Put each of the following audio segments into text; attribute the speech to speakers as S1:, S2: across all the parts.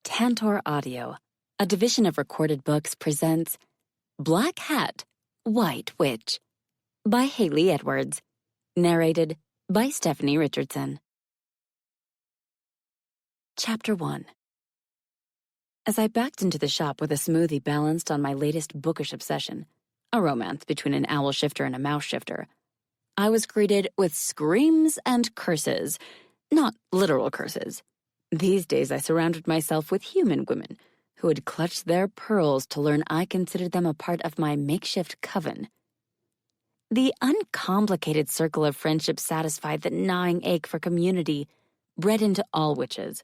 S1: Tantor Audio, a division of Recorded Books, presents Black Hat, White Witch by Hailey Edwards, narrated by Stephanie Richardson. Chapter 1. As I backed into the shop with a smoothie balanced on my latest bookish obsession, a romance between an owl shifter and a mouse shifter, I was greeted with screams and curses, not literal curses. These days I surrounded myself with human women who had clutched their pearls to learn I considered them a part of my makeshift coven. The uncomplicated circle of friendship satisfied the gnawing ache for community bred into all witches,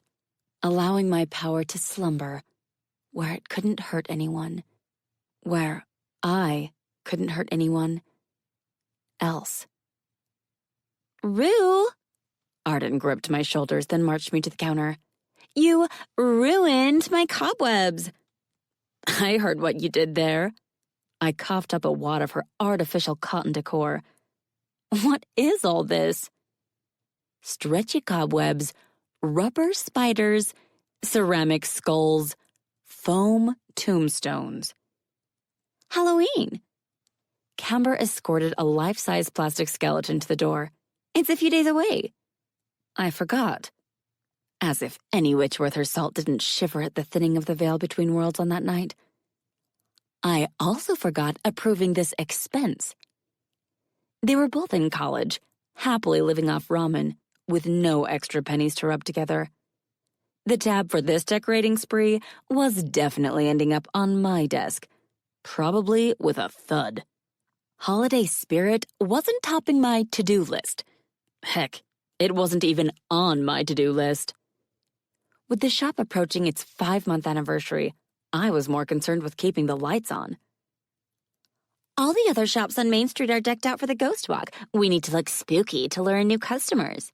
S1: allowing my power to slumber where it couldn't hurt anyone, where I couldn't hurt anyone else. "Rue!" Arden gripped my shoulders, then marched me to the counter. "You ruined my cobwebs." "I heard what you did there." I coughed up a wad of her artificial cotton decor. "What is all this?" "Stretchy cobwebs, rubber spiders, ceramic skulls, foam tombstones." "Halloween." Camber escorted a life-size plastic skeleton to the door. "It's a few days away." I forgot. As if any witch worth her salt didn't shiver at the thinning of the veil between worlds on that night. I also forgot approving this expense. They were both in college, happily living off ramen, with no extra pennies to rub together. The tab for this decorating spree was definitely ending up on my desk, probably with a thud. Holiday spirit wasn't topping my to-do list. Heck, it wasn't even on my to-do list. With the shop approaching its 5-month anniversary, I was more concerned with keeping the lights on. "All the other shops on Main Street are decked out for the Ghost Walk. We need to look spooky to lure in new customers."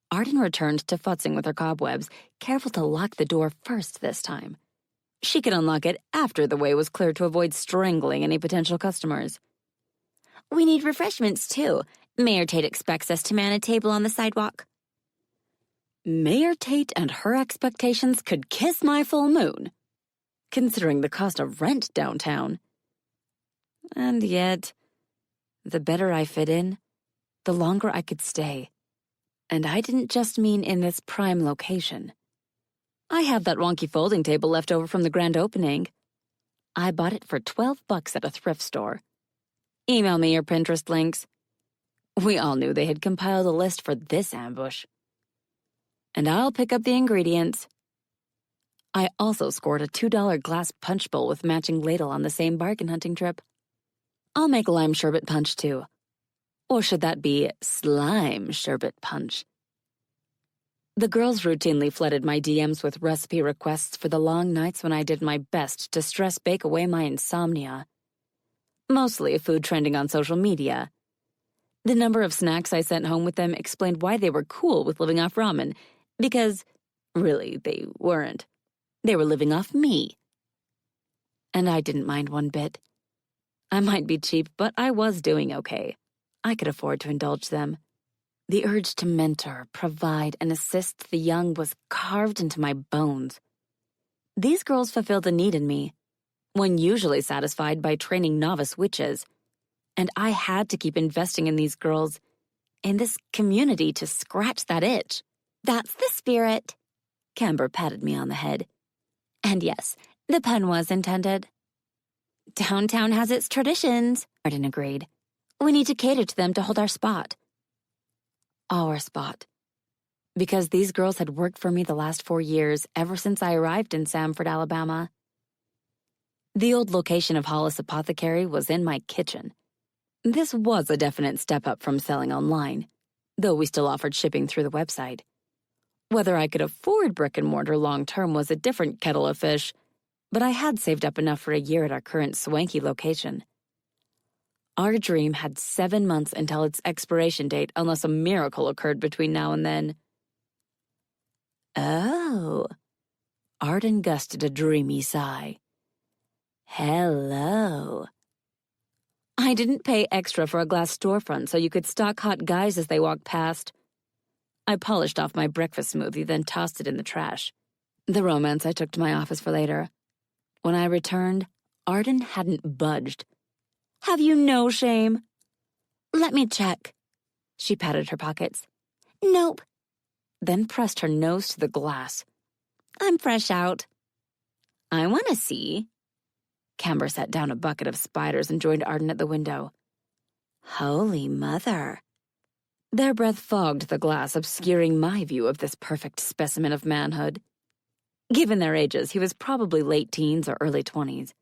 S1: Arden returned to futzing with her cobwebs, careful to lock the door first this time. She could unlock it after the way was clear to avoid strangling any potential customers. "We need refreshments, too. Mayor Tate expects us to man a table on the sidewalk." Mayor Tate and her expectations could kiss my full moon, considering the cost of rent downtown. And yet, the better I fit in, the longer I could stay. And I didn't just mean in this prime location. I have that wonky folding table left over from the grand opening. I bought it for $12 at a thrift store. Email me your Pinterest links. We all knew they had compiled a list for this ambush. And I'll pick up the ingredients. I also scored a $2 glass punch bowl with matching ladle on the same bargain hunting trip. I'll make lime sherbet punch, too. Or should that be slime sherbet punch? The girls routinely flooded my DMs with recipe requests for the long nights when I did my best to stress bake away my insomnia. Mostly food trending on social media. The number of snacks I sent home with them explained why they were cool with living off ramen, because, really, they weren't. They were living off me. And I didn't mind one bit. I might be cheap, but I was doing okay. I could afford to indulge them. The urge to mentor, provide, and assist the young was carved into my bones. These girls fulfilled a need in me, one usually satisfied by training novice witches. And I had to keep investing in these girls, in this community to scratch that itch. "That's the spirit." Camber patted me on the head. And yes, the pun was intended. "Downtown has its traditions," Arden agreed. "We need to cater to them to hold our spot." Our spot. Because these girls had worked for me the last 4 years, ever since I arrived in Samford, Alabama. The old location of Hollis Apothecary was in my kitchen. This was a definite step up from selling online, though we still offered shipping through the website. Whether I could afford brick and mortar long-term was a different kettle of fish, but I had saved up enough for a year at our current swanky location. Our dream had 7 months until its expiration date unless a miracle occurred between now and then. "Oh," Arden gusted a dreamy sigh. "Hello." I didn't pay extra for a glass storefront so you could stalk hot guys as they walked past. I polished off my breakfast smoothie, then tossed it in the trash. The romance I took to my office for later. When I returned, Arden hadn't budged. "Have you no shame?" "Let me check." She patted her pockets. "Nope." Then pressed her nose to the glass. "I'm fresh out." "I want to see." Camber set down a bucket of spiders and joined Arden at the window. Holy mother. Their breath fogged the glass, obscuring my view of this perfect specimen of manhood. Given their ages, he was probably late teens or early 20s.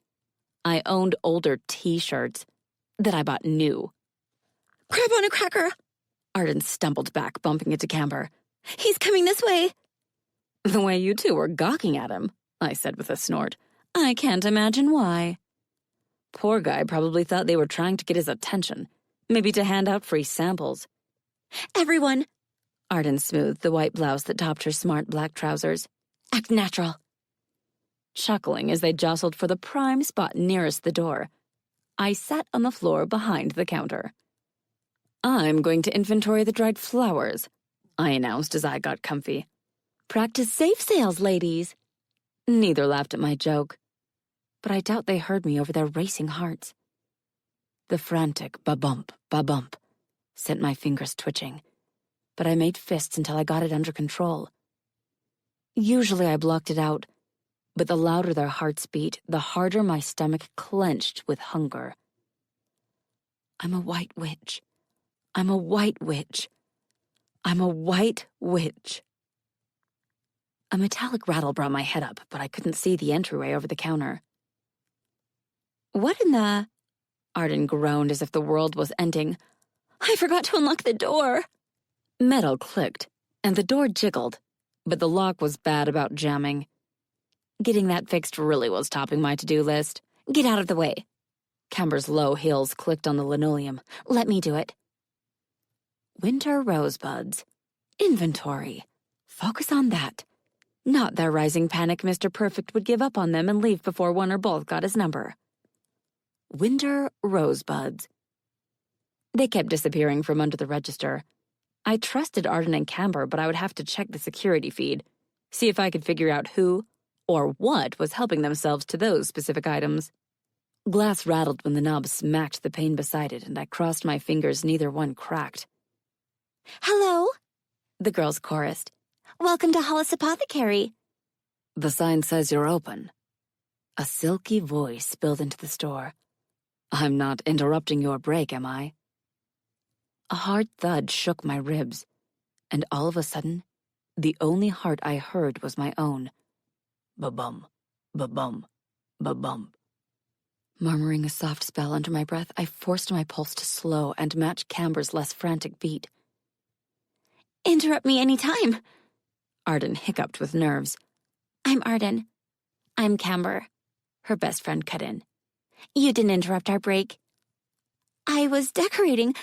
S1: I owned older T-shirts that I bought new. "Crab on a cracker!" Arden stumbled back, bumping into Camber. "He's coming this way!" "The way you two were gawking at him," I said with a snort. "I can't imagine why." Poor guy probably thought they were trying to get his attention, maybe to hand out free samples. "Everyone," Arden smoothed the white blouse that topped her smart black trousers. "Act natural." Chuckling as they jostled for the prime spot nearest the door, I sat on the floor behind the counter. "I'm going to inventory the dried flowers," I announced as I got comfy. "Practice safe sales, ladies." Neither laughed at my joke, but I doubt they heard me over their racing hearts. The frantic ba-bump, ba-bump sent my fingers twitching, but I made fists until I got it under control. Usually I blocked it out, but the louder their hearts beat, the harder my stomach clenched with hunger. I'm a white witch. I'm a white witch. I'm a white witch. A metallic rattle brought my head up, but I couldn't see the entryway over the counter. "What in the—" Arden groaned as if the world was ending. "I forgot to unlock the door." Metal clicked, and the door jiggled, but the lock was bad about jamming. Getting that fixed really was topping my to-do list. "Get out of the way." Camber's low heels clicked on the linoleum. "Let me do it." Winter rosebuds. Inventory. Focus on that. Not their rising panic Mr. Perfect would give up on them and leave before one or both got his number. Winter rosebuds. They kept disappearing from under the register. I trusted Arden and Camber, but I would have to check the security feed, see if I could figure out who or what was helping themselves to those specific items. Glass rattled when the knob smacked the pane beside it, and I crossed my fingers, neither one cracked. "Hello," the girls chorused. "Welcome to Hollis Apothecary." "The sign says you're open." A silky voice spilled into the store. "I'm not interrupting your break, am I?" A hard thud shook my ribs, and all of a sudden, the only heart I heard was my own. Ba-bum, ba-bum, ba-bum. Murmuring a soft spell under my breath, I forced my pulse to slow and match Camber's less frantic beat. "Interrupt me any time," Arden hiccuped with nerves. "I'm Arden." "I'm Camber," her best friend cut in. "You didn't interrupt our break." "I was decorating,"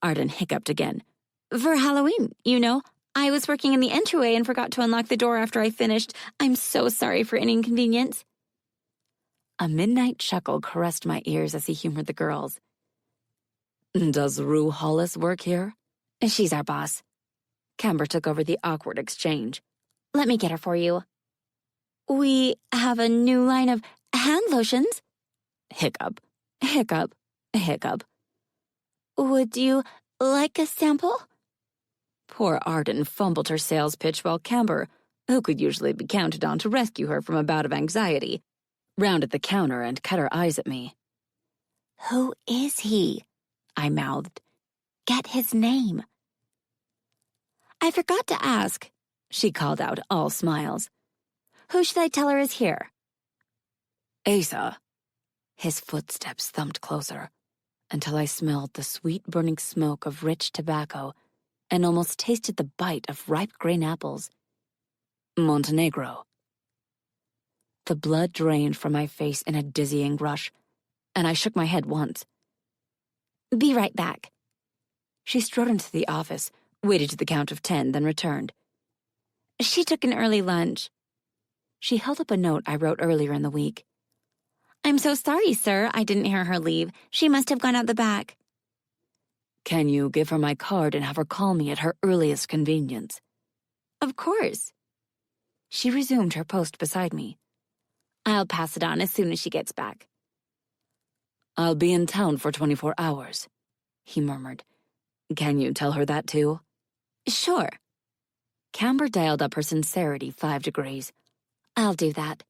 S1: Arden hiccuped again. "For Halloween, you know. I was working in the entryway and forgot to unlock the door after I finished. I'm so sorry for any inconvenience." A midnight chuckle caressed my ears as he humored the girls. "Does Rue Hollis work here?" "She's our boss." Camber took over the awkward exchange. "Let me get her for you." "We have a new line of hand lotions." Hiccup, hiccup, hiccup. "Would you like a sample?" Poor Arden fumbled her sales pitch while Camber, who could usually be counted on to rescue her from a bout of anxiety, rounded the counter and cut her eyes at me. "Who is he?" I mouthed. "Get his name." "I forgot to ask," she called out, all smiles. "Who should I tell her is here?" "Asa." His footsteps thumped closer, until I smelled the sweet burning smoke of rich tobacco and almost tasted the bite of ripe green apples. "Montenegro." The blood drained from my face in a dizzying rush, and I shook my head once. "Be right back." She strode into the office, waited to the count of 10, then returned. "She took an early lunch." She held up a note I wrote earlier in the week. "I'm so sorry, sir. I didn't hear her leave. She must have gone out the back." "Can you give her my card and have her call me at her earliest convenience?" "Of course." She resumed her post beside me. I'll pass it on as soon as she gets back. I'll be in town for 24 hours, he murmured. Can you tell her that too? Sure. Camber dialed up her sincerity 5 degrees. I'll do that.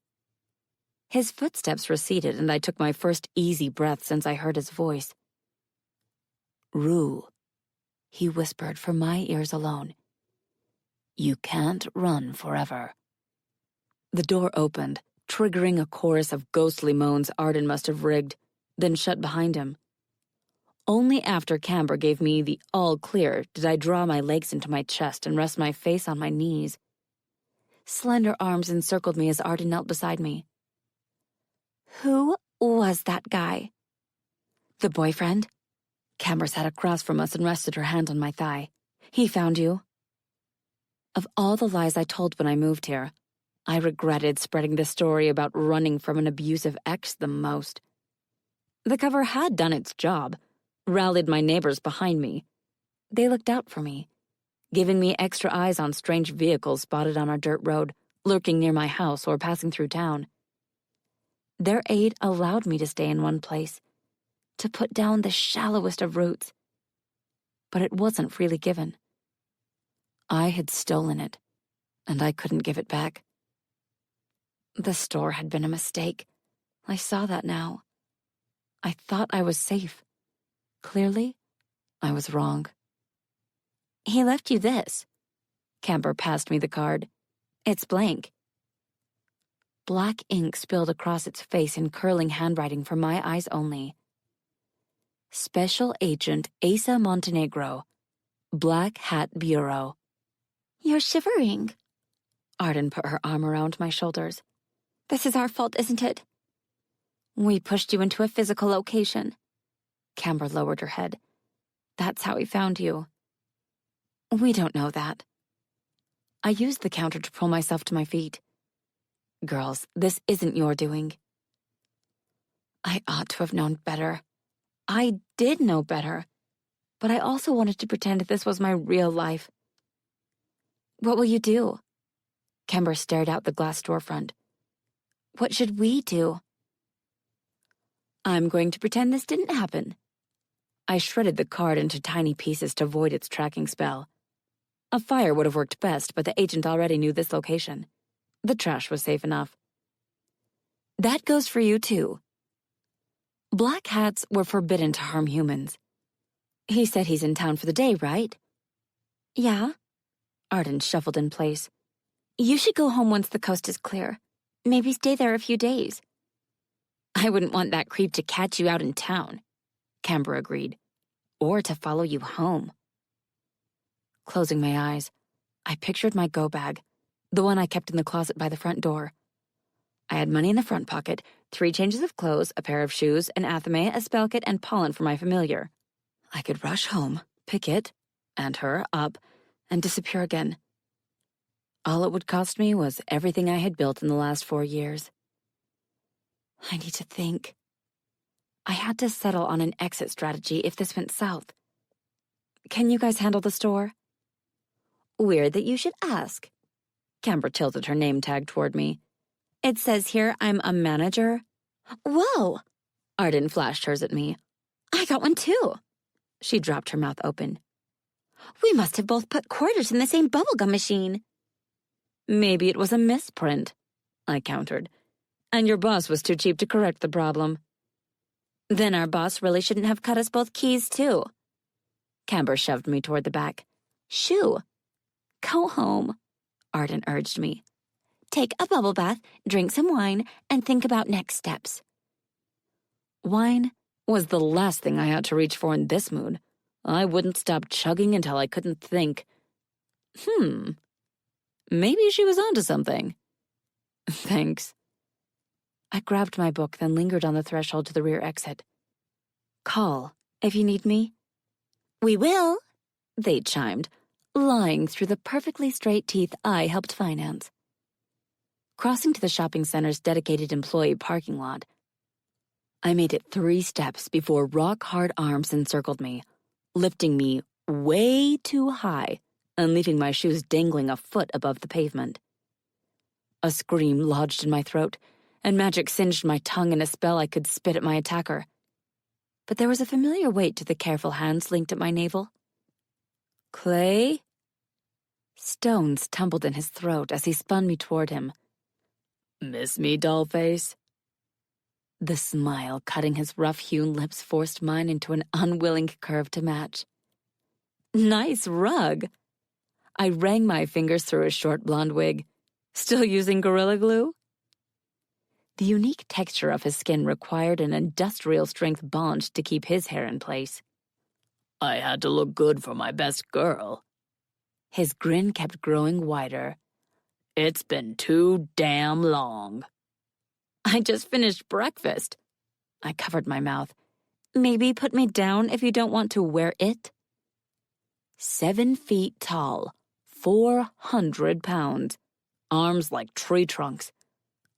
S1: His footsteps receded, and I took my first easy breath since I heard his voice. Rue, he whispered for my ears alone. You can't run forever. The door opened, triggering a chorus of ghostly moans Arden must have rigged, then shut behind him. Only after Camber gave me the all clear did I draw my legs into my chest and rest my face on my knees. Slender arms encircled me as Arden knelt beside me. Who was that guy? The boyfriend? Camber sat across from us and rested her hand on my thigh. He found you? Of all the lies I told when I moved here, I regretted spreading the story about running from an abusive ex the most. The cover had done its job, rallied my neighbors behind me. They looked out for me, giving me extra eyes on strange vehicles spotted on our dirt road, lurking near my house or passing through town. Their aid allowed me to stay in one place, to put down the shallowest of roots. But it wasn't freely given. I had stolen it, and I couldn't give it back. The store had been a mistake. I saw that now. I thought I was safe. Clearly, I was wrong. He left you this. Camber passed me the card. It's blank. Black ink spilled across its face in curling handwriting for my eyes only. Special Agent Asa Montenegro, Black Hat Bureau. You're shivering. Arden put her arm around my shoulders. This is our fault, isn't it? We pushed you into a physical location. Camber lowered her head. That's how he found you. We don't know that. I used the counter to pull myself to my feet. Girls, this isn't your doing. I ought to have known better. I did know better, but I also wanted to pretend this was my real life. What will you do? Camber stared out the glass storefront. What should we do? I'm going to pretend this didn't happen. I shredded the card into tiny pieces to void its tracking spell. A fire would have worked best, but the agent already knew this location. The trash was safe enough. That goes for you, too. Black hats were forbidden to harm humans. He said he's in town for the day, right? Yeah. Arden shuffled in place. You should go home once the coast is clear. Maybe stay there a few days. I wouldn't want that creep to catch you out in town, Camber agreed. Or to follow you home. Closing my eyes, I pictured my go bag, the one I kept in the closet by the front door. I had money in the front pocket, 3 changes of clothes, a pair of shoes, an athame, a spell kit, and pollen for my familiar. I could rush home, pick it, and her, up, and disappear again. All it would cost me was everything I had built in the last 4 years. I need to think. I had to settle on an exit strategy if this went south. Can you guys handle the store? Weird that you should ask. Camber tilted her name tag toward me. It says here I'm a manager. Whoa! Arden flashed hers at me. I got one too. She dropped her mouth open. We must have both put quarters in the same bubblegum machine. Maybe it was a misprint, I countered. And your boss was too cheap to correct the problem. Then our boss really shouldn't have cut us both keys too. Camber shoved me toward the back. Shoo! Go home, Arden urged me. Take a bubble bath, drink some wine, and think about next steps. Wine was the last thing I had to reach for in this mood. I wouldn't stop chugging until I couldn't think. Maybe she was onto something. Thanks. I grabbed my book, then lingered on the threshold to the rear exit. Call, if you need me. We will, they chimed, lying through the perfectly straight teeth I helped finance. Crossing to the shopping center's dedicated employee parking lot, I made it 3 steps before rock-hard arms encircled me, lifting me way too high and leaving my shoes dangling a foot above the pavement. A scream lodged in my throat, and magic singed my tongue in a spell I could spit at my attacker. But there was a familiar weight to the careful hands linked at my navel. "Clay?" Stones tumbled in his throat as he spun me toward him. "Miss me, dollface?" The smile cutting his rough-hewn lips forced mine into an unwilling curve to match. "Nice rug." I rang my fingers through his short blonde wig. "Still using Gorilla Glue?" The unique texture of his skin required an industrial-strength bond to keep his hair in place. "I had to look good for my best girl." His grin kept growing wider. "It's been too damn long." "I just finished breakfast." I covered my mouth. "Maybe put me down if you don't want to wear it." 7 feet tall, 400 pounds, arms like tree trunks.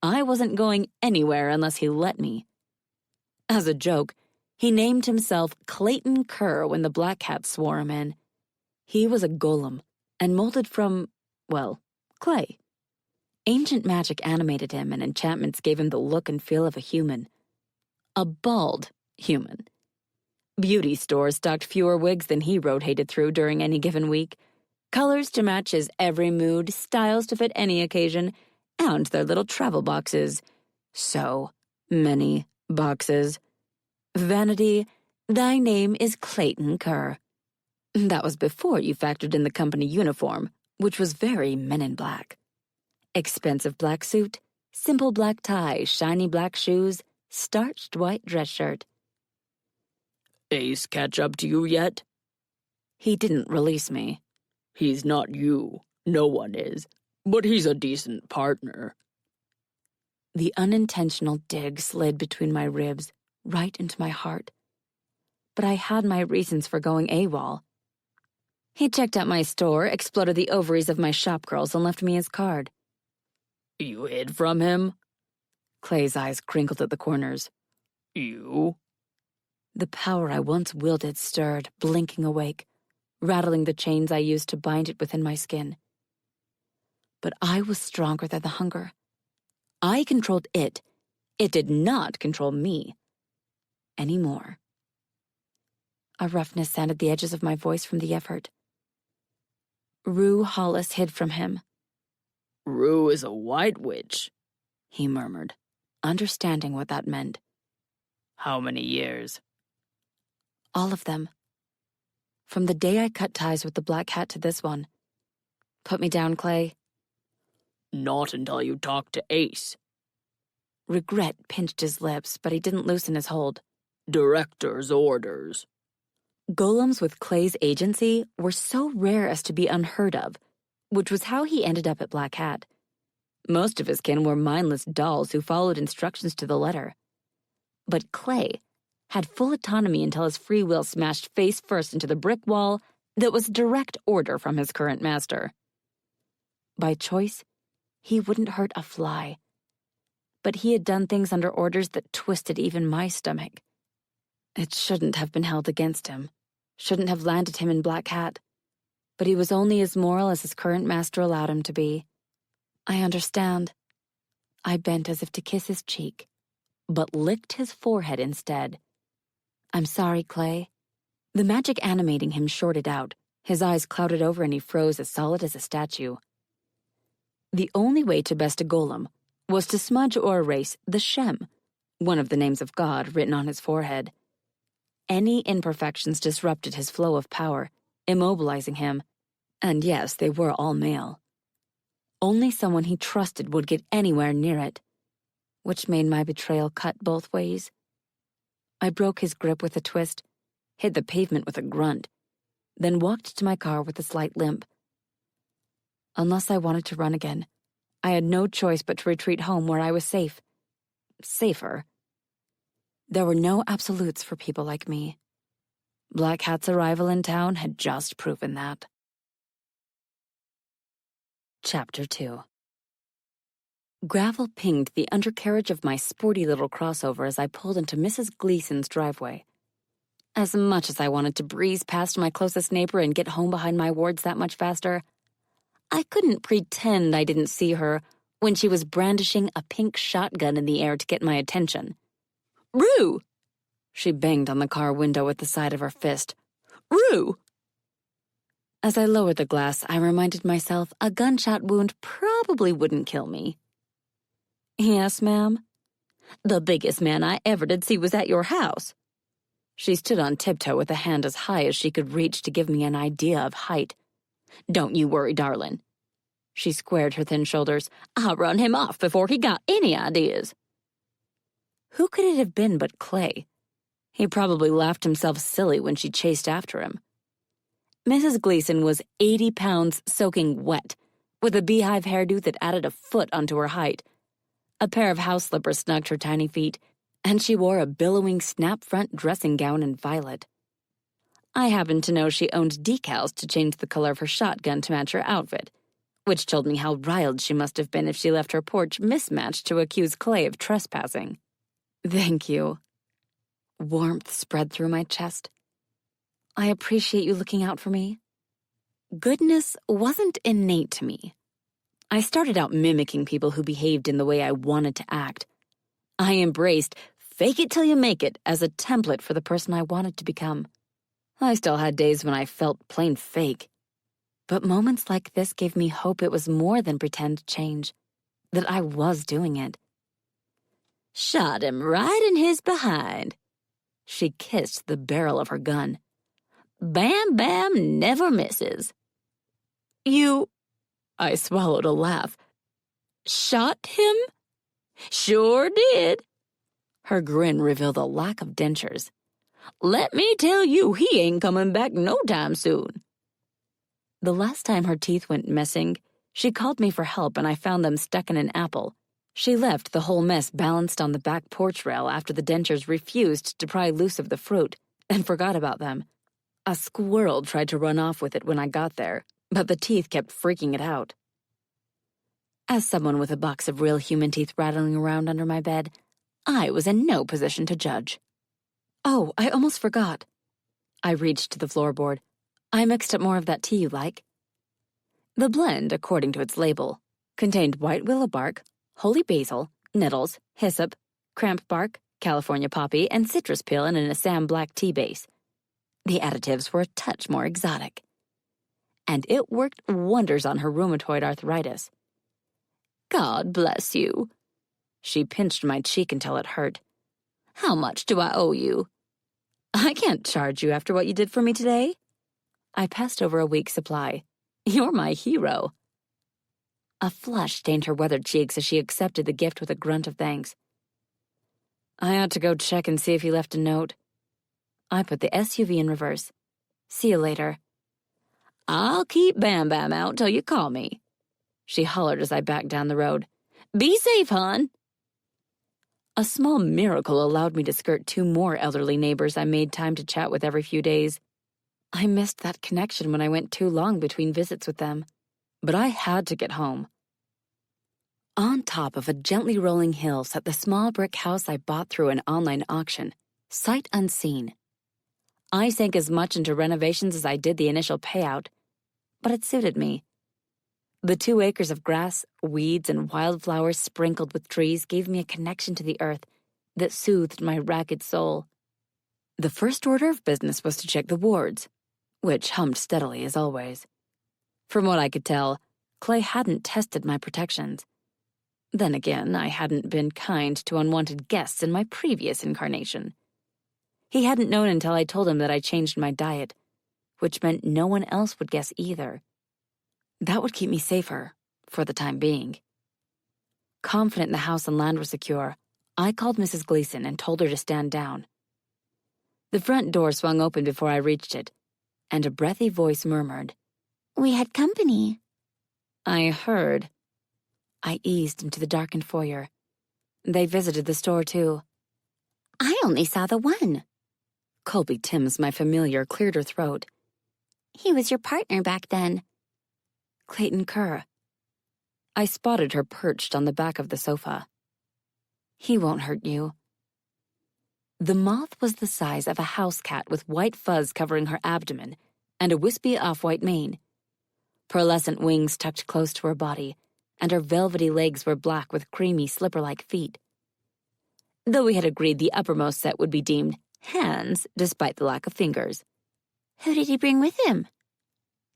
S1: I wasn't going anywhere unless he let me. As a joke, he named himself Clayton Kerr when the Black Cats swore him in. He was a golem, and molded from, well, clay. Ancient magic animated him, and enchantments gave him the look and feel of a human. A bald human. Beauty stores stocked fewer wigs than he rotated through during any given week. Colors to match his every mood, styles to fit any occasion, and their little travel boxes. So many boxes. "Vanity, thy name is Clayton Kerr." That was before you factored in the company uniform, which was very Men in Black. Expensive black suit, simple black tie, shiny black shoes, starched white dress shirt. "Ace catch up to you yet?" He didn't release me. "He's not you. No one is. But he's a decent partner." The unintentional dig slid between my ribs, right into my heart. But I had my reasons for going AWOL. He checked out my store, exploded the ovaries of my shopgirls, and left me his card. "You hid from him?" Clay's eyes crinkled at the corners. "You?" The power I once wielded stirred, blinking awake, rattling the chains I used to bind it within my skin. But I was stronger than the hunger. I controlled it. It did not control me. Anymore. A roughness sanded the edges of my voice from the effort. "Rue Hollis hid from him." "Rue is a white witch," he murmured, understanding what that meant. "How many years?" "All of them. From the day I cut ties with the Black Cat to this one. Put me down, Clay." "Not until you talk to Ace." Regret pinched his lips, but he didn't loosen his hold. "Director's orders." Golems with Clay's agency were so rare as to be unheard of, which was how he ended up at Black Hat. Most of his kin were mindless dolls who followed instructions to the letter. But Clay had full autonomy until his free will smashed face first into the brick wall that was direct order from his current master. By choice, he wouldn't hurt a fly. But he had done things under orders that twisted even my stomach. It shouldn't have been held against him, shouldn't have landed him in Black Hat. But he was only as moral as his current master allowed him to be. "I understand." I bent as if to kiss his cheek, but licked his forehead instead. "I'm sorry, Clay." The magic animating him shorted out. His eyes clouded over and he froze as solid as a statue. The only way to best a golem was to smudge or erase the Shem, one of the names of God written on his forehead. Any imperfections disrupted his flow of power, immobilizing him, and yes, they were all male. Only someone he trusted would get anywhere near it, which made my betrayal cut both ways. I broke his grip with a twist, hit the pavement with a grunt, then walked to my car with a slight limp. Unless I wanted to run again, I had no choice but to retreat home where I was safe. Safer. There were no absolutes for people like me. Black Hat's arrival in town had just proven that. Chapter 2. Gravel pinged the undercarriage of my sporty little crossover as I pulled into Mrs. Gleason's driveway. As much as I wanted to breeze past my closest neighbor and get home behind my wards that much faster, I couldn't pretend I didn't see her when she was brandishing a pink shotgun in the air to get my attention. "Rue!" She banged on the car window with the side of her fist. "Rue!" As I lowered the glass, I reminded myself a gunshot wound probably wouldn't kill me. "Yes, ma'am?" "The biggest man I ever did see was at your house." She stood on tiptoe with a hand as high as she could reach to give me an idea of height. "Don't you worry, darling." She squared her thin shoulders. "I'll run him off before he got any ideas." Who could it have been but Clay? He probably laughed himself silly when she chased after him. Mrs. Gleason was 80 pounds soaking wet, with a beehive hairdo that added a foot onto her height. A pair of house slippers snugged her tiny feet, and she wore a billowing snap-front dressing gown in violet. I happened to know she owned decals to change the color of her shotgun to match her outfit, which told me how riled she must have been if she left her porch mismatched to accuse Clay of trespassing. "Thank you." Warmth spread through my chest. "I appreciate you looking out for me." Goodness wasn't innate to me. I started out mimicking people who behaved in the way I wanted to act. I embraced fake it till you make it as a template for the person I wanted to become. I still had days when I felt plain fake. But moments like this gave me hope it was more than pretend change, that I was doing it. "Shot him right in his behind." She kissed the barrel of her gun. "Bam Bam never misses." "You—" I swallowed a laugh. "Shot him?" "Sure did." Her grin revealed a lack of dentures. "Let me tell you, he ain't coming back no time soon." The last time her teeth went missing, she called me for help and I found them stuck in an apple. She left the whole mess balanced on the back porch rail after the dentures refused to pry loose of the fruit, and forgot about them. A squirrel tried to run off with it when I got there, but the teeth kept freaking it out. As someone with a box of real human teeth rattling around under my bed, I was in no position to judge. "Oh, I almost forgot." I reached to the floorboard. "I mixed up more of that tea you like." The blend, according to its label, contained white willow bark, holy basil, nettles, hyssop, cramp bark, California poppy, and citrus peel in an Assam black tea base. The additives were a touch more exotic. And it worked wonders on her rheumatoid arthritis. "God bless you." She pinched my cheek until it hurt. "How much do I owe you?" "I can't charge you after what you did for me today." I passed over a week's supply. "You're my hero." A flush stained her weathered cheeks as she accepted the gift with a grunt of thanks. "I ought to go check and see if he left a note." I put the SUV in reverse. "See you later." "I'll keep Bam Bam out till you call me," she hollered as I backed down the road. "Be safe, hon." A small miracle allowed me to skirt two more elderly neighbors I made time to chat with every few days. I missed that connection when I went too long between visits with them, but I had to get home. On top of a gently rolling hill sat the small brick house I bought through an online auction, sight unseen. I sank as much into renovations as I did the initial payout, but it suited me. The 2 acres of grass, weeds, and wildflowers sprinkled with trees gave me a connection to the earth that soothed my ragged soul. The first order of business was to check the wards, which hummed steadily as always. From what I could tell, Clay hadn't tested my protections. Then again, I hadn't been kind to unwanted guests in my previous incarnation. He hadn't known until I told him that I changed my diet, which meant no one else would guess either. That would keep me safer, for the time being. Confident the house and land were secure, I called Mrs. Gleason and told her to stand down. The front door swung open before I reached it, and a breathy voice murmured, "We had company." I heard. I eased into the darkened foyer. They visited the store, too. "I only saw the one." Colby Timms, my familiar, cleared her throat. "He was your partner back then." "Clayton Kerr." I spotted her perched on the back of the sofa. "He won't hurt you." The moth was the size of a house cat with white fuzz covering her abdomen and a wispy off-white mane. Pearlescent wings tucked close to her body, and her velvety legs were black with creamy slipper-like feet. Though we had agreed the uppermost set would be deemed hands, despite the lack of fingers. Who did he bring with him?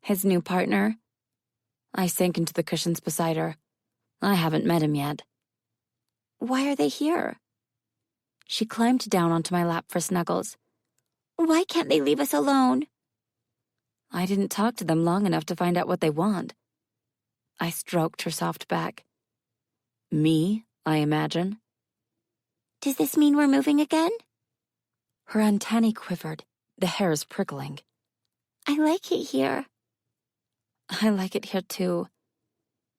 S1: His new partner. I sank into the cushions beside her. I haven't met him yet. Why are they here? She climbed down onto my lap for snuggles. Why can't they leave us alone? I didn't talk to them long enough to find out what they want. I stroked her soft back. Me, I imagine. Does this mean we're moving again? Her antennae quivered, the hairs prickling. I like it here. I like it here too.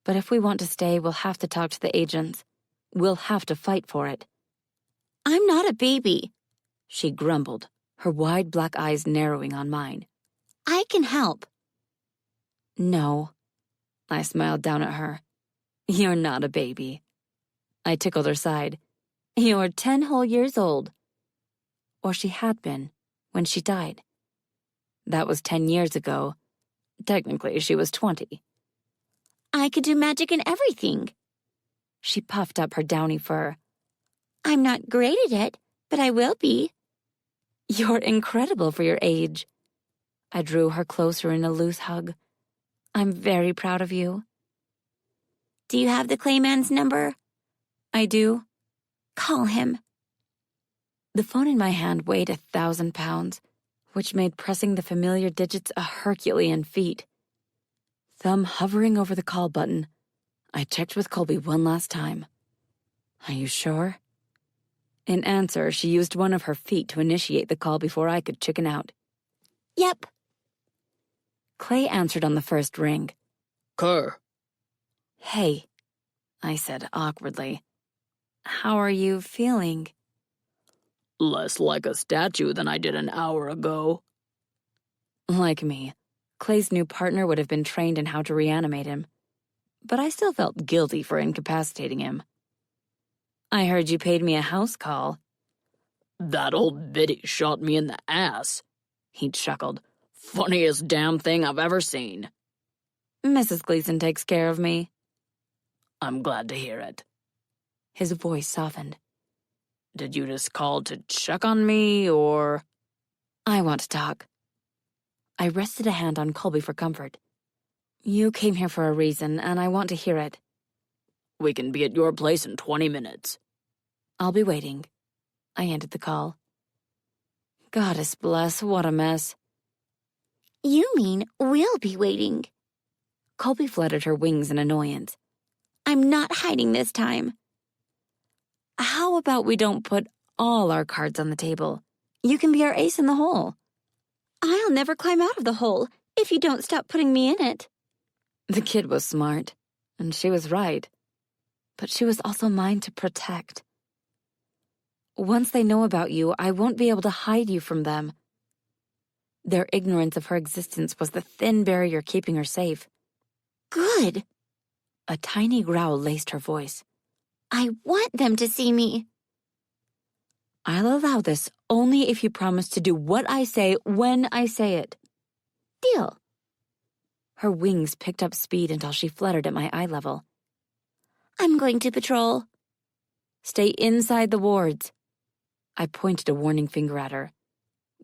S1: But if we want to stay, we'll have to talk to the agents. We'll have to fight for it. I'm not a baby, she grumbled, her wide black eyes narrowing on mine. I can help. No. I smiled down at her. You're not a baby. I tickled her side. You're 10 whole years old. Or she had been, when she died. That was 10 years ago. Technically, she was 20. I could do magic and everything. She puffed up her downy fur. I'm not great at it, but I will be. You're incredible for your age. I drew her closer in a loose hug. I'm very proud of you. Do you have the Clayman's number? I do. Call him. The phone in my hand weighed 1,000 pounds, which made pressing the familiar digits a Herculean feat. Thumb hovering over the call button, I checked with Colby one last time. Are you sure? In answer, she used one of her feet to initiate the call before I could chicken out. Yep. Clay answered on the first ring.
S2: Kerr.
S1: Hey, I said awkwardly. How are you feeling?
S2: Less like a statue than I did an hour ago.
S1: Like me, Clay's new partner would have been trained in how to reanimate him, but I still felt guilty for incapacitating him. I heard you paid me a house call.
S2: That old biddy shot me in the ass, he chuckled. Funniest damn thing I've ever seen.
S1: Mrs. Gleason takes care of me.
S2: I'm glad to hear it.
S1: His voice softened.
S2: Did you just call to check on me, or?
S1: I want to talk. I rested a hand on Colby for comfort. You came here for a reason, and I want to hear it.
S2: We can be at your place in 20 minutes.
S1: I'll be waiting. I ended the call. Goddess bless, what a mess. You mean we'll be waiting? Colby fluttered her wings in annoyance. I'm not hiding this time. How about we don't put all our cards on the table? You can be our ace in the hole. I'll never climb out of the hole if you don't stop putting me in it. The kid was smart, and she was right. But she was also mine to protect. Once they know about you, I won't be able to hide you from them. Their ignorance of her existence was the thin barrier keeping her safe. Good. A tiny growl laced her voice. I want them to see me. I'll allow this only if you promise to do what I say when I say it. Deal. Her wings picked up speed until she fluttered at my eye level. I'm going to patrol. Stay inside the wards. I pointed a warning finger at her.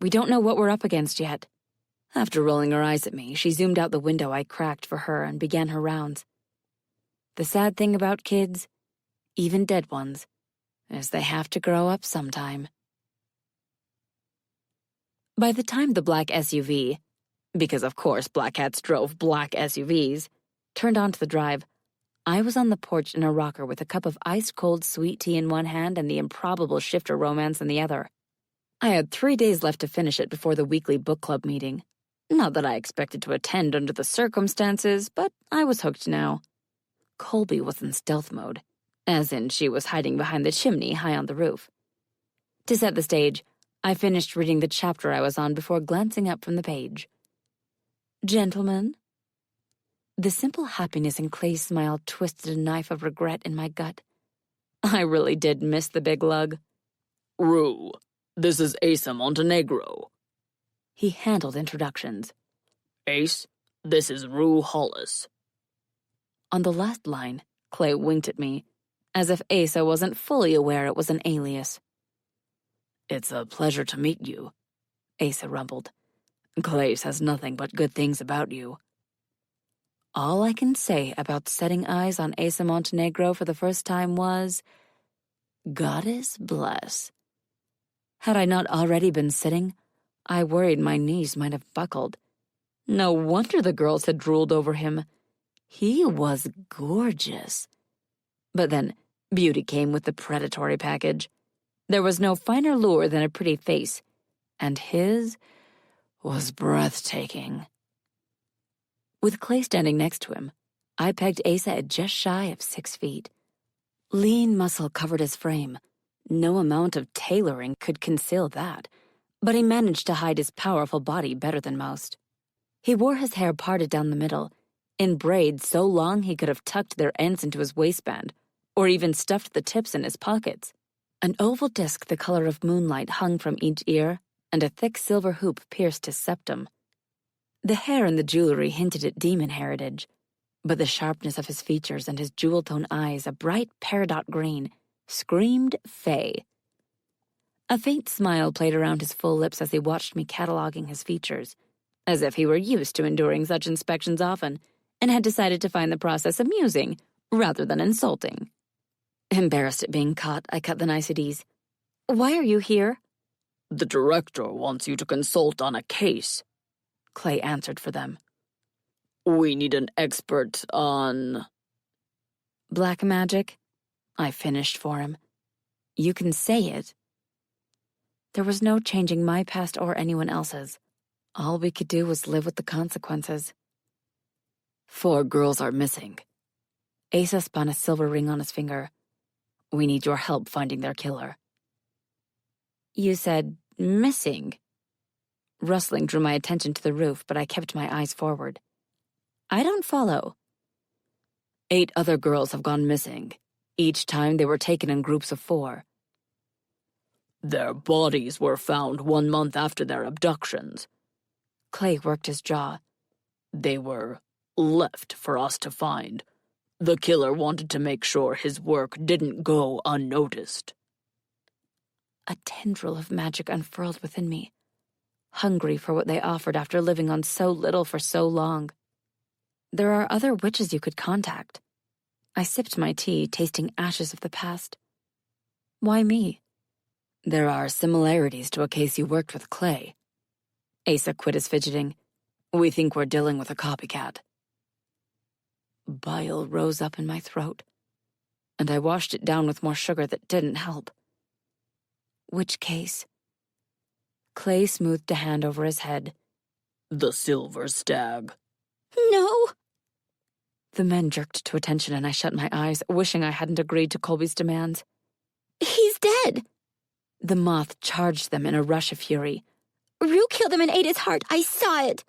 S1: We don't know what we're up against yet. After rolling her eyes at me, she zoomed out the window I cracked for her and began her rounds. The sad thing about kids, even dead ones, is they have to grow up sometime. By the time the black SUV, because of course black cats drove black SUVs, turned onto the drive, I was on the porch in a rocker with a cup of ice-cold sweet tea in one hand and the improbable shifter romance in the other. I had 3 days left to finish it before the weekly book club meeting. Not that I expected to attend under the circumstances, but I was hooked now. Colby was in stealth mode, as in she was hiding behind the chimney high on the roof. To set the stage, I finished reading the chapter I was on before glancing up from the page. Gentlemen? The simple happiness in Clay's smile twisted a knife of regret in my gut. I really did miss the big lug.
S2: Rue, this is Asa Montenegro.
S1: He handled introductions.
S2: Ace, this is Rue Hollis.
S1: On the last line, Clay winked at me, as if Asa wasn't fully aware it was an alias.
S2: "It's a pleasure to meet you,"
S1: Asa rumbled.
S2: "Clay says nothing but good things about you."
S1: All I can say about setting eyes on Asa Montenegro for the first time was, Goddess bless. Had I not already been sitting, I worried my knees might have buckled. No wonder the girls had drooled over him. He was gorgeous. But then, beauty came with the predatory package. There was no finer lure than a pretty face, and his was breathtaking. With Clay standing next to him, I pegged Asa at just shy of 6 feet. Lean muscle covered his frame. No amount of tailoring could conceal that, but he managed to hide his powerful body better than most. He wore his hair parted down the middle, in braids so long he could have tucked their ends into his waistband, or even stuffed the tips in his pockets. An oval disc the color of moonlight hung from each ear, and a thick silver hoop pierced his septum. The hair and the jewelry hinted at demon heritage, but the sharpness of his features and his jewel-tone eyes, a bright peridot green, screamed fey. A faint smile played around his full lips as he watched me cataloging his features, as if he were used to enduring such inspections often, and had decided to find the process amusing rather than insulting. Embarrassed at being caught, I cut the niceties. "Why are you here?"
S2: "The director wants you to consult on a case,"
S1: Clay answered for them.
S2: "We need an expert on—"
S1: "Black magic?" I finished for him. "You can say it." There was no changing my past or anyone else's. All we could do was live with the consequences.
S2: 4 girls are missing.
S1: Asa spun a silver ring on his finger.
S2: We need your help finding their killer.
S1: You said missing. Rustling drew my attention to the roof, but I kept my eyes forward. I don't follow.
S2: 8 other girls have gone missing. Each time they were taken in groups of 4. Their bodies were found 1 month after their abductions.
S1: Clay worked his jaw.
S2: They were left for us to find. The killer wanted to make sure his work didn't go unnoticed.
S1: A tendril of magic unfurled within me, hungry for what they offered after living on so little for so long. There are other witches you could contact. I sipped my tea, tasting ashes of the past. Why me?
S2: There are similarities to a case you worked with, Clay.
S1: Asa quit his fidgeting.
S2: We think we're dealing with a copycat.
S1: Bile rose up in my throat, and I washed it down with more sugar that didn't help. Which case? Clay smoothed a hand over his head.
S2: The Silver Stag.
S1: No! The men jerked to attention, and I shut my eyes, wishing I hadn't agreed to Colby's demands. He's dead! The moth charged them in a rush of fury. Rue killed him and ate his heart. I saw it!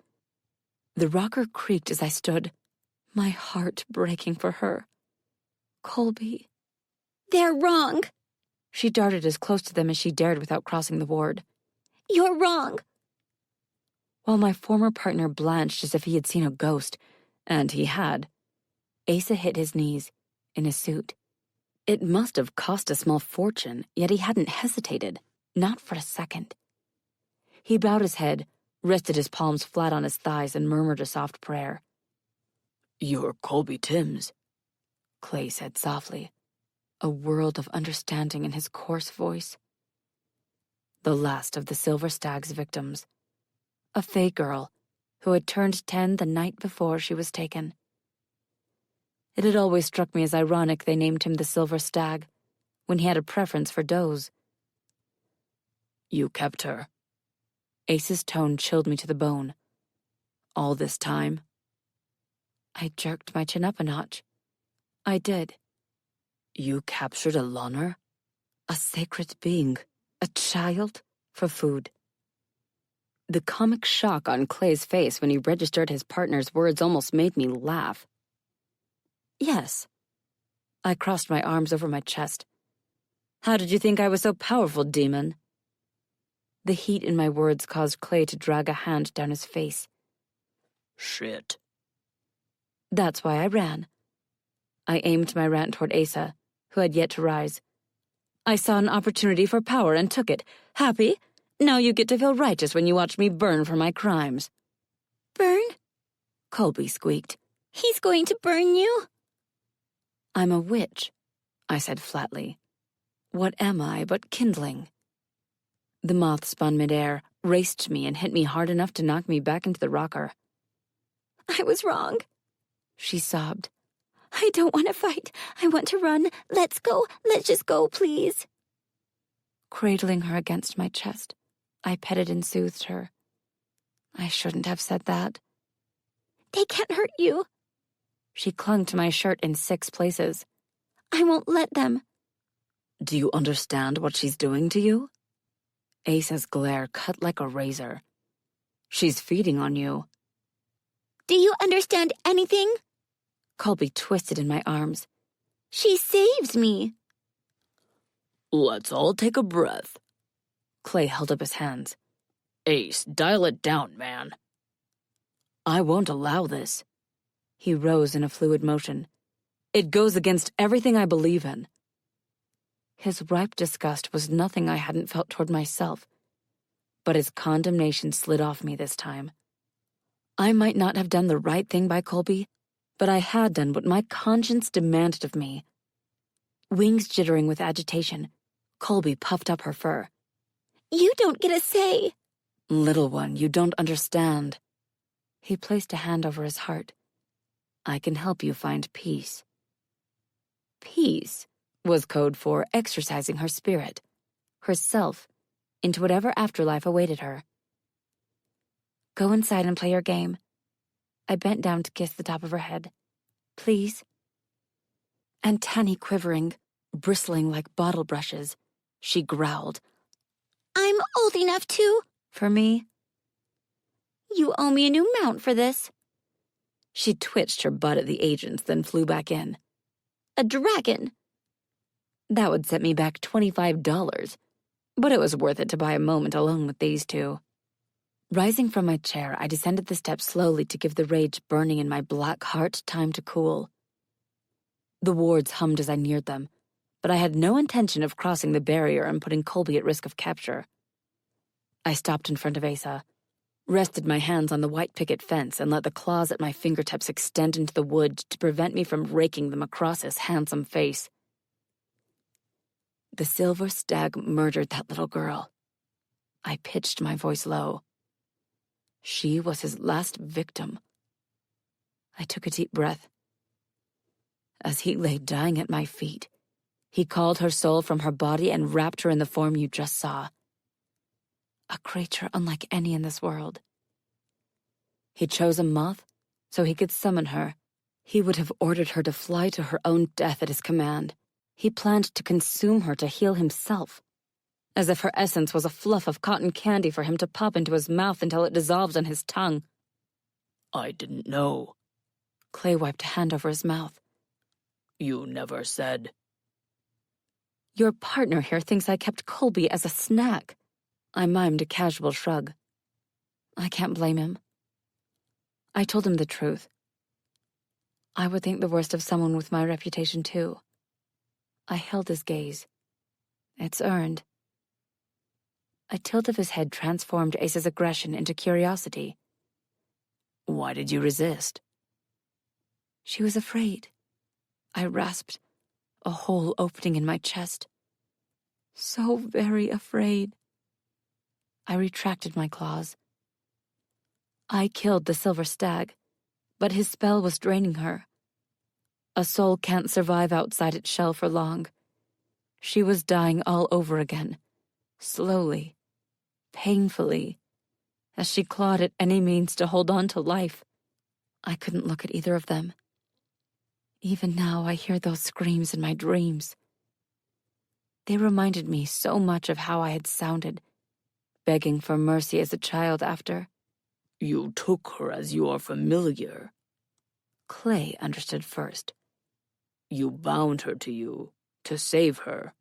S1: The rocker creaked as I stood, my heart breaking for her. Colby. They're wrong. She darted as close to them as she dared without crossing the ward. You're wrong. While my former partner blanched as if he had seen a ghost, and he had, Asa hit his knees, in his suit. It must have cost a small fortune, yet he hadn't hesitated, not for a second. He bowed his head, rested his palms flat on his thighs, and murmured a soft prayer.
S2: You're Colby Timms,
S1: Clay said softly, a world of understanding in his coarse voice. The last of the Silver Stag's victims, a Fae girl who had turned 10 the night before she was taken. It had always struck me as ironic they named him the Silver Stag, when he had a preference for does.
S2: You kept her.
S1: Ace's tone chilled me to the bone. All this time? I jerked my chin up a notch. I did.
S2: You captured a loner?
S1: A sacred being, a child, for food. The comic shock on Clay's face when he registered his partner's words almost made me laugh. Yes. I crossed my arms over my chest. How did you think I was so powerful, demon? The heat in my words caused Clay to drag a hand down his face.
S2: Shit.
S1: That's why I ran. I aimed my rant toward Asa, who had yet to rise. I saw an opportunity for power and took it. Happy? Now you get to feel righteous when you watch me burn for my crimes.
S3: Burn?
S1: Colby squeaked.
S3: He's going to burn you?
S1: I'm a witch, I said flatly. What am I but kindling? The moth spun midair, raced to me, and hit me hard enough to knock me back into the rocker.
S3: I was wrong,
S1: she sobbed.
S3: I don't want to fight. I want to run. Let's go. Let's just go, please.
S1: Cradling her against my chest, I petted and soothed her. I shouldn't have said that.
S3: They can't hurt you.
S1: She clung to my shirt in 6 places.
S3: I won't let them.
S1: Do you understand what she's doing to you? Asa's glare cut like a razor. She's feeding on you.
S3: Do you understand anything?
S1: Colby twisted in my arms.
S3: She saved me.
S2: Let's all take a breath.
S1: Clay held up his hands.
S2: Ace, dial it down, man.
S1: I won't allow this. He rose in a fluid motion. It goes against everything I believe in. His ripe disgust was nothing I hadn't felt toward myself, but his condemnation slid off me this time. I might not have done the right thing by Colby, but I had done what my conscience demanded of me. Wings jittering with agitation, Colby puffed up her fur.
S3: You don't get a say.
S1: Little one, you don't understand. He placed a hand over his heart. I can help you find peace. Peace was code for exercising her spirit, herself, into whatever afterlife awaited her. Go inside and play your game. I bent down to kiss the top of her head. Please. And Tanny quivering, bristling like bottle brushes, she growled.
S3: I'm old enough to.
S1: For me?
S3: You owe me a new mount for this.
S1: She twitched her butt at the agents, then flew back in.
S3: A dragon.
S1: That would set me back $25, but it was worth it to buy a moment alone with these two. Rising from my chair, I descended the steps slowly to give the rage burning in my black heart time to cool. The wards hummed as I neared them, but I had no intention of crossing the barrier and putting Colby at risk of capture. I stopped in front of Asa, rested my hands on the white picket fence, and let the claws at my fingertips extend into the wood to prevent me from raking them across his handsome face. The silver stag murdered that little girl. I pitched my voice low. She was his last victim. I took a deep breath. As he lay dying at my feet, he called her soul from her body and wrapped her in the form you just saw. A creature unlike any in this world. He chose a moth so he could summon her. He would have ordered her to fly to her own death at his command. He planned to consume her to heal himself, as if her essence was a fluff of cotton candy for him to pop into his mouth until it dissolved on his tongue.
S2: I didn't know.
S1: Clay wiped a hand over his mouth.
S2: You never said.
S1: Your partner here thinks I kept Colby as a snack. I mimed a casual shrug. I can't blame him. I told him the truth. I would think the worst of someone with my reputation, too. I held his gaze. It's earned. A tilt of his head transformed Ace's aggression into curiosity.
S2: Why did you resist?
S1: She was afraid. I rasped, a hole opening in my chest. So very afraid. I retracted my claws. I killed the silver stag, but his spell was draining her. A soul can't survive outside its shell for long. She was dying all over again, slowly, painfully, as she clawed at any means to hold on to life. I couldn't look at either of them. Even now I hear those screams in my dreams. They reminded me so much of how I had sounded, begging for mercy as a child after.
S2: You took her as your familiar.
S1: Clay understood first.
S2: You bound her to you, to save her.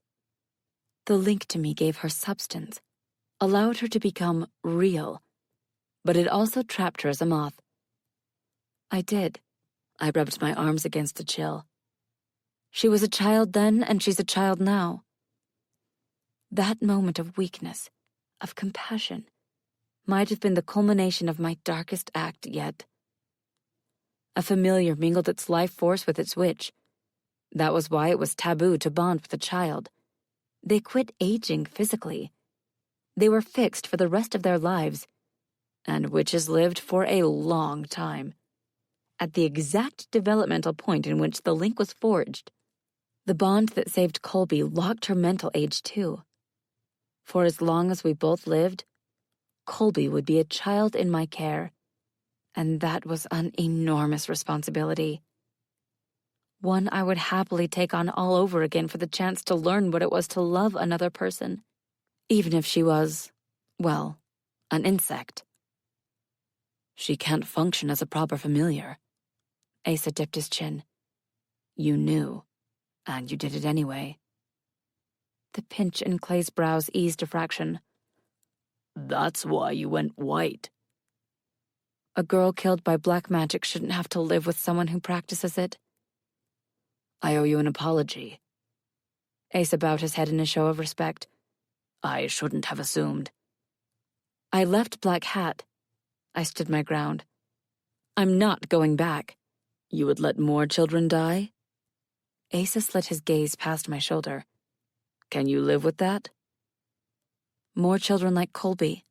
S1: The link to me gave her substance, allowed her to become real, but it also trapped her as a moth. I did. I rubbed my arms against the chill. She was a child then, and she's a child now. That moment of weakness, of compassion, might have been the culmination of my darkest act yet. A familiar mingled its life force with its witch. That was why it was taboo to bond with a child. They quit aging physically. They were fixed for the rest of their lives, and witches lived for a long time. At the exact developmental point in which the link was forged, the bond that saved Colby locked her mental age too. For as long as we both lived, Colby would be a child in my care, and that was an enormous responsibility. One I would happily take on all over again for the chance to learn what it was to love another person, even if she was, well, an insect. She can't function as a proper familiar. Asa dipped his chin. You knew, and you did it anyway. The pinch in Clay's brows eased a fraction. That's why you went white. A girl killed by black magic shouldn't have to live with someone who practices it. I owe you an apology. Asa bowed his head in a show of respect. I shouldn't have assumed. I left Black Hat. I stood my ground. I'm not going back. You would let more children die? Asa slid his gaze past my shoulder. Can you live with that? More children like Colby.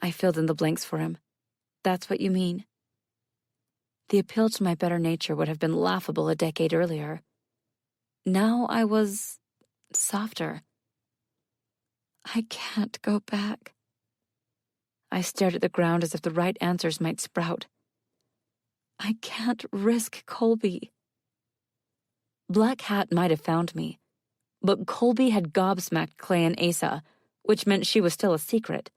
S1: I filled in the blanks for him. That's what you mean. The appeal to my better nature would have been laughable a decade earlier. Now I was softer. I can't go back. I stared at the ground as if the right answers might sprout. I can't risk Colby. Black Hat might have found me, but Colby had gobsmacked Clay and Asa, which meant she was still a secret.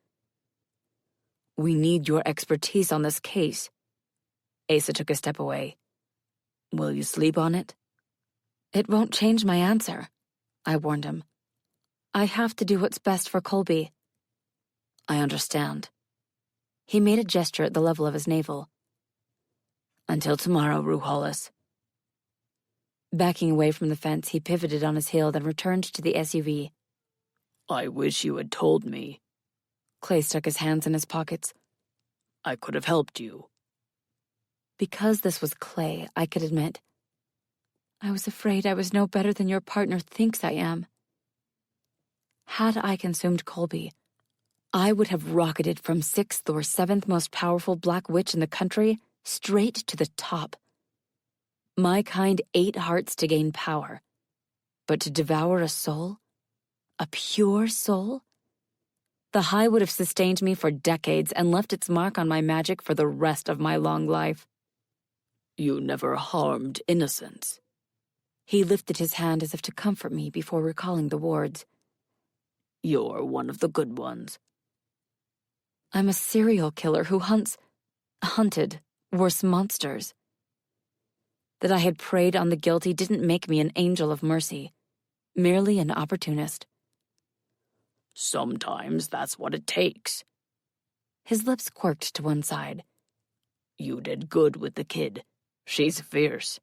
S1: We need your expertise on this case. Asa took a step away. Will you sleep on it? It won't change my answer, I warned him. I have to do what's best for Colby. I understand. He made a gesture at the level of his navel. Until tomorrow, Rue Hollis. Backing away from the fence, he pivoted on his heel, then returned to the SUV. I wish you had told me. Clay stuck his hands in his pockets. I could have helped you. Because this was Clay, I could admit. I was afraid I was no better than your partner thinks I am. Had I consumed Colby, I would have rocketed from 6th or 7th most powerful black witch in the country straight to the top. My kind ate hearts to gain power, but to devour a soul, a pure soul? The high would have sustained me for decades and left its mark on my magic for the rest of my long life. You never harmed innocents. He lifted his hand as if to comfort me before recalling the wards. You're one of the good ones. I'm a serial killer who hunted worse monsters. That I had preyed on the guilty didn't make me an angel of mercy, merely an opportunist. Sometimes that's what it takes. His lips quirked to one side. You did good with the kid. She's fierce.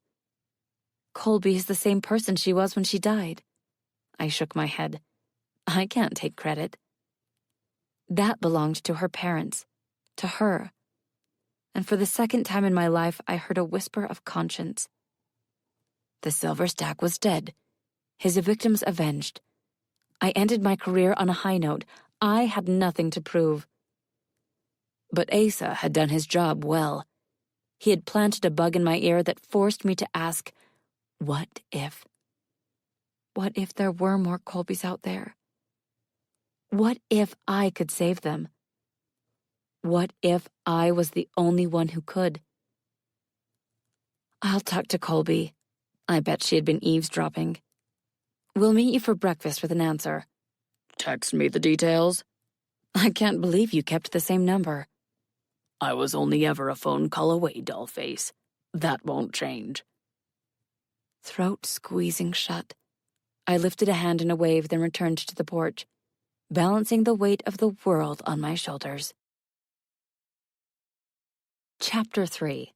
S1: Colby is the same person she was when she died. I shook my head. I can't take credit. That belonged to her parents, to her. And for the second time in my life, I heard a whisper of conscience. The Silver Stack was dead, his victims avenged. I ended my career on a high note. I had nothing to prove. But Asa had done his job well. He had planted a bug in my ear that forced me to ask, what if? What if there were more Colbys out there? What if I could save them? What if I was the only one who could? I'll talk to Colby. I bet she had been eavesdropping. We'll meet you for breakfast with an answer. Text me the details. I can't believe you kept the same number. I was only ever a phone call away, dollface. That won't change. Throat squeezing shut. I lifted a hand in a wave, then returned to the porch, balancing the weight of the world on my shoulders. Chapter 3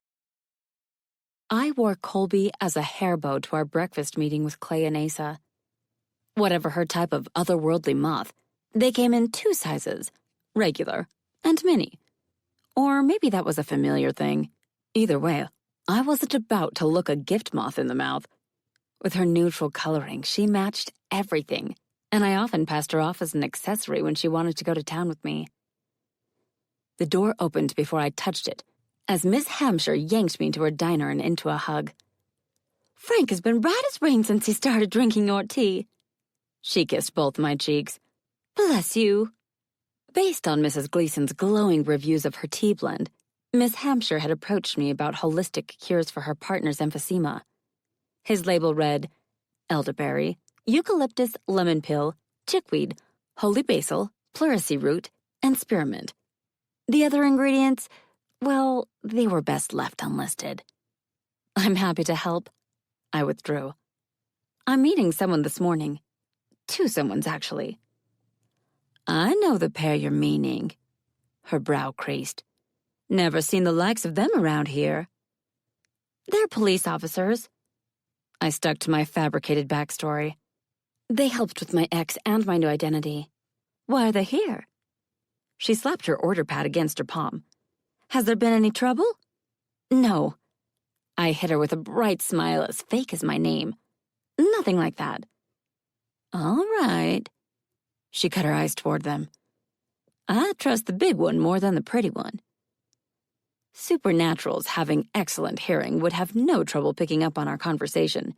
S1: I wore Colby as a hairbow to our breakfast meeting with Clay and Asa. Whatever her type of otherworldly moth, they came in 2 sizes, regular and mini. Or maybe that was a familiar thing. Either way, I wasn't about to look a gift moth in the mouth. With her neutral coloring, she matched everything, and I often passed her off as an accessory when she wanted to go to town with me. The door opened before I touched it, as Miss Hampshire yanked me to her diner and into a hug.
S3: Frank has been right as rain since he started drinking your tea.
S1: She kissed both my cheeks.
S3: Bless you.
S1: Based on Mrs. Gleason's glowing reviews of her tea blend, Miss Hampshire had approached me about holistic cures for her partner's emphysema. His label read, elderberry, eucalyptus lemon pill, chickweed, holy basil, pleurisy root, and spearmint. The other ingredients, well, they were best left unlisted. I'm happy to help. I withdrew. I'm meeting someone this morning. 2 someones, actually. I know the pair you're meaning. Her brow creased. Never seen the likes of them around here.
S3: They're police officers.
S1: I stuck to my fabricated backstory. They helped with my ex and my new identity.
S3: Why are they here?
S1: She slapped her order pad against her palm. Has there been any trouble?
S3: No.
S1: I hit her with a bright smile as fake as my name. Nothing like that.
S3: All right.
S1: She cut her eyes toward them.
S3: I trust the big one more than the pretty one.
S1: Supernaturals having excellent hearing would have no trouble picking up on our conversation.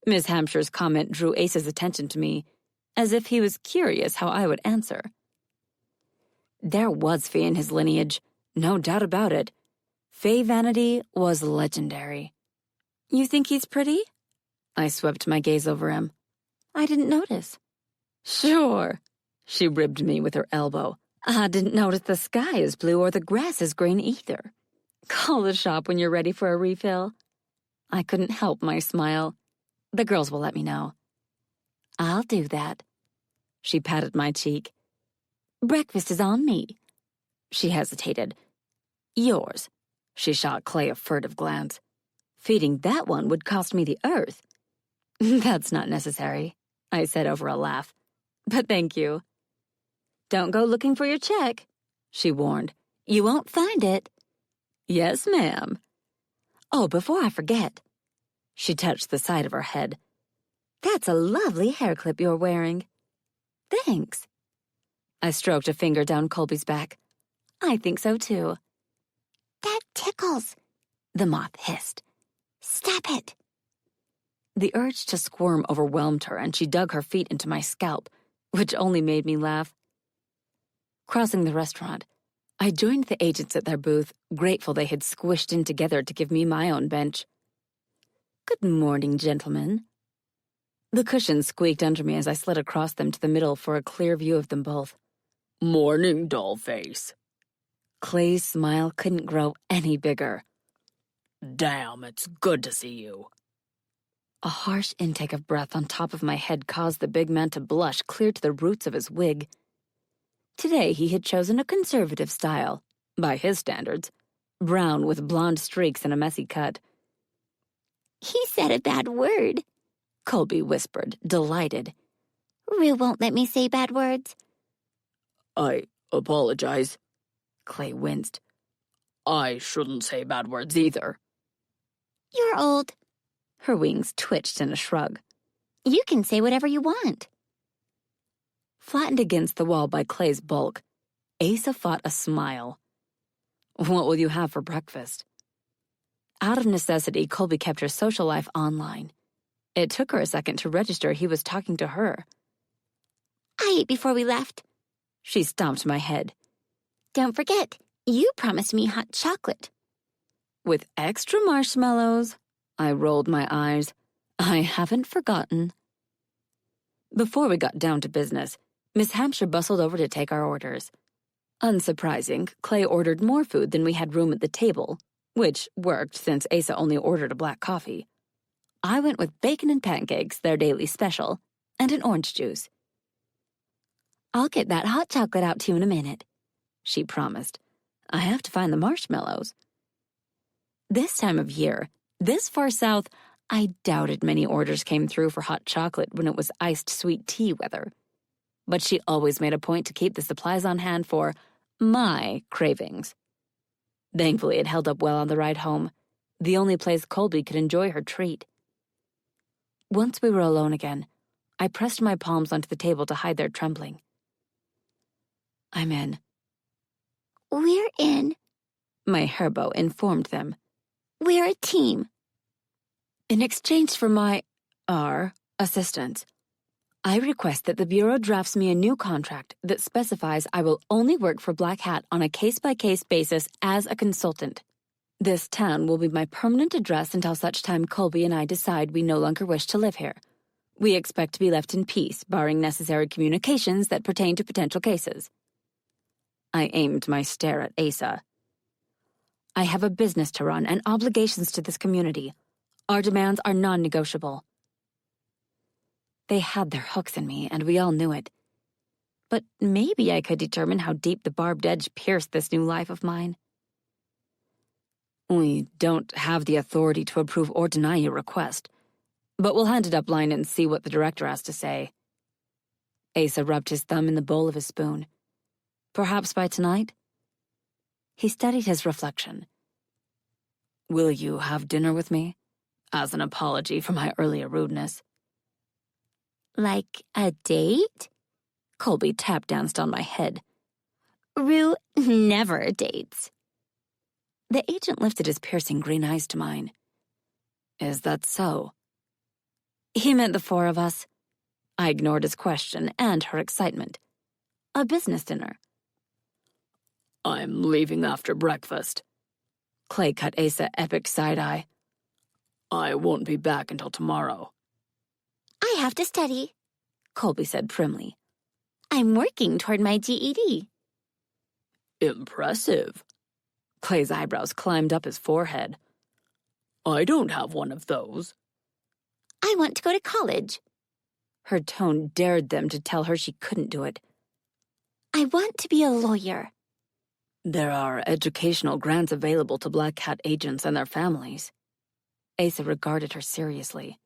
S1: Miss Hampshire's comment drew Ace's attention to me, as if he was curious how I would answer. There was Fae in his lineage, no doubt about it. Fae vanity was legendary.
S3: You think he's pretty?
S1: I swept my gaze over him.
S3: I didn't notice.
S1: Sure, she ribbed me with her elbow.
S3: I didn't notice the sky is blue or the grass is green either.
S1: Call the shop when you're ready for a refill. I couldn't help my smile. The girls will let me know.
S3: I'll do that.
S1: She patted my cheek.
S3: Breakfast is on me.
S1: She hesitated. Yours. She shot Clay a furtive glance. Feeding that one would cost me the earth. That's not necessary, I said over a laugh. But thank you.
S3: Don't go looking for your check,
S1: she warned.
S3: You won't find it.
S1: Yes, ma'am.
S3: Oh, before I forget.
S1: She touched the side of her head.
S3: That's a lovely hair clip you're wearing.
S1: Thanks. I stroked a finger down Colby's back.
S3: I think so, too.
S4: That tickles, the moth hissed. Stop it.
S1: The urge to squirm overwhelmed her, and she dug her feet into my scalp, which only made me laugh. Crossing the restaurant, I joined the agents at their booth, grateful they had squished in together to give me my own bench. Good morning, gentlemen. The cushions squeaked under me as I slid across them to the middle for a clear view of them both.
S2: Morning, dollface.
S1: Clay's smile couldn't grow any bigger.
S2: Damn, it's good to see you.
S1: A harsh intake of breath on top of my head caused the big man to blush clear to the roots of his wig. Today he had chosen a conservative style, by his standards, brown with blonde streaks and a messy cut.
S4: He said a bad word,
S1: Colby whispered, delighted.
S4: Rue won't let me say bad words.
S2: I apologize.
S1: Clay winced.
S2: I shouldn't say bad words either.
S4: You're old.
S1: Her wings twitched in a shrug.
S4: You can say whatever you want.
S1: Flattened against the wall by Clay's bulk, Asa fought a smile. What will you have for breakfast? Out of necessity, Colby kept her social life online. It took her a second to register he was talking to her.
S4: I ate before we left.
S1: She stomped my head.
S4: Don't forget, you promised me hot chocolate.
S1: With extra marshmallows. I rolled my eyes. I haven't forgotten. Before we got down to business, Miss Hampshire bustled over to take our orders. Unsurprising, Clay ordered more food than we had room at the table, which worked since Asa only ordered a black coffee. I went with bacon and pancakes, their daily special, and an orange juice.
S3: I'll get that hot chocolate out to you in a minute,
S1: she promised. I have to find the marshmallows. This time of year, This far south, I doubted many orders came through for hot chocolate when it was iced sweet tea weather. But she always made a point to keep the supplies on hand for my cravings. Thankfully, it held up well on the ride home, the only place Colby could enjoy her treat. Once we were alone again, I pressed my palms onto the table to hide their trembling. "I'm in,"
S3: We're in.
S1: my herbo informed them.
S3: We're a team.
S1: In exchange for our assistance, I request that the Bureau drafts me a new contract that specifies I will only work for Black Hat on a case-by-case basis as a consultant. This town will be my permanent address until such time Colby and I decide we no longer wish to live here. We expect to be left in peace, barring necessary communications that pertain to potential cases. I aimed my stare at Asa. I have a business to run and obligations to this community. Our demands are non-negotiable. They had their hooks in me, and we all knew it. But maybe I could determine how deep the barbed edge pierced this new life of mine. We don't have the authority to approve or deny your request, but we'll hand it up line and see what the director has to say. Asa rubbed his thumb in the bowl of his spoon. Perhaps by tonight? He studied his reflection. Will you have dinner with me? As an apology for my earlier rudeness.
S3: Like a date?
S1: Colby tap danced on my head.
S3: Rue never dates.
S1: The agent lifted his piercing green eyes to mine. Is that so? He meant the four of us. I ignored his question and her excitement. A business dinner. I'm leaving after breakfast. Clay cut Asa epic side-eye. I won't be back until tomorrow.
S3: I have to study,
S1: Colby said primly.
S3: I'm working toward my GED.
S2: Impressive.
S1: Clay's eyebrows climbed up his forehead.
S2: I don't have one of those.
S3: I want to go to college.
S1: Her tone dared them to tell her she couldn't do it.
S3: I want to be a lawyer.
S1: There are educational grants available to Black Hat agents and their families. Asa regarded her seriously.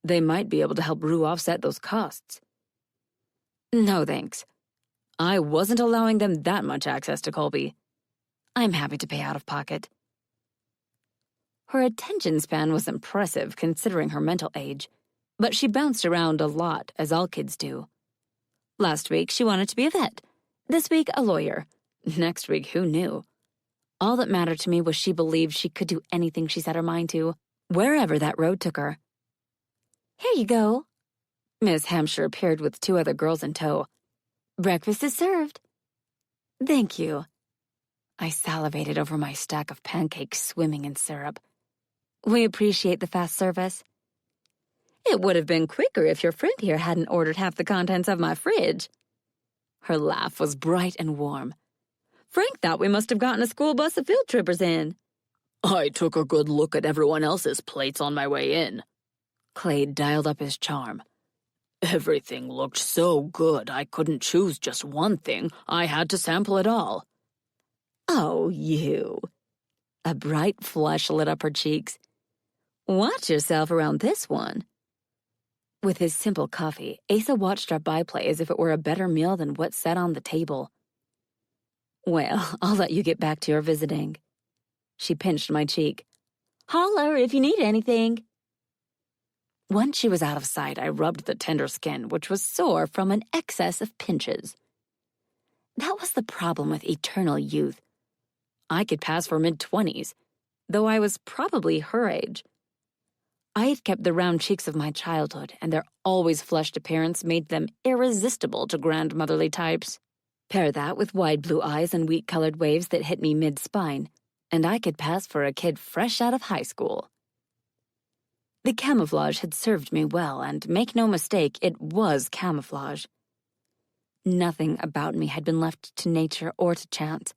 S1: They might be able to help Rue offset those costs. No, thanks. I wasn't allowing them that much access to Colby. I'm happy to pay out of pocket. Her attention span was impressive considering her mental age, but she bounced around a lot, as all kids do. Last week, she wanted to be a vet. This week, a lawyer. Next week, who knew? All that mattered to me was she believed she could do anything she set her mind to, wherever that road took her.
S3: Here you go.
S1: Miss Hampshire appeared with two other girls in tow.
S3: Breakfast is served.
S1: Thank you. I salivated over my stack of pancakes swimming in syrup. We appreciate the fast service. It would have been quicker if your friend here hadn't ordered half the contents of my fridge. Her laugh was bright and warm. Frank thought we must have gotten a school bus of field trippers in.
S2: I took a good look at everyone else's plates on my way in.
S1: Clay dialed up his charm.
S2: Everything looked so good I couldn't choose just one thing. I had to sample it all.
S1: Oh, you. A bright flush lit up her cheeks. Watch yourself around this one. With his simple coffee, Asa watched our byplay as if it were a better meal than what's set on the table. Well, I'll let you get back to your visiting. She pinched my cheek. Holler if you need anything. Once she was out of sight, I rubbed the tender skin, which was sore from an excess of pinches. That was the problem with eternal youth. I could pass for mid-20s, though I was probably her age. I had kept the round cheeks of my childhood, and their always flushed appearance made them irresistible to grandmotherly types. Pair that with wide blue eyes and wheat-colored waves that hit me mid-spine, and I could pass for a kid fresh out of high school. The camouflage had served me well, and make no mistake, it was camouflage. Nothing about me had been left to nature or to chance.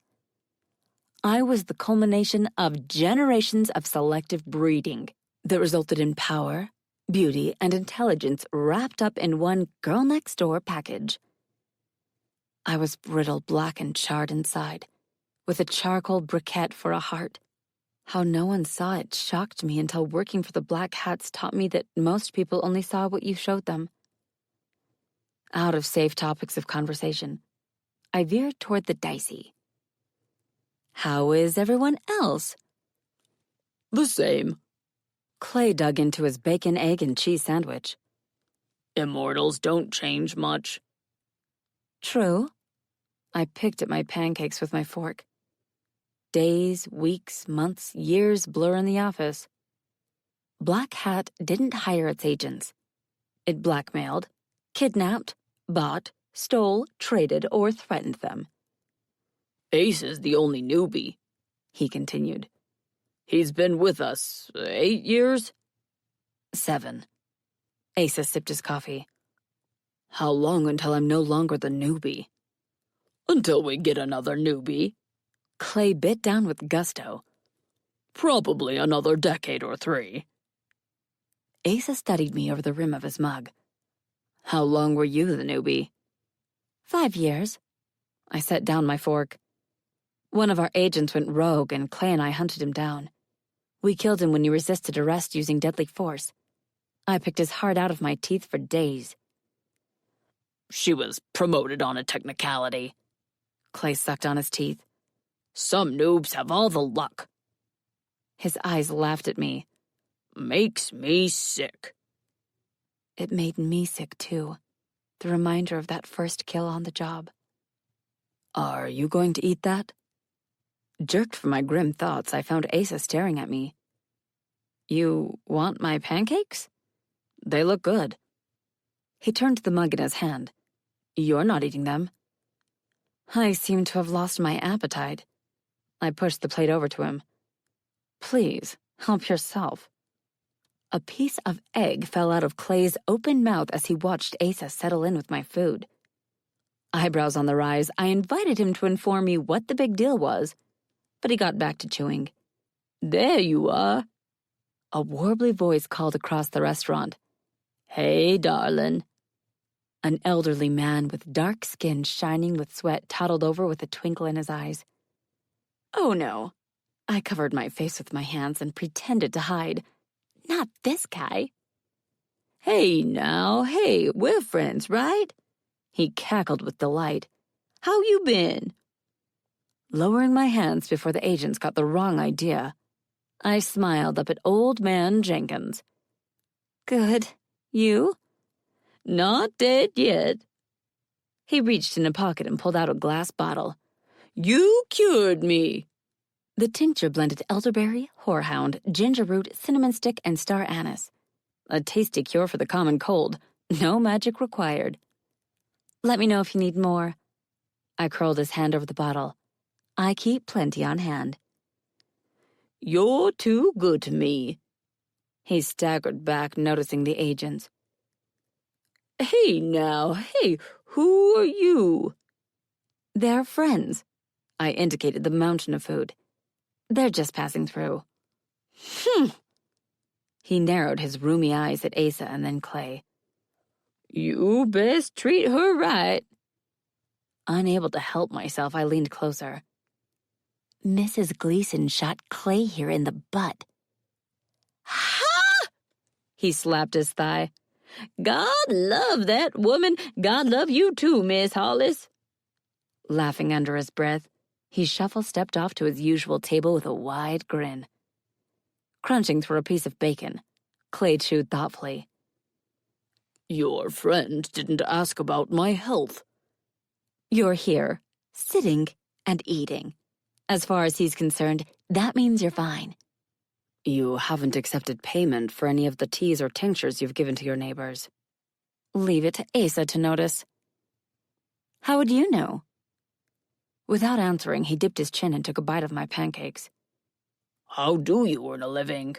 S1: I was the culmination of generations of selective breeding that resulted in power, beauty, and intelligence wrapped up in one girl-next-door package. I was brittle, black, and charred inside, with a charcoal briquette for a heart. How no one saw it shocked me until working for the Black Hats taught me that most people only saw what you showed them. Out of safe topics of conversation, I veered toward the dicey. How is everyone else?
S2: The same.
S1: Clay dug into his bacon, egg, and cheese sandwich.
S2: Immortals don't change much.
S1: True. I picked at my pancakes with my fork. Days, weeks, months, years blur in the office. Black Hat didn't hire its agents. It blackmailed, kidnapped, bought, stole, traded, or threatened them.
S2: Ace is the only newbie,
S1: he continued.
S2: He's been with us 8 years?
S1: 7. Asa sipped his coffee.
S2: How long until I'm no longer the newbie? Until we get another newbie.
S1: Clay bit down with gusto.
S2: Probably another decade or 3.
S1: Asa studied me over the rim of his mug. How long were you the newbie? 5 years. I set down my fork. One of our agents went rogue and Clay and I hunted him down. We killed him when he resisted arrest using deadly force. I picked his heart out of my teeth for days.
S2: She was promoted on a technicality.
S1: Clay sucked on his teeth.
S2: Some noobs have all the luck.
S1: His eyes laughed at me.
S2: Makes me sick.
S1: It made me sick, too. The reminder of that first kill on the job. Are you going to eat that? Jerked from my grim thoughts, I found Asa staring at me. You want my pancakes? They look good. He turned to the mug in his hand. You're not eating them. I seem to have lost my appetite. I pushed the plate over to him. Please, help yourself. A piece of egg fell out of Clay's open mouth as he watched Asa settle in with my food. Eyebrows on the rise, I invited him to inform me what the big deal was, but he got back to chewing.
S2: There you are.
S1: A warbly voice called across the restaurant.
S2: Hey, darling.
S1: An elderly man with dark skin shining with sweat toddled over with a twinkle in his eyes. Oh no. I covered my face with my hands and pretended to hide. Not this guy.
S2: Hey now, hey, we're friends, right? He cackled with delight. How you been?
S1: Lowering my hands before the agents got the wrong idea, I smiled up at Old Man Jenkins. Good. You?
S2: Not dead yet.
S1: He reached in a pocket and pulled out a glass bottle.
S2: You cured me.
S1: The tincture blended elderberry, horehound, ginger root, cinnamon stick, and star anise. A tasty cure for the common cold. No magic required. Let me know if you need more. I curled his hand over the bottle. I keep plenty on hand.
S2: You're too good to me.
S1: He staggered back, noticing the agents.
S2: Hey now, hey, who are you?
S1: They're friends. I indicated the mountain of food. They're just passing through. He narrowed his roomy eyes at Asa and then Clay.
S2: You best treat her right.
S1: Unable to help myself, I leaned closer. Mrs. Gleason shot Clay here in the butt.
S2: Ha! He slapped his thigh. God love that woman. God love you too, Miss Hollis.
S1: Laughing under his breath, he shuffle-stepped off to his usual table with a wide grin. Crunching through a piece of bacon, Clay chewed thoughtfully.
S2: Your friend didn't ask about my health.
S1: You're here, sitting and eating. As far as he's concerned, that means you're fine. You haven't accepted payment for any of the teas or tinctures you've given to your neighbors. Leave it to Asa to notice. How would you know? Without answering, he dipped his chin and took a bite of my pancakes.
S2: How do you earn a living?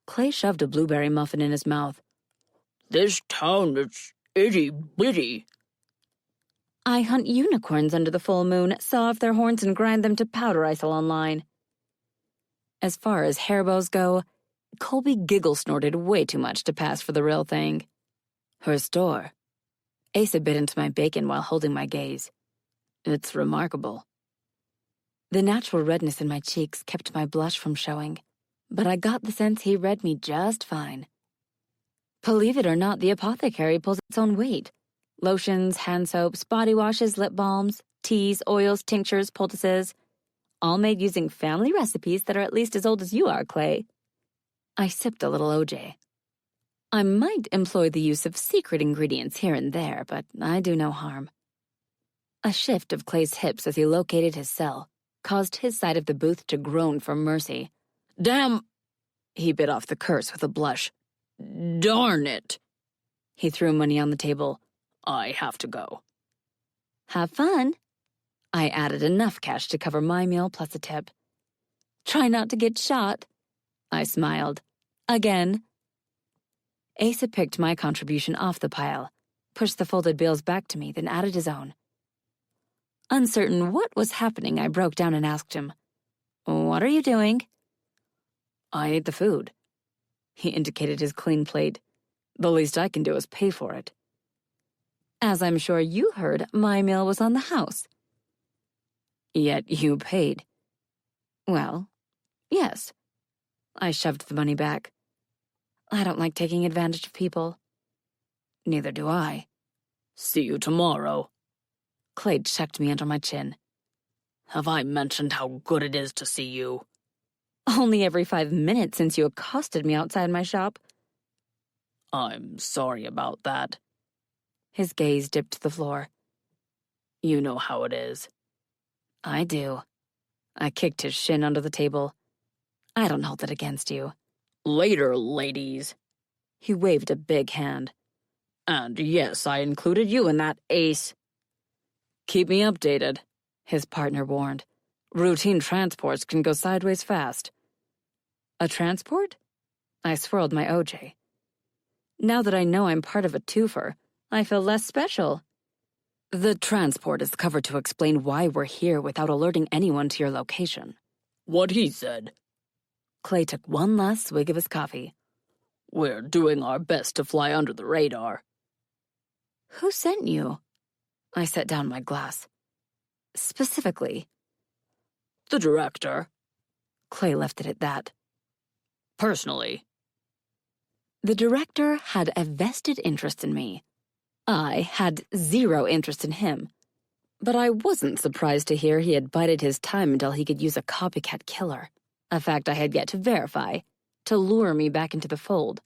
S1: Clay shoved a blueberry muffin in his mouth.
S2: This town is itty-bitty.
S1: I hunt unicorns under the full moon, saw off their horns, and grind them to powder I sell online. As far as hairbows go, Colby giggle-snorted way too much to pass for the real thing. Her store. Asa bit into my bacon while holding my gaze. It's remarkable. The natural redness in my cheeks kept my blush from showing, but I got the sense he read me just fine. Believe it or not, the apothecary pulls its own weight. Lotions, hand soaps, body washes, lip balms, teas, oils, tinctures, poultices, all made using family recipes that are at least as old as you are, Clay. I sipped a little OJ. I might employ the use of secret ingredients here and there, but I do no harm. A shift of Clay's hips as he located his cell caused his side of the booth to groan for mercy. Damn! He bit off the curse with a blush. Darn it! He threw money on the table. I have to go.
S3: Have fun.
S1: I added enough cash to cover my meal plus a tip. Try not to get shot. I smiled. Again. Asa picked my contribution off the pile, pushed the folded bills back to me, then added his own. Uncertain what was happening, I broke down and asked him, What are you doing? I ate the food. He indicated his clean plate. The least I can do is pay for it. As I'm sure you heard, my meal was on the house. Yet you paid. Well, yes. I shoved the money back. I don't like taking advantage of people. Neither do I. See you tomorrow. Clay checked me under my chin. Have I mentioned how good it is to see you? Only every 5 minutes since you accosted me outside my shop. I'm sorry about that. His gaze dipped to the floor. You know how it is. I do. I kicked his shin under the table. I don't hold it against you. Later, ladies. He waved a big hand. And yes, I included you in that, Ace. Keep me updated, his partner warned. Routine transports can go sideways fast. A transport? I swirled my OJ. Now that I know I'm part of a twofer, I feel less special. The transport is covered to explain why we're here without alerting anyone to your location. What he said. Clay took one last swig of his coffee. We're doing our best to fly under the radar. Who sent you? I set down my glass. Specifically. The director. Clay left it at that. Personally. The director had a vested interest in me. I had zero interest in him. But I wasn't surprised to hear he had bided his time until he could use a copycat killer, a fact I had yet to verify, to lure me back into the fold.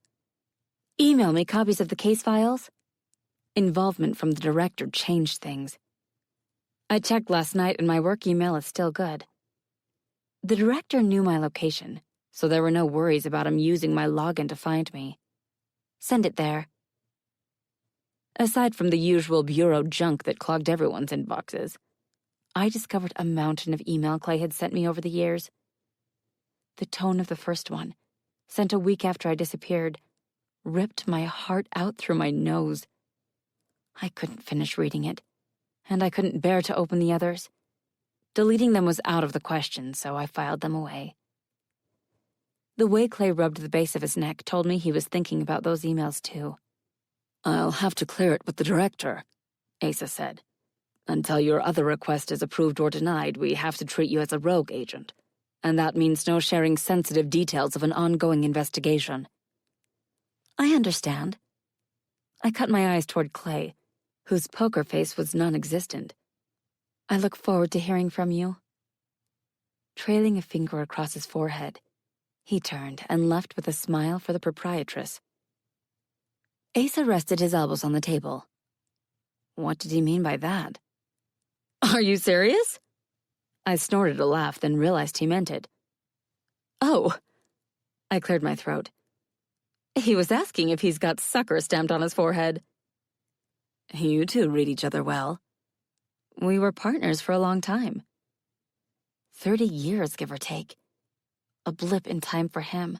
S1: Email me copies of the case files? Involvement from the director changed things. I checked last night and my work email is still good. The director knew my location, so there were no worries about him using my login to find me. Send it there. Aside from the usual bureau junk that clogged everyone's inboxes, I discovered a mountain of email Clay had sent me over the years. The tone of the first one, sent a week after I disappeared, ripped my heart out through my nose. I couldn't finish reading it, and I couldn't bear to open the others. Deleting them was out of the question, so I filed them away. The way Clay rubbed the base of his neck told me he was thinking about those emails too. I'll have to clear it with the director, Asa said. Until your other request is approved or denied, we have to treat you as a rogue agent, and that means no sharing sensitive details of an ongoing investigation. I understand. I cut my eyes toward Clay, whose poker face was non-existent. I look forward to hearing from you. Trailing a finger across his forehead, he turned and left with a smile for the proprietress. Asa rested his elbows on the table. What did he mean by that? Are you serious? I snorted a laugh, then realized he meant it. Oh. I cleared my throat. He was asking if he's got sucker stamped on his forehead. You two read each other well. We were partners for a long time. 30 years, give or take. A blip in time for him.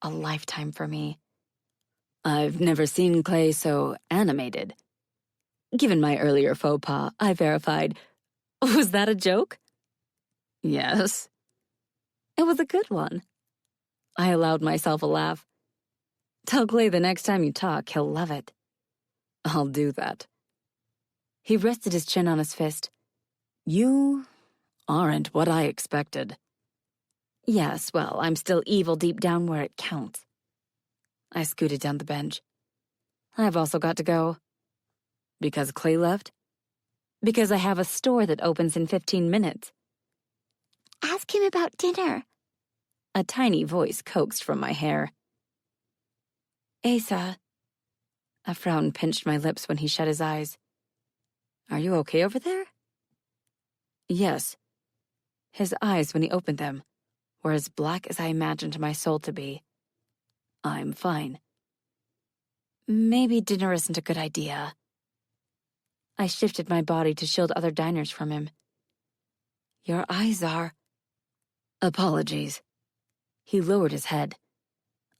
S1: A lifetime for me. I've never seen Clay so animated. Given my earlier faux pas, I verified. Was that a joke? Yes. It was a good one. I allowed myself a laugh. Tell Clay the next time you talk, he'll love it. I'll do that. He rested his chin on his fist. You
S2: aren't what I expected.
S1: Yes, well, I'm still evil deep down where it counts. I scooted down the bench. I've also got to go.
S2: Because Clay left?
S1: Because I have a store that opens in 15 minutes.
S3: Ask him about dinner.
S1: A tiny voice coaxed from my hair. Asa. A frown pinched my lips when he shut his eyes.
S2: Are you okay over there?
S1: Yes. His eyes, when he opened them, were as black as I imagined my soul to be.
S2: I'm fine.
S1: Maybe dinner isn't a good idea. I shifted my body to shield other diners from him. Your eyes are...
S2: Apologies. He lowered his head.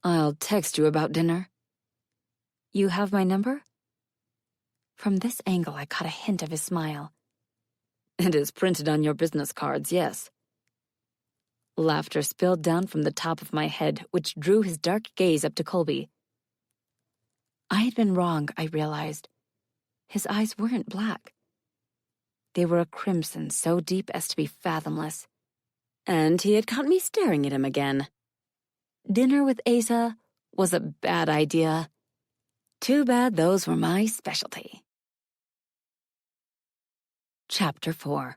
S2: I'll text you about dinner.
S1: You have my number? From this angle, I caught a hint of his smile.
S2: It is printed on your business cards, yes.
S1: Laughter spilled down from the top of my head, which drew his dark gaze up to Colby. I had been wrong, I realized. His eyes weren't black. They were a crimson so deep as to be fathomless.
S2: And he had caught me staring at him again.
S1: Dinner with Asa was a bad idea.
S2: Too bad those were my specialty.
S1: Chapter 4.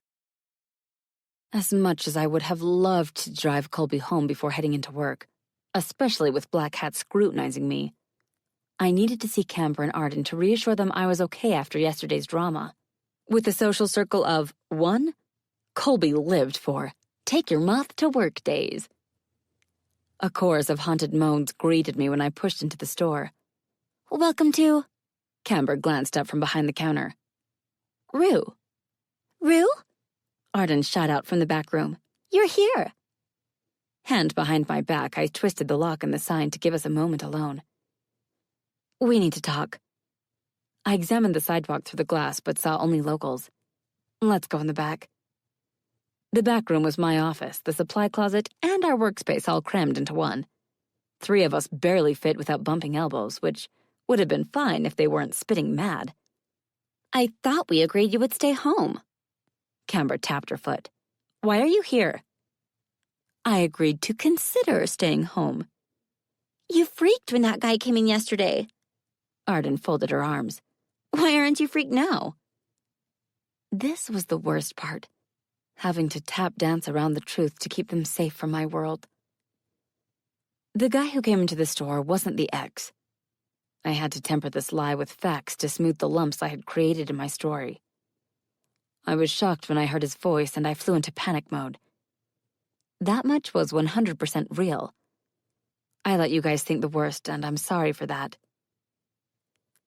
S1: As much as I would have loved to drive Colby home before heading into work, especially with Black Hat scrutinizing me, I needed to see Camber and Arden to reassure them I was okay after yesterday's drama. With the social circle of 1, Colby lived for take your moth to work days. A chorus of haunted moans greeted me when I pushed into the store.
S3: Welcome to...
S1: Camber glanced up from behind the counter.
S3: Rue? Rue?
S1: Arden shot out from the back room.
S3: You're here.
S1: Hand behind my back, I twisted the lock in the sign to give us a moment alone. We need to talk. I examined the sidewalk through the glass, but saw only locals. Let's go in the back. The back room was my office, the supply closet, and our workspace all crammed into one. 3 of us barely fit without bumping elbows, which would have been fine if they weren't spitting mad.
S3: I thought we agreed you would stay home.
S1: Camber tapped her foot. Why are you here? I agreed to consider staying home.
S3: You freaked when that guy came in yesterday.
S1: Arden folded her arms.
S3: Why aren't you freaked now?
S1: This was the worst part. Having to tap dance around the truth to keep them safe from my world. The guy who came into the store wasn't the ex. I had to temper this lie with facts to smooth the lumps I had created in my story. I was shocked when I heard his voice and I flew into panic mode. That much was 100% real. I let you guys think the worst, and I'm sorry for that.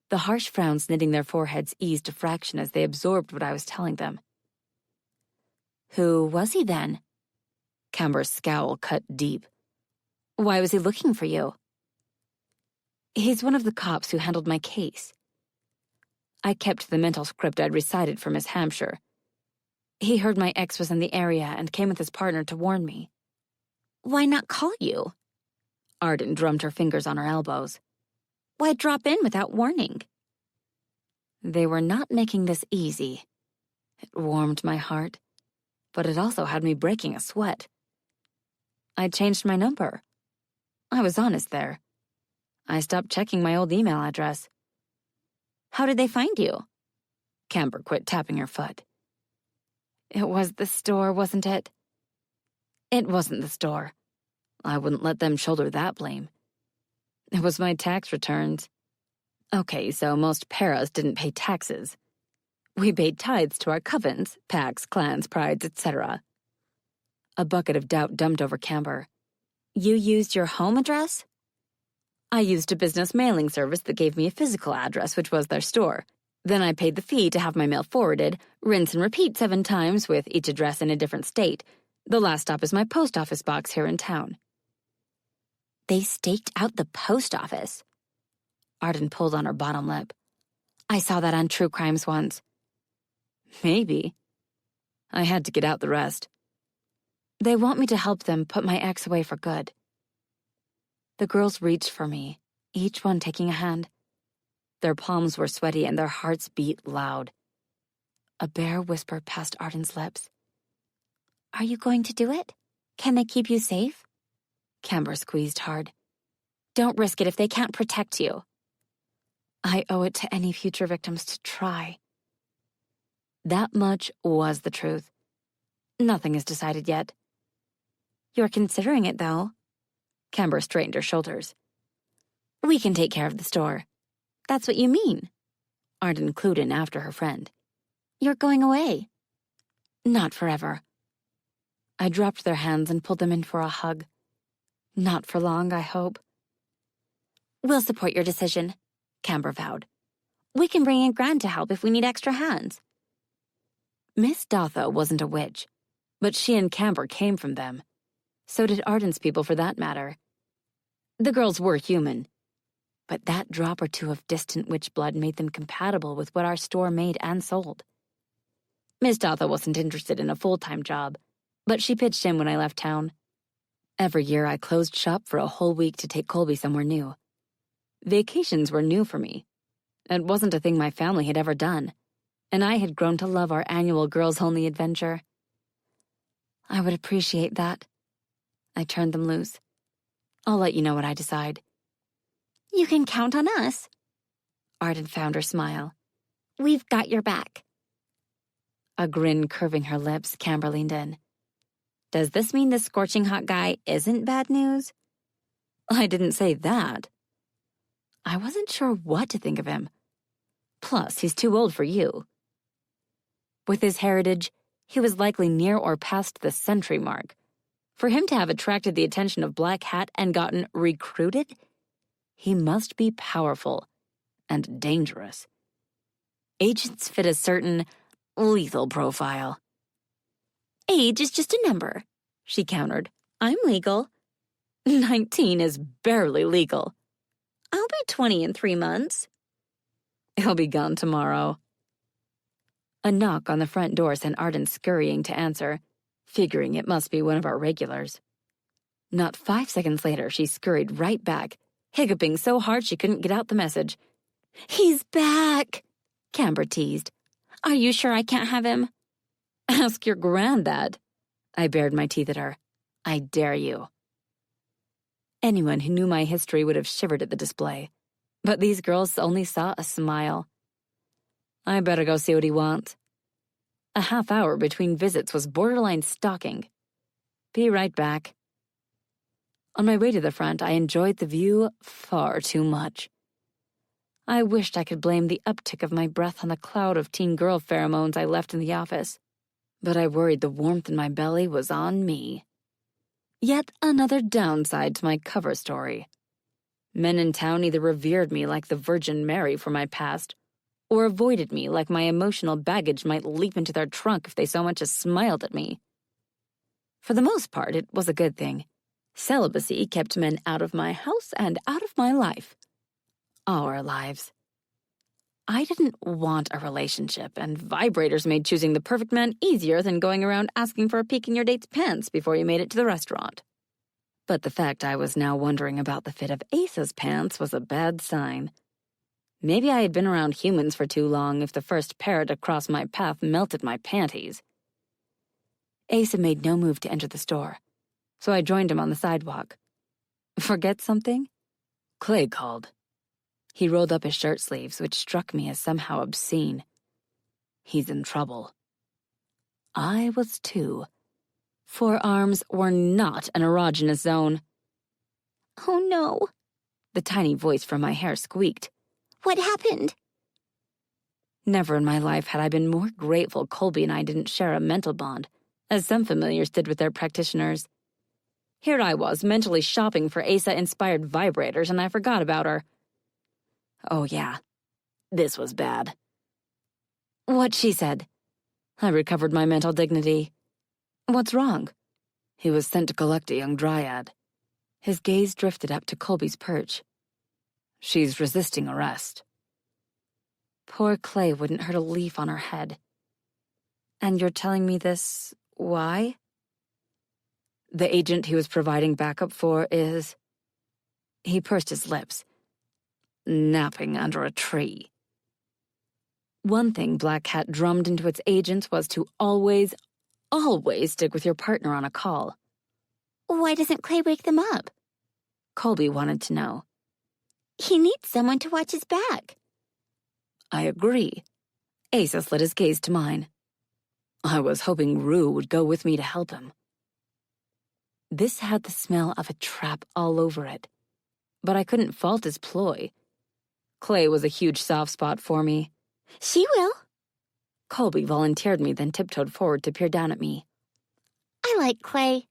S1: The harsh frowns knitting their foreheads eased a fraction as they absorbed what I was telling them. Who was he then? Camber's scowl cut deep. Why was he looking for you? He's one of the cops who handled my case. I kept the mental script I'd recited for Miss Hampshire. He heard my ex was in the area and came with his partner to warn me.
S3: Why not call you?
S1: Arden drummed her fingers on her elbows.
S3: Why drop in without warning?
S1: They were not making this easy. It warmed my heart, but it also had me breaking a sweat. I changed my number. I was honest there. I stopped checking my old email address.
S3: How did they find you?
S1: Camber quit tapping her foot. It was the store, wasn't it? It wasn't the store. I wouldn't let them shoulder that blame. It was my tax returns. Okay, so most paras didn't pay taxes. We paid tithes to our covens, packs, clans, prides, etc. A bucket of doubt dumped over Camber.
S3: You used your home address?
S1: I used a business mailing service that gave me a physical address, which was their store. Then I paid the fee to have my mail forwarded, rinse and repeat 7 times with each address in a different state. The last stop is my post office box here in town.
S3: They staked out the post office.
S1: Arden pulled on her bottom lip. I saw that on True Crimes once. Maybe. I had to get out the rest. They want me to help them put my ex away for good. The girls reached for me, each one taking a hand. Their palms were sweaty and their hearts beat loud. A bare whisper passed Arden's lips.
S3: Are you going to do it? Can they keep you safe?
S1: Camber squeezed hard.
S3: Don't risk it if they can't protect you.
S1: I owe it to any future victims to try. That much was the truth. Nothing is decided yet.
S3: You're considering it, though.
S1: Camber straightened her shoulders.
S3: We can take care of the store. That's what you mean.
S1: Arden clued in after her friend.
S3: You're going away.
S1: Not forever. I dropped their hands and pulled them in for a hug. Not for long, I hope.
S3: We'll support your decision, Camber vowed. We can bring in Gran to help if we need extra hands.
S1: Miss Dotha wasn't a witch, but she and Camber came from them. So did Arden's people, for that matter. The girls were human, but that drop or two of distant witch blood made them compatible with what our store made and sold. Miss Dotha wasn't interested in a full-time job, but she pitched in when I left town. Every year I closed shop for a whole week to take Colby somewhere new. Vacations were new for me. It wasn't a thing my family had ever done, and I had grown to love our annual girls-only adventure. I would appreciate that. I turned them loose. I'll let you know what I decide.
S3: You can count on us.
S1: Arden found her smile.
S3: We've got your back.
S1: A grin curving her lips, Camber leaned in. Does this mean this scorching hot guy isn't bad news? I didn't say that. I wasn't sure what to think of him. Plus, he's too old for you. With his heritage, he was likely near or past the century mark. For him to have attracted the attention of Black Hat and gotten recruited, he must be powerful and dangerous. Agents fit a certain lethal profile.
S3: Age is just a number, she countered. I'm legal.
S1: 19 is barely legal.
S3: I'll be 20 in 3 months.
S1: He'll be gone tomorrow. A knock on the front door sent Arden scurrying to answer, figuring it must be one of our regulars. Not 5 seconds later, she scurried right back, hiccuping so hard she couldn't get out the message.
S3: He's back,
S1: Camber teased.
S3: Are you sure I can't have him?
S1: Ask your granddad. I bared my teeth at her. I dare you. Anyone who knew my history would have shivered at the display, but these girls only saw a smile. I better go see what he wants. A half hour between visits was borderline stalking. Be right back. On my way to the front, I enjoyed the view far too much. I wished I could blame the uptick of my breath on the cloud of teen girl pheromones I left in the office, but I worried the warmth in my belly was on me. Yet another downside to my cover story. Men in town either revered me like the Virgin Mary for my past, or avoided me like my emotional baggage might leap into their trunk if they so much as smiled at me. For the most part, it was a good thing. Celibacy kept men out of my house and out of my life. Our lives. I didn't want a relationship, and vibrators made choosing the perfect man easier than going around asking for a peek in your date's pants before you made it to the restaurant. But the fact I was now wondering about the fit of Asa's pants was a bad sign. Maybe I had been around humans for too long if the first parrot across my path melted my panties. Asa made no move to enter the store, so I joined him on the sidewalk. Forget something? Clay called. He rolled up his shirt sleeves, which struck me as somehow obscene. He's in trouble. I was too. Forearms were not an erogenous zone.
S3: Oh no,
S1: the tiny voice from my hair squeaked.
S3: What happened?
S1: Never in my life had I been more grateful Colby and I didn't share a mental bond, as some familiars did with their practitioners. Here I was, mentally shopping for Asa-inspired vibrators, and I forgot about her. Oh yeah, this was bad. What she said. I recovered my mental dignity. What's wrong? He was sent to collect a young dryad. His gaze drifted up to Colby's perch. She's resisting arrest. Poor Clay wouldn't hurt a leaf on her head. And you're telling me this, why? The agent he was providing backup for is... He pursed his lips. Napping under a tree. One thing Black Hat drummed into its agents was to always, always stick with your partner on a call.
S4: Why doesn't Clay wake them up?
S1: Colby wanted to know.
S4: He needs someone to watch his back.
S1: I agree. Asa slid his gaze to mine. I was hoping Rue would go with me to help him. This had the smell of a trap all over it, but I couldn't fault his ploy. Clay was a huge soft spot for me.
S4: She will.
S1: Colby volunteered me, then tiptoed forward to peer down at me.
S4: I like Clay.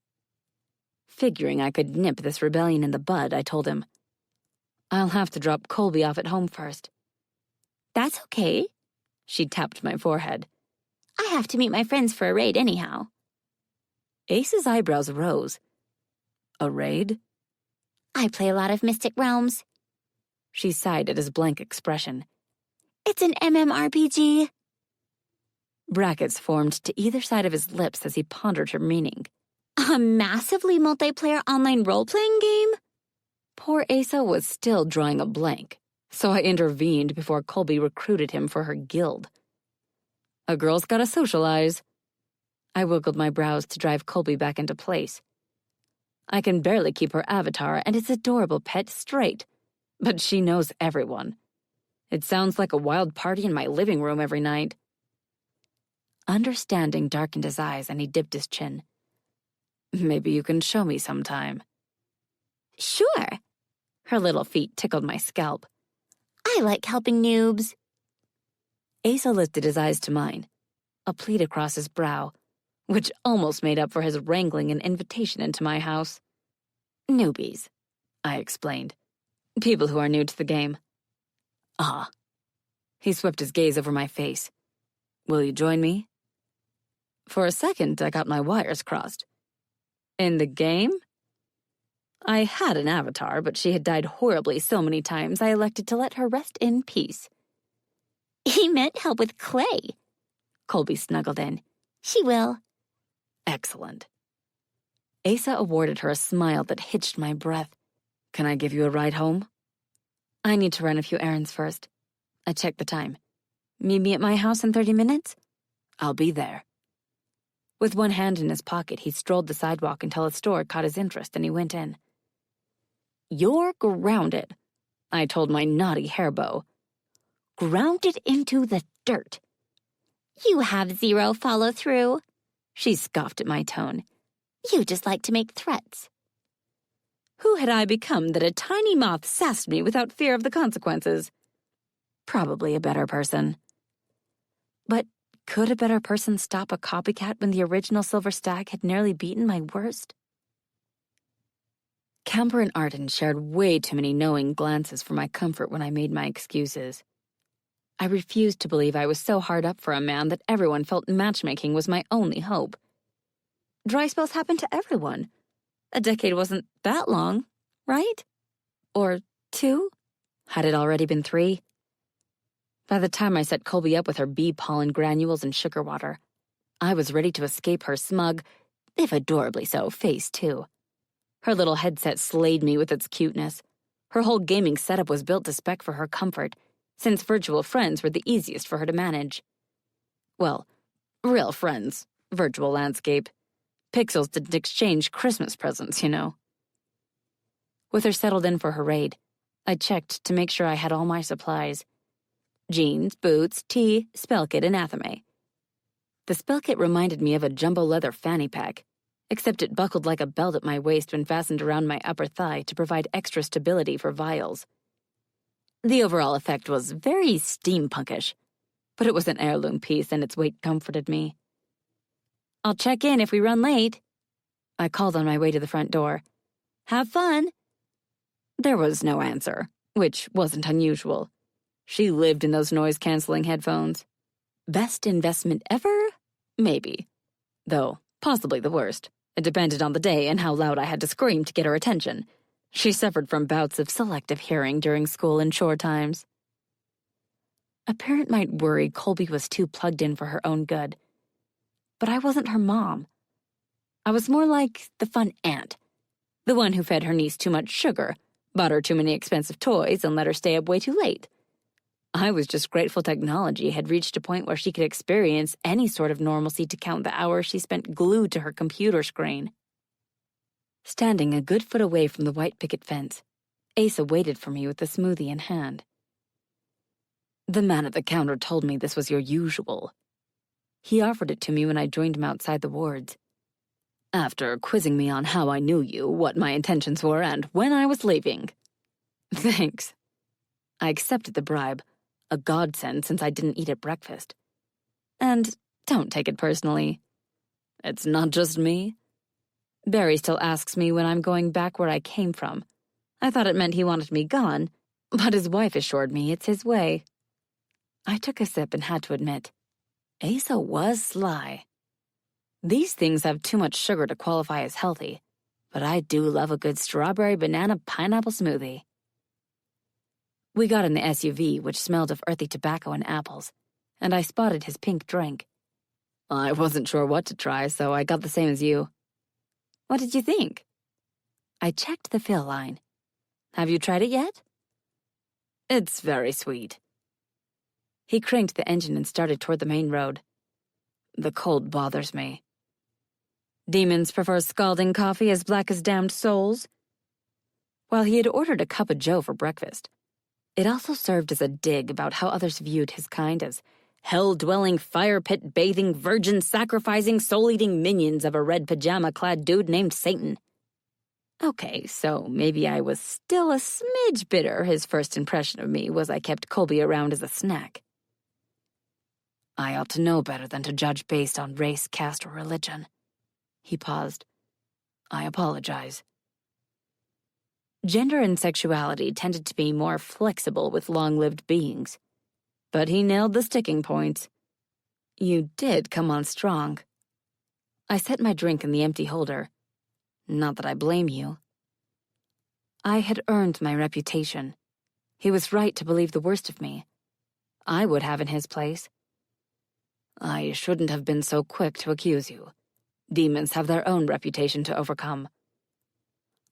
S1: Figuring I could nip this rebellion in the bud, I told him, I'll have to drop Colby off at home first.
S4: That's okay.
S1: She tapped my forehead.
S4: I have to meet my friends for a raid anyhow.
S1: Ace's eyebrows rose. A raid?
S4: I play a lot of Mystic Realms.
S1: She sighed at his blank expression.
S4: It's an MMORPG.
S1: Brackets formed to either side of his lips as he pondered her meaning.
S4: A massively multiplayer online role-playing game?
S1: Poor Asa was still drawing a blank, so I intervened before Colby recruited him for her guild. A girl's gotta socialize. I wiggled my brows to drive Colby back into place. I can barely keep her avatar and its adorable pet straight, but she knows everyone. It sounds like a wild party in my living room every night. Understanding darkened his eyes and he dipped his chin. Maybe you can show me sometime.
S4: Sure.
S1: Her little feet tickled my scalp.
S4: I like helping noobs.
S1: Asa lifted his eyes to mine, a pleat across his brow, which almost made up for his wrangling an invitation into my house. Newbies, I explained. People who are new to the game. Ah. He swept his gaze over my face. Will you join me? For a second, I got my wires crossed. In the game? I had an avatar, but she had died horribly so many times I elected to let her rest in peace.
S4: He meant help with Clay.
S1: Colby snuggled in.
S4: She will.
S1: Excellent. Asa awarded her a smile that hitched my breath. Can I give you a ride home? I need to run a few errands first. I checked the time. Meet me at my house in 30 minutes? I'll be there. With one hand in his pocket, he strolled the sidewalk until a store caught his interest and he went in. You're grounded, I told my naughty hairbow. Grounded into the dirt.
S4: You have zero follow-through.
S1: She scoffed at my tone.
S4: You just like to make threats.
S1: Who had I become that a tiny moth sassed me without fear of the consequences? Probably a better person. But could a better person stop a copycat when the original Silver Stag had nearly beaten my worst? Camber and Arden shared way too many knowing glances for my comfort when I made my excuses. I refused to believe I was so hard up for a man that everyone felt matchmaking was my only hope. Dry spells happen to everyone. A decade wasn't that long, right? Or 2? Had it already been 3? By the time I set Colby up with her bee pollen granules and sugar water, I was ready to escape her smug, if adorably so, face too. Her little headset slayed me with its cuteness. Her whole gaming setup was built to spec for her comfort, since virtual friends were the easiest for her to manage. Well, real friends, virtual landscape. Pixels didn't exchange Christmas presents, you know. With her settled in for her raid, I checked to make sure I had all my supplies. Jeans, boots, tea, spell kit, and athame. The spell kit reminded me of a jumbo leather fanny pack, except it buckled like a belt at my waist when fastened around my upper thigh to provide extra stability for vials. The overall effect was very steampunkish, but it was an heirloom piece and its weight comforted me. I'll check in if we run late. I called on my way to the front door. Have fun. There was no answer, which wasn't unusual. She lived in those noise-canceling headphones. Best investment ever? Maybe. Though, possibly the worst. It depended on the day and how loud I had to scream to get her attention. She suffered from bouts of selective hearing during school and chore times. A parent might worry Colby was too plugged in for her own good. But I wasn't her mom. I was more like the fun aunt. The one who fed her niece too much sugar, bought her too many expensive toys, and let her stay up way too late. I was just grateful technology had reached a point where she could experience any sort of normalcy to count the hours she spent glued to her computer screen. Standing a good foot away from the white picket fence, Asa waited for me with the smoothie in hand. The man at the counter told me this was your usual. He offered it to me when I joined him outside the wards. After quizzing me on how I knew you, what my intentions were, and when I was leaving. Thanks. I accepted the bribe, a godsend since I didn't eat at breakfast. And don't take it personally. It's not just me. Barry still asks me when I'm going back where I came from. I thought it meant he wanted me gone, but his wife assured me it's his way. I took a sip and had to admit, Asa was sly. These things have too much sugar to qualify as healthy, but I do love a good strawberry banana pineapple smoothie. We got in the SUV, which smelled of earthy tobacco and apples, and I spotted his pink drink. I wasn't sure what to try, so I got the same as you. What did you think? I checked the fill line. Have you tried it yet? It's very sweet. He cranked the engine and started toward the main road. The cold bothers me. Demons prefer scalding coffee as black as damned souls. While he had ordered a cup of joe for breakfast, it also served as a dig about how others viewed his kind as hell-dwelling, fire-pit-bathing, virgin-sacrificing, soul-eating minions of a red pajama-clad dude named Satan. Okay, so maybe I was still a smidge bitter his first impression of me was I kept Colby around as a snack. I ought to know better than to judge based on race, caste, or religion. He paused. I apologize. Gender and sexuality tended to be more flexible with long-lived beings. But he nailed the sticking points. You did come on strong. I set my drink in the empty holder. Not that I blame you. I had earned my reputation. He was right to believe the worst of me. I would have in his place. I shouldn't have been so quick to accuse you. Demons have their own reputation to overcome.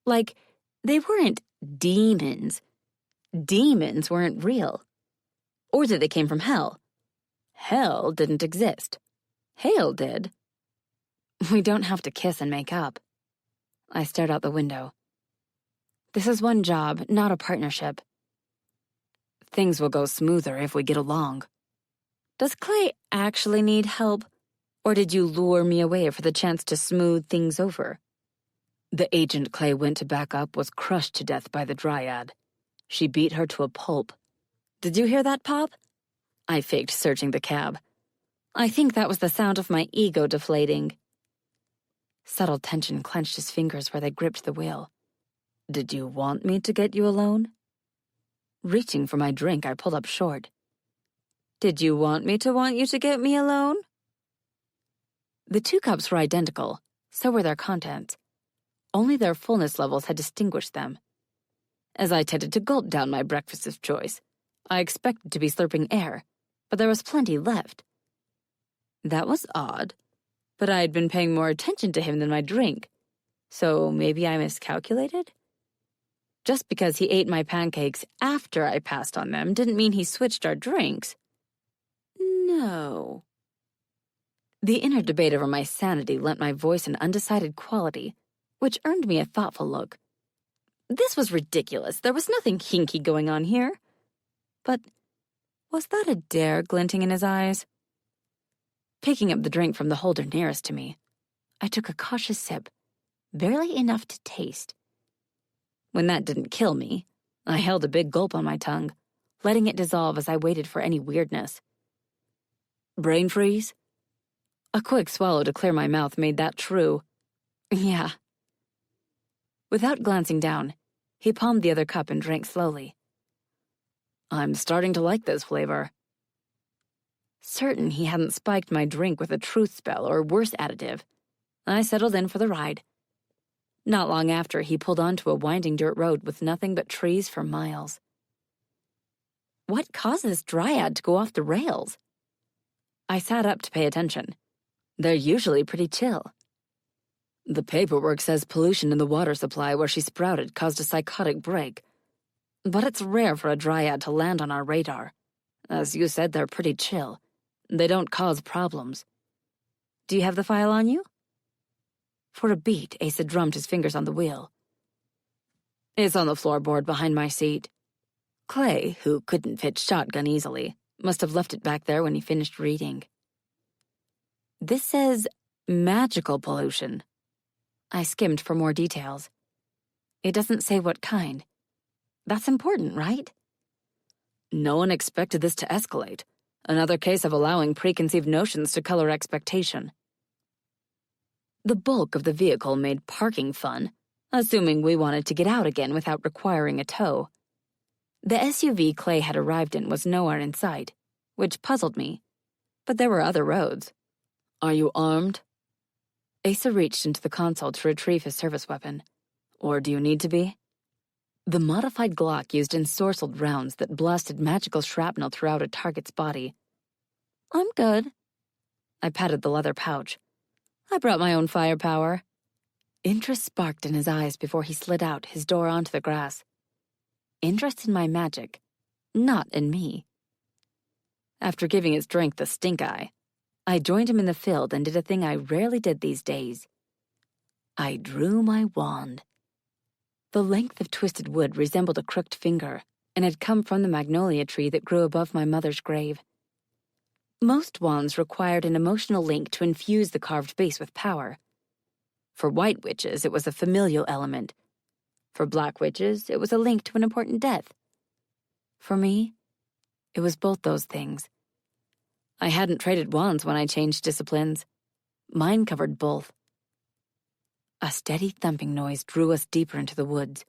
S1: Like, they weren't demons. Demons weren't real. Or that they came from hell. Hell didn't exist. Hail did. We don't have to kiss and make up. I stared out the window. This is one job, not a partnership. Things will go smoother if we get along. Does Clay actually need help? Or did you lure me away for the chance to smooth things over? The agent Clay went to back up was crushed to death by the Dryad. She beat her to a pulp. Did you hear that, Pop? I faked searching the cab. I think that was the sound of my ego deflating. Subtle tension clenched his fingers where they gripped the wheel. Did you want me to get you alone? Reaching for my drink, I pulled up short. Did you want me to want you to get me alone? The two cups were identical, so were their contents. Only their fullness levels had distinguished them. As I tended to gulp down my breakfast of choice, I expected to be slurping air, but there was plenty left. That was odd, but I had been paying more attention to him than my drink, so maybe I miscalculated? Just because he ate my pancakes after I passed on them didn't mean he switched our drinks. No. The inner debate over my sanity lent my voice an undecided quality, which earned me a thoughtful look. This was ridiculous. There was nothing kinky going on here. But was that a dare glinting in his eyes? Picking up the drink from the holder nearest to me, I took a cautious sip, barely enough to taste. When that didn't kill me, I held a big gulp on my tongue, letting it dissolve as I waited for any weirdness. Brain freeze? A quick swallow to clear my mouth made that true. Yeah. Without glancing down, he palmed the other cup and drank slowly. I'm starting to like this flavor. Certain he hadn't spiked my drink with a truth spell or worse additive, I settled in for the ride. Not long after, he pulled onto a winding dirt road with nothing but trees for miles. What caused this dryad to go off the rails? I sat up to pay attention. They're usually pretty chill. The paperwork says pollution in the water supply where she sprouted caused a psychotic break. But it's rare for a dryad to land on our radar.
S2: As you said, they're pretty chill. They don't cause problems. Do you have the file on you? For a beat, Asa drummed his fingers on the wheel. It's on the floorboard behind my seat. Clay, who couldn't fit shotgun easily, must have left it back there when he finished reading. This says magical pollution. I skimmed for more details. It doesn't say what kind. That's important, right? No one expected this to escalate. Another case of allowing preconceived notions to color expectation. The bulk of the vehicle made parking fun, assuming we wanted to get out again without requiring a tow. The SUV Clay had arrived in was nowhere in sight, which puzzled me, but there were other roads. Are you armed? Asa reached into the console to retrieve his service weapon. Or do you need to be? The modified Glock used ensorcelled rounds that blasted magical shrapnel throughout a target's body. I'm good. I patted the leather pouch. I brought my own firepower. Interest sparked in his eyes before he slid out, his door onto the grass. Interest in my magic, not in me. After giving his drink the stink eye, I joined him in the field and did a thing I rarely did these days. I drew my wand. The length of twisted wood resembled a crooked finger and had come from the magnolia tree that grew above my mother's grave. Most wands required an emotional link to infuse the carved base with power. For white witches, it was a familial element. For black witches, it was a link to an important death. For me, it was both those things. I hadn't traded wands when I changed disciplines. Mine covered both. A steady thumping noise drew us deeper into the woods,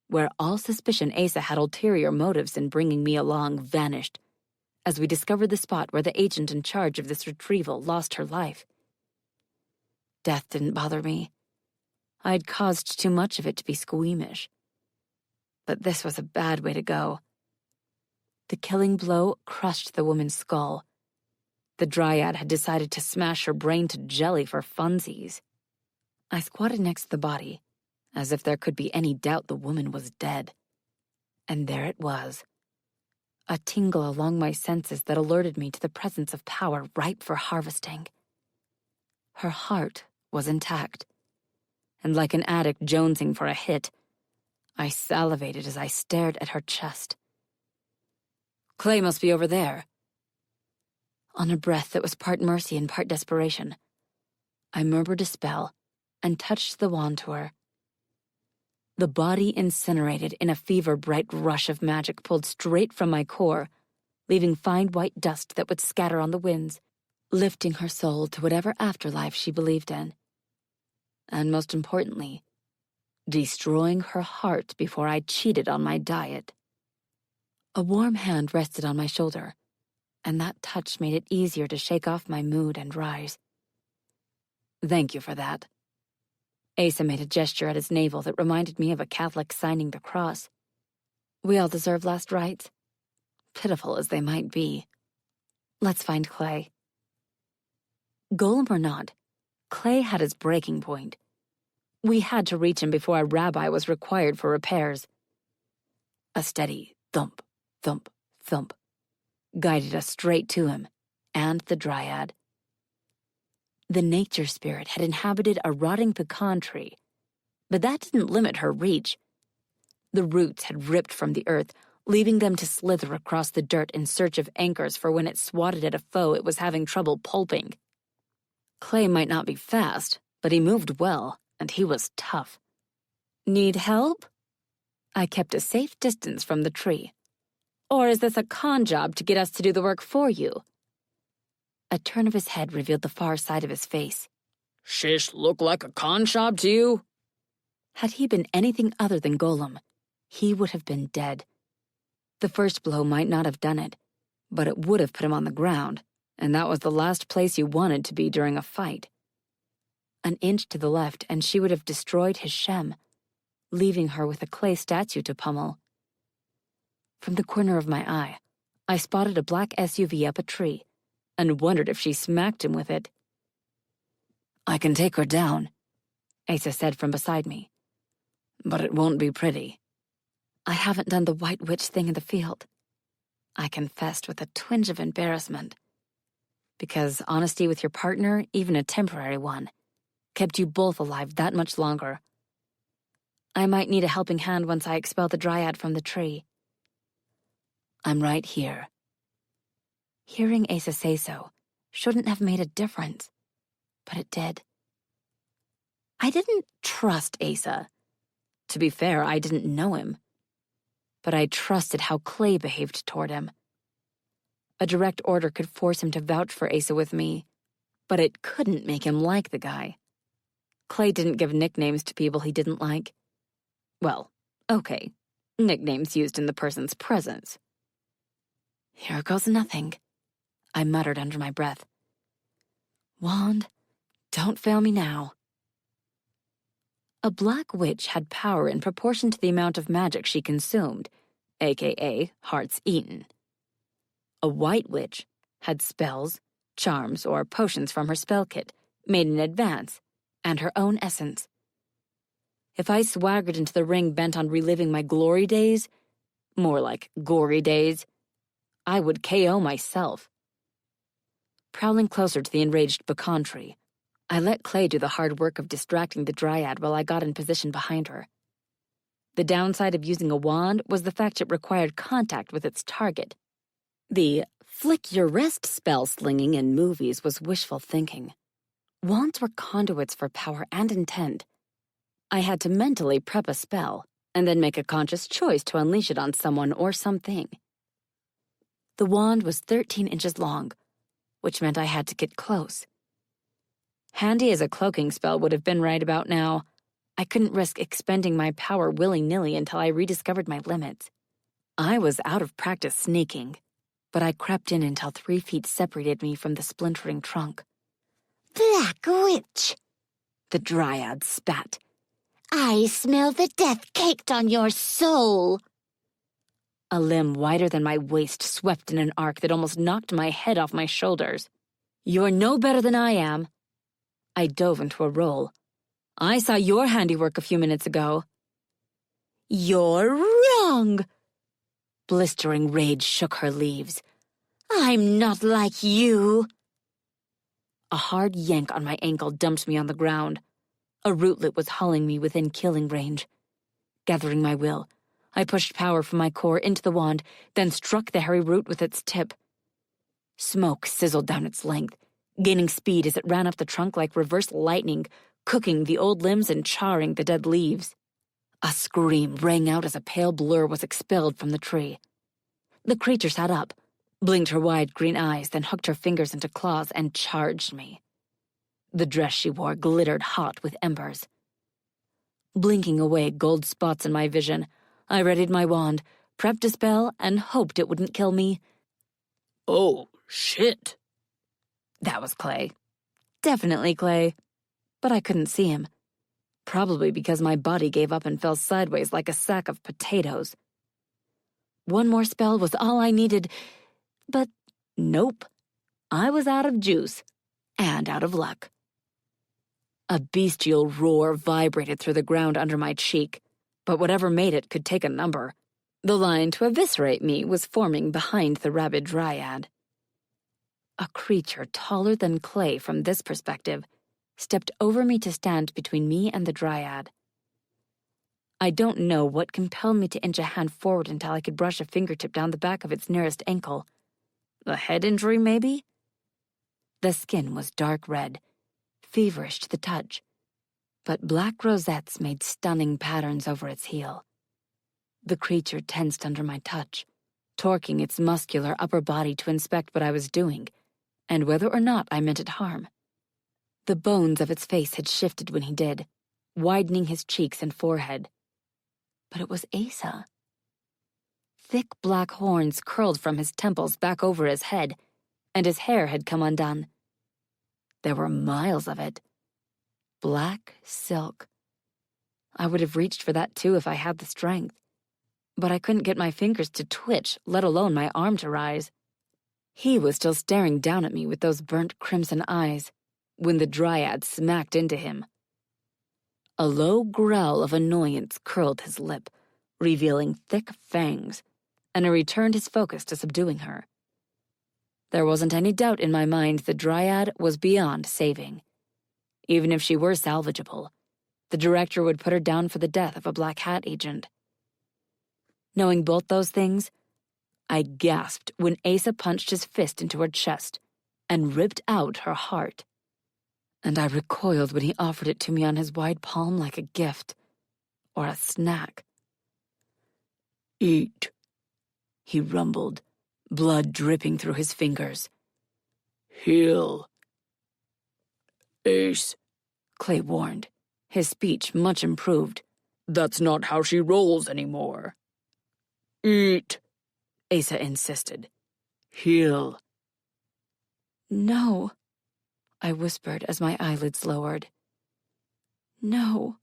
S2: where all suspicion Asa had ulterior motives in bringing me along vanished, as we discovered the spot where the agent in charge of this retrieval lost her life. Death didn't bother me. I'd caused too much of it to be squeamish. But this was a bad way to go. The killing blow crushed the woman's skull. The dryad had decided to smash her brain to jelly for funsies. I squatted next to the body, as if there could be any doubt the woman was dead. And there it was. A tingle along my senses that alerted me to the presence of power ripe for harvesting. Her heart was intact, and like an addict jonesing for a hit, I salivated as I stared at her chest. Clay must be over there. On a breath that was part mercy and part desperation, I murmured a spell and touched the wand to her. The body incinerated in a fever-bright rush of magic pulled straight from my core, leaving fine white dust that would scatter on the winds, lifting her soul to whatever afterlife she believed in. And most importantly, destroying her heart before I cheated on my diet. A warm hand rested on my shoulder, and that touch made it easier to shake off my mood and rise. Thank you for that. Asa made a gesture at his navel that reminded me of a Catholic signing the cross. We all deserve last rites, pitiful as they might be. Let's find Clay. Golem or not, Clay had his breaking point. We had to reach him before a rabbi was required for repairs. A steady thump, thump, thump guided us straight to him and the dryad. The nature spirit had inhabited a rotting pecan tree, but that didn't limit her reach. The roots had ripped from the earth, leaving them to slither across the dirt in search of anchors for when it swatted at a foe it was having trouble pulping. Clay might not be fast, but he moved well, and he was tough. Need help? I kept a safe distance from the tree. Or is this a con job to get us to do the work for you? A turn of his head revealed the far side of his face. Shish look like a con job to you? Had he been anything other than Golem, he would have been dead. The first blow might not have done it, but it would have put him on the ground, and that was the last place you wanted to be during a fight. An inch to the left, and she would have destroyed his shem, leaving her with a clay statue to pummel. From the corner of my eye, I spotted a black SUV up a tree, and wondered if she smacked him with it. I can take her down, Asa said from beside me. But it won't be pretty. I haven't done the white witch thing in the field. I confessed with a twinge of embarrassment. Because honesty with your partner, even a temporary one, kept you both alive that much longer. I might need a helping hand once I expel the dryad from the tree. I'm right here. Hearing Asa say so shouldn't have made a difference, but it did. I didn't trust Asa. To be fair, I didn't know him. But I trusted how Clay behaved toward him. A direct order could force him to vouch for Asa with me, but it couldn't make him like the guy. Clay didn't give nicknames to people he didn't like. Well, okay, nicknames used in the person's presence. Here goes nothing, I muttered under my breath. Wand, don't fail me now. A black witch had power in proportion to the amount of magic she consumed, aka hearts eaten. A white witch had spells, charms, or potions from her spell kit, made in advance, and her own essence. If I swaggered into the ring bent on reliving my glory days, more like gory days, I would KO myself. Prowling closer to the enraged pecan tree, I let Clay do the hard work of distracting the dryad while I got in position behind her. The downside of using a wand was the fact it required contact with its target. The flick your wrist spell slinging in movies was wishful thinking. Wands were conduits for power and intent. I had to mentally prep a spell, and then make a conscious choice to unleash it on someone or something. The wand was 13 inches long, which meant I had to get close. Handy as a cloaking spell would have been right about now, I couldn't risk expending my power willy-nilly until I rediscovered my limits. I was out of practice sneaking, but I crept in until 3 feet separated me from the splintering trunk.
S4: Black witch,
S2: The dryad spat.
S4: I smell the death caked on your soul.
S2: A limb wider than my waist swept in an arc that almost knocked my head off my shoulders. You're no better than I am. I dove into a roll. I saw your handiwork a few minutes ago.
S4: You're wrong.
S2: Blistering rage shook her leaves.
S4: I'm not like you.
S2: A hard yank on my ankle dumped me on the ground. A rootlet was hauling me within killing range. Gathering my will, I pushed power from my core into the wand, then struck the hairy root with its tip. Smoke sizzled down its length, gaining speed as it ran up the trunk like reverse lightning, cooking the old limbs and charring the dead leaves. A scream rang out as a pale blur was expelled from the tree. The creature sat up, blinked her wide green eyes, then hooked her fingers into claws and charged me. The dress she wore glittered hot with embers. Blinking away gold spots in my vision, I readied my wand, prepped a spell, and hoped it wouldn't kill me.
S5: Oh, shit.
S2: That was Clay. Definitely Clay. But I couldn't see him. Probably because my body gave up and fell sideways like a sack of potatoes. One more spell was all I needed, but nope. I was out of juice and out of luck. A bestial roar vibrated through the ground under my cheek, but whatever made it could take a number. The line to eviscerate me was forming behind the rabid dryad. A creature taller than Clay from this perspective stepped over me to stand between me and the dryad. I don't know what compelled me to inch a hand forward until I could brush a fingertip down the back of its nearest ankle. A head injury, maybe? The skin was dark red, feverish to the touch, but black rosettes made stunning patterns over its heel. The creature tensed under my touch, torquing its muscular upper body to inspect what I was doing, and whether or not I meant it harm. The bones of its face had shifted when he did, widening his cheeks and forehead. But it was Asa. Thick black horns curled from his temples back over his head, and his hair had come undone. There were miles of it. Black silk. I would have reached for that too if I had the strength. But I couldn't get my fingers to twitch, let alone my arm to rise. He was still staring down at me with those burnt crimson eyes when the dryad smacked into him. A low growl of annoyance curled his lip, revealing thick fangs, and I returned his focus to subduing her. There wasn't any doubt in my mind the Dryad was beyond saving. Even if she were salvageable, the director would put her down for the death of a Black Hat agent. Knowing both those things, I gasped when Asa punched his fist into her chest and ripped out her heart. And I recoiled when he offered it to me on his wide palm like a gift, or a snack.
S5: Eat,
S2: He rumbled, blood dripping through his fingers.
S5: heal. Ace,
S2: Clay warned, his speech much improved.
S5: that's not how she rolls anymore. Eat,
S2: Asa insisted.
S5: heal.
S2: No, I whispered as my eyelids lowered. No.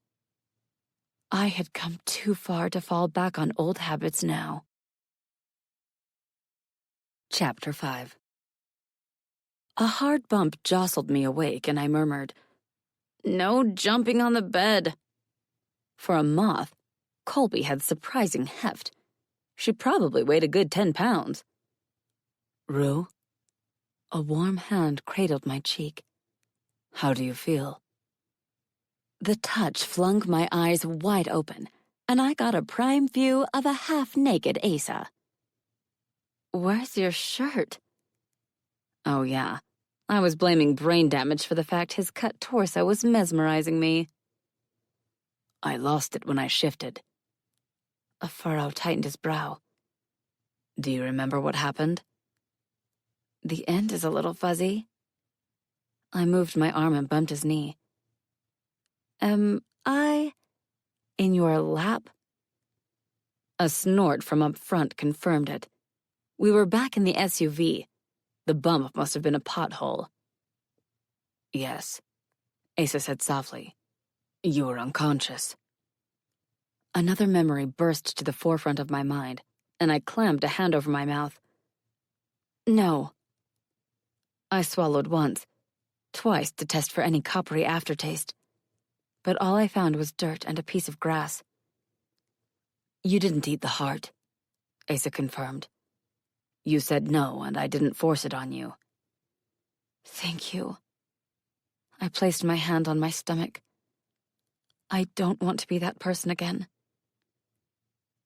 S2: I had come too far to fall back on old habits now. Chapter 5. A hard bump jostled me awake, and I murmured, "No jumping on the bed." For a moth, Colby had surprising heft. She probably weighed a good 10 pounds. "Rue?" A warm hand cradled my cheek. "How do you feel?" The touch flung my eyes wide open, and I got a prime view of a half-naked Asa. "Where's your shirt?" Oh yeah, I was blaming brain damage for the fact his cut torso was mesmerizing me. "I lost it when I shifted." A furrow tightened his brow. "Do you remember what happened?" "The end is a little fuzzy." I moved my arm and bumped his knee. "Am I in your lap?" A snort from up front confirmed it. We were back in the SUV. The bump must have been a pothole. "Yes," Asa said softly. "You were unconscious." Another memory burst to the forefront of my mind, and I clammed a hand over my mouth. "No." I swallowed once, twice to test for any coppery aftertaste, but all I found was dirt and a piece of grass. "You didn't eat the heart," Asa confirmed. "You said no, and I didn't force it on you." "Thank you." I placed my hand on my stomach. I don't want to be that person again.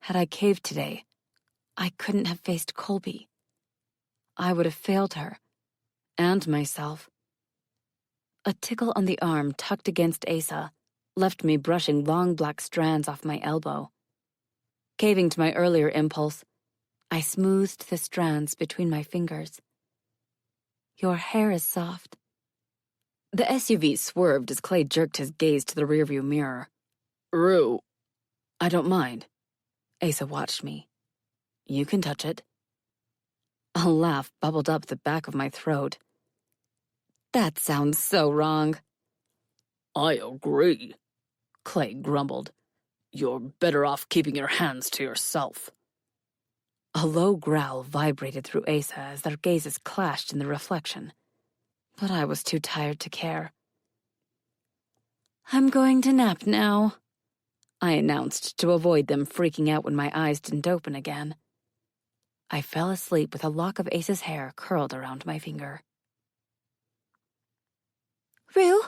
S2: Had I caved today, I couldn't have faced Colby. I would have failed her, and myself. A tickle on the arm tucked against Asa left me brushing long black strands off my elbow. Caving to my earlier impulse, I smoothed the strands between my fingers. "Your hair is soft." The SUV swerved as Clay jerked his gaze to the rearview mirror.
S5: Rue,
S2: "I don't mind." Asa watched me. "You can touch it." A laugh bubbled up the back of my throat. "That sounds so wrong."
S5: I agree.
S2: Clay grumbled.
S5: You're better off keeping your hands to yourself.
S2: A low growl vibrated through Asa as their gazes clashed in the reflection, but I was too tired to care. "I'm going to nap now," I announced to avoid them freaking out when my eyes didn't open again. I fell asleep with a lock of Asa's hair curled around my finger.
S3: Rue?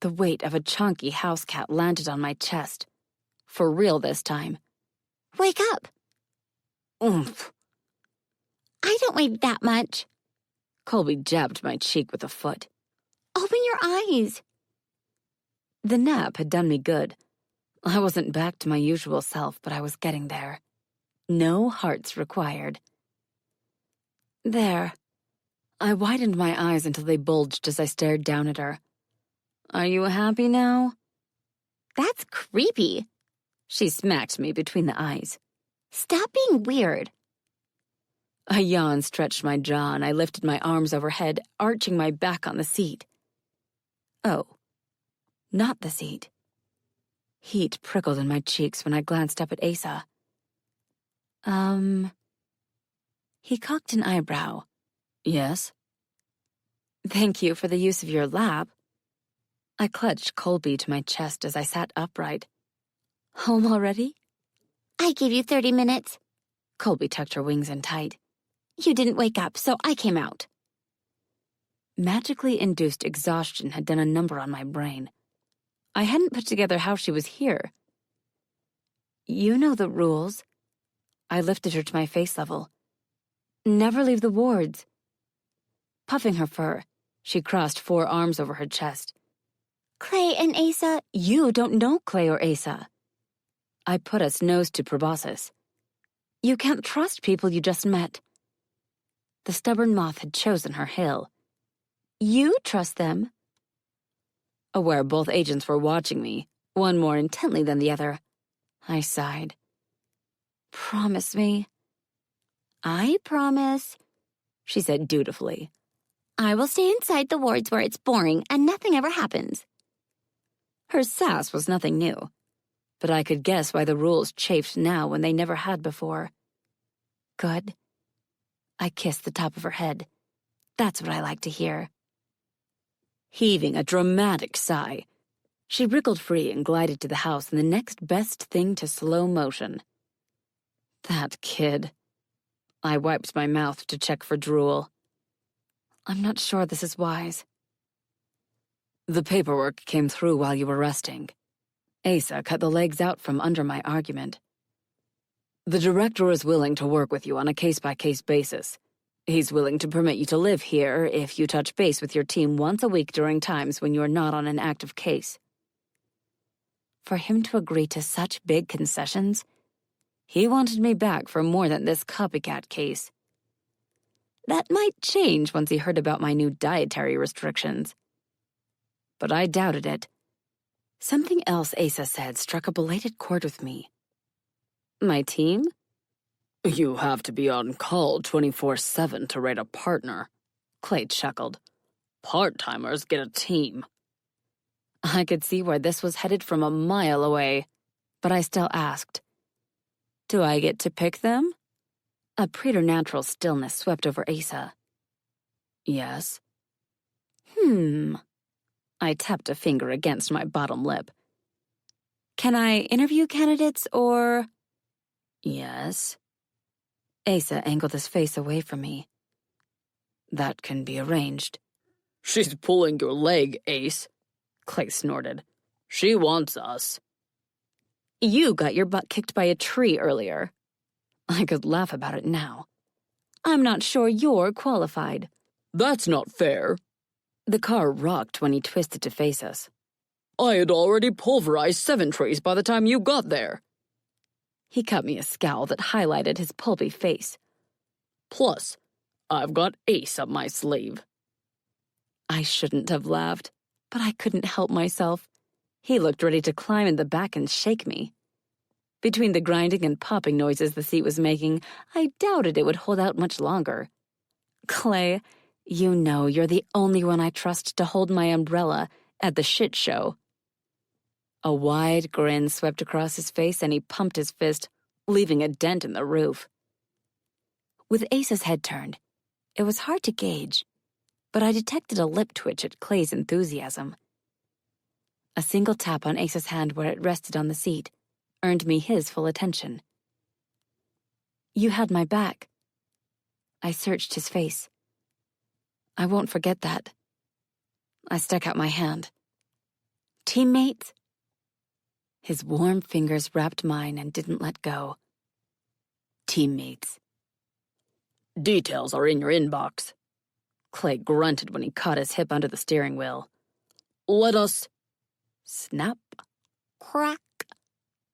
S2: The weight of a chunky house cat landed on my chest. For real this time.
S3: Wake up.
S2: Oomph.
S3: I don't weigh that much.
S2: Colby jabbed my cheek with a foot.
S3: Open your eyes.
S2: The nap had done me good. I wasn't back to my usual self, but I was getting there. No hearts required. There. I widened my eyes until they bulged as I stared down at her. "Are you happy now?"
S3: That's creepy.
S2: She smacked me between the eyes.
S3: Stop being weird.
S2: A yawn stretched my jaw and I lifted my arms overhead, arching my back on the seat. Oh, not the seat. Heat prickled in my cheeks when I glanced up at Asa. He cocked an eyebrow. "Yes?" "Thank you for the use of your lap." I clutched Colby to my chest as I sat upright. "Home already?"
S3: I gave you 30 minutes.
S2: Colby tucked her wings in tight.
S4: You didn't wake up, so I came out.
S2: Magically induced exhaustion had done a number on my brain. I hadn't put together how she was here. You know the rules. I lifted her to my face level. Never leave the wards. Puffing her fur, she crossed 4 arms over her chest.
S4: Clay and Asa,
S2: You don't know Clay or Asa. I put us nose to proboscis. You can't trust people you just met. The stubborn moth had chosen her hill. You trust them. Aware both agents were watching me, one more intently than the other, I sighed. Promise me.
S4: I promise,
S2: She said dutifully.
S4: I will stay inside the wards where it's boring and nothing ever happens.
S2: Her sass was nothing new, but I could guess why the rules chafed now when they never had before. Good. I kissed the top of her head. That's what I like to hear. Heaving a dramatic sigh, she wriggled free and glided to the house in the next best thing to slow motion. That kid. I wiped my mouth to check for drool. I'm not sure this is wise. The paperwork came through while you were resting. Asa cut the legs out from under my argument. The director is willing to work with you on a case-by-case basis. He's willing to permit you to live here if you touch base with your team once a week during times when you are not on an active case. For him to agree to such big concessions, he wanted me back for more than this copycat case. That might change once he heard about my new dietary restrictions. But I doubted it. Something else Asa said struck a belated chord with me. My team?
S5: You have to be on call 24/7 to rate a partner,
S2: Clay chuckled.
S5: Part-timers get a team.
S2: I could see where this was headed from a mile away, but I still asked. Do I get to pick them? A preternatural stillness swept over Asa.
S5: Yes.
S2: I tapped a finger against my bottom lip. Can I interview candidates or...
S5: Yes.
S2: Asa angled his face away from me. That can be arranged.
S5: She's pulling your leg, Ace, Clay snorted. She wants us.
S2: You got your butt kicked by a tree earlier. I could laugh about it now. I'm not sure you're qualified.
S5: That's not fair.
S2: The car rocked when he twisted to face us.
S5: I had already pulverized 7 trees by the time you got there.
S2: He cut me a scowl that highlighted his pulpy face.
S5: Plus, I've got Ace up my sleeve.
S2: I shouldn't have laughed, but I couldn't help myself. He looked ready to climb in the back and shake me. Between the grinding and popping noises the seat was making, I doubted it would hold out much longer. Clay, you know you're the only one I trust to hold my umbrella at the shit show. A wide grin swept across his face and he pumped his fist, leaving a dent in the roof. With Asa's head turned, it was hard to gauge, but I detected a lip twitch at Clay's enthusiasm. A single tap on Asa's hand where it rested on the seat earned me his full attention. You had my back. I searched his face. I won't forget that. I stuck out my hand. Teammates? His warm fingers wrapped mine and didn't let go. Teammates.
S5: Details are in your inbox.
S2: Clay grunted when he caught his hip under the steering wheel.
S5: Let us...
S2: Snap.
S4: crack.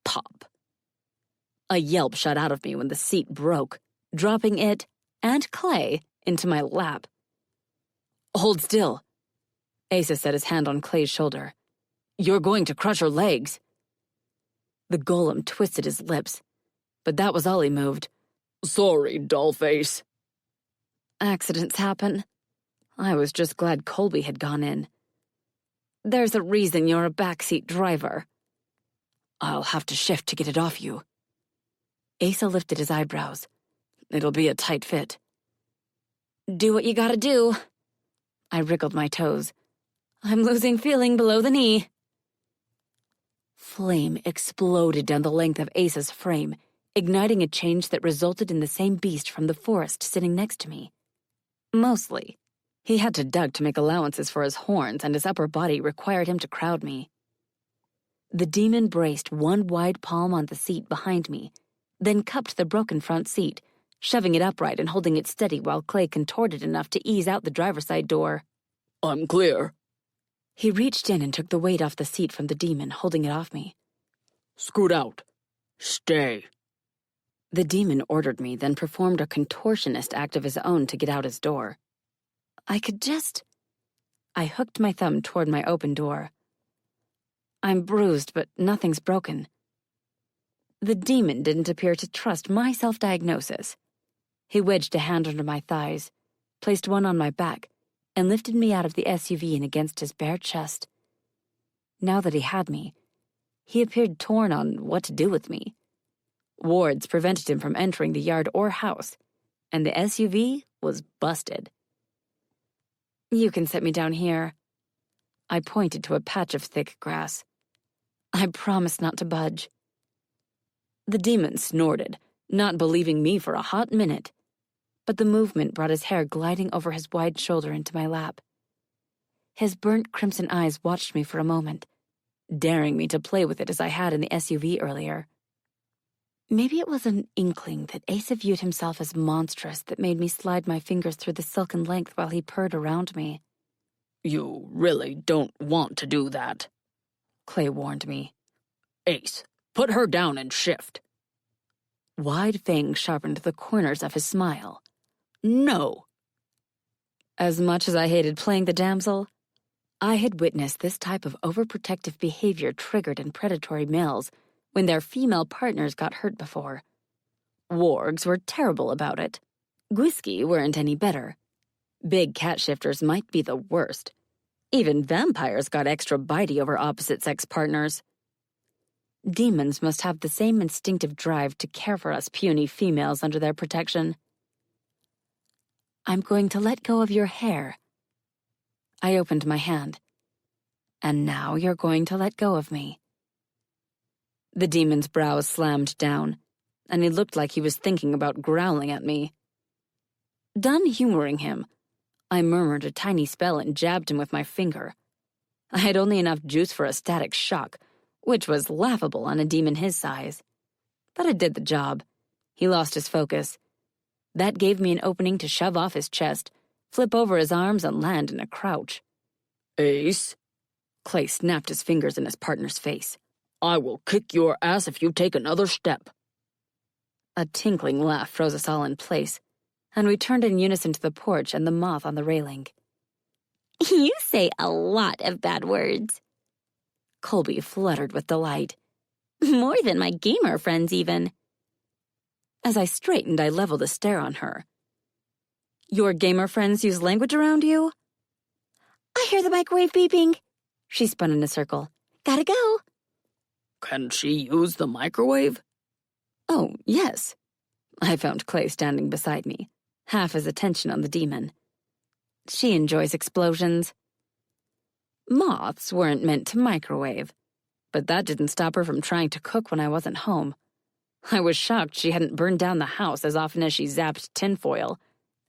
S2: Pop. A yelp shot out of me when the seat broke, dropping it and Clay into my lap. Hold still. Asa set his hand on Clay's shoulder. You're going to crush her legs. The golem twisted his lips, but that was all he moved.
S5: Sorry, dollface.
S2: Accidents happen. I was just glad Colby had gone in. There's a reason you're a backseat driver. I'll have to shift to get it off you. Asa lifted his eyebrows. It'll be a tight fit. Do what you gotta do. I wriggled my toes. I'm losing feeling below the knee. Flame exploded down the length of Asa's frame, igniting a change that resulted in the same beast from the forest sitting next to me. Mostly. He had to duck to make allowances for his horns, and his upper body required him to crowd me. The demon braced one wide palm on the seat behind me, then cupped the broken front seat, shoving it upright and holding it steady while Clay contorted enough to ease out the driver's side door.
S5: I'm clear.
S2: He reached in and took the weight off the seat from the demon, holding it off me.
S5: Scoot out. Stay.
S2: The demon ordered me, then performed a contortionist act of his own to get out his door. I hooked my thumb toward my open door. I'm bruised, but nothing's broken. The demon didn't appear to trust my self-diagnosis. He wedged a hand under my thighs, placed one on my back, and lifted me out of the SUV and against his bare chest. Now that he had me, he appeared torn on what to do with me. Wards prevented him from entering the yard or house, and the SUV was busted. You can set me down here. I pointed to a patch of thick grass. I promise not to budge. The demon snorted, not believing me for a hot minute, but the movement brought his hair gliding over his wide shoulder into my lap. His burnt crimson eyes watched me for a moment, daring me to play with it as I had in the SUV earlier. Maybe it was an inkling that Asa viewed himself as monstrous that made me slide my fingers through the silken length while he purred around me.
S5: You really don't want to do that,
S2: Clay warned me.
S5: Ace, put her down and shift.
S2: Wide fangs sharpened the corners of his smile.
S5: No.
S2: As much as I hated playing the damsel, I had witnessed this type of overprotective behavior triggered in predatory males when their female partners got hurt before. Wargs were terrible about it. Gwisky weren't any better. Big cat shifters might be the worst. Even vampires got extra bitey over opposite-sex partners. Demons must have the same instinctive drive to care for us puny females under their protection. I'm going to let go of your hair. I opened my hand. And now you're going to let go of me. The demon's brows slammed down, and he looked like he was thinking about growling at me. Done humoring him, I murmured a tiny spell and jabbed him with my finger. I had only enough juice for a static shock, which was laughable on a demon his size. But it did the job. He lost his focus. That gave me an opening to shove off his chest, flip over his arms, and land in a crouch.
S5: Ace?
S2: Clay snapped his fingers in his partner's face.
S5: I will kick your ass if you take another step.
S2: A tinkling laugh froze us all in place, and we turned in unison to the porch and the moth on the railing.
S4: You say a lot of bad words.
S2: Colby fluttered with delight.
S4: More than my gamer friends, even.
S2: As I straightened, I leveled a stare on her. Your gamer friends use language around you?
S4: I hear the microwave beeping.
S2: She spun in a circle.
S4: Gotta go.
S5: Can she use the microwave?
S2: Oh, yes. I found Clay standing beside me, half his attention on the demon. She enjoys explosions. Moths weren't meant to microwave, but that didn't stop her from trying to cook when I wasn't home. I was shocked she hadn't burned down the house as often as she zapped tinfoil,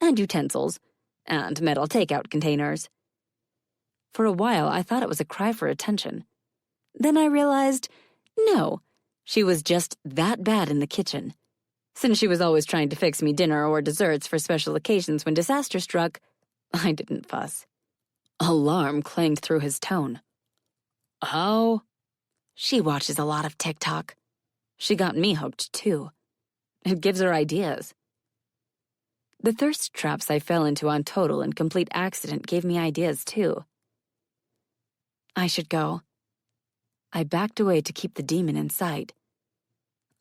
S2: and utensils, and metal takeout containers. For a while, I thought it was a cry for attention. Then I realized, no, she was just that bad in the kitchen. Since she was always trying to fix me dinner or desserts for special occasions when disaster struck, I didn't fuss. Alarm clanged through his tone.
S5: How?
S2: She watches a lot of TikTok. She got me hooked, too. It gives her ideas. The thirst traps I fell into on total and complete accident gave me ideas, too. I should go. I backed away to keep the demon in sight.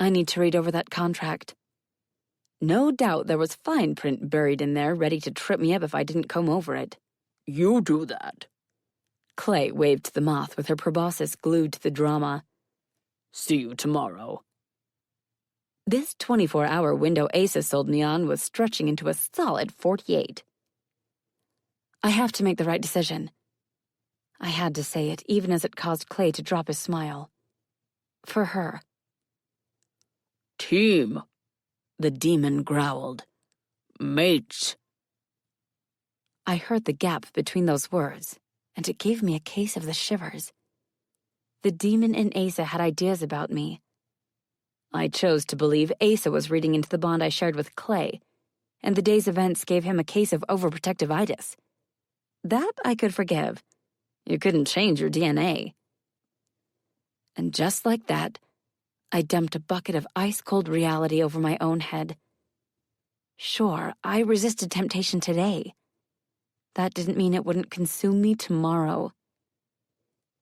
S2: I need to read over that contract. No doubt there was fine print buried in there ready to trip me up if I didn't comb over it.
S5: You do that.
S2: Clay waved to the moth with her proboscis glued to the drama.
S5: See you tomorrow.
S2: This 24-hour window Asa sold me on was stretching into a solid 48. I have to make the right decision. I had to say it, even as it caused Clay to drop his smile. For her.
S5: Team,
S2: the demon growled.
S5: mates.
S2: I heard the gap between those words, and it gave me a case of the shivers. The demon in Asa had ideas about me. I chose to believe Asa was reading into the bond I shared with Clay, and the day's events gave him a case of overprotectivitis. That I could forgive. You couldn't change your DNA. And just like that, I dumped a bucket of ice-cold reality over my own head. Sure, I resisted temptation today. That didn't mean it wouldn't consume me tomorrow.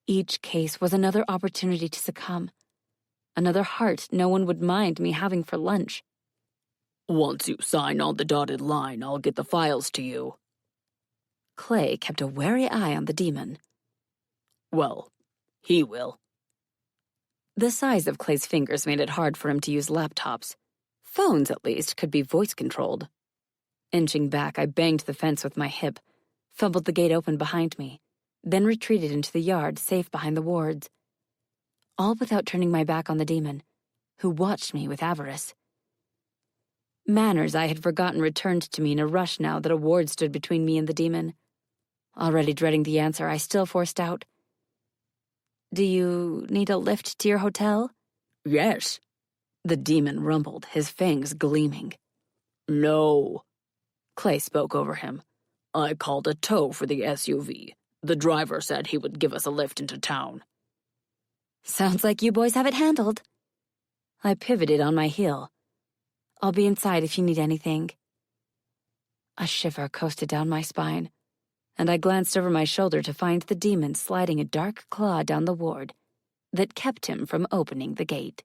S2: Each case was another opportunity to succumb. Another heart no one would mind me having for lunch.
S5: Once you sign on the dotted line, I'll get the files to you.
S2: Clay kept a wary eye on the demon.
S5: Well, he will.
S2: The size of Clay's fingers made it hard for him to use laptops. Phones, at least, could be voice-controlled. Inching back, I banged the fence with my hip, fumbled the gate open behind me, then retreated into the yard, safe behind the wards. All without turning my back on the demon, who watched me with avarice. Manners I had forgotten returned to me in a rush now that a ward stood between me and the demon. Already dreading the answer, I still forced out. Do you need a lift to your hotel?
S5: Yes.
S2: The demon rumbled, his fangs gleaming.
S5: No.
S2: Clay spoke over him.
S5: I called a tow for the SUV. The driver said he would give us a lift into town.
S2: Sounds like you boys have it handled. I pivoted on my heel. I'll be inside if you need anything. A shiver coasted down my spine, and I glanced over my shoulder to find the demon sliding a dark claw down the ward that kept him from opening the gate.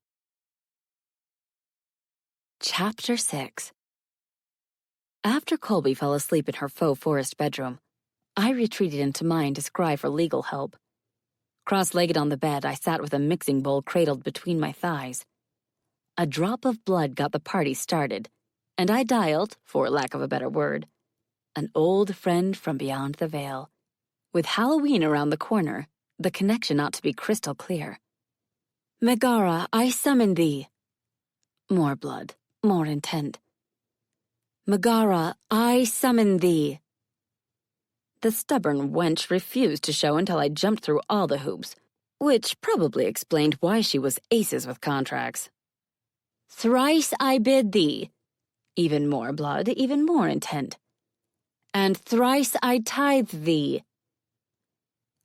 S2: Chapter 6. After Colby fell asleep in her faux forest bedroom, I retreated into mine to scry for legal help. Cross-legged on the bed, I sat with a mixing bowl cradled between my thighs. A drop of blood got the party started, and I dialed, for lack of a better word, an old friend from beyond the veil. With Halloween around the corner, the connection ought to be crystal clear. Megara, I summon thee. More blood, more intent. Megara, I summon thee. The stubborn wench refused to show until I jumped through all the hoops, which probably explained why she was aces with contracts. Thrice I bid thee. Even more blood, even more intent. And thrice I tithe thee.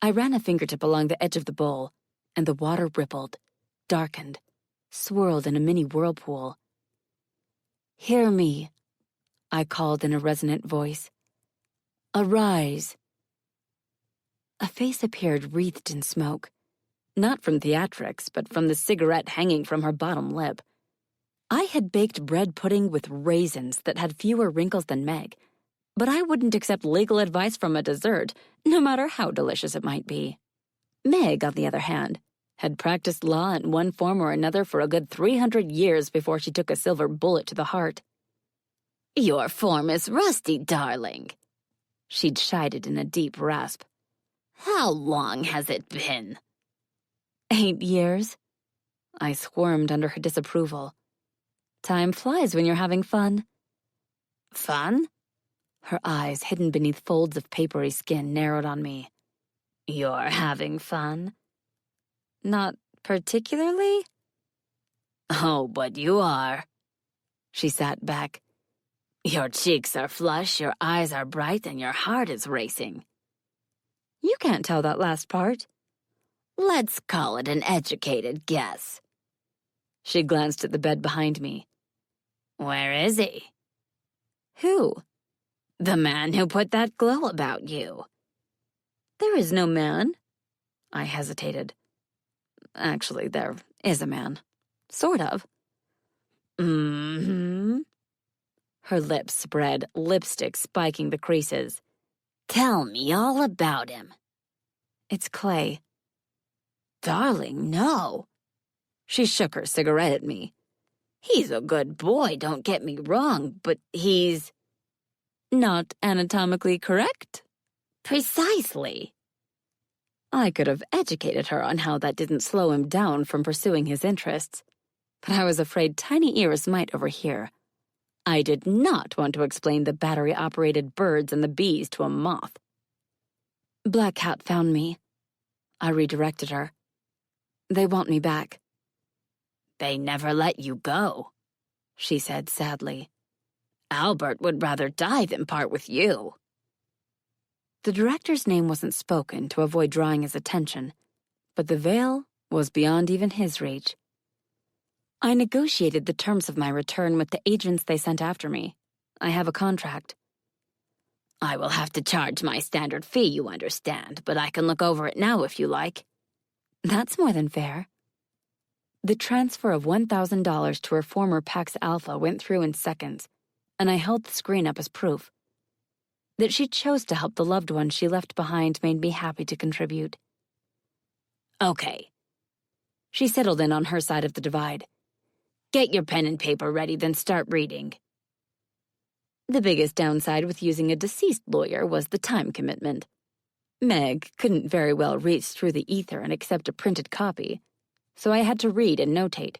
S2: I ran a fingertip along the edge of the bowl, and the water rippled, darkened, swirled in a mini whirlpool. Hear me, I called in a resonant voice. Arise. A face appeared wreathed in smoke, not from theatrics, but from the cigarette hanging from her bottom lip. I had baked bread pudding with raisins that had fewer wrinkles than Meg, but I wouldn't accept legal advice from a dessert, no matter how delicious it might be. Meg, on the other hand, had practiced law in one form or another for a good 300 years before she took a silver bullet to the heart. Your form is rusty, darling, she'd chided in a deep rasp. How long has it been? 8 years. I squirmed under her disapproval. Time flies when you're having fun. Fun? Her eyes, hidden beneath folds of papery skin, narrowed on me. You're having fun? Not particularly? Oh, but you are. She sat back. Your cheeks are flush, your eyes are bright, and your heart is racing. You can't tell that last part. Let's call it an educated guess. She glanced at the bed behind me. Where is he? Who? The man who put that glow about you. There is no man. I hesitated. Actually, there is a man. Sort of. Mm-hmm. Her lips spread, lipstick spiking the creases. Tell me all about him. It's Clay. Darling, no. She shook her cigarette at me. He's a good boy, don't get me wrong, but he's... Not anatomically correct? Precisely. I could have educated her on how that didn't slow him down from pursuing his interests. but I was afraid tiny ears might overhear. I did not want to explain the battery-operated birds and the bees to a moth. Black Cat found me. I redirected her. They want me back.
S3: They never let you go, she said sadly. Albert would rather die than part with you.
S2: The director's name wasn't spoken to avoid drawing his attention, but the veil was beyond even his reach. I negotiated the terms of my return with the agents they sent after me. I have a contract.
S3: I will have to charge my standard fee, you understand, but I can look over it now if you like.
S2: That's more than fair. The transfer of $1,000 to her former Pax Alpha went through in seconds, and I held the screen up as proof. That she chose to help the loved ones she left behind made me happy to contribute.
S3: Okay.
S2: She settled in on her side of the divide.
S3: Get your pen and paper ready, then start reading.
S2: The biggest downside with using a deceased lawyer was the time commitment. Meg couldn't very well reach through the ether and accept a printed copy, so I had to read and notate.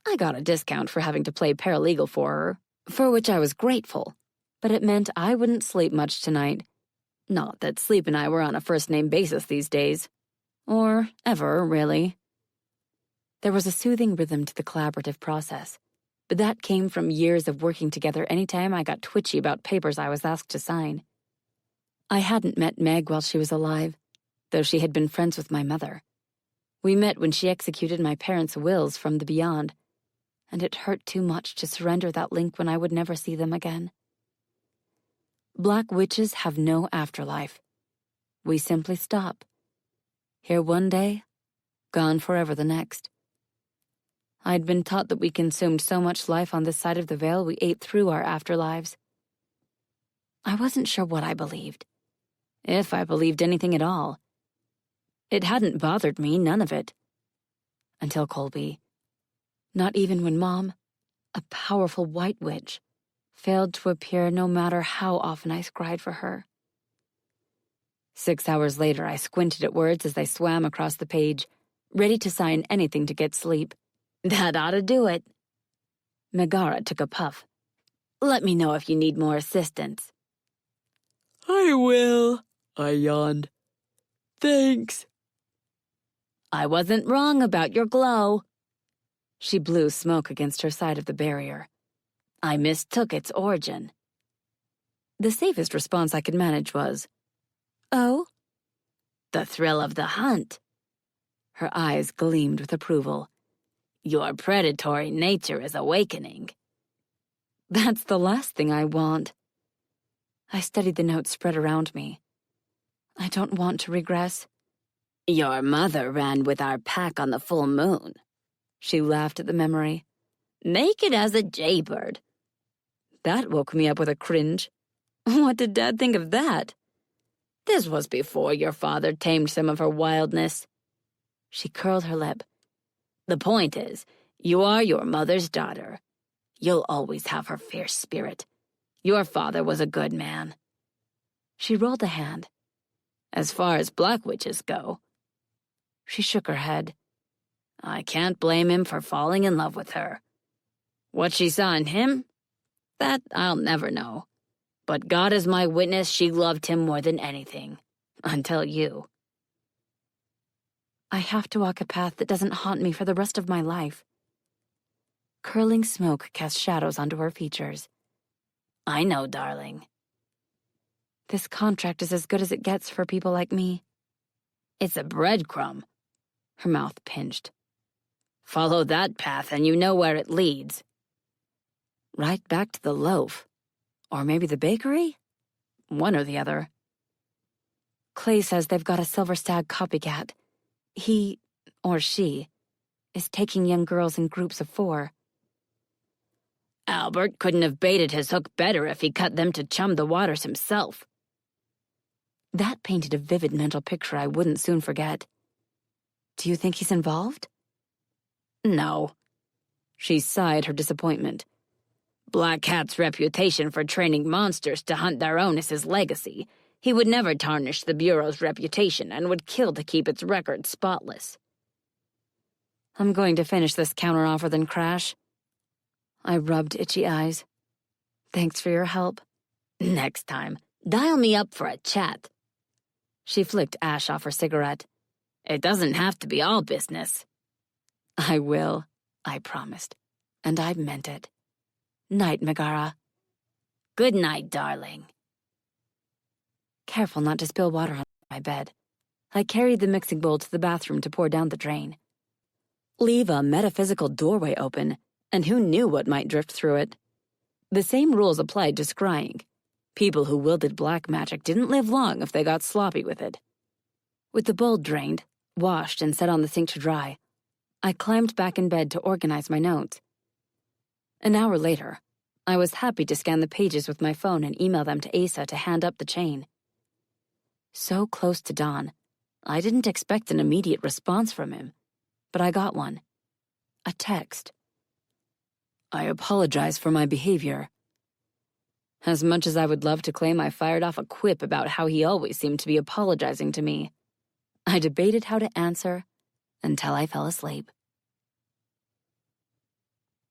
S2: I got a discount for having to play paralegal for her, for which I was grateful, but it meant I wouldn't sleep much tonight. Not that Sleep and I were on a first-name basis these days. Or ever, really. There was a soothing rhythm to the collaborative process, but that came from years of working together anytime I got twitchy about papers I was asked to sign. I hadn't met Meg while she was alive, though she had been friends with my mother. We met when she executed my parents' wills from the beyond, and it hurt too much to surrender that link when I would never see them again. Black witches have no afterlife. We simply stop. Here one day, gone forever the next. I'd been taught that we consumed so much life on this side of the veil we ate through our afterlives. I wasn't sure what I believed, if I believed anything at all. It hadn't bothered me, none of it. Until Colby. Not even when Mom, a powerful white witch, failed to appear no matter how often I cried for her. 6 hours later, I squinted at words as they swam across the page, ready to sign anything to get sleep.
S3: That ought to do it.
S2: Megara took a puff.
S3: Let me know if you need more assistance.
S5: I will, I yawned. Thanks.
S3: I wasn't wrong about your glow.
S2: She blew smoke against her side of the barrier.
S3: I mistook its origin.
S2: The safest response I could manage was, "Oh?"
S3: The thrill of the hunt.
S2: Her eyes gleamed with approval.
S3: Your predatory nature is awakening.
S2: That's the last thing I want. I studied the notes spread around me. I don't want to regress.
S3: Your mother ran with our pack on the full moon.
S2: She laughed at the memory.
S3: Naked as a jaybird.
S2: That woke me up with a cringe. What did Dad think of that?
S3: This was before your father tamed some of her wildness.
S2: She curled her lip.
S3: The point is, you are your mother's daughter. You'll always have her fierce spirit. Your father was a good man.
S2: She rolled a hand.
S3: As far as black witches go.
S2: She shook her head.
S3: I can't blame him for falling in love with her. What she saw in him? That I'll never know. But God is my witness, she loved him more than anything. Until you.
S2: I have to walk a path that doesn't haunt me for the rest of my life. Curling smoke cast shadows onto her features.
S3: I know, darling.
S2: This contract is as good as it gets for people like me.
S3: It's a breadcrumb.
S2: Her mouth pinched.
S3: Follow that path and you know where it leads.
S2: Right back to the loaf. Or maybe the bakery? One or the other. Clay says they've got a Silver Stag copycat. He, or she, is taking young girls in groups of 4.
S3: Albert couldn't have baited his hook better if he cut them to chum the waters himself.
S2: That painted a vivid mental picture I wouldn't soon forget. Do you think he's involved?
S3: No.
S2: She sighed her disappointment.
S3: Black Cat's reputation for training monsters to hunt their own is his legacy. He would never tarnish the Bureau's reputation and would kill to keep its record spotless.
S2: I'm going to finish this counteroffer then crash. I rubbed itchy eyes. Thanks for your help.
S3: Next time, dial me up for a chat.
S2: She flicked ash off her cigarette.
S3: It doesn't have to be all business.
S2: I will, I promised. And I meant it. Night, Megara.
S3: Good night, darling.
S2: Careful not to spill water on my bed. I carried the mixing bowl to the bathroom to pour down the drain. Leave a metaphysical doorway open, and who knew what might drift through it? The same rules applied to scrying. People who wielded black magic didn't live long if they got sloppy with it. With the bowl drained, washed, and set on the sink to dry, I climbed back in bed to organize my notes. An hour later, I was happy to scan the pages with my phone and email them to Asa to hand up the chain. So close to dawn, I didn't expect an immediate response from him, but I got one. A text. I apologize for my behavior. As much as I would love to claim I fired off a quip about how he always seemed to be apologizing to me, I debated how to answer until I fell asleep.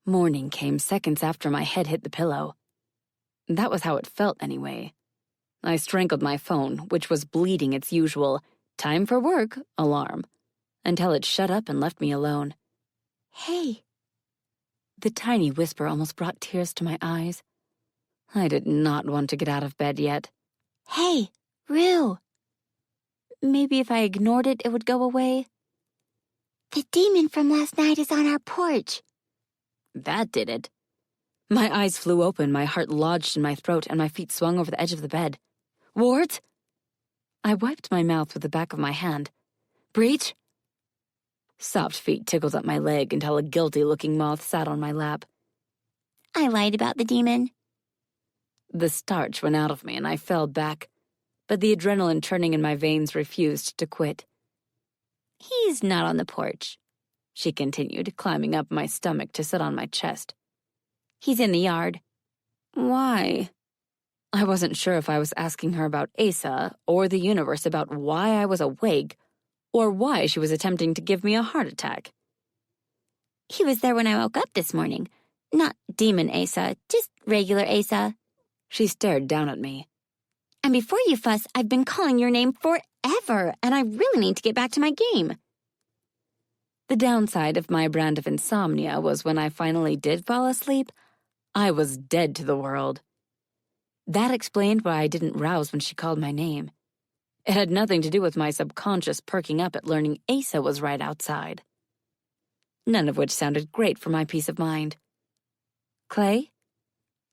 S2: Morning came seconds after my head hit the pillow. That was how it felt anyway. I strangled my phone, which was bleeding its usual "time for work" alarm, until it shut up and left me alone.
S4: Hey.
S2: The tiny whisper almost brought tears to my eyes. I did not want to get out of bed yet.
S4: Hey, Rue. Maybe if I ignored it, it would go away. The demon from last night is on our porch.
S2: That did it. My eyes flew open, my heart lodged in my throat, and my feet swung over the edge of the bed. Wart? I wiped my mouth with the back of my hand. Breach? Soft feet tickled up my leg until a guilty-looking moth sat on my lap.
S4: I lied about the demon.
S2: The starch went out of me and I fell back, but the adrenaline churning in my veins refused to quit.
S4: He's not on the porch,
S2: she continued, climbing up my stomach to sit on my chest.
S4: He's in the yard.
S2: Why? I wasn't sure if I was asking her about Asa or the universe about why I was awake or why she was attempting to give me a heart attack.
S4: He was there when I woke up this morning. Not demon Asa, just regular Asa.
S2: She stared down at me.
S4: And before you fuss, I've been calling your name forever, and I really need to get back to my game.
S2: The downside of my brand of insomnia was when I finally did fall asleep, I was dead to the world. That explained why I didn't rouse when she called my name. It had nothing to do with my subconscious perking up at learning Asa was right outside. None of which sounded great for my peace of mind. Clay?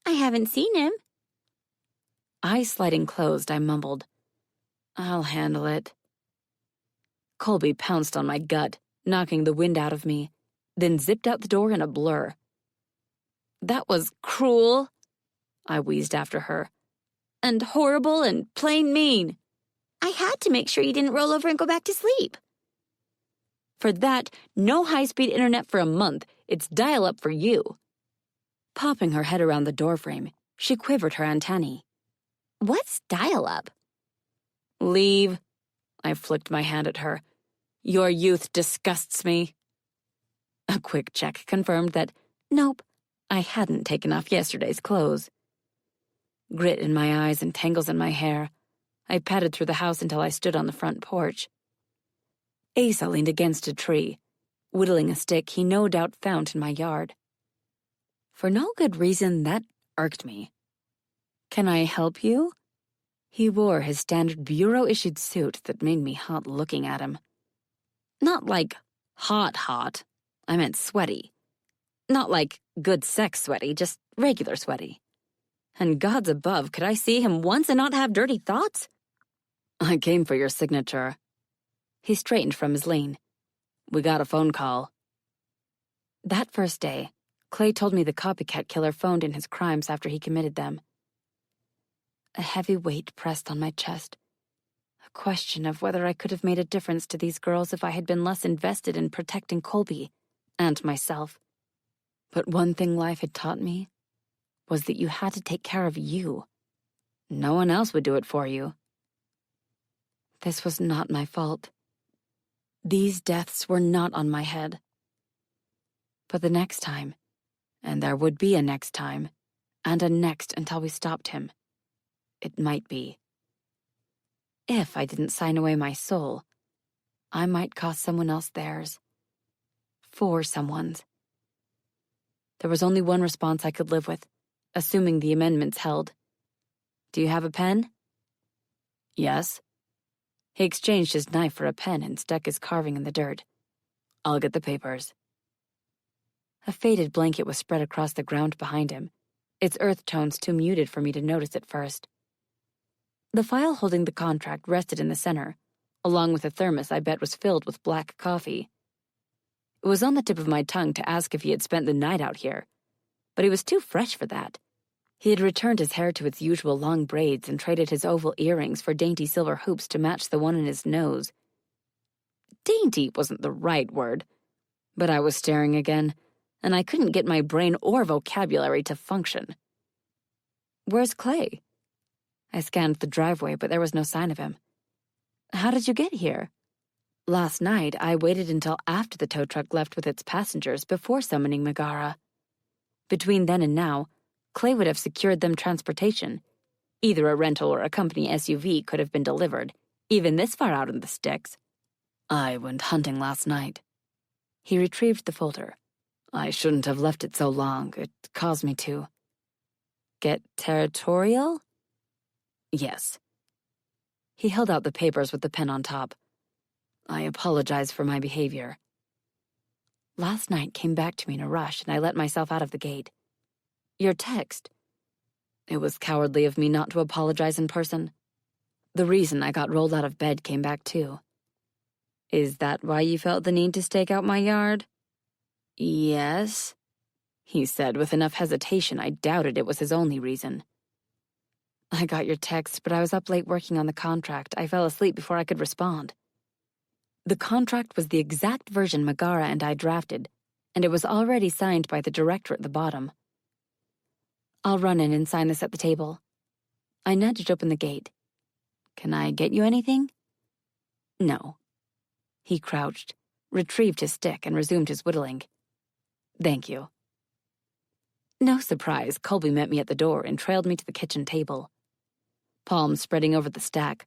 S4: I haven't seen him.
S2: Eyes sliding closed, I mumbled, I'll handle it. Colby pounced on my gut, knocking the wind out of me, then zipped out the door in a blur. That was cruel, I wheezed after her, and horrible and plain mean.
S4: I had to make sure you didn't roll over and go back to sleep.
S2: For that, no high-speed internet for a month. It's dial-up for you. Popping her head around the doorframe, she quivered her antennae.
S4: What's dial-up?
S2: Leave. I flicked my hand at her. Your youth disgusts me. A quick check confirmed that, nope, I hadn't taken off yesterday's clothes. Grit in my eyes and tangles in my hair, I padded through the house until I stood on the front porch. Asa leaned against a tree, whittling a stick he no doubt found in my yard. For no good reason, that irked me. Can I help you? He wore his standard bureau-issued suit that made me hot looking at him. Not like hot, I meant sweaty. Not like good sex sweaty, just regular sweaty. And gods above, could I see him once and not have dirty thoughts? I came for your signature. He straightened from his lean. We got a phone call. That first day, Clay told me the copycat killer phoned in his crimes after he committed them. A heavy weight pressed on my chest. A question of whether I could have made a difference to these girls if I had been less invested in protecting Colby and myself. But one thing life had taught me was that you had to take care of you. No one else would do it for you. This was not my fault. These deaths were not on my head. But the next time, and there would be a next time, and a next until we stopped him. It might be. If I didn't sign away my soul, I might cost someone else theirs. 4 someone's. There was only one response I could live with, assuming the amendments held. Do you have a pen? Yes. He exchanged his knife for a pen and stuck his carving in the dirt. I'll get the papers. A faded blanket was spread across the ground behind him, its earth tones too muted for me to notice at first. The file holding the contract rested in the center, along with a thermos I bet was filled with black coffee. It was on the tip of my tongue to ask if he had spent the night out here, but he was too fresh for that. He had returned his hair to its usual long braids and traded his oval earrings for dainty silver hoops to match the one in his nose. Dainty wasn't the right word, but I was staring again, and I couldn't get my brain or vocabulary to function. Where's Clay? I scanned the driveway, but there was no sign of him. How did you get here? Last night, I waited until after the tow truck left with its passengers before summoning Megara. Between then and now, Clay would have secured them transportation. Either a rental or a company SUV could have been delivered, even this far out in the sticks. I went hunting last night. He retrieved the folder. I shouldn't have left it so long. It caused me to. Get territorial? Yes. He held out the papers with the pen on top. I apologize for my behavior. Last night came back to me in a rush, and I let myself out of the gate. Your text. It was cowardly of me not to apologize in person. The reason I got rolled out of bed came back too. Is that why you felt the need to stake out my yard? Yes, he said with enough hesitation I doubted it was his only reason. I got your text, but I was up late working on the contract. I fell asleep before I could respond. The contract was the exact version Megara and I drafted, and it was already signed by the director at the bottom. I'll run in and sign this at the table. I nudged open the gate. Can I get you anything? No. He crouched, retrieved his stick, and resumed his whittling. Thank you. No surprise, Colby met me at the door and trailed me to the kitchen table. Palms spreading over the stack,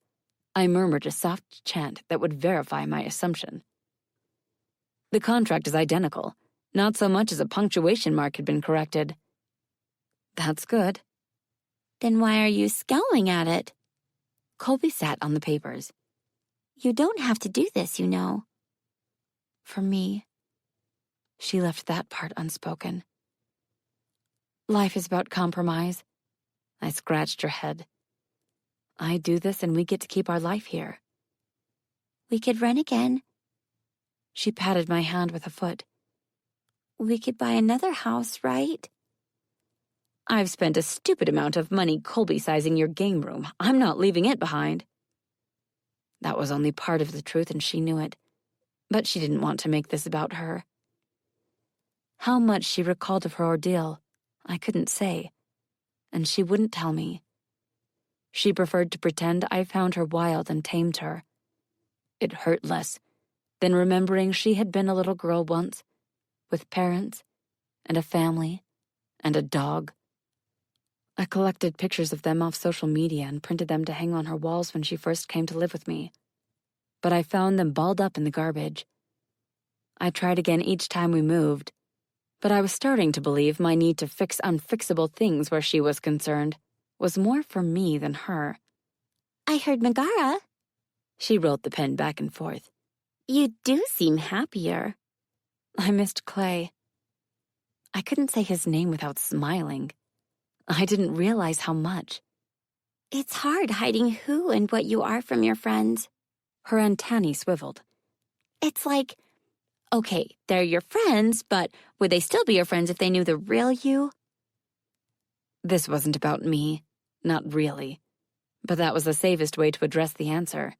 S2: I murmured a soft chant that would verify my assumption. The contract is identical. Not so much as a punctuation mark had been corrected. That's good.
S4: Then why are you scowling at it?
S2: Colby sat on the papers.
S4: You don't have to do this, you know.
S2: For me. She left that part unspoken. Life is about compromise. I scratched her head. I do this and we get to keep our life here.
S4: We could run again.
S2: She patted my hand with a foot.
S4: We could buy another house, right?
S2: I've spent a stupid amount of money Colby-sizing your game room. I'm not leaving it behind. That was only part of the truth and she knew it. But she didn't want to make this about her. How much she recalled of her ordeal, I couldn't say. And she wouldn't tell me. She preferred to pretend I found her wild and tamed her. It hurt less than remembering she had been a little girl once, with parents, and a family, and a dog. I collected pictures of them off social media and printed them to hang on her walls when she first came to live with me. But I found them balled up in the garbage. I tried again each time we moved, but I was starting to believe my need to fix unfixable things where she was concerned was more for me than her.
S4: I heard Megara.
S2: She rolled the pen back and forth.
S4: You do seem happier.
S2: I missed Clay. I couldn't say his name without smiling. I didn't realize how much.
S4: It's hard hiding who and what you are from your friends.
S2: Her antennae swiveled.
S4: It's like, okay, they're your friends, but would they still be your friends if they knew the real you?
S2: This wasn't about me. Not really. But that was the safest way to address the answer.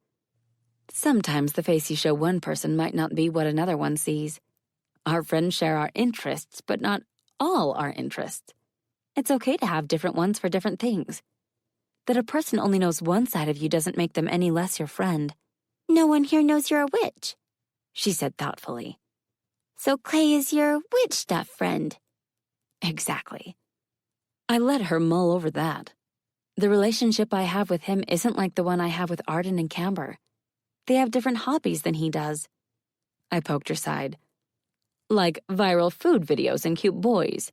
S2: Sometimes the face you show one person might not be what another one sees. Our friends share our interests, but not all our interests. It's okay to have different ones for different things. That a person only knows one side of you doesn't make them any less your friend.
S4: No one here knows you're a witch,
S2: she said thoughtfully.
S4: So Clay is your witch stuff friend.
S2: Exactly. I let her mull over that. The relationship I have with him isn't like the one I have with Arden and Camber. They have different hobbies than he does. I poked her side. Like viral food videos and cute boys.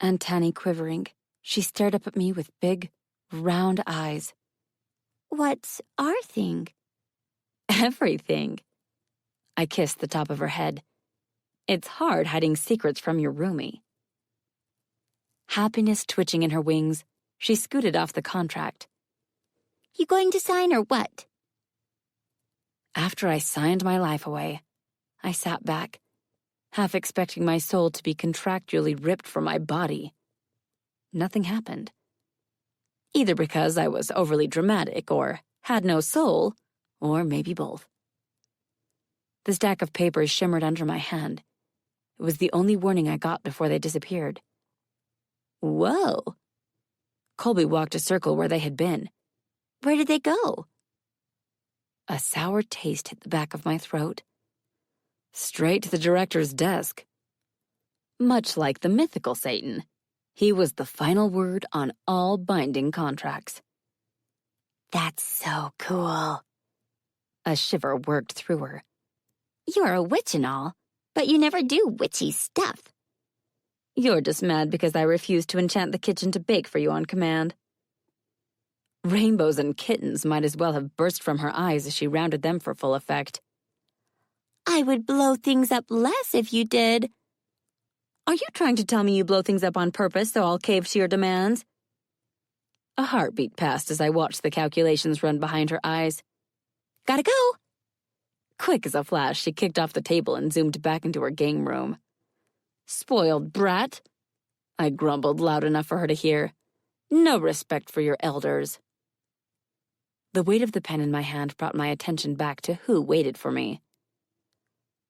S2: And Tanny quivering, she stared up at me with big, round eyes.
S4: What's our thing?
S2: Everything. I kissed the top of her head. It's hard hiding secrets from your roomie. Happiness twitching in her wings, she scooted off the contract.
S4: You going to sign or what?
S2: After I signed my life away, I sat back, half expecting my soul to be contractually ripped from my body. Nothing happened. Either because I was overly dramatic or had no soul, or maybe both. The stack of papers shimmered under my hand. It was the only warning I got before they disappeared. Whoa! Colby walked a circle where they had been.
S4: Where did they go?
S2: A sour taste hit the back of my throat. Straight to the director's desk. Much like the mythical Satan, he was the final word on all binding contracts.
S4: That's so cool.
S2: A shiver worked through her.
S4: You're a witch and all, but you never do witchy stuff.
S2: You're just mad because I refused to enchant the kitchen to bake for you on command. Rainbows and kittens might as well have burst from her eyes as she rounded them for full effect.
S4: I would blow things up less if you did.
S2: Are you trying to tell me you blow things up on purpose so I'll cave to your demands? A heartbeat passed as I watched the calculations run behind her eyes.
S4: Gotta go.
S2: Quick as a flash, she kicked off the table and zoomed back into her game room. Spoiled brat, I grumbled loud enough for her to hear. No respect for your elders. The weight of the pen in my hand brought my attention back to who waited for me.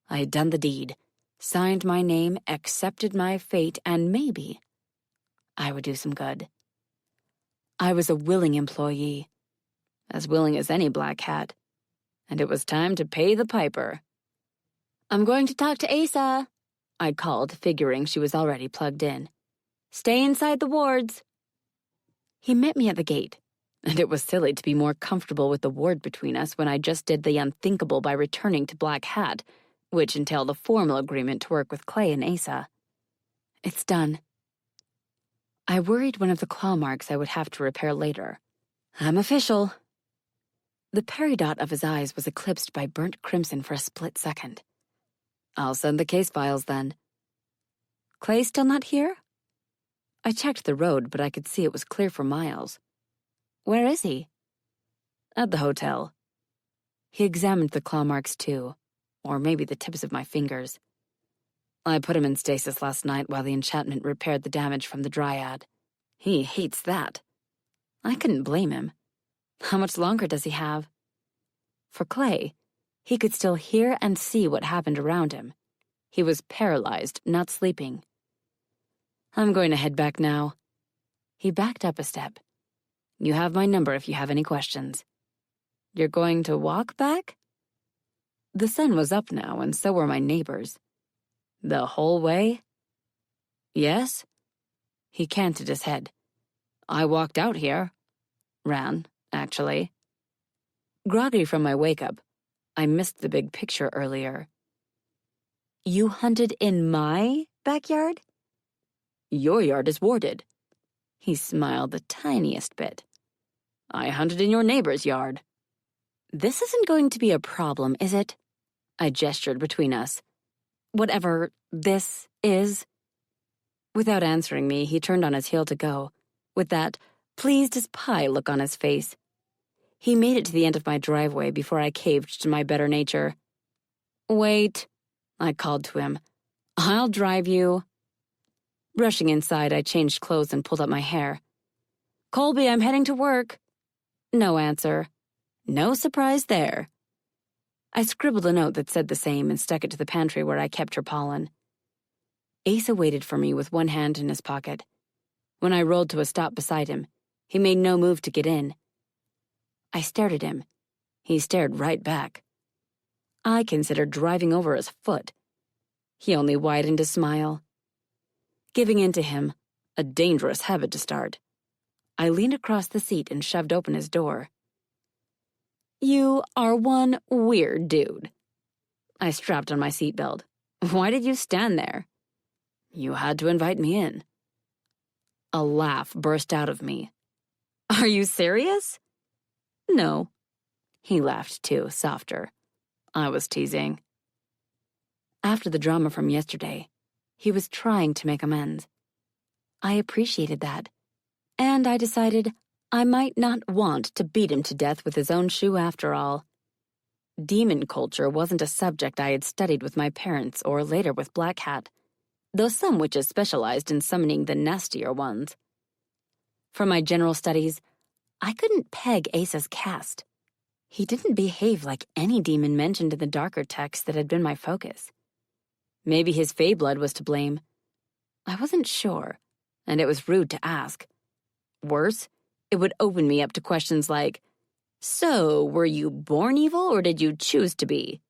S2: I had done the deed, signed my name, accepted my fate, and maybe I would do some good. I was a willing employee, as willing as any black hat, and it was time to pay the piper. I'm going to talk to Asa, I called, figuring she was already plugged in. Stay inside the wards. He met me at the gate, and it was silly to be more comfortable with the ward between us when I just did the unthinkable by returning to Black Hat, which entailed a formal agreement to work with Clay and Asa. It's done. I worried one of the claw marks I would have to repair later. I'm official. The peridot of his eyes was eclipsed by burnt crimson for a split second. I'll send the case files then. Clay still not here? I checked the road, but I could see it was clear for miles. Where is he? At the hotel. He examined the claw marks too, or maybe the tips of my fingers. I put him in stasis last night while the enchantment repaired the damage from the dryad. He hates that. I couldn't blame him. How much longer does he have? For Clay, he could still hear and see what happened around him. He was paralyzed, not sleeping. I'm going to head back now. He backed up a step. You have my number if you have any questions. You're going to walk back? The sun was up now, and so were my neighbors. The whole way? Yes? He canted his head. I walked out here. Ran, actually. Groggy from my wake-up, I missed the big picture earlier. You hunted in my backyard? Your yard is warded. He smiled the tiniest bit. I hunted in your neighbor's yard. This isn't going to be a problem, is it? I gestured between us. Whatever this is. Without answering me, he turned on his heel to go, with that pleased as pie look on his face. He made it to the end of my driveway before I caved to my better nature. Wait, I called to him. I'll drive you. Rushing inside, I changed clothes and pulled up my hair. Colby, I'm heading to work. No answer. No surprise there. I scribbled a note that said the same and stuck it to the pantry where I kept her pollen. Asa waited for me with one hand in his pocket. When I rolled to a stop beside him, he made no move to get in. I stared at him. He stared right back. I considered driving over his foot. He only widened his smile. Giving in to him, a dangerous habit to start, I leaned across the seat and shoved open his door. "You are one weird dude." I strapped on my seatbelt. "Why did you stand there?" "You had to invite me in." A laugh burst out of me. "Are you serious?" "No." He laughed too, softer. I was teasing. After the drama from yesterday, he was trying to make amends. I appreciated that, and I decided I might not want to beat him to death with his own shoe after all. Demon culture wasn't a subject I had studied with my parents or later with Black Hat, though some witches specialized in summoning the nastier ones. For my general studies, I couldn't peg Asa's caste. He didn't behave like any demon mentioned in the darker texts that had been my focus. Maybe his fey blood was to blame. I wasn't sure, and it was rude to ask. Worse, it would open me up to questions like, "So, were you born evil or did you choose to be?"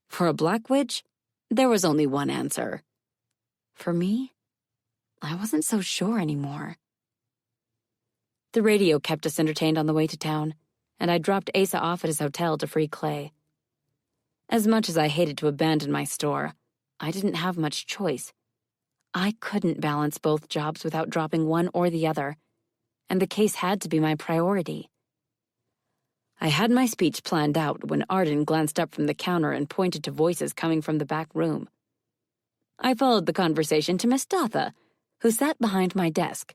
S2: For a black witch, there was only one answer. For me, I wasn't so sure anymore. The radio kept us entertained on the way to town, and I dropped Asa off at his hotel to free Clay. As much as I hated to abandon my store, I didn't have much choice. I couldn't balance both jobs without dropping one or the other, and the case had to be my priority. I had my speech planned out when Arden glanced up from the counter and pointed to voices coming from the back room. I followed the conversation to Miss Dotha, who sat behind my desk.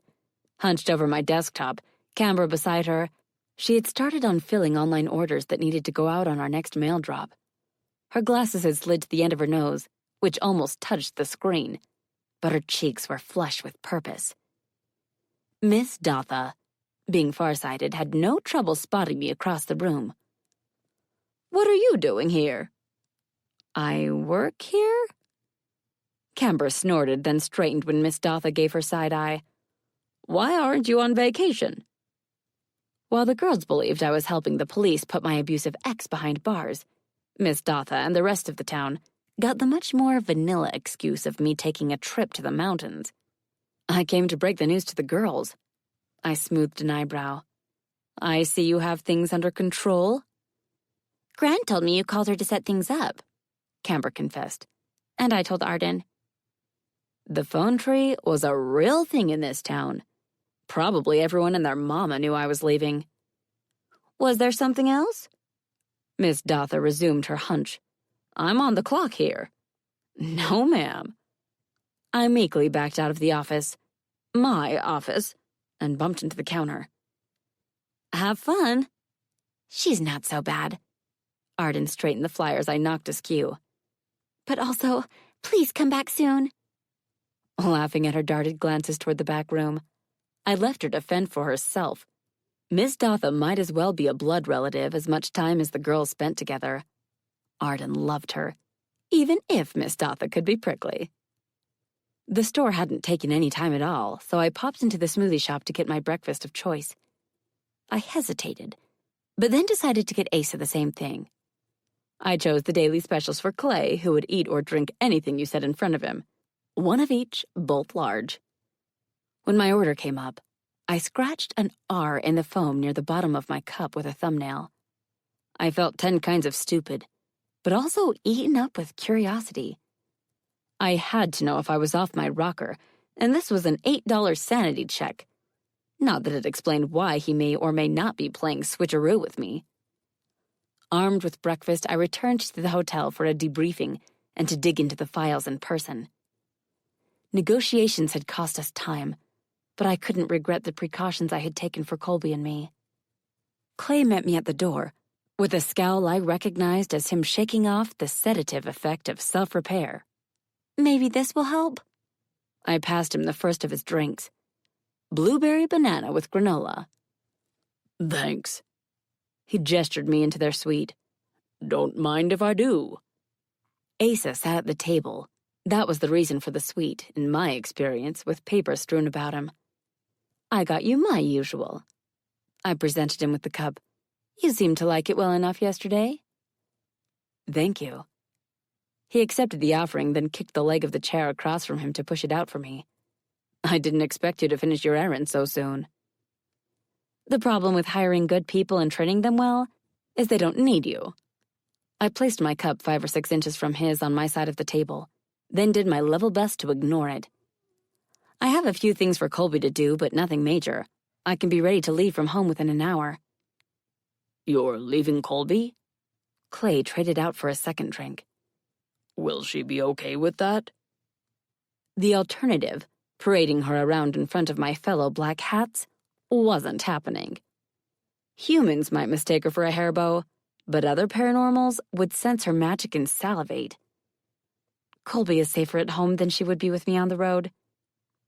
S2: Hunched over my desktop, camera beside her, she had started on filling online orders that needed to go out on our next mail drop. Her glasses had slid to the end of her nose, which almost touched the screen, but her cheeks were flush with purpose. Miss Dotha, being farsighted, had no trouble spotting me across the room. "What are you doing here?" "I work here?" Camber snorted, then straightened when Miss Dotha gave her side eye. "Why aren't you on vacation?" While the girls believed I was helping the police put my abusive ex behind bars, Miss Dotha and the rest of the town got the much more vanilla excuse of me taking a trip to the mountains. "I came to break the news to the girls." I smoothed an eyebrow. "I see you have things under control."
S4: Grant told me you called her to set things up,
S2: Camber confessed, and I told Arden. The phone tree was a real thing in this town. Probably everyone and their mama knew I was leaving. "Was there something else?" Miss Dotha resumed her hunch. "I'm on the clock here." "No, ma'am." I meekly backed out of the office, my office, and bumped into the counter. "Have fun."
S4: "She's not so bad."
S2: Arden straightened the flyers I knocked askew.
S4: "But also, please come back soon."
S2: Laughing at her darted glances toward the back room, I left her to fend for herself. Miss Dotha might as well be a blood relative as much time as the girls spent together. Arden loved her, even if Miss Dotha could be prickly. The store hadn't taken any time at all, so I popped into the smoothie shop to get my breakfast of choice. I hesitated, but then decided to get Asa the same thing. I chose the daily specials for Clay, who would eat or drink anything you set in front of him. One of each, both large. When my order came up, I scratched an R in the foam near the bottom of my cup with a thumbnail. I felt 10 kinds of stupid, but also eaten up with curiosity. I had to know if I was off my rocker, and this was an $8 sanity check. Not that it explained why he may or may not be playing switcheroo with me. Armed with breakfast, I returned to the hotel for a debriefing and to dig into the files in person. Negotiations had cost us time, but I couldn't regret the precautions I had taken for Colby and me. Clay met me at the door, with a scowl I recognized as him shaking off the sedative effect of self-repair.
S4: "Maybe this will help?"
S2: I passed him the first of his drinks. Blueberry banana with granola. "Thanks." He gestured me into their suite. "Don't mind if I do." Asa sat at the table. That was the reason for the suite, in my experience, with paper strewn about him. "I got you my usual." I presented him with the cup. "You seemed to like it well enough yesterday." "Thank you." He accepted the offering, then kicked the leg of the chair across from him to push it out for me. I didn't expect you to finish your errand so soon. The problem with hiring good people and training them well is they don't need you. I placed my cup 5 or 6 inches from his on my side of the table, then did my level best to ignore it. I have a few things for Colby to do, but nothing major. I can be ready to leave from home within an hour.
S5: You're leaving Colby?
S2: Clay traded out for a second drink.
S5: Will she be okay with that?
S2: The alternative, parading her around in front of my fellow black hats, wasn't happening. Humans might mistake her for a hairbow, but other paranormals would sense her magic and salivate. Colby is safer at home than she would be with me on the road.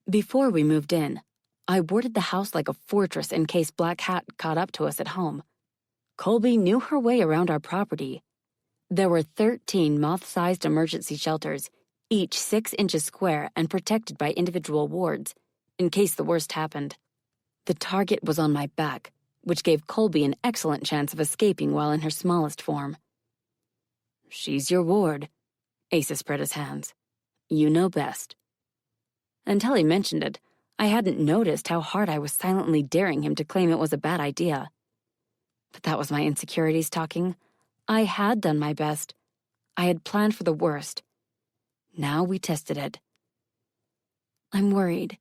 S2: Before we moved in, I warded the house like a fortress in case Black Hat caught up to us at home. Colby knew her way around our property. There were 13 moth-sized emergency shelters, each 6 inches square and protected by individual wards, in case the worst happened. The target was on my back, which gave Colby an excellent chance of escaping while in her smallest form. She's your ward. Asa spread his hands. You know best. Until he mentioned it, I hadn't noticed how hard I was silently daring him to claim it was a bad idea. But that was my insecurities talking. I had done my best. I had planned for the worst. Now we tested it. I'm worried.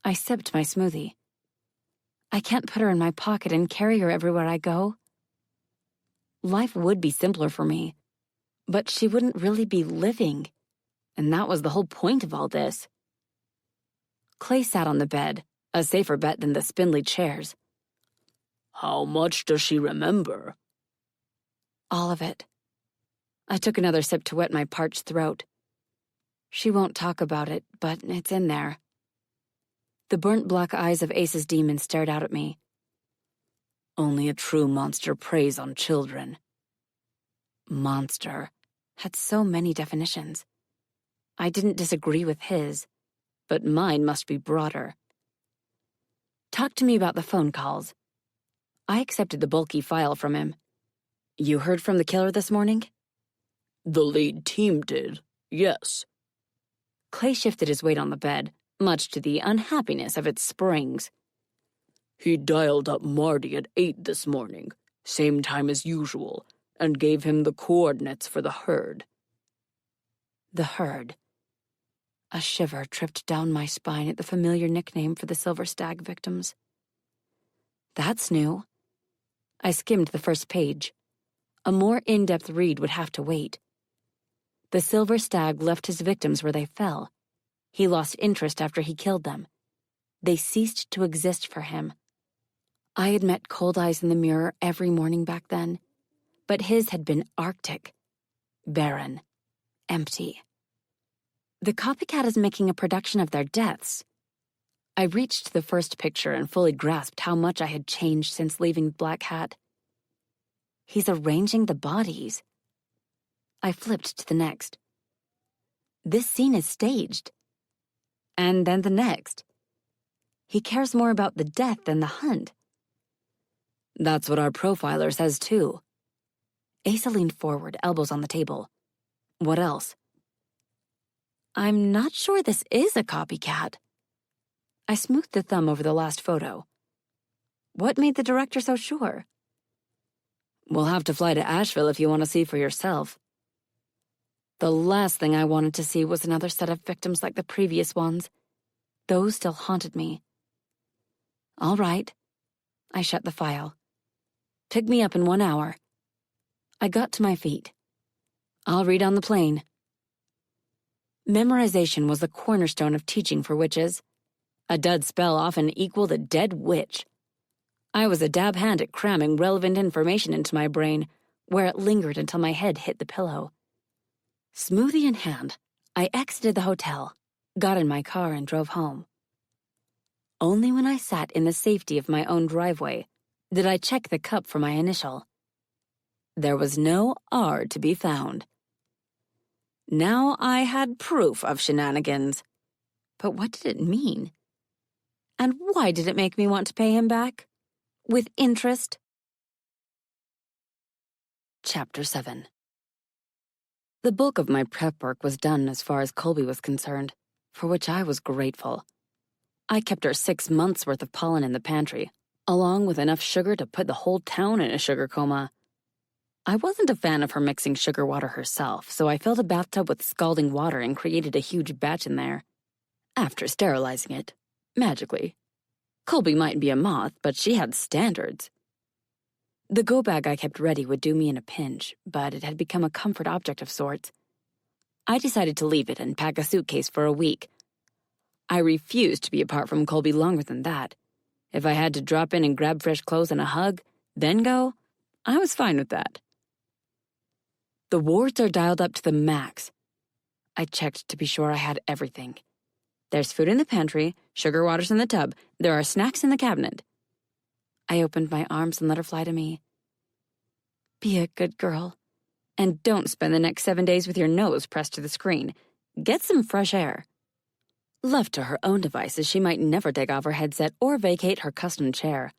S2: I sipped my smoothie. I can't put her in my pocket and carry her everywhere I go. Life would be simpler for me, but she wouldn't really be living, and that was the whole point of all this. Clay sat on the bed, a safer bet than the spindly chairs.
S5: How much does she remember?
S2: All of it. I took another sip to wet my parched throat. She won't talk about it, but it's in there. The burnt black eyes of Ace's demon stared out at me.
S5: Only a true monster preys on children.
S2: Monster had so many definitions. I didn't disagree with his, but mine must be broader. Talk to me about the phone calls. I accepted the bulky file from him. You heard from the killer this morning?
S5: The lead team did, yes.
S2: Clay shifted his weight on the bed, much to the unhappiness of its springs.
S5: He dialed up Marty at 8 this morning, same time as usual, and gave him the coordinates for the herd.
S2: The herd. A shiver tripped down my spine at the familiar nickname for the Silver Stag victims. That's new. I skimmed the first page. A more in-depth read would have to wait. The Silver Stag left his victims where they fell. He lost interest after he killed them. They ceased to exist for him. I had met Cold Eyes in the mirror every morning back then, but his had been arctic, barren, empty. The copycat is making a production of their deaths. I reached the first picture and fully grasped how much I had changed since leaving Black Hat. He's arranging the bodies. I flipped to the next. This scene is staged. And then the next. He cares more about the death than the hunt.
S5: That's what our profiler says too.
S2: Asa leaned forward, elbows on the table. What else? I'm not sure this is a copycat. I smoothed the thumb over the last photo. What made the director so sure?
S5: We'll have to fly to Asheville if you want to see for yourself.
S2: The last thing I wanted to see was another set of victims like the previous ones. Those still haunted me. All right. I shut the file. Pick me up in 1 hour. I got to my feet. I'll read on the plane. Memorization was the cornerstone of teaching for witches. A dud spell often equaled a dead witch. I was a dab hand at cramming relevant information into my brain, where it lingered until my head hit the pillow. Smoothie in hand, I exited the hotel, got in my car, and drove home. Only when I sat in the safety of my own driveway did I check the cup for my initial. There was no R to be found. Now I had proof of shenanigans. But what did it mean? And why did it make me want to pay him back? With interest? Chapter 7 The bulk of my prep work was done as far as Colby was concerned, for which I was grateful. I kept her 6 months' worth of pollen in the pantry, along with enough sugar to put the whole town in a sugar coma. I wasn't a fan of her mixing sugar water herself, so I filled a bathtub with scalding water and created a huge batch in there. After sterilizing it, magically. Colby might be a moth, but she had standards. The go bag I kept ready would do me in a pinch, but it had become a comfort object of sorts. I decided to leave it and pack a suitcase for a week. I refused to be apart from Colby longer than that. If I had to drop in and grab fresh clothes and a hug, then go, I was fine with that. The wards are dialed up to the max. I checked to be sure I had everything. There's food in the pantry, sugar water's in the tub, there are snacks in the cabinet. I opened my arms and let her fly to me. Be a good girl. And don't spend the next 7 days with your nose pressed to the screen. Get some fresh air. Left to her own devices, she might never take off her headset or vacate her custom chair.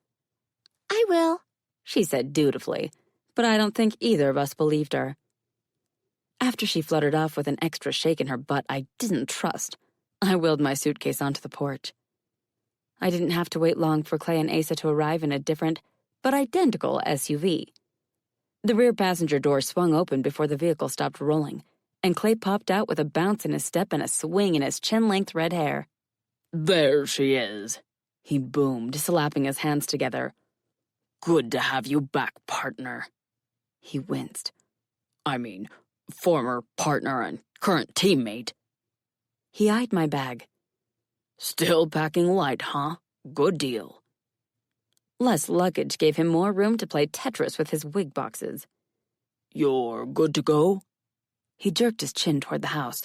S4: I will,
S2: she said dutifully, but I don't think either of us believed her. After she fluttered off with an extra shake in her butt I didn't trust, I wheeled my suitcase onto the porch. I didn't have to wait long for Clay and Asa to arrive in a different, but identical SUV. The rear passenger door swung open before the vehicle stopped rolling, and Clay popped out with a bounce in his step and a swing in his chin-length red hair.
S5: There she is,
S2: he boomed, slapping his hands together.
S5: Good to have you back, partner.
S2: He winced.
S5: I mean, former partner and current teammate.
S2: He eyed my bag.
S5: Still packing light, huh? Good deal.
S2: Less luggage gave him more room to play Tetris with his wig boxes.
S5: You're good to go?
S2: He jerked his chin toward the house.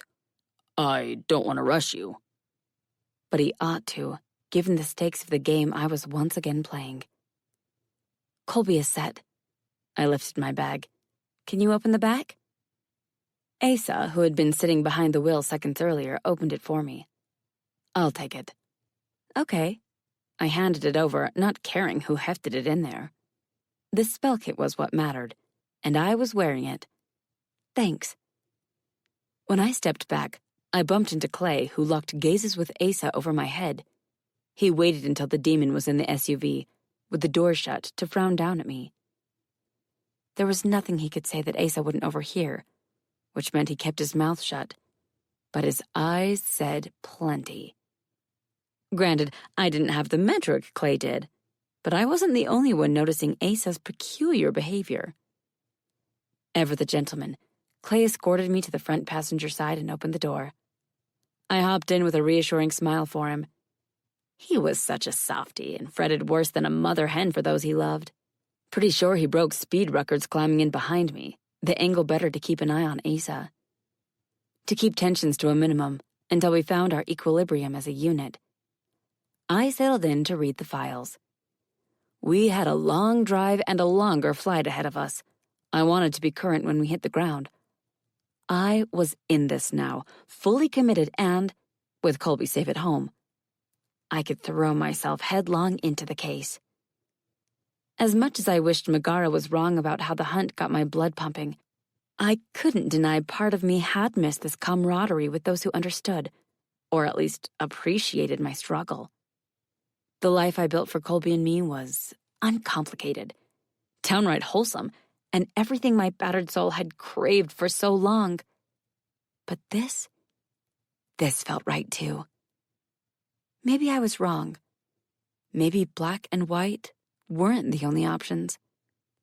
S5: I don't want to rush you.
S2: But he ought to, given the stakes of the game I was once again playing. Colby is set. I lifted my bag. Can you open the back? Asa, who had been sitting behind the wheel seconds earlier, opened it for me. I'll take it. Okay. I handed it over, not caring who hefted it in there. The spell kit was what mattered, and I was wearing it. Thanks. When I stepped back, I bumped into Clay, who locked gazes with Asa over my head. He waited until the demon was in the SUV, with the door shut, to frown down at me. There was nothing he could say that Asa wouldn't overhear, which meant he kept his mouth shut, but his eyes said plenty. Granted, I didn't have the metric Clay did, but I wasn't the only one noticing Asa's peculiar behavior. Ever the gentleman, Clay escorted me to the front passenger side and opened the door. I hopped in with a reassuring smile for him. He was such a softy and fretted worse than a mother hen for those he loved. Pretty sure he broke speed records climbing in behind me, the angle better to keep an eye on Asa. To keep tensions to a minimum until we found our equilibrium as a unit, I settled in to read the files. We had a long drive and a longer flight ahead of us. I wanted to be current when we hit the ground. I was in this now, fully committed and, with Colby safe at home, I could throw myself headlong into the case. As much as I wished Megara was wrong about how the hunt got my blood pumping, I couldn't deny part of me had missed this camaraderie with those who understood, or at least appreciated my struggle. The life I built for Colby and me was uncomplicated, downright wholesome, and everything my battered soul had craved for so long. But this felt right too. Maybe I was wrong. Maybe black and white weren't the only options.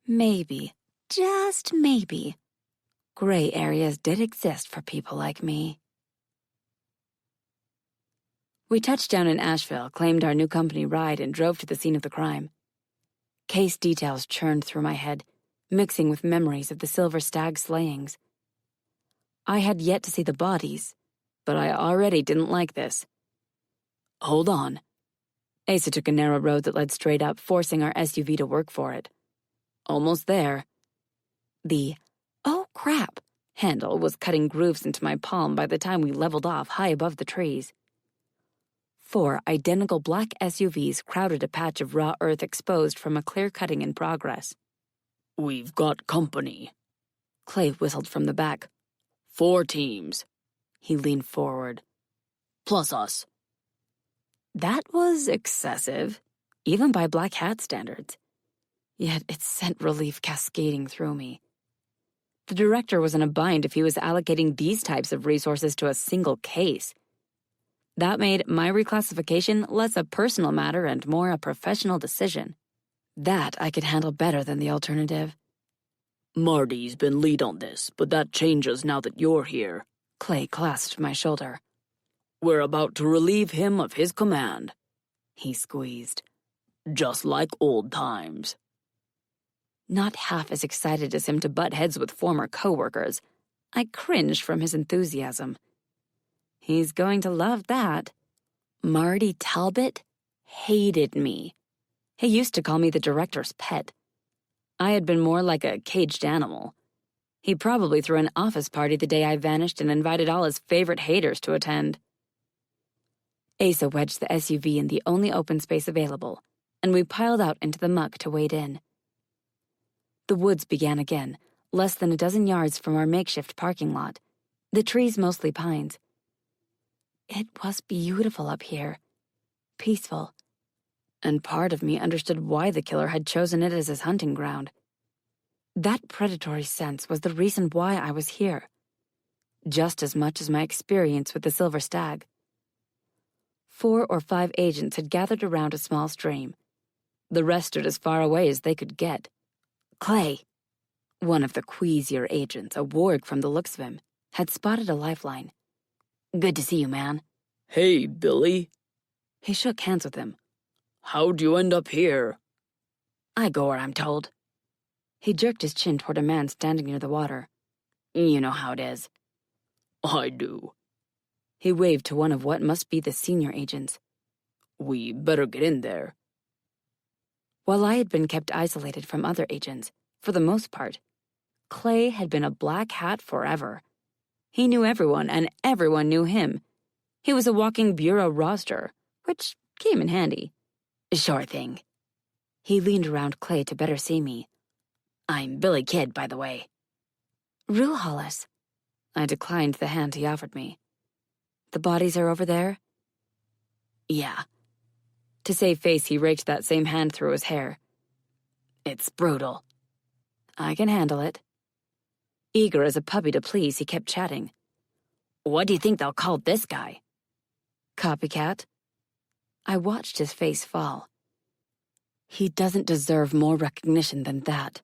S2: Maybe, just maybe, gray areas did exist for people like me. We touched down in Asheville, claimed our new company ride, and drove to the scene of the crime. Case details churned through my head, mixing with memories of the Silver Stag slayings. I had yet to see the bodies, but I already didn't like this. Hold on. Asa took a narrow road that led straight up, forcing our SUV to work for it. Almost there. The "oh crap" handle was cutting grooves into my palm by the time we leveled off high above the trees. 4 identical black SUVs crowded a patch of raw earth exposed from a clear cutting in progress.
S5: We've got company.
S2: Clay whistled from the back.
S5: 4 teams. He leaned forward. Plus us.
S2: That was excessive, even by Black Hat standards. Yet it sent relief cascading through me. The director was in a bind if he was allocating these types of resources to a single case. That made my reclassification less a personal matter and more a professional decision. That I could handle better than the alternative.
S5: Marty's been lead on this, but that changes now that you're here.
S2: Clay clasped my shoulder.
S5: We're about to relieve him of his command.
S2: He squeezed.
S5: Just like old times.
S2: Not half as excited as him to butt heads with former coworkers, I cringed from his enthusiasm. He's going to love that. Marty Talbot hated me. He used to call me the director's pet. I had been more like a caged animal. He probably threw an office party the day I vanished and invited all his favorite haters to attend. Asa wedged the SUV in the only open space available, and we piled out into the muck to wade in. The woods began again, less than a dozen yards from our makeshift parking lot, the trees mostly pines. It was beautiful up here, peaceful, and part of me understood why the killer had chosen it as his hunting ground. That predatory sense was the reason why I was here, just as much as my experience with the Silver Stag. 4 or 5 agents had gathered around a small stream. The rest stood as far away as they could get. Clay, one of the queasier agents, a warg from the looks of him, had spotted a lifeline. Good to see you, man.
S5: Hey, Billy.
S2: He shook hands with him.
S5: How'd you end up here?
S2: I go where I'm told. He jerked his chin toward a man standing near the water. You know how it is.
S5: I do.
S2: He waved to one of what must be the senior agents.
S5: We better get in there.
S2: While I had been kept isolated from other agents, for the most part, Clay had been a black hat forever. He knew everyone, and everyone knew him. He was a walking bureau roster, which came in handy. Sure thing. He leaned around Clay to better see me. I'm Billy Kidd, by the way. Rue Hollis. I declined the hand he offered me. The bodies are over there? Yeah. To save face, he raked that same hand through his hair. It's brutal. I can handle it. Eager as a puppy to please, he kept chatting. What do you think they'll call this guy? Copycat. I watched his face fall. He doesn't deserve more recognition than that.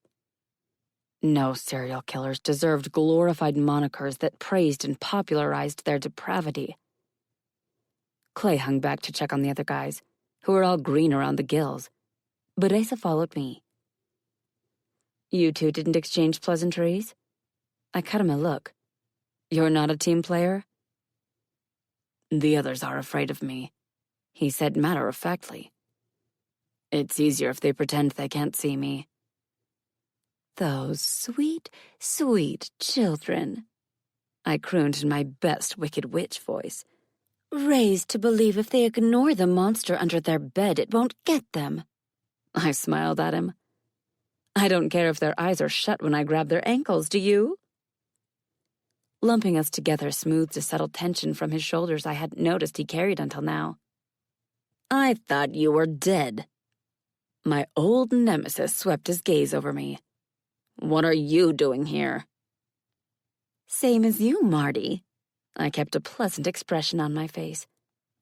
S2: No serial killers deserved glorified monikers that praised and popularized their depravity. Clay hung back to check on the other guys, who were all green around the gills, but Asa followed me. You two didn't exchange pleasantries? I cut him a look. You're not a team player? The others are afraid of me, he said matter-of-factly. It's easier if they pretend they can't see me. Those sweet, sweet children, I crooned in my best Wicked Witch voice. Raised to believe if they ignore the monster under their bed, it won't get them. I smiled at him. I don't care if their eyes are shut when I grab their ankles, do you? Lumping us together smoothed a subtle tension from his shoulders I hadn't noticed he carried until now. I thought you were dead. My old nemesis swept his gaze over me. What are you doing here? Same as you, Marty. I kept a pleasant expression on my face.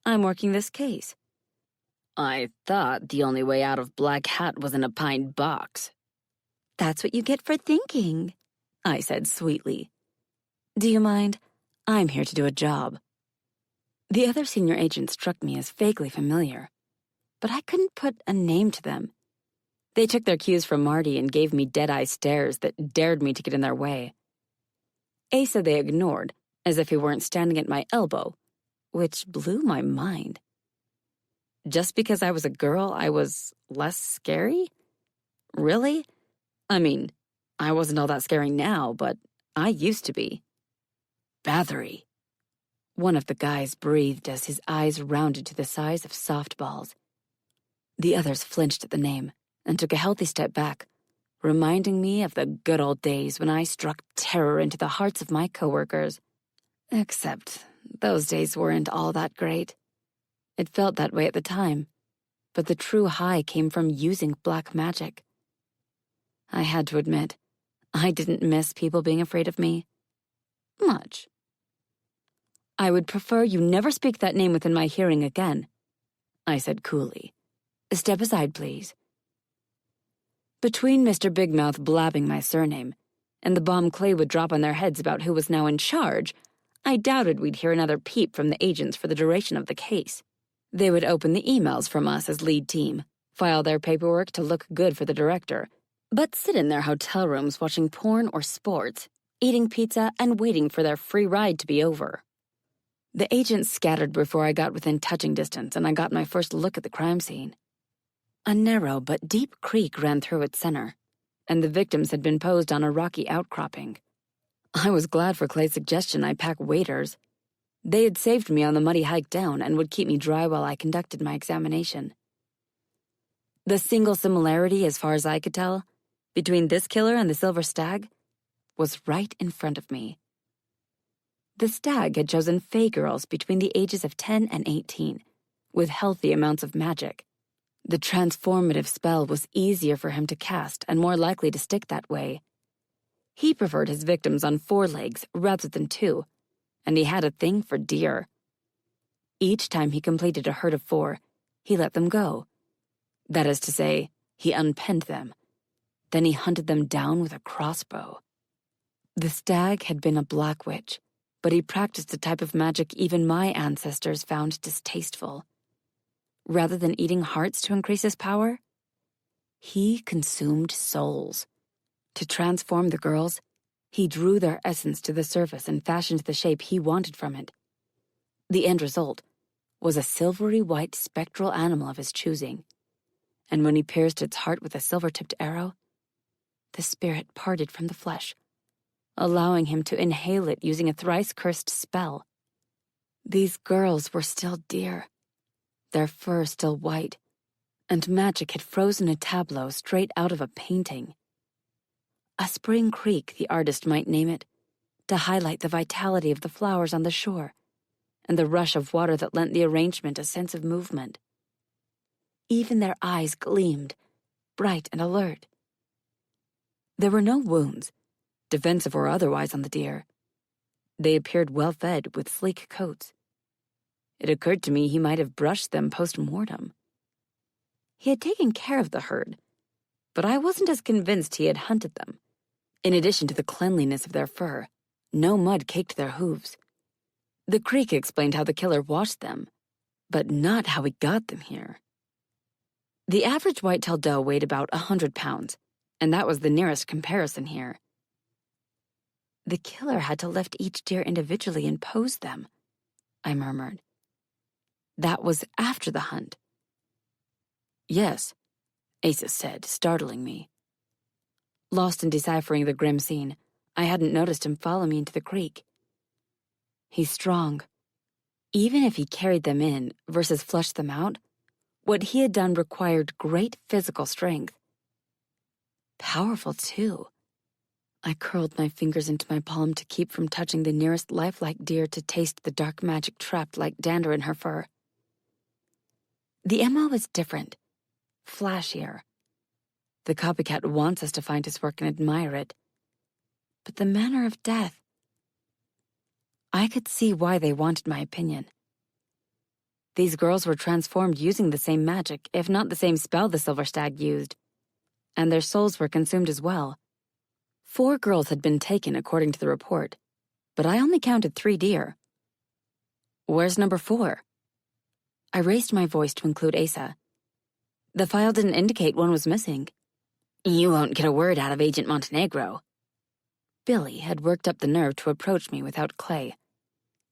S2: I'm working this case. I thought the only way out of Black Hat was in a pine box. That's what you get for thinking, I said sweetly. Do you mind? I'm here to do a job. The other senior agents struck me as vaguely familiar, but I couldn't put a name to them. They took their cues from Marty and gave me dead-eye stares that dared me to get in their way. Asa they ignored, as if he weren't standing at my elbow, which blew my mind. Just because I was a girl, I was less scary? Really? I mean, I wasn't all that scary now, but I used to be. Bathory. One of the guys breathed as his eyes rounded to the size of softballs. The others flinched at the name and took a healthy step back, reminding me of the good old days when I struck terror into the hearts of my coworkers. Except those days weren't all that great. It felt that way at the time, but the true high came from using black magic. I had to admit, I didn't miss people being afraid of me. Much. "I would prefer you never speak that name within my hearing again," I said coolly. "Step aside, please." Between Mr. Bigmouth blabbing my surname and the bomb Clay would drop on their heads about who was now in charge, I doubted we'd hear another peep from the agents for the duration of the case. They would open the emails from us as lead team, file their paperwork to look good for the director, but sit in their hotel rooms watching porn or sports, eating pizza and waiting for their free ride to be over. The agents scattered before I got within touching distance and I got my first look at the crime scene. A narrow but deep creek ran through its center, and the victims had been posed on a rocky outcropping. I was glad for Clay's suggestion I pack waders. They had saved me on the muddy hike down and would keep me dry while I conducted my examination. The single similarity, as far as I could tell, between this killer and the Silver Stag was right in front of me. The Stag had chosen Fae girls between the ages of 10 and 18, with healthy amounts of magic. The transformative spell was easier for him to cast and more likely to stick that way. He preferred his victims on 4 legs rather than 2, and he had a thing for deer. Each time he completed a herd of 4, he let them go. That is to say, he unpenned them. Then he hunted them down with a crossbow. The Stag had been a black witch, but he practiced a type of magic even my ancestors found distasteful. Rather than eating hearts to increase his power, he consumed souls. To transform the girls, he drew their essence to the surface and fashioned the shape he wanted from it. The end result was a silvery white spectral animal of his choosing, and when he pierced its heart with a silver-tipped arrow, the spirit parted from the flesh, allowing him to inhale it using a thrice-cursed spell. These girls were still deer, their fur still white, and magic had frozen a tableau straight out of a painting. A spring creek, the artist might name it, to highlight the vitality of the flowers on the shore and the rush of water that lent the arrangement a sense of movement. Even their eyes gleamed, bright and alert. There were no wounds, defensive or otherwise, on the deer. They appeared well-fed with sleek coats. It occurred to me he might have brushed them post-mortem. He had taken care of the herd, but I wasn't as convinced he had hunted them. In addition to the cleanliness of their fur, no mud caked their hooves. The creek explained how the killer washed them, but not how he got them here. The average white-tailed doe weighed about 100 pounds, and that was the nearest comparison here. The killer had to lift each deer individually and pose them, I murmured. That was after the hunt. "Yes," Asa said, startling me. Lost in deciphering the grim scene, I hadn't noticed him follow me into the creek. He's strong. Even if he carried them in versus flushed them out, what he had done required great physical strength. Powerful, too. I curled my fingers into my palm to keep from touching the nearest lifelike deer to taste the dark magic trapped like dander in her fur. The MO was different, flashier. The copycat wants us to find his work and admire it. But the manner of death... I could see why they wanted my opinion. These girls were transformed using the same magic, if not the same spell the Silver Stag used, and their souls were consumed as well. 4 girls had been taken according to the report, but I only counted 3 deer. Where's number 4? I raised my voice to include Asa. The file didn't indicate one was missing.
S3: You won't get a word out of Agent Montenegro.
S2: Billy had worked up the nerve to approach me without Clay.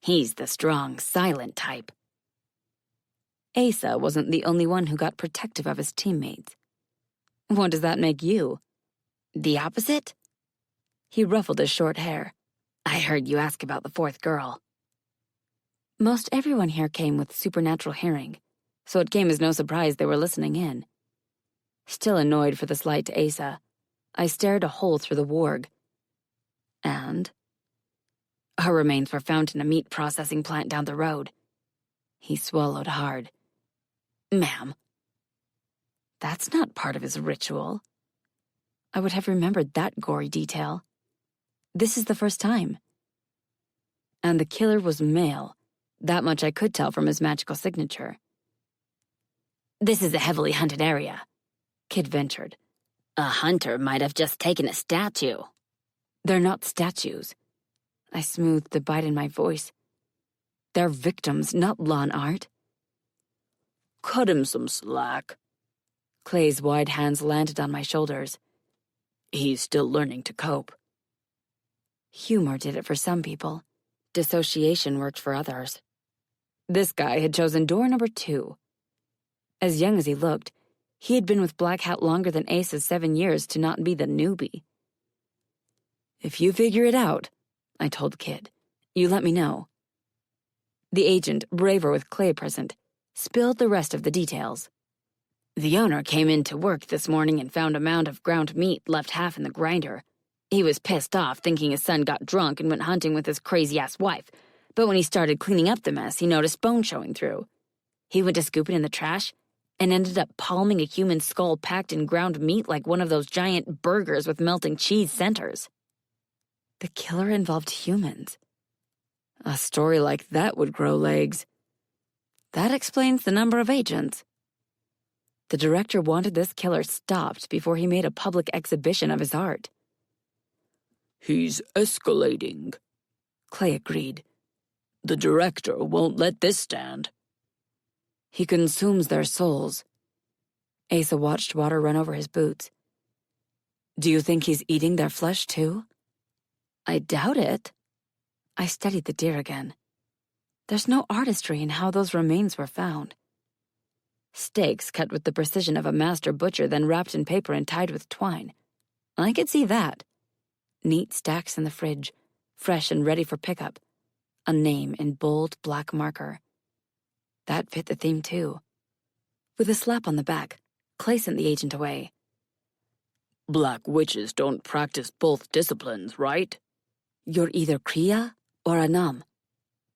S3: He's the strong, silent type.
S2: Asa wasn't the only one who got protective of his teammates. What does that make you?
S3: The opposite?
S2: He ruffled his short hair.
S3: I heard you ask about the 4th girl.
S2: Most everyone here came with supernatural hearing, so it came as no surprise they were listening in. Still annoyed for the slight to Asa, I stared a hole through the warg. And her remains were found in a meat processing plant down the road. He swallowed hard. Ma'am, that's not part of his ritual. I would have remembered that gory detail. This is the first time. And the killer was male. That much I could tell from his magical signature. This is a heavily hunted area, Kid ventured.
S3: A hunter might have just taken a statue.
S2: They're not statues. I smoothed the bite in my voice. They're victims, not lawn art.
S5: Cut him some slack.
S2: Clay's wide hands landed on my shoulders.
S5: He's still learning to cope.
S2: Humor did it for some people. Dissociation worked for others. This guy had chosen door number 2. As young as he looked, he had been with Black Hat longer than Ace's 7 years to not be the newbie. If you figure it out, I told Kid, you let me know. The agent, braver with Clay present, spilled the rest of the details.
S3: The owner came in to work this morning and found a mound of ground meat left half in the grinder. He was pissed off, thinking his son got drunk and went hunting with his crazy-ass wife. But when he started cleaning up the mess, he noticed bone showing through. He went to scoop it in the trash and ended up palming a human skull packed in ground meat like one of those giant burgers with melting cheese centers.
S2: The killer involved humans. A story like that would grow legs. That explains the number of agents. The director wanted this killer stopped before he made a public exhibition of his art.
S5: He's escalating,
S2: Clay agreed.
S5: The director won't let this stand.
S2: He consumes their souls. Asa watched water run over his boots. Do you think he's eating their flesh too? I doubt it. I studied the deer again. There's no artistry in how those remains were found. Steaks cut with the precision of a master butcher, then wrapped in paper and tied with twine. I could see that. Neat stacks in the fridge, fresh and ready for pickup. A name in bold black marker. That fit the theme too. With a slap on the back, Clay sent the agent away.
S5: Black witches don't practice both disciplines, right?
S2: You're either Kriya or Anam.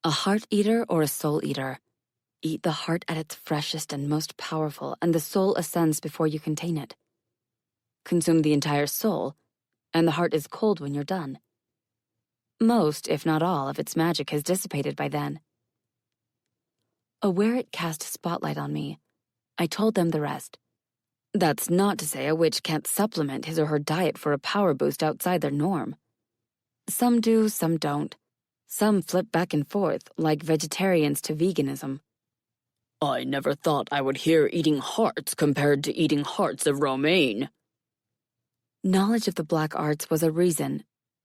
S2: A heart eater or a soul eater. Eat the heart at its freshest and most powerful, and the soul ascends before you contain it. Consume the entire soul, and the heart is cold when you're done. Most, if not all, of its magic has dissipated by then. Aware it cast a spotlight on me, I told them the rest. That's not to say a witch can't supplement his or her diet for a power boost outside their norm. Some do, some don't. Some flip back and forth, like vegetarians to veganism.
S5: I never thought I would hear eating hearts compared to eating hearts of romaine.
S2: Knowledge of the black arts was a reason,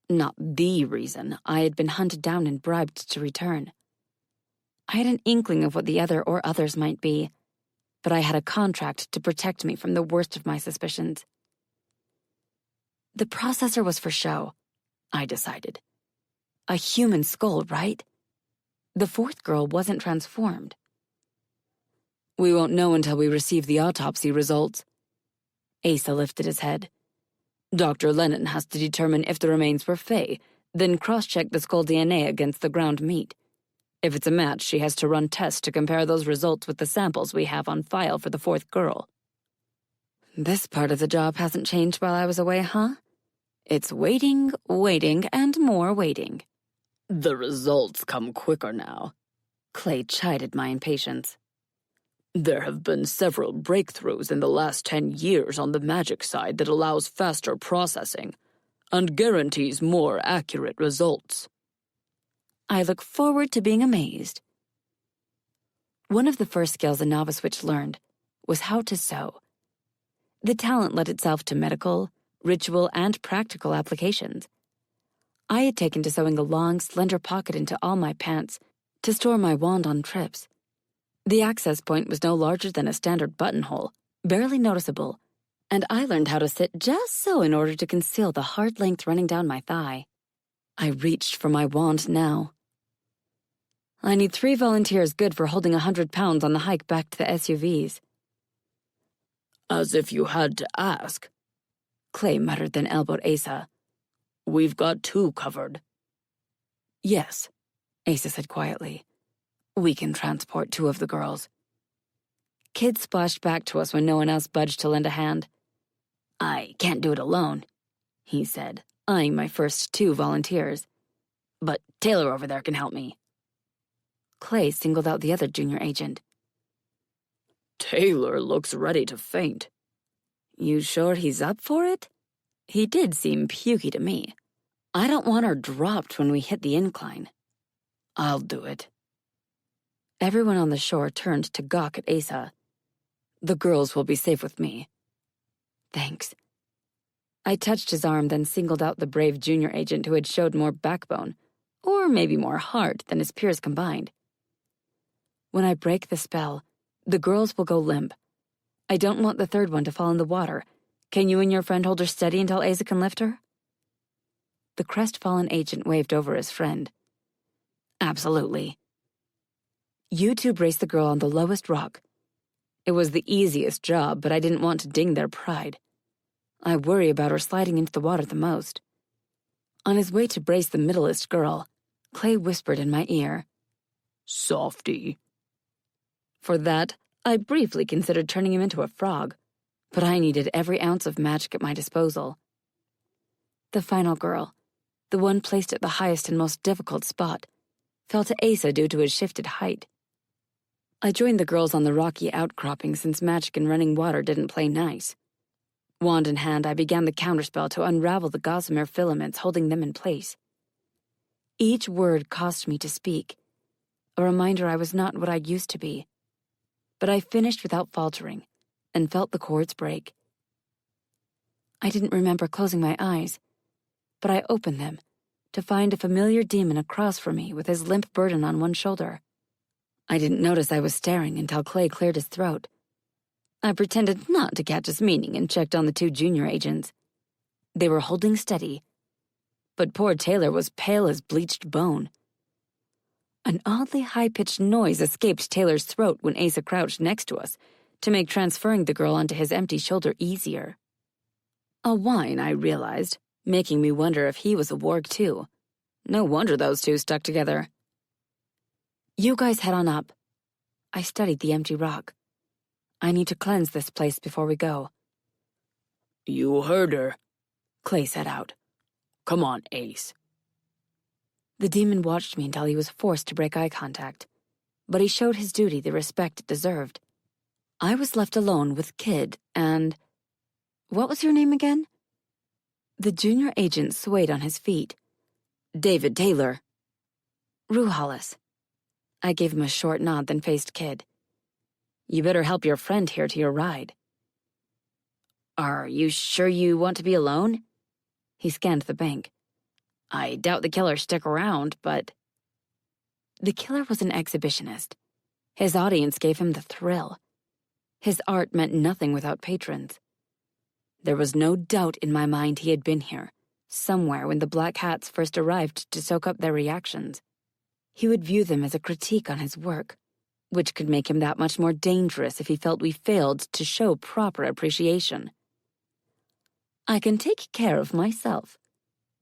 S2: not the reason, I had been hunted down and bribed to return. I had an inkling of what the other or others might be, but I had a contract to protect me from the worst of my suspicions. The processor was for show, I decided. A human skull, right? The 4th girl wasn't transformed. We won't know until we receive the autopsy results. Asa lifted his head. Dr. Lennon has to determine if the remains were Fae, then cross-check the skull DNA against the ground meat. If it's a match, she has to run tests to compare those results with the samples we have on file for the 4th girl. This part of the job hasn't changed while I was away, huh? It's waiting, waiting, and more waiting.
S5: The results come quicker now.
S2: Clay chided my impatience.
S5: There have been several breakthroughs in the last 10 years on the magic side that allows faster processing and guarantees more accurate results.
S2: I look forward to being amazed. One of the first skills a novice witch learned was how to sew. The talent led itself to medical, ritual, and practical applications. I had taken to sewing a long, slender pocket into all my pants to store my wand on trips. The access point was no larger than a standard buttonhole, barely noticeable, and I learned how to sit just so in order to conceal the hard length running down my thigh. I reached for my wand now. I need 3 volunteers good for holding 100 pounds on the hike back to the SUVs.
S5: As if you had to ask.
S2: Clay muttered, then elbowed Asa.
S5: We've got 2 covered.
S2: Yes, Asa said quietly. We can transport 2 of the girls. Kid splashed back to us when no one else budged to lend a hand. I can't do it alone, he said, eyeing my first 2 volunteers. But Taylor over there can help me. Clay singled out the other junior agent.
S5: Taylor looks ready to faint.
S2: You sure he's up for it? He did seem pukey to me. I don't want her dropped when we hit the incline.
S5: I'll do it.
S2: Everyone on the shore turned to gawk at Asa. The girls will be safe with me. Thanks. I touched his arm, then singled out the brave junior agent who had showed more backbone, or maybe more heart, than his peers combined. When I break the spell, the girls will go limp. I don't want the 3rd one to fall in the water. Can you and your friend hold her steady until Asa can lift her? The crestfallen agent waved over his friend. Absolutely. You 2 brace the girl on the lowest rock. It was the easiest job, but I didn't want to ding their pride. I worry about her sliding into the water the most. On his way to brace the middlest girl, Clay whispered in my ear,
S5: Softy.
S2: For that, I briefly considered turning him into a frog, but I needed every ounce of magic at my disposal. The final girl, the one placed at the highest and most difficult spot, fell to Asa due to his shifted height. I joined the girls on the rocky outcropping since magic in running water didn't play nice. Wand in hand, I began the counterspell to unravel the gossamer filaments holding them in place. Each word cost me to speak, a reminder I was not what I used to be. But I finished without faltering, and felt the cords break. I didn't remember closing my eyes, but I opened them to find a familiar demon across from me with his limp burden on one shoulder. I didn't notice I was staring until Clay cleared his throat. I pretended not to catch his meaning and checked on the 2 junior agents. They were holding steady, but poor Taylor was pale as bleached bone. An oddly high-pitched noise escaped Taylor's throat when Asa crouched next to us to make transferring the girl onto his empty shoulder easier. A whine, I realized, making me wonder if he was a warg too. No wonder those 2 stuck together. You guys head on up. I studied the empty rock. I need to cleanse this place before we go.
S5: You heard her,
S2: Clay said out.
S5: Come on, Ace.
S2: The demon watched me until he was forced to break eye contact, but he showed his duty the respect it deserved. I was left alone with Kid and... What was your name again? The junior agent swayed on his feet. David Taylor. Ruhalis. I gave him a short nod, then faced Kid. You better help your friend here to your ride. Are you sure you want to be alone? He scanned the bank. I doubt the killers stick around, but... The killer was an exhibitionist. His audience gave him the thrill. His art meant nothing without patrons. There was no doubt in my mind he had been here, somewhere when the Black Hats first arrived to soak up their reactions. He would view them as a critique on his work, which could make him that much more dangerous if he felt we failed to show proper appreciation. I can take care of myself,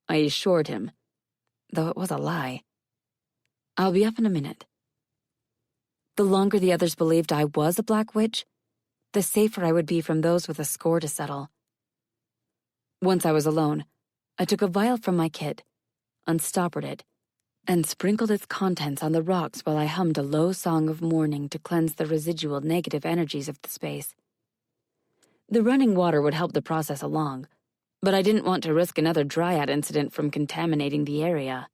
S2: I assured him, though it was a lie. I'll be up in a minute. The longer the others believed I was a black witch, the safer I would be from those with a score to settle. Once I was alone, I took a vial from my kit, unstoppered it, and sprinkled its contents on the rocks while I hummed a low song of mourning to cleanse the residual negative energies of the space. The running water would help the process along, but I didn't want to risk another dryad incident from contaminating the area.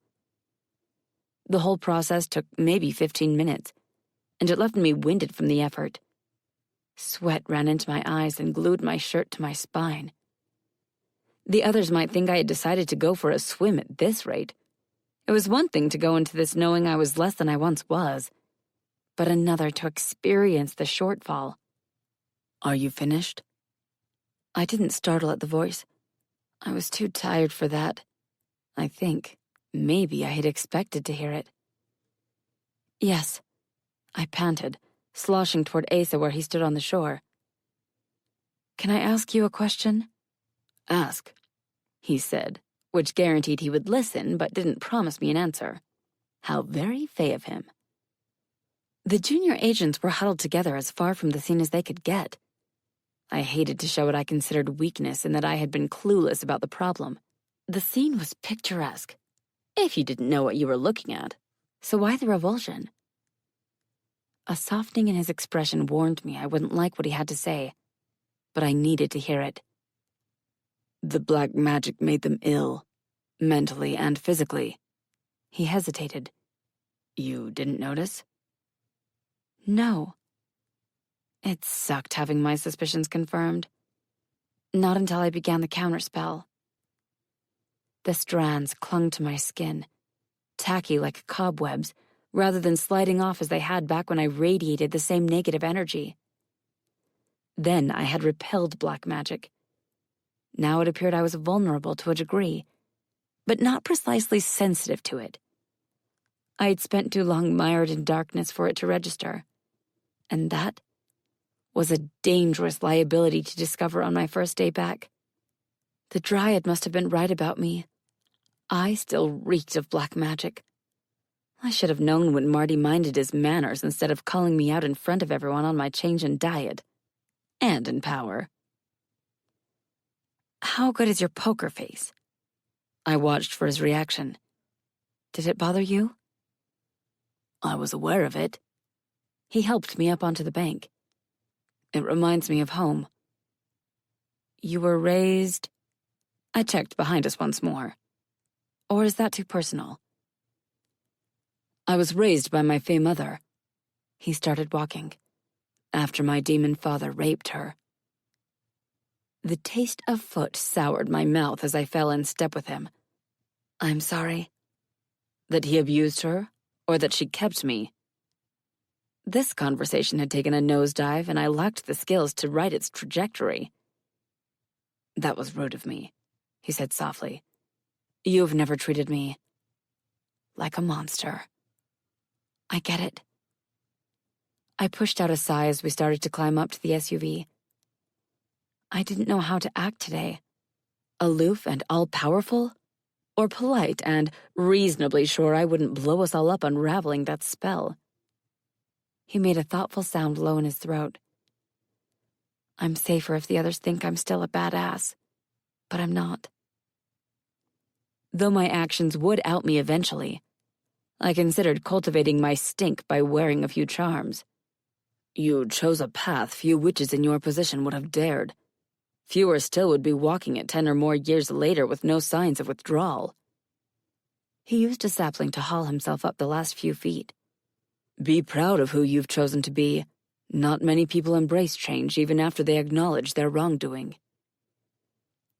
S2: The whole process took maybe 15 minutes, and it left me winded from the effort. Sweat ran into my eyes and glued my shirt to my spine. The others might think I had decided to go for a swim at this rate. It was one thing to go into this knowing I was less than I once was, but another to experience the shortfall. Are you finished? I didn't startle at the voice. I was too tired for that. I think maybe I had expected to hear it. Yes, I panted, sloshing toward Asa where he stood on the shore. Can I ask you a question? "Ask," he said, which guaranteed he would listen but didn't promise me an answer. How very fey of him. The junior agents were huddled together as far from the scene as they could get. I hated to show what I considered weakness in that I had been clueless about the problem. The scene was picturesque, if you didn't know what you were looking at. So why the revulsion? A softening in his expression warned me I wouldn't like what he had to say, but I needed to hear it. The black magic made them ill, mentally and physically. He hesitated. You didn't notice? No. It sucked having my suspicions confirmed. Not until I began the counterspell. The strands clung to my skin, tacky like cobwebs, rather than sliding off as they had back when I radiated the same negative energy. Then I had repelled black magic. Now it appeared I was vulnerable to a degree, but not precisely sensitive to it. I had spent too long mired in darkness for it to register, and that was a dangerous liability to discover on my first day back. The Dryad must have been right about me. I still reeked of black magic. I should have known when Marty minded his manners instead of calling me out in front of everyone on my change in diet. And in power. How good is your poker face? I watched for his reaction. Did it bother you? I was aware of it. He helped me up onto the bank. It reminds me of home. You were raised... I checked behind us once more. Or is that too personal? I was raised by my fey mother. He started walking, after my demon father raped her. The taste of foot soured my mouth as I fell in step with him. I'm sorry. That he abused her, or that she kept me? This conversation had taken a nosedive, and I lacked the skills to right its trajectory. That was rude of me, he said softly. You've never treated me like a monster. I get it. I pushed out a sigh as we started to climb up to the SUV. I didn't know how to act today. Aloof and all-powerful? Or polite and reasonably sure I wouldn't blow us all up unraveling that spell? He made a thoughtful sound low in his throat. I'm safer if the others think I'm still a badass, but I'm not. Though my actions would out me eventually, I considered cultivating my stink by wearing a few charms. You chose a path few witches in your position would have dared. Fewer still would be walking it 10 or more years later with no signs of withdrawal. He used a sapling to haul himself up the last few feet. Be proud of who you've chosen to be. Not many people embrace change even after they acknowledge their wrongdoing.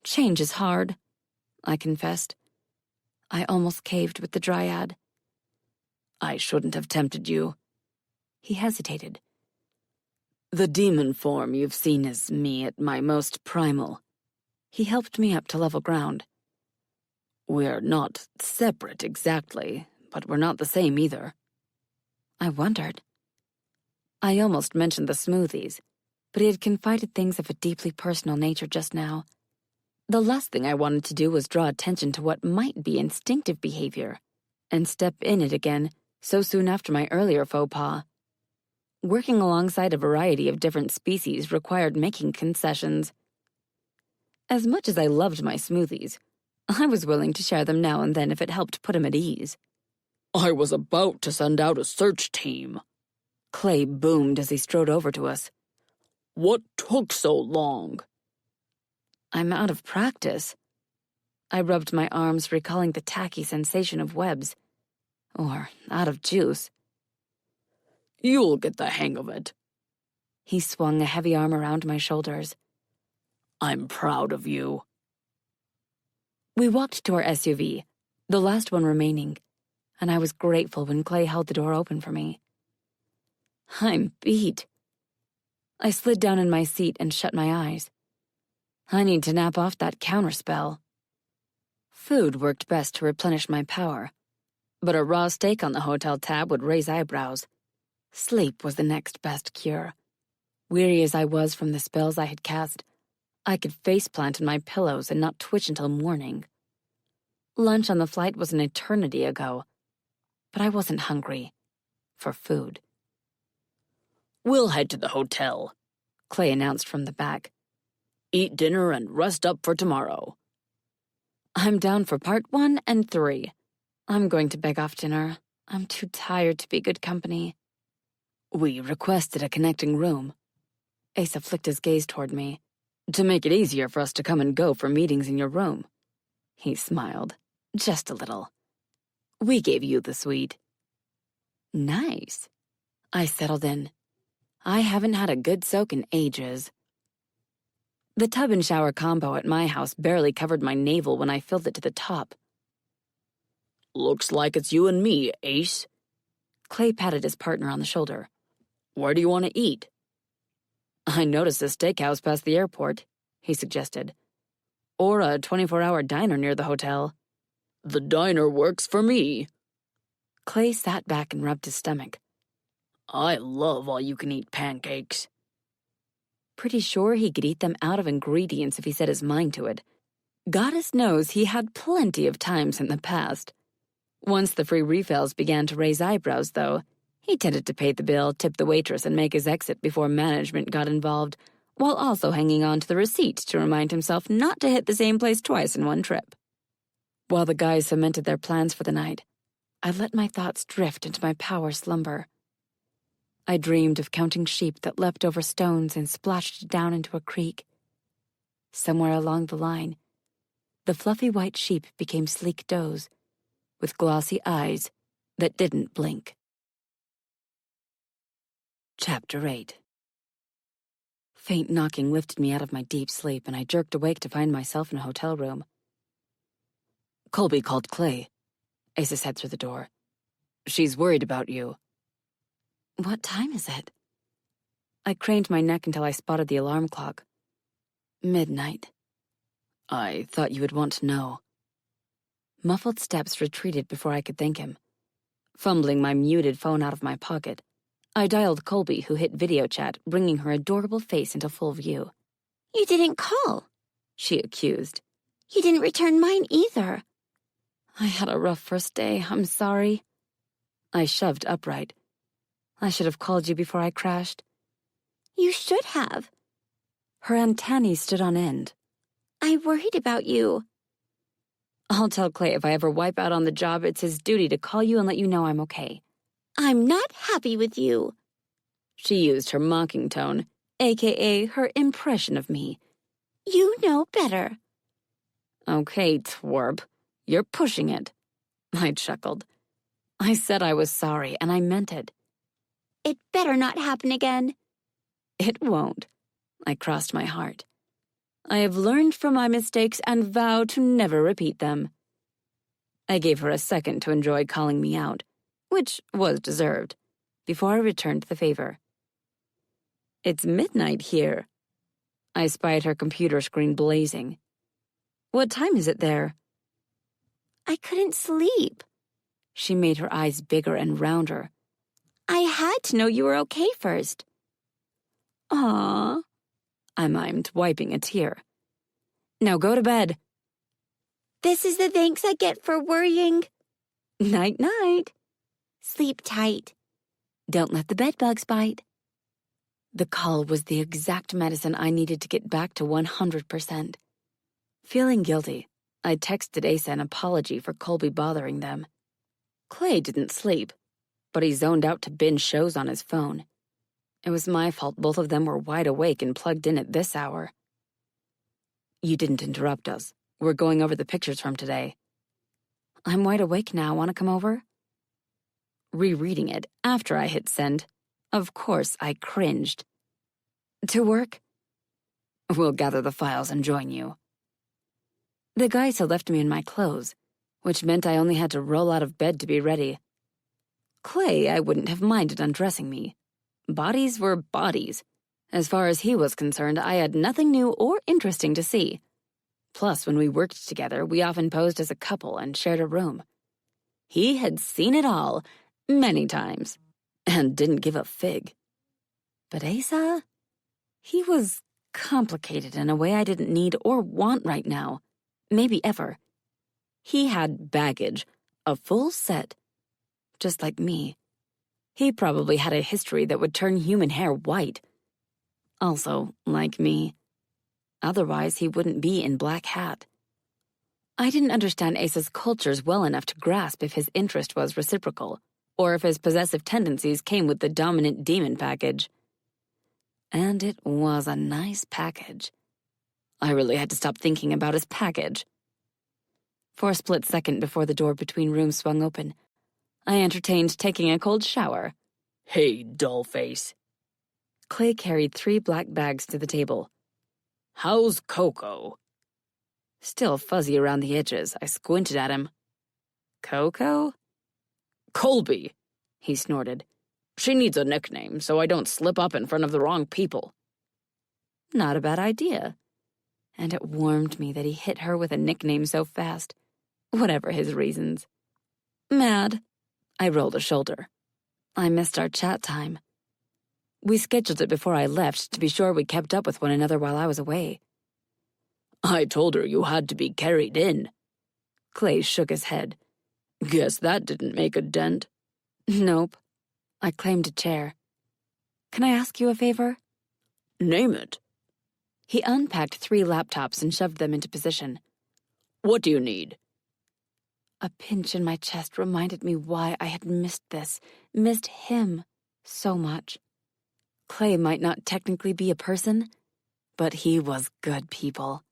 S2: Change is hard, I confessed. I almost caved with the Dryad. I shouldn't have tempted you. He hesitated. The demon form you've seen is me at my most primal. He helped me up to level ground. We're not separate exactly, but we're not the same either. I wondered. I almost mentioned the smoothies, but he had confided things of a deeply personal nature just now. The last thing I wanted to do was draw attention to what might be instinctive behavior, and step in it again so soon after my earlier faux pas. Working alongside a variety of different species required making concessions. As much as I loved my smoothies, I was willing to share them now and then if it helped put him at ease. I was about to send out a search team. Clay boomed as he strode over to us. What took so long? I'm out of practice. I rubbed my arms, recalling the tacky sensation of webs. Or out of juice. You'll get the hang of it. He swung a heavy arm around my shoulders. I'm proud of you. We walked to our SUV, the last one remaining, and I was grateful when Clay held the door open for me. I'm beat. I slid down in my seat and shut my eyes. I need to nap off that counterspell. Food worked best to replenish my power, but a raw steak on the hotel tab would raise eyebrows. Sleep was the next best cure. Weary as I was from the spells I had cast, I could faceplant in my pillows and not twitch until morning. Lunch on the flight was an eternity ago, but I wasn't hungry for food.
S5: "We'll head to the hotel,"
S2: Clay announced from the back.
S5: "Eat dinner and rest up for tomorrow."
S2: I'm down for part 1 and 3. I'm going to beg off dinner. I'm too tired to be good company.
S5: "We requested a connecting room,"
S2: Asa flicked his gaze toward me.
S5: "to make it easier for us to come and go for meetings in your room."
S2: He smiled, just a little.
S5: "We gave you the suite."
S2: Nice. I settled in. I haven't had a good soak in ages. The tub and shower combo at my house barely covered my navel when I filled it to the top.
S5: "Looks like it's you and me, Ace."
S2: Clay patted his partner on the shoulder.
S5: "Where do you want to eat?"
S2: "I noticed a steakhouse past the airport," he suggested. "Or a 24-hour diner near the hotel."
S5: "The diner works for me."
S2: Clay sat back and rubbed his stomach.
S5: "I love all-you-can-eat pancakes."
S2: Pretty sure he could eat them out of ingredients if he set his mind to it. Goddess knows he had plenty of times in the past. Once the free refills began to raise eyebrows, though, he tended to pay the bill, tip the waitress, and make his exit before management got involved, while also hanging on to the receipt to remind himself not to hit the same place twice in one trip. While the guys cemented their plans for the night, I let my thoughts drift into my power slumber. I dreamed of counting sheep that leapt over stones and splashed down into a creek. Somewhere along the line, the fluffy white sheep became sleek does, with glossy eyes that didn't blink. Chapter 8. Faint knocking lifted me out of my deep sleep, and I jerked awake to find myself in a hotel room.
S5: "Colby called Clay,"
S2: Asa said through the door.
S5: "She's worried about you."
S2: What time is it? I craned my neck until I spotted the alarm clock. Midnight.
S5: "I thought you would want to know."
S2: Muffled steps retreated before I could thank him. Fumbling my muted phone out of my pocket, I dialed Colby, who hit video chat, bringing her adorable face into full view.
S4: You didn't call,
S2: she accused.
S4: You didn't return mine either.
S2: I had a rough first day, I'm sorry. I shoved upright. I should have called you before I crashed.
S4: You should have.
S2: Her antennae stood on end.
S4: I worried about you.
S2: I'll tell Clay if I ever wipe out on the job, it's his duty to call you and let you know I'm okay.
S4: I'm not happy with you.
S2: She used her mocking tone, aka her impression of me.
S4: You know better.
S2: Okay, twerp. You're pushing it. I chuckled. I said I was sorry, and I meant it.
S4: It better not happen again.
S2: It won't. I crossed my heart. I have learned from my mistakes and vow to never repeat them. I gave her a second to enjoy calling me out, which was deserved, before I returned the favor. It's midnight here. I spied her computer screen blazing. What time is it there?
S4: I couldn't sleep.
S2: She made her eyes bigger and rounder.
S4: I had to know you were okay first.
S2: Aww, I mimed, wiping a tear. Now go to bed.
S4: This is the thanks I get for worrying.
S2: Night-night.
S4: Sleep tight.
S2: Don't let the bedbugs bite. The call was the exact medicine I needed to get back to 100%. Feeling guilty, I texted Asa an apology for Colby bothering them. Clay didn't sleep, but he zoned out to binge shows on his phone. It was my fault both of them were wide awake and plugged in at this hour. You didn't interrupt us. We're going over the pictures from today. I'm wide awake now. Want to come over? Rereading it after I hit send, of course I cringed. To work? We'll gather the files and join you. The guys had left me in my clothes, which meant I only had to roll out of bed to be ready. Clay, I wouldn't have minded undressing me. Bodies were bodies. As far as he was concerned, I had nothing new or interesting to see. Plus, when we worked together, we often posed as a couple and shared a room. He had seen it all, many times, and didn't give a fig. But Asa? He was complicated in a way I didn't need or want right now, maybe ever. He had baggage, a full set, just like me. He probably had a history that would turn human hair white. Also, like me. Otherwise, he wouldn't be in Black Hat. I didn't understand Ace's cultures well enough to grasp if his interest was reciprocal, or if his possessive tendencies came with the dominant demon package. And it was a nice package. I really had to stop thinking about his package. For a split second before the door between rooms swung open, I entertained taking a cold shower.
S5: Hey, dollface.
S2: Clay carried 3 black bags to the table.
S5: How's Coco?
S2: Still fuzzy around the edges, I squinted at him. Coco?
S5: Colby,
S2: he snorted.
S5: She needs a nickname so I don't slip up in front of the wrong people.
S2: Not a bad idea. And it warmed me that he hit her with a nickname so fast. Whatever his reasons. Mad. I rolled a shoulder. I missed our chat time. We scheduled it before I left to be sure we kept up with one another while I was away.
S5: I told her you had to be carried in.
S2: Clay shook his head.
S5: Guess that didn't make a dent.
S2: Nope. I claimed a chair. Can I ask you a favor?
S5: Name it.
S2: He unpacked 3 laptops and shoved them into position.
S5: What do you need?
S2: A pinch in my chest reminded me why I had missed him, so much. Clay might not technically be a person, but he was good people.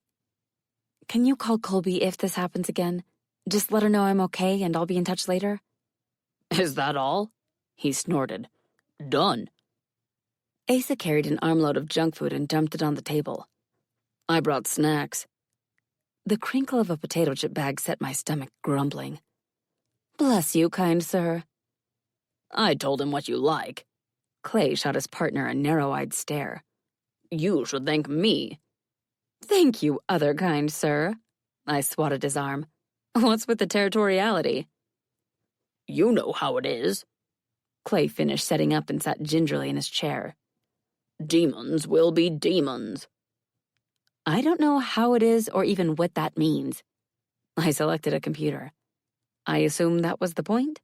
S2: Can you call Colby if this happens again? Just let her know I'm okay and I'll be in touch later?
S5: Is that all? He snorted. Done.
S2: Asa carried an armload of junk food and dumped it on the table.
S5: I brought snacks.
S2: The crinkle of a potato chip bag set my stomach grumbling. Bless you, kind sir.
S5: I told him what you like.
S2: Clay shot his partner a narrow-eyed stare.
S5: You should thank me.
S2: Thank you, other kind sir. I swatted his arm. What's with the territoriality?
S5: You know how it is.
S2: Clay finished setting up and sat gingerly in his chair.
S5: Demons will be demons.
S2: I don't know how it is or even what that means. I selected a computer. I assume that was the point?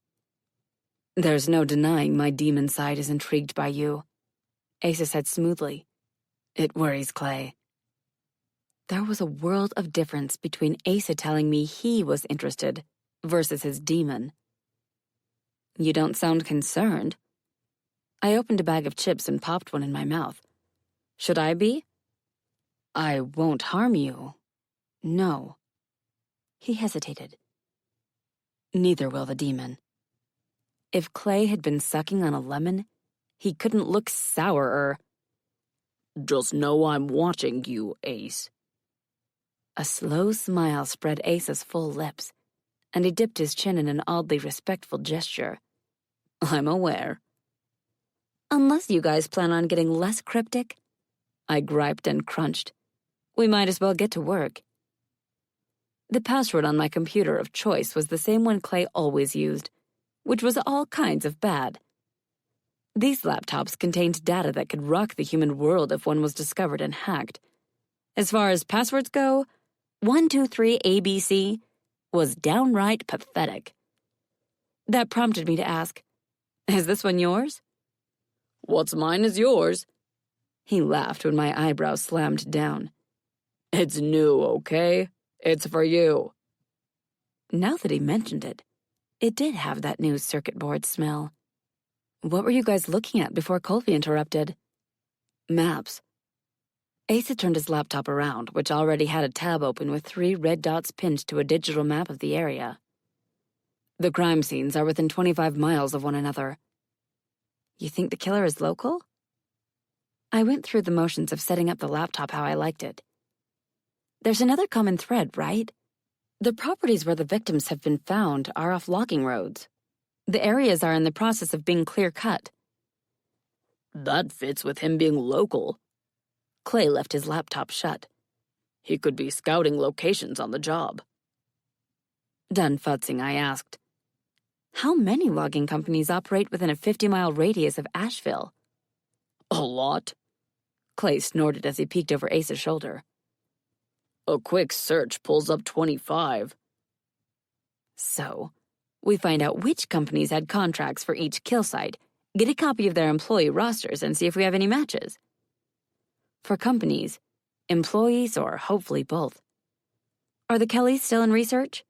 S2: There's no denying my demon side is intrigued by you, Asa said smoothly. It worries Clay. There was a world of difference between Asa telling me he was interested versus his demon. You don't sound concerned. I opened a bag of chips and popped one in my mouth. Should I be? I won't harm you. No. He hesitated. Neither will the demon. If Clay had been sucking on a lemon, he couldn't look sourer.
S5: Just know I'm watching you, Ace.
S2: A slow smile spread Ace's full lips, and he dipped his chin in an oddly respectful gesture. I'm aware. Unless you guys plan on getting less cryptic, I griped and crunched. We might as well get to work. The password on my computer of choice was the same one Clay always used, which was all kinds of bad. These laptops contained data that could rock the human world if one was discovered and hacked. As far as passwords go, 123ABC was downright pathetic. That prompted me to ask, is this one yours?
S5: What's mine is yours.
S2: He laughed when my eyebrows slammed down.
S5: It's new, okay? It's for you.
S2: Now that he mentioned it, it did have that new circuit board smell. What were you guys looking at before Colby interrupted? Maps. Asa turned his laptop around, which already had a tab open with 3 red dots pinned to a digital map of the area. The crime scenes are within 25 miles of one another. You think the killer is local? I went through the motions of setting up the laptop how I liked it. There's another common thread, right? The properties where the victims have been found are off logging roads. The areas are in the process of being clear-cut.
S5: That fits with him being local.
S2: Clay left his laptop shut.
S5: He could be scouting locations on the job.
S2: Done futzing, I asked, how many logging companies operate within a 50-mile radius of Asheville?
S5: A lot.
S2: Clay snorted as he peeked over Ace's shoulder.
S5: A quick search pulls up 25.
S2: So, we find out which companies had contracts for each kill site, get a copy of their employee rosters, and see if we have any matches. For companies, employees, or hopefully both. Are the Kellys still in research?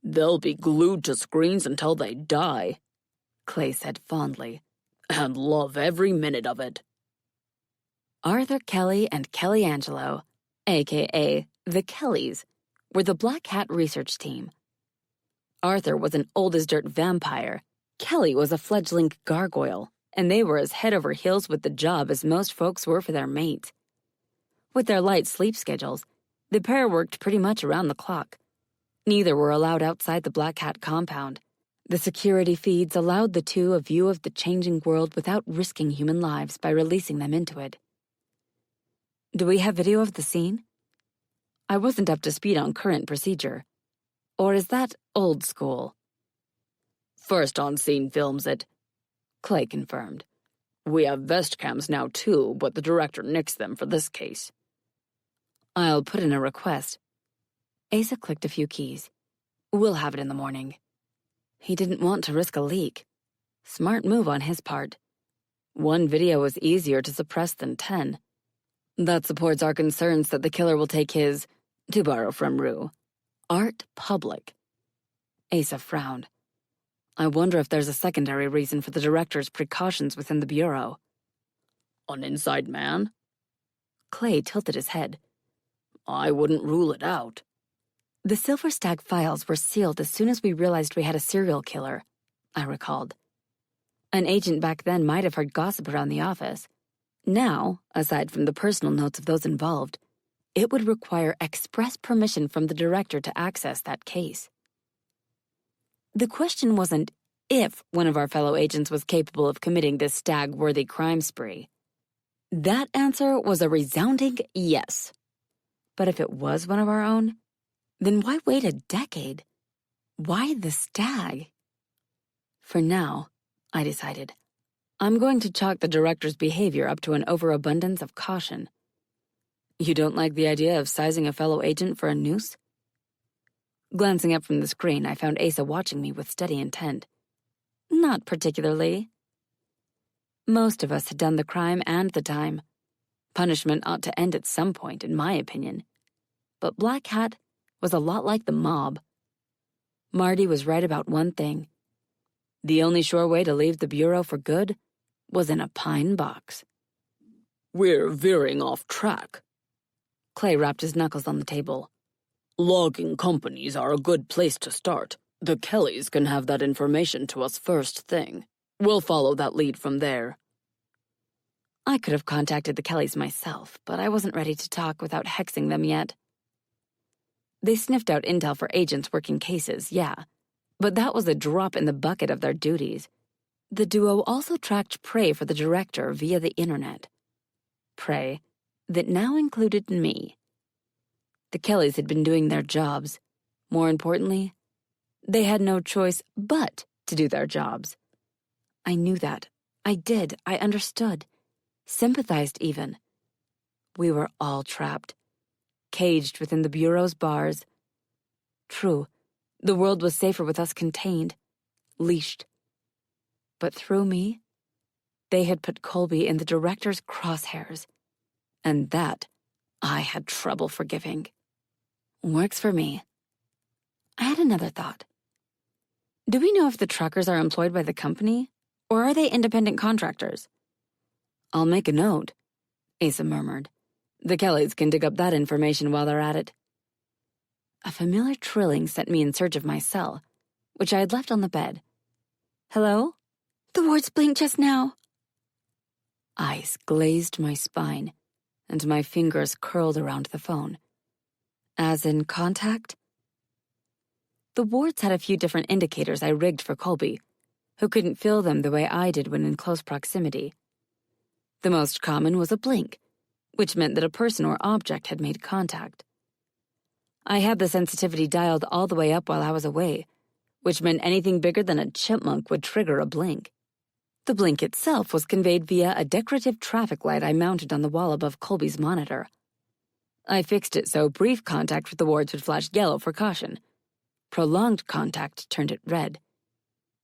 S5: They'll be glued to screens until they die,
S2: Clay said fondly.
S5: And love every minute of it.
S2: Arthur Kelly and Kelly Angelo, a.k.a. the Kellys, were the Black Hat research team. Arthur was an old-as-dirt vampire. Kelly was a fledgling gargoyle, and they were as head over heels with the job as most folks were for their mates. With their light sleep schedules, the pair worked pretty much around the clock. Neither were allowed outside the Black Hat compound. The security feeds allowed the two a view of the changing world without risking human lives by releasing them into it. Do we have video of the scene? I wasn't up to speed on current procedure. Or is that old school?
S5: First on-scene films it,
S2: Clay confirmed.
S5: We have vest cams now too, but the director nixed them for this case.
S2: I'll put in a request. Asa clicked a few keys. We'll have it in the morning. He didn't want to risk a leak. Smart move on his part. One video was easier to suppress than 10. That supports our concerns that the killer will take his, to borrow from Rue, art public. Asa frowned. I wonder if there's a secondary reason for the director's precautions within the Bureau.
S5: An inside man?
S2: Clay tilted his head.
S5: I wouldn't rule it out.
S2: The Silver Stag files were sealed as soon as we realized we had a serial killer, I recalled. An agent back then might have heard gossip around the office. Now, aside from the personal notes of those involved, it would require express permission from the director to access that case. The question wasn't if one of our fellow agents was capable of committing this stag-worthy crime spree. That answer was a resounding yes. But if it was one of our own, then why wait a decade? Why the stag? For now, I decided, I'm going to chalk the director's behavior up to an overabundance of caution. You don't like the idea of sizing a fellow agent for a noose? Glancing up from the screen, I found Asa watching me with steady intent. Not particularly. Most of us had done the crime and the time. Punishment ought to end at some point, in my opinion. But Black Hat was a lot like the mob. Marty was right about one thing. The only sure way to leave the Bureau for good was in a pine box.
S5: We're veering off track.
S2: Clay rapped his knuckles on the table.
S5: Logging companies are a good place to start. The Kellys can have that information to us first thing. We'll follow that lead from there.
S2: I could have contacted the Kellys myself, but I wasn't ready to talk without hexing them yet. They sniffed out intel for agents working cases, yeah, but that was a drop in the bucket of their duties. The duo also tracked prey for the director via the internet. Prey that now included me. The Kellys had been doing their jobs. More importantly, they had no choice but to do their jobs. I knew that. I did. I understood. Sympathized even. We were all trapped. Caged within the Bureau's bars. True, the world was safer with us contained. Leashed. But through me, they had put Colby in the director's crosshairs. And that I had trouble forgiving. Works for me. I had another thought. Do we know if the truckers are employed by the company, or are they independent contractors? I'll make a note, Asa murmured. The Kellys can dig up that information while they're at it. A familiar trilling sent me in search of my cell, which I had left on the bed. Hello?
S4: The wards blinked just now.
S2: Ice glazed my spine, and my fingers curled around the phone. As in contact? The wards had a few different indicators I rigged for Colby, who couldn't feel them the way I did when in close proximity. The most common was a blink, which meant that a person or object had made contact. I had the sensitivity dialed all the way up while I was away, which meant anything bigger than a chipmunk would trigger a blink. The blink itself was conveyed via a decorative traffic light I mounted on the wall above Colby's monitor. I fixed it so brief contact with the wards would flash yellow for caution. Prolonged contact turned it red.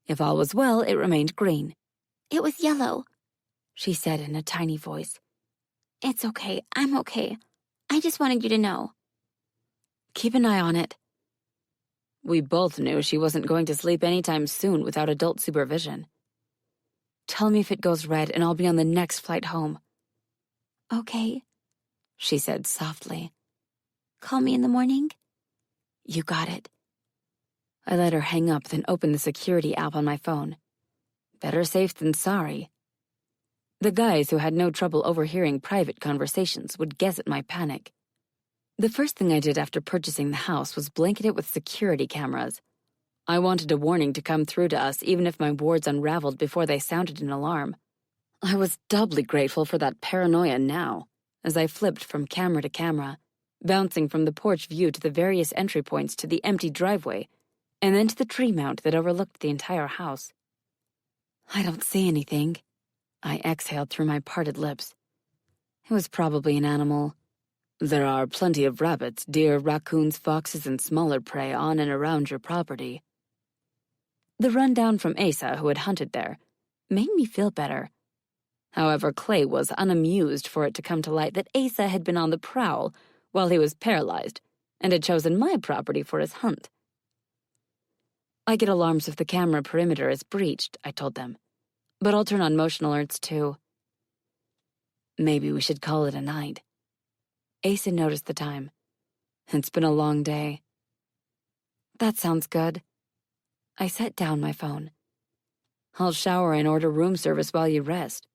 S2: If all was well, it remained green.
S4: It was yellow,
S2: she said in a tiny voice.
S4: It's okay, I'm okay. I just wanted you to know.
S2: Keep an eye on it. We both knew she wasn't going to sleep anytime soon without adult supervision. Tell me if it goes red and I'll be on the next flight home.
S4: Okay,
S2: she said softly.
S4: Call me in the morning?
S2: You got it. I let her hang up, then opened the security app on my phone. Better safe than sorry. The guys who had no trouble overhearing private conversations would guess at my panic. The first thing I did after purchasing the house was blanket it with security cameras. I wanted a warning to come through to us even if my wards unraveled before they sounded an alarm. I was doubly grateful for that paranoia now, as I flipped from camera to camera, bouncing from the porch view to the various entry points to the empty driveway, and then to the tree mount that overlooked the entire house. I don't see anything. I exhaled through my parted lips. It was probably an animal. There are plenty of rabbits, deer, raccoons, foxes, and smaller prey on and around your property. The rundown from Asa, who had hunted there, made me feel better. However, Clay was unamused for it to come to light that Asa had been on the prowl while he was paralyzed and had chosen my property for his hunt. I get alarms if the camera perimeter is breached, I told them, but I'll turn on motion alerts too. Maybe we should call it a night. Asa noticed the time. It's been a long day. That sounds good. I set down my phone. I'll shower and order room service while you rest.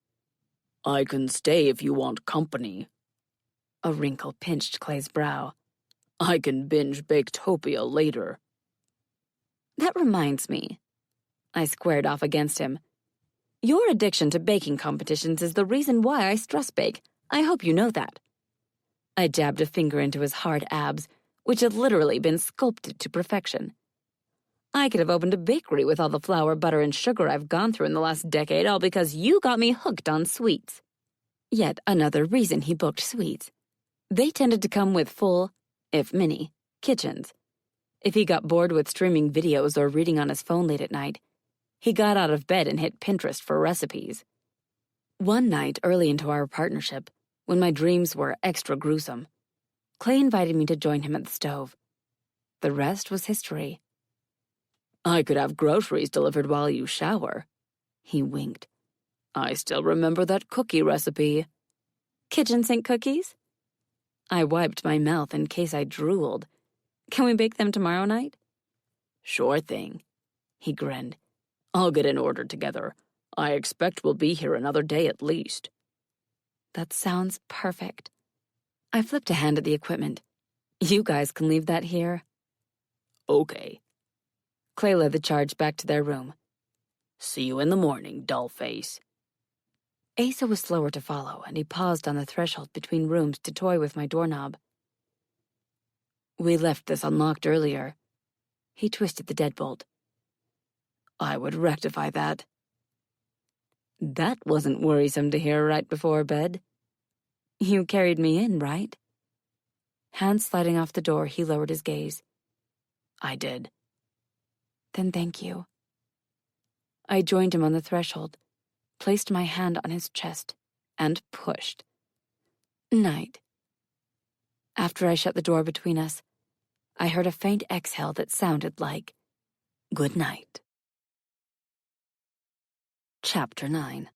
S5: I can stay if you want company.
S2: A wrinkle pinched Clay's brow.
S5: I can binge Baketopia later.
S2: That reminds me. I squared off against him. Your addiction to baking competitions is the reason why I stress bake. I hope you know that. I jabbed a finger into his hard abs, which had literally been sculpted to perfection. I could have opened a bakery with all the flour, butter, and sugar I've gone through in the last decade, all because you got me hooked on sweets. Yet another reason he booked sweets. They tended to come with full, if mini, kitchens. If he got bored with streaming videos or reading on his phone late at night, he got out of bed and hit Pinterest for recipes. One night early into our partnership, when my dreams were extra gruesome, Clay invited me to join him at the stove. The rest was history.
S5: I could have groceries delivered while you shower.
S2: He winked.
S5: I still remember that cookie recipe.
S2: Kitchen sink cookies? I wiped my mouth in case I drooled. Can we bake them tomorrow night?
S5: Sure thing.
S2: He grinned.
S5: I'll get an order together. I expect we'll be here another day at least.
S2: That sounds perfect. I flipped a hand at the equipment. You guys can leave that here.
S5: Okay.
S2: Clay led the charge back to their room.
S5: See you in the morning, dollface.
S2: Asa was slower to follow, and he paused on the threshold between rooms to toy with my doorknob. We left this unlocked earlier. He twisted the deadbolt.
S5: I would rectify that.
S2: That wasn't worrisome to hear right before bed. You carried me in, right? Hands sliding off the door, he lowered his gaze.
S5: I did.
S2: Then thank you. I joined him on the threshold, placed my hand on his chest, and pushed. Night. After I shut the door between us, I heard a faint exhale that sounded like good night. Chapter 9.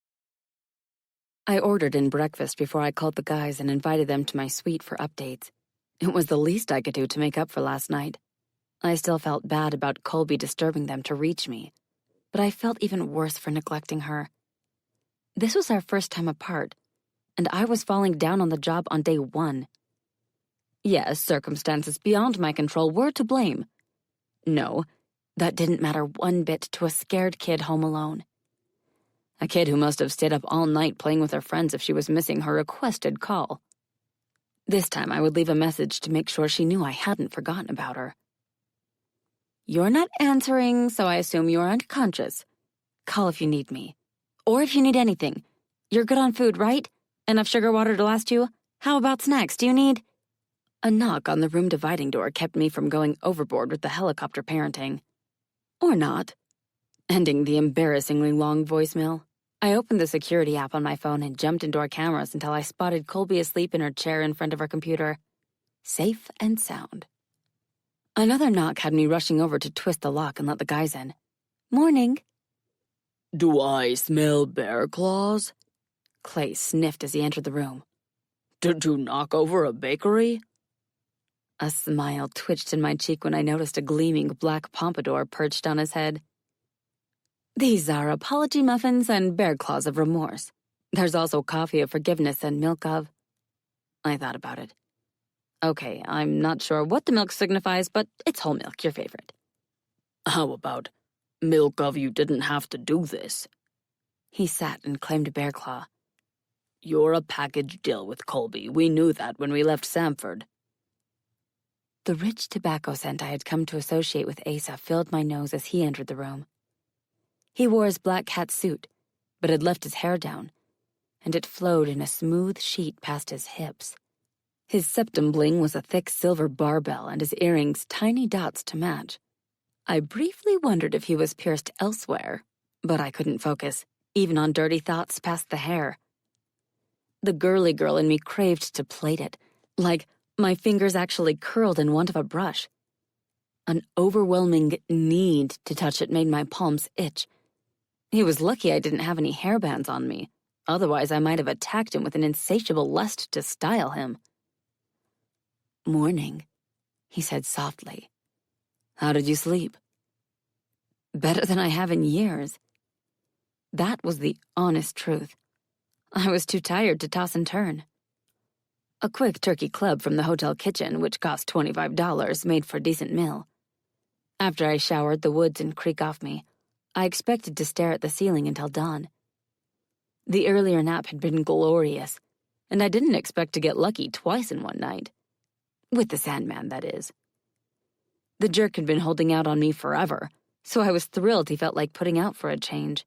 S2: I ordered in breakfast before I called the guys and invited them to my suite for updates. It was the least I could do to make up for last night. I still felt bad about Colby disturbing them to reach me, but I felt even worse for neglecting her. This was our first time apart, and I was falling down on the job on day 1. Yes, circumstances beyond my control were to blame. No, that didn't matter one bit to a scared kid home alone. A kid who must have stayed up all night playing with her friends if she was missing her requested call. This time I would leave a message to make sure she knew I hadn't forgotten about her. You're not answering, so I assume you're unconscious. Call if you need me. or if you need anything. You're good on food, right? Enough sugar water to last you? How about snacks? Do you need... A knock on the room dividing door kept me from going overboard with the helicopter parenting. Or not. Ending the embarrassingly long voicemail, I opened the security app on my phone and jumped into our cameras until I spotted Colby asleep in her chair in front of her computer. Safe and sound. Another knock had me rushing over to twist the lock and let the guys in. Morning.
S5: Do I smell bear claws?
S2: Clay sniffed as he entered the room.
S5: Did you knock over a bakery?
S2: A smile twitched in my cheek when I noticed a gleaming black pompadour perched on his head. These are apology muffins and bear claws of remorse. There's also coffee of forgiveness and milk of... I thought about it. Okay, I'm not sure what the milk signifies, but it's whole milk, your favorite.
S5: How about milk of you didn't have to do this?
S2: He sat and claimed bear claw.
S5: You're a package deal with Colby. We knew that when we left Samford.
S2: The rich tobacco scent I had come to associate with Asa filled my nose as he entered the room. He wore his black cat suit, but had left his hair down, and it flowed in a smooth sheet past his hips. His septum bling was a thick silver barbell and his earrings tiny dots to match. I briefly wondered if he was pierced elsewhere, but I couldn't focus, even on dirty thoughts past the hair. The girly girl in me craved to plait it, like my fingers actually curled in want of a brush. An overwhelming need to touch it made my palms itch. He was lucky I didn't have any hairbands on me. Otherwise, I might have attacked him with an insatiable lust to style him. Morning, he said softly. How did you sleep? Better than I have in years. That was the honest truth. I was too tired to toss and turn. A quick turkey club from the hotel kitchen, which cost $25, made for a decent meal. After I showered the woods and creak off me, I expected to stare at the ceiling until dawn. The earlier nap had been glorious, and I didn't expect to get lucky twice in one night. With the Sandman, that is. The jerk had been holding out on me forever, so I was thrilled he felt like putting out for a change.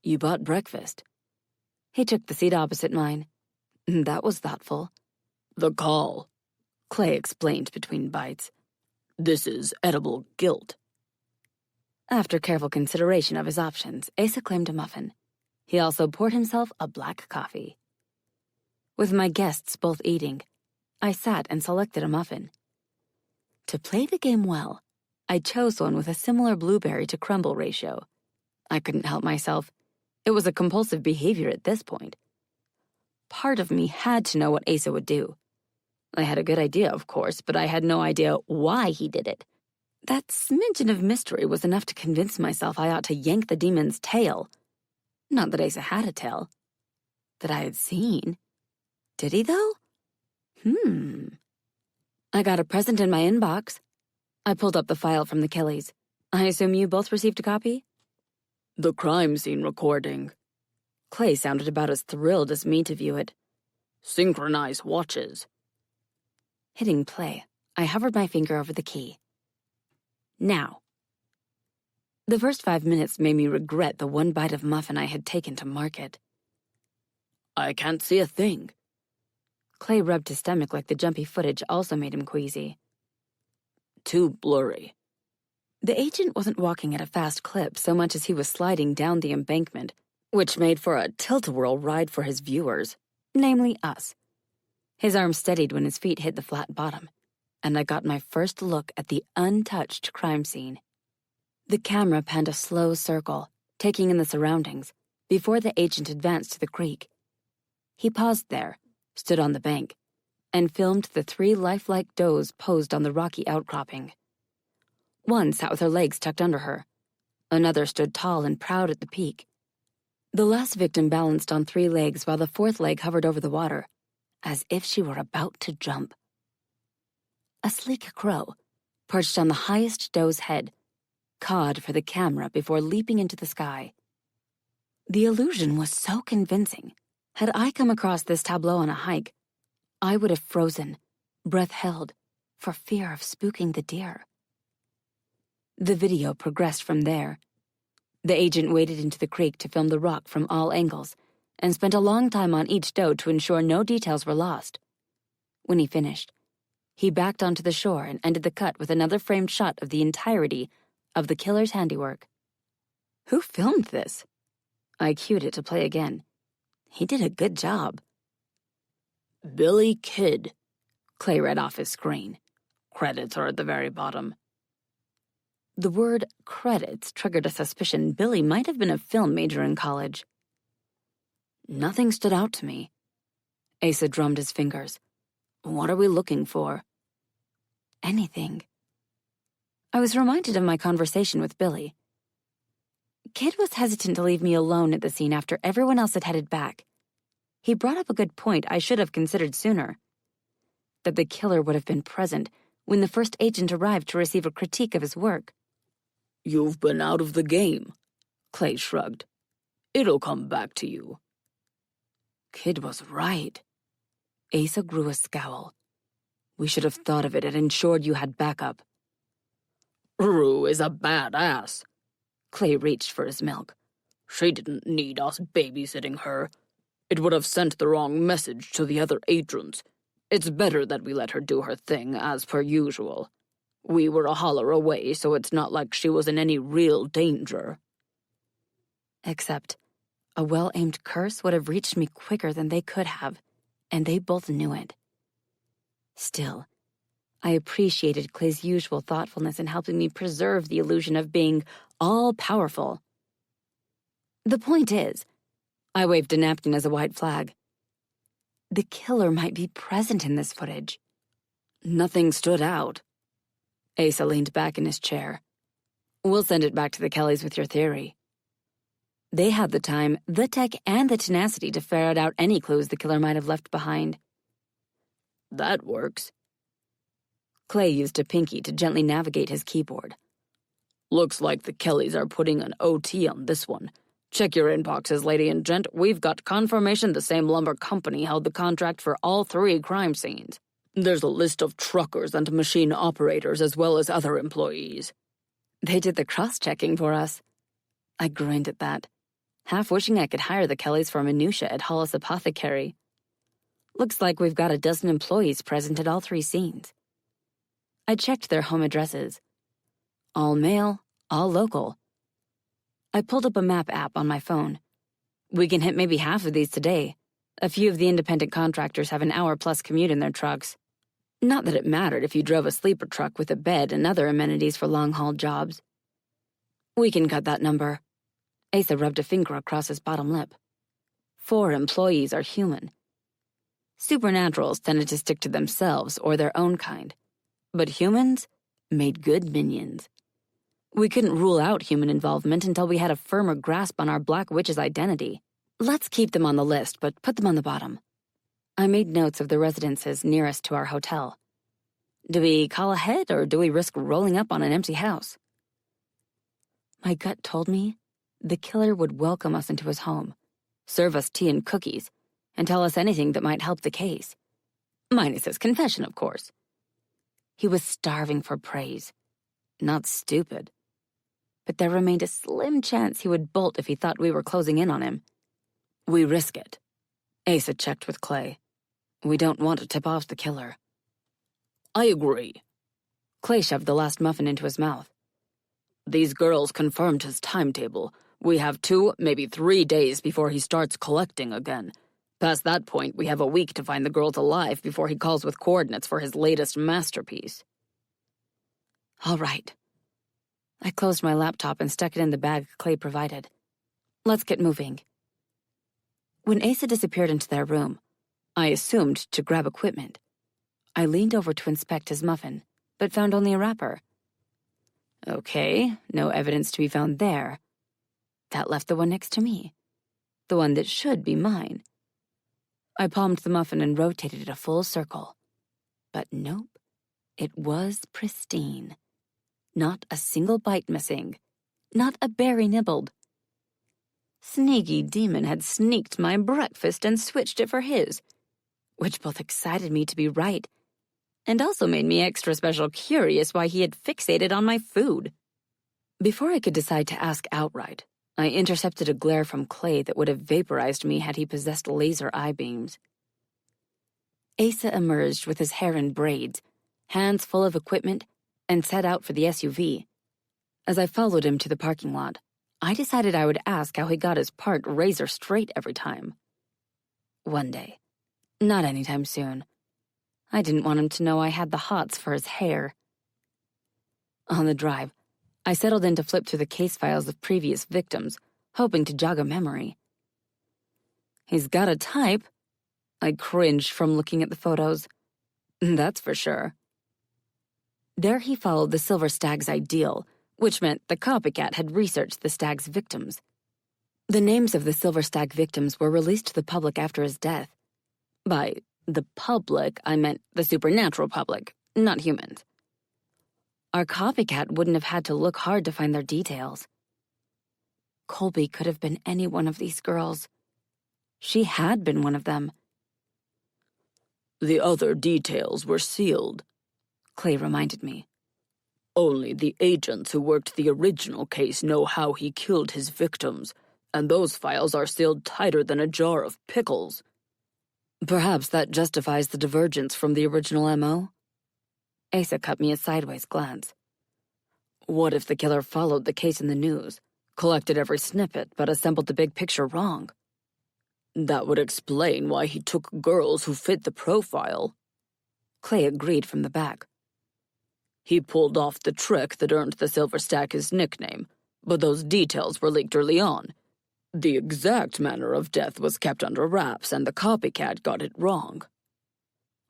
S2: You bought breakfast. He took the seat opposite mine. That was thoughtful.
S5: The call,
S2: Clay explained between bites.
S5: This is edible guilt.
S2: After careful consideration of his options, Asa claimed a muffin. He also poured himself a black coffee. With my guests both eating, I sat and selected a muffin. To play the game well, I chose one with a similar blueberry to crumble ratio. I couldn't help myself. It was a compulsive behavior at this point. Part of me had to know what Asa would do. I had a good idea, of course, but I had no idea why he did it. That smidgen of mystery was enough to convince myself I ought to yank the demon's tail. Not that Asa had a tail. That I had seen. Did he, though? I got a present in my inbox. I pulled up the file from the Kellys. I assume you both received a copy?
S5: The crime scene recording.
S2: Clay sounded about as thrilled as me to view it.
S5: Synchronize watches.
S2: Hitting play, I hovered my finger over the key. Now. The first 5 minutes made me regret the one bite of muffin I had taken to market.
S5: I can't see a thing.
S2: Clay rubbed his stomach like the jumpy footage also made him queasy.
S5: Too blurry.
S2: The agent wasn't walking at a fast clip so much as he was sliding down the embankment, which made for a tilt-a-whirl ride for his viewers, namely us. His arm steadied when his feet hit the flat bottom, and I got my first look at the untouched crime scene. The camera panned a slow circle, taking in the surroundings, before the agent advanced to the creek. He paused there, stood on the bank, and filmed the 3 lifelike does posed on the rocky outcropping. One sat with her legs tucked under her. Another stood tall and proud at the peak. The last victim balanced on 3 legs while the 4th leg hovered over the water, as if she were about to jump. A sleek crow, perched on the highest doe's head, cawed for the camera before leaping into the sky. The illusion was so convincing. Had I come across this tableau on a hike, I would have frozen, breath held, for fear of spooking the deer. The video progressed from there. The agent waded into the creek to film the rock from all angles and spent a long time on each doe to ensure no details were lost. When he finished, he backed onto the shore and ended the cut with another framed shot of the entirety of the killer's handiwork. Who filmed this? I cued it to play again. He did a good job.
S5: Billy Kidd,
S2: Clay read off his screen.
S5: Credits are at the very bottom.
S2: The word credits triggered a suspicion Billy might have been a film major in college. Nothing stood out to me. Asa drummed his fingers. What are we looking for? Anything. I was reminded of my conversation with Billy. Kidd was hesitant to leave me alone at the scene after everyone else had headed back. He brought up a good point I should have considered sooner. That the killer would have been present when the first agent arrived to receive a critique of his work.
S5: You've been out of the game, Clay shrugged. It'll come back to you.
S2: Kidd was right. Asa grew a scowl. We should have thought of it and ensured you had backup.
S5: Rue is a badass.
S2: Clay reached for his milk.
S5: She didn't need us babysitting her. It would have sent the wrong message to the other agents. It's better that we let her do her thing as per usual. We were a holler away, so it's not like she was in any real danger.
S2: Except, a well-aimed curse would have reached me quicker than they could have, and they both knew it. Still, I appreciated Clay's usual thoughtfulness in helping me preserve the illusion of being all-powerful. The point is, I waved a napkin as a white flag. The killer might be present in this footage.
S5: Nothing stood out.
S2: Asa leaned back in his chair. We'll send it back to the Kellys with your theory. They had the time, the tech, and the tenacity to ferret out any clues the killer might have left behind.
S5: That works.
S2: Clay used a pinky to gently navigate his keyboard.
S5: Looks like the Kellys are putting an OT on this one. Check your inboxes, lady and gent. We've got confirmation the same lumber company held the contract for all 3 crime scenes. There's a list of truckers and machine operators as well as other employees.
S2: They did the cross-checking for us. I grinned at that, half wishing I could hire the Kellys for minutia at Hollis Apothecary. Looks like we've got a dozen employees present at all 3 scenes. I checked their home addresses. All male, all local. I pulled up a map app on my phone. We can hit maybe half of these today. A few of the independent contractors have an hour-plus commute in their trucks. Not that it mattered if you drove a sleeper truck with a bed and other amenities for long-haul jobs. We can cut that number. Asa rubbed a finger across his bottom lip. 4 employees are human. Supernaturals tended to stick to themselves or their own kind. But humans made good minions. We couldn't rule out human involvement until we had a firmer grasp on our Black Witch's identity. Let's keep them on the list, but put them on the bottom. I made notes of the residences nearest to our hotel. Do we call ahead, or do we risk rolling up on an empty house? My gut told me the killer would welcome us into his home, serve us tea and cookies, and tell us anything that might help the case. Minus his confession, of course. He was starving for praise. Not stupid. But there remained a slim chance he would bolt if he thought we were closing in on him. We risk it. Asa checked with Clay. We don't want to tip off the killer.
S5: I agree.
S2: Clay shoved the last muffin into his mouth.
S5: These girls confirmed his timetable. We have 2, maybe 3 days before he starts collecting again. Past that point, we have a week to find the girls alive before he calls with coordinates for his latest masterpiece.
S2: All right. I closed my laptop and stuck it in the bag Clay provided. Let's get moving. When Asa disappeared into their room, I assumed to grab equipment. I leaned over to inspect his muffin, but found only a wrapper. Okay, no evidence to be found there. That left the one next to me, the one that should be mine. I palmed the muffin and rotated it a full circle. But nope, it was pristine. Not a single bite missing. Not a berry nibbled. Sneaky demon had sneaked my breakfast and switched it for his, which both excited me to be right and also made me extra special curious why he had fixated on my food. Before I could decide to ask outright, I intercepted a glare from Clay that would have vaporized me had he possessed laser eye beams. Asa emerged with his hair in braids, hands full of equipment, and set out for the SUV. As I followed him to the parking lot, I decided I would ask how he got his part razor straight every time. One day. Not anytime soon. I didn't want him to know I had the hots for his hair. On the drive, I settled in to flip through the case files of previous victims, hoping to jog a memory. He's got a type. I cringed from looking at the photos. That's for sure. There he followed the Silver Stag's ideal, which meant the copycat had researched the stag's victims. The names of the Silver Stag victims were released to the public after his death. By the public, I meant the supernatural public, not humans. Our copycat wouldn't have had to look hard to find their details. Colby could have been any one of these girls. She had been one of them.
S5: The other details were sealed,
S2: Clay reminded me.
S5: Only the agents who worked the original case know how he killed his victims, and those files are sealed tighter than a jar of pickles.
S2: Perhaps that justifies the divergence from the original MO? Asa cut me a sideways glance.
S5: What if the killer followed the case in the news, collected every snippet, but assembled the big picture wrong? That would explain why he took girls who fit the profile.
S2: Clay agreed from the back.
S5: He pulled off the trick that earned the Silver Stag his nickname, but those details were leaked early on. The exact manner of death was kept under wraps, and the copycat got it wrong.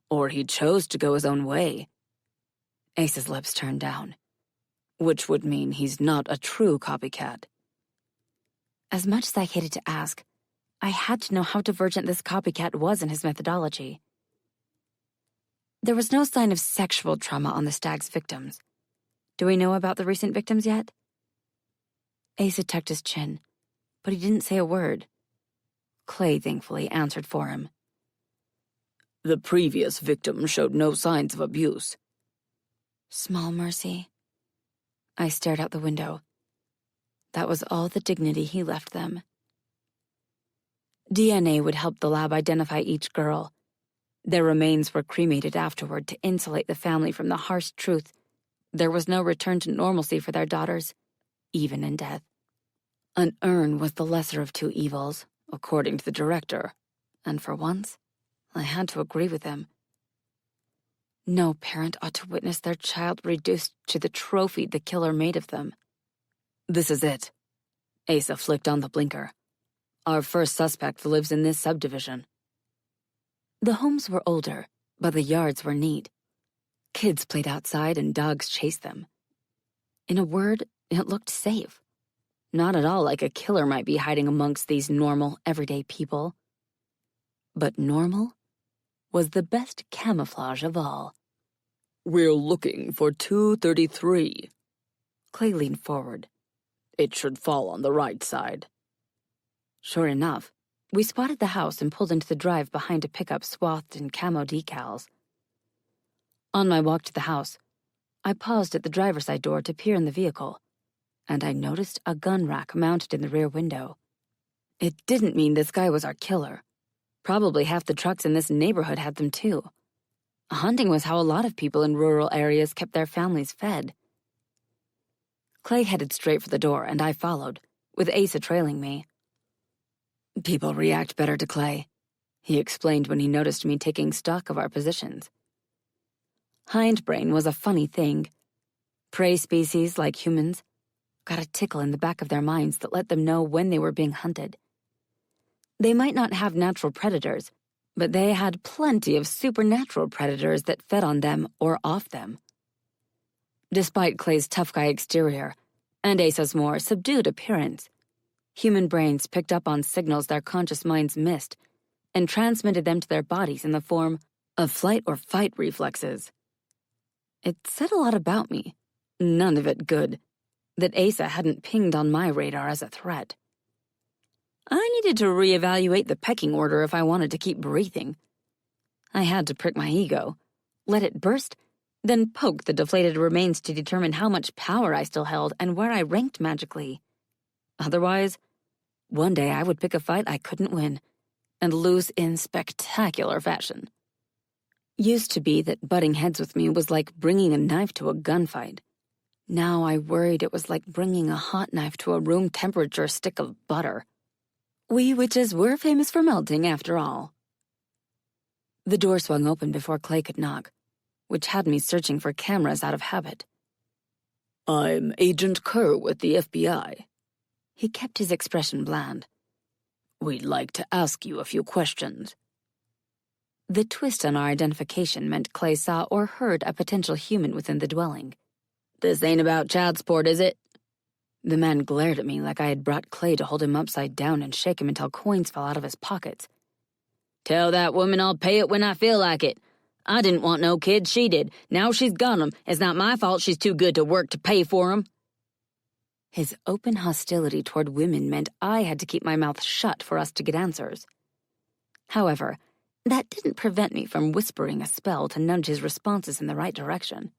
S2: Or he chose to go his own way. Ace's lips turned down, which would mean he's not a true copycat. As much as I hated to ask, I had to know how divergent this copycat was in his methodology. There was no sign of sexual trauma on the stag's victims. Do we know about the recent victims yet? Asa tucked his chin, but he didn't say a word. Clay, thankfully, answered for him.
S5: The previous victim showed no signs of abuse.
S2: Small mercy. I stared out the window. That was all the dignity he left them. DNA would help the lab identify each girl. Their remains were cremated afterward to insulate the family from the harsh truth. There was no return to normalcy for their daughters, even in death. An urn was the lesser of two evils, according to the director, and for once, I had to agree with him. No parent ought to witness their child reduced to the trophy the killer made of them.
S5: This is it. Asa flicked on the blinker. Our first suspect lives in this subdivision.
S2: The homes were older, but the yards were neat. Kids played outside and dogs chased them. In a word, it looked safe. Not at all like a killer might be hiding amongst these normal, everyday people. But normal was the best camouflage of all.
S5: We're looking for 233.
S2: Clay leaned forward.
S5: It should fall on the right side.
S2: Sure enough, we spotted the house and pulled into the drive behind a pickup swathed in camo decals. On my walk to the house, I paused at the driver's side door to peer in the vehicle, and I noticed a gun rack mounted in the rear window. It didn't mean this guy was our killer. Probably half the trucks in this neighborhood had them too. Hunting was how a lot of people in rural areas kept their families fed. Clay headed straight for the door, and I followed, with Asa trailing me.
S5: People react better to Clay, he explained when he noticed me taking stock of our positions.
S2: Hindbrain was a funny thing. Prey species, like humans, got a tickle in the back of their minds that let them know when they were being hunted. They might not have natural predators, but they had plenty of supernatural predators that fed on them or off them. Despite Clay's tough guy exterior, and Asa's more subdued appearance, human brains picked up on signals their conscious minds missed and transmitted them to their bodies in the form of flight or fight reflexes. It said a lot about me, none of it good, that Asa hadn't pinged on my radar as a threat. I needed to reevaluate the pecking order if I wanted to keep breathing. I had to prick my ego, let it burst, then poked the deflated remains to determine how much power I still held and where I ranked magically. Otherwise, one day I would pick a fight I couldn't win, and lose in spectacular fashion. Used to be that butting heads with me was like bringing a knife to a gunfight. Now I worried it was like bringing a hot knife to a room temperature stick of butter. We witches were famous for melting, after all. The door swung open before Clay could knock, which had me searching for cameras out of habit.
S5: I'm Agent Kerr with the FBI.
S2: He kept his expression bland.
S5: We'd like to ask you a few questions.
S2: The twist on our identification meant Clay saw or heard a potential human within the dwelling.
S3: This ain't about child support, is it?
S2: The man glared at me like I had brought Clay to hold him upside down and shake him until coins fell out of his pockets.
S3: Tell that woman I'll pay it when I feel like it. I didn't want no kids, she did. Now she's got 'em. It's not my fault she's too good to work to pay for 'em.
S2: His open hostility toward women meant I had to keep my mouth shut for us to get answers. However, that didn't prevent me from whispering a spell to nudge his responses in the right direction.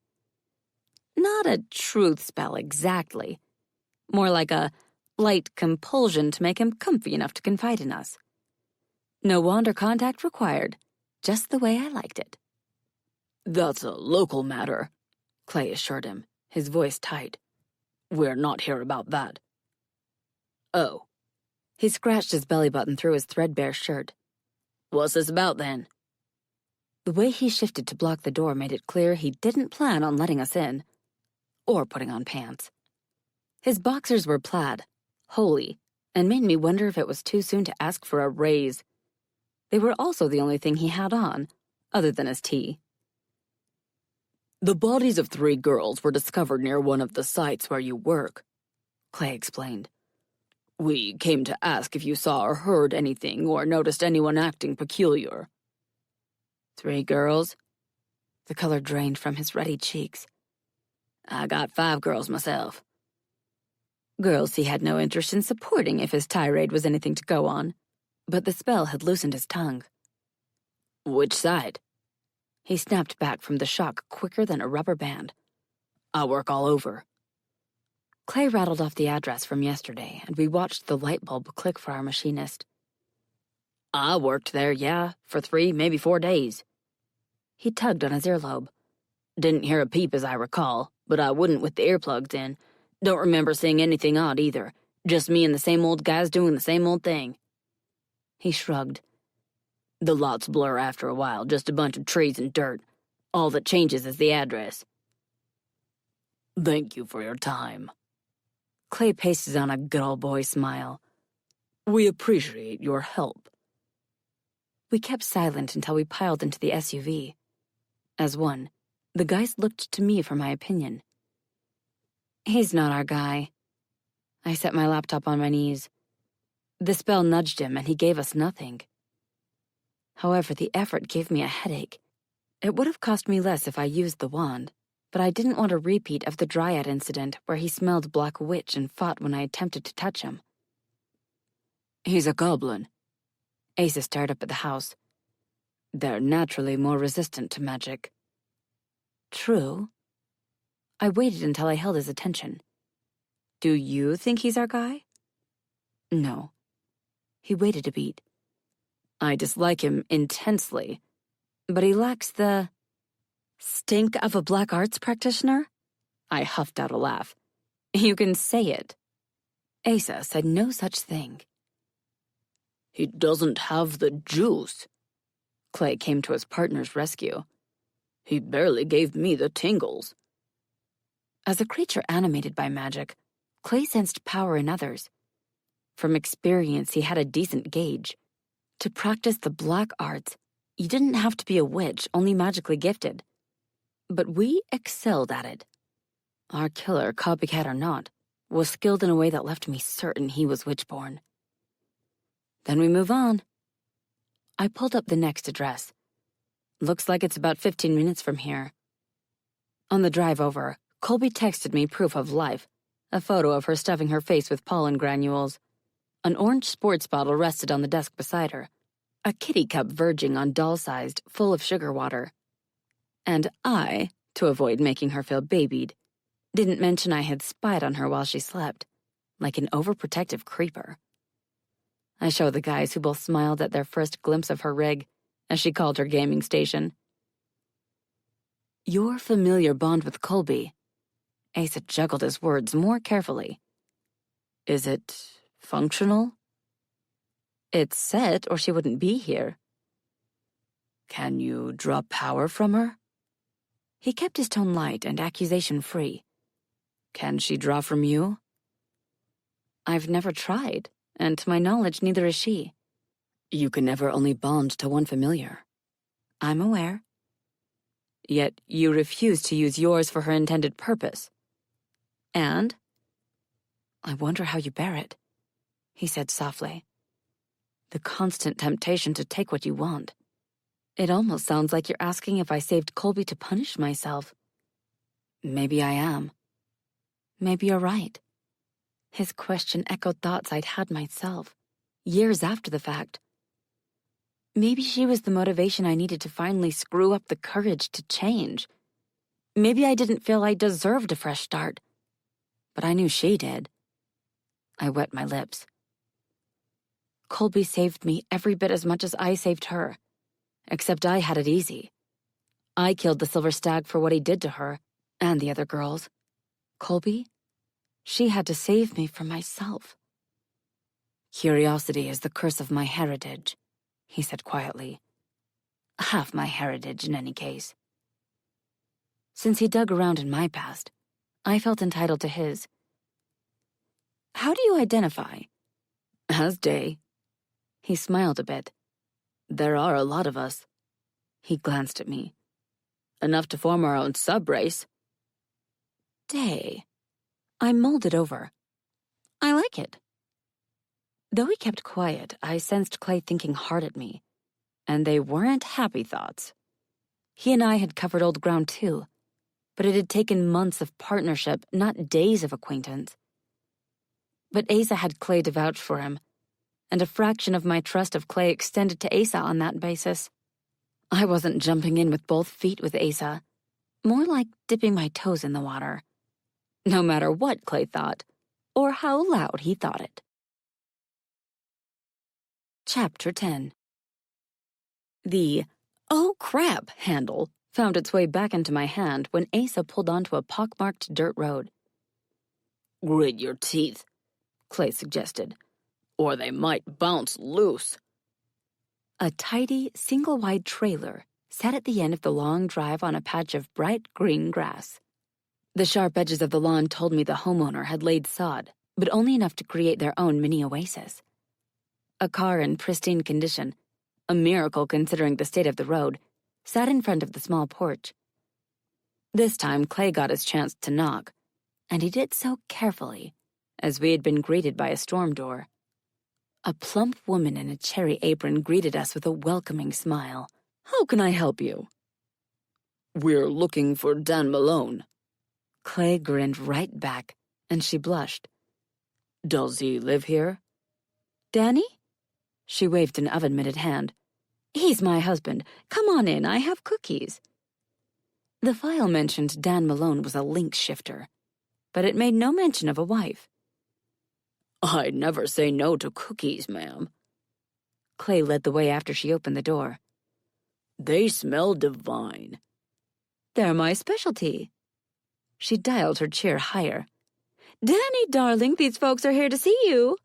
S2: Not a truth spell exactly. More like a light compulsion to make him comfy enough to confide in us. No wand or contact required, just the way I liked it.
S5: That's a local matter,
S2: Clay assured him, his voice tight.
S5: We're not here about that.
S3: Oh.
S2: He scratched his belly button through his threadbare shirt.
S3: What's this about, then?
S2: The way he shifted to block the door made it clear he didn't plan on letting us in. Or putting on pants. His boxers were plaid, holey, and made me wonder if it was too soon to ask for a raise. They were also the only thing he had on, other than his tee.
S5: The bodies of 3 girls were discovered near one of the sites where you work,
S2: Clay explained.
S5: We came to ask if you saw or heard anything or noticed anyone acting peculiar.
S2: 3 girls? The color drained from his ruddy cheeks.
S3: I got 5 girls myself.
S2: Girls he had no interest in supporting if his tirade was anything to go on, but the spell had loosened his tongue.
S3: Which side?
S2: He snapped back from the shock quicker than a rubber band.
S5: I work all over.
S2: Clay rattled off the address from yesterday, and we watched the light bulb click for our machinist.
S3: I worked there, yeah, for 3, maybe 4 days.
S2: He tugged on his earlobe.
S3: Didn't hear a peep as I recall, but I wouldn't with the earplugs in. Don't remember seeing anything odd either. Just me and the same old guys doing the same old thing.
S2: He shrugged.
S3: The lots blur after a while, just a bunch of trees and dirt. All that changes is the address.
S5: Thank you for your time.
S2: Clay pasted on a good old boy smile.
S5: We appreciate your help.
S2: We kept silent until we piled into the SUV. As one, the guys looked to me for my opinion. He's not our guy. I set my laptop on my knees. The spell nudged him, and he gave us nothing. However, the effort gave me a headache. It would have cost me less if I used the wand, but I didn't want a repeat of the Dryad incident where he smelled Black Witch and fought when I attempted to touch him.
S5: He's a goblin.
S2: Asa stared up at the house. They're naturally more resistant to magic. True. I waited until I held his attention. Do you think he's our guy? No. He waited a beat. I dislike him intensely, but he lacks the stink of a black arts practitioner? I huffed out a laugh. You can say it. Asa said no such thing.
S5: He doesn't have the juice.
S2: Clay came to his partner's rescue.
S5: He barely gave me the tingles.
S2: As a creature animated by magic, Clay sensed power in others. From experience, he had a decent gauge. To practice the black arts, you didn't have to be a witch, only magically gifted. But we excelled at it. Our killer, copycat or not, was skilled in a way that left me certain he was witch-born. Then we move on. I pulled up the next address. Looks like it's about 15 minutes from here. On the drive over, Colby texted me proof of life, a photo of her stuffing her face with pollen granules. An orange sports bottle rested on the desk beside her, a kitty cup verging on doll-sized, full of sugar water. And I, to avoid making her feel babied. Didn't mention I had spied on her while she slept, like an overprotective creeper. I showed the guys, who both smiled at their first glimpse of her rig, as she called her gaming station. Your familiar bond with Colby. Asa juggled his words more carefully. Is it functional? It's set, or she wouldn't be here. Can you draw power from her? He kept his tone light and accusation-free. Can she draw from you? I've never tried, and to my knowledge, neither is she. You can never only bond to one familiar. I'm aware. Yet you refuse to use yours for her intended purpose. And? I wonder how you bear it, he said softly. The constant temptation to take what you want. It almost sounds like you're asking if I saved Colby to punish myself. Maybe I am. Maybe you're right. His question echoed thoughts I'd had myself, years after the fact. Maybe she was the motivation I needed to finally screw up the courage to change. Maybe I didn't feel I deserved a fresh start, but I knew she did. I wet my lips. Colby saved me every bit as much as I saved her, except I had it easy. I killed the Silver Stag for what he did to her, and the other girls. Colby? She had to save me from myself. Curiosity is the curse of my heritage, he said quietly. Half my heritage, in any case. Since he dug around in my past, I felt entitled to his. How do you identify? As Day. He smiled a bit. There are a lot of us. He glanced at me. Enough to form our own sub-race. Day. I mulled it over. I like it. Though he kept quiet, I sensed Clay thinking hard at me, and they weren't happy thoughts. He and I had covered old ground too, but it had taken months of partnership, not days of acquaintance. But Asa had Clay to vouch for him, and a fraction of my trust of Clay extended to Asa on that basis. I wasn't jumping in with both feet with Asa, more like dipping my toes in the water, no matter what Clay thought, or how loud he thought it. Chapter 10. The "oh crap" handle found its way back into my hand when Asa pulled onto a pockmarked dirt road. Grit your teeth, Clay suggested, or they might bounce loose. A tidy, single-wide trailer sat at the end of the long drive on a patch of bright green grass. The sharp edges of the lawn told me the homeowner had laid sod, but only enough to create their own mini oasis. A car in pristine condition, a miracle considering the state of the road, sat in front of the small porch. This time Clay got his chance to knock, and he did so carefully, as we had been greeted by a storm door. A plump woman in a cherry apron greeted us with a welcoming smile. How can I help you? We're looking for Dan Malone. Clay grinned right back, and she blushed. Does he live here? Danny? She waved an oven-mitted hand. He's my husband. Come on in, I have cookies. The file mentioned Dan Malone was a link shifter, but it made no mention of a wife. I'd never say no to cookies, ma'am. Clay led the way after she opened the door. They smell divine. They're my specialty. She dialed her chair higher. Danny, darling, these folks are here to see you.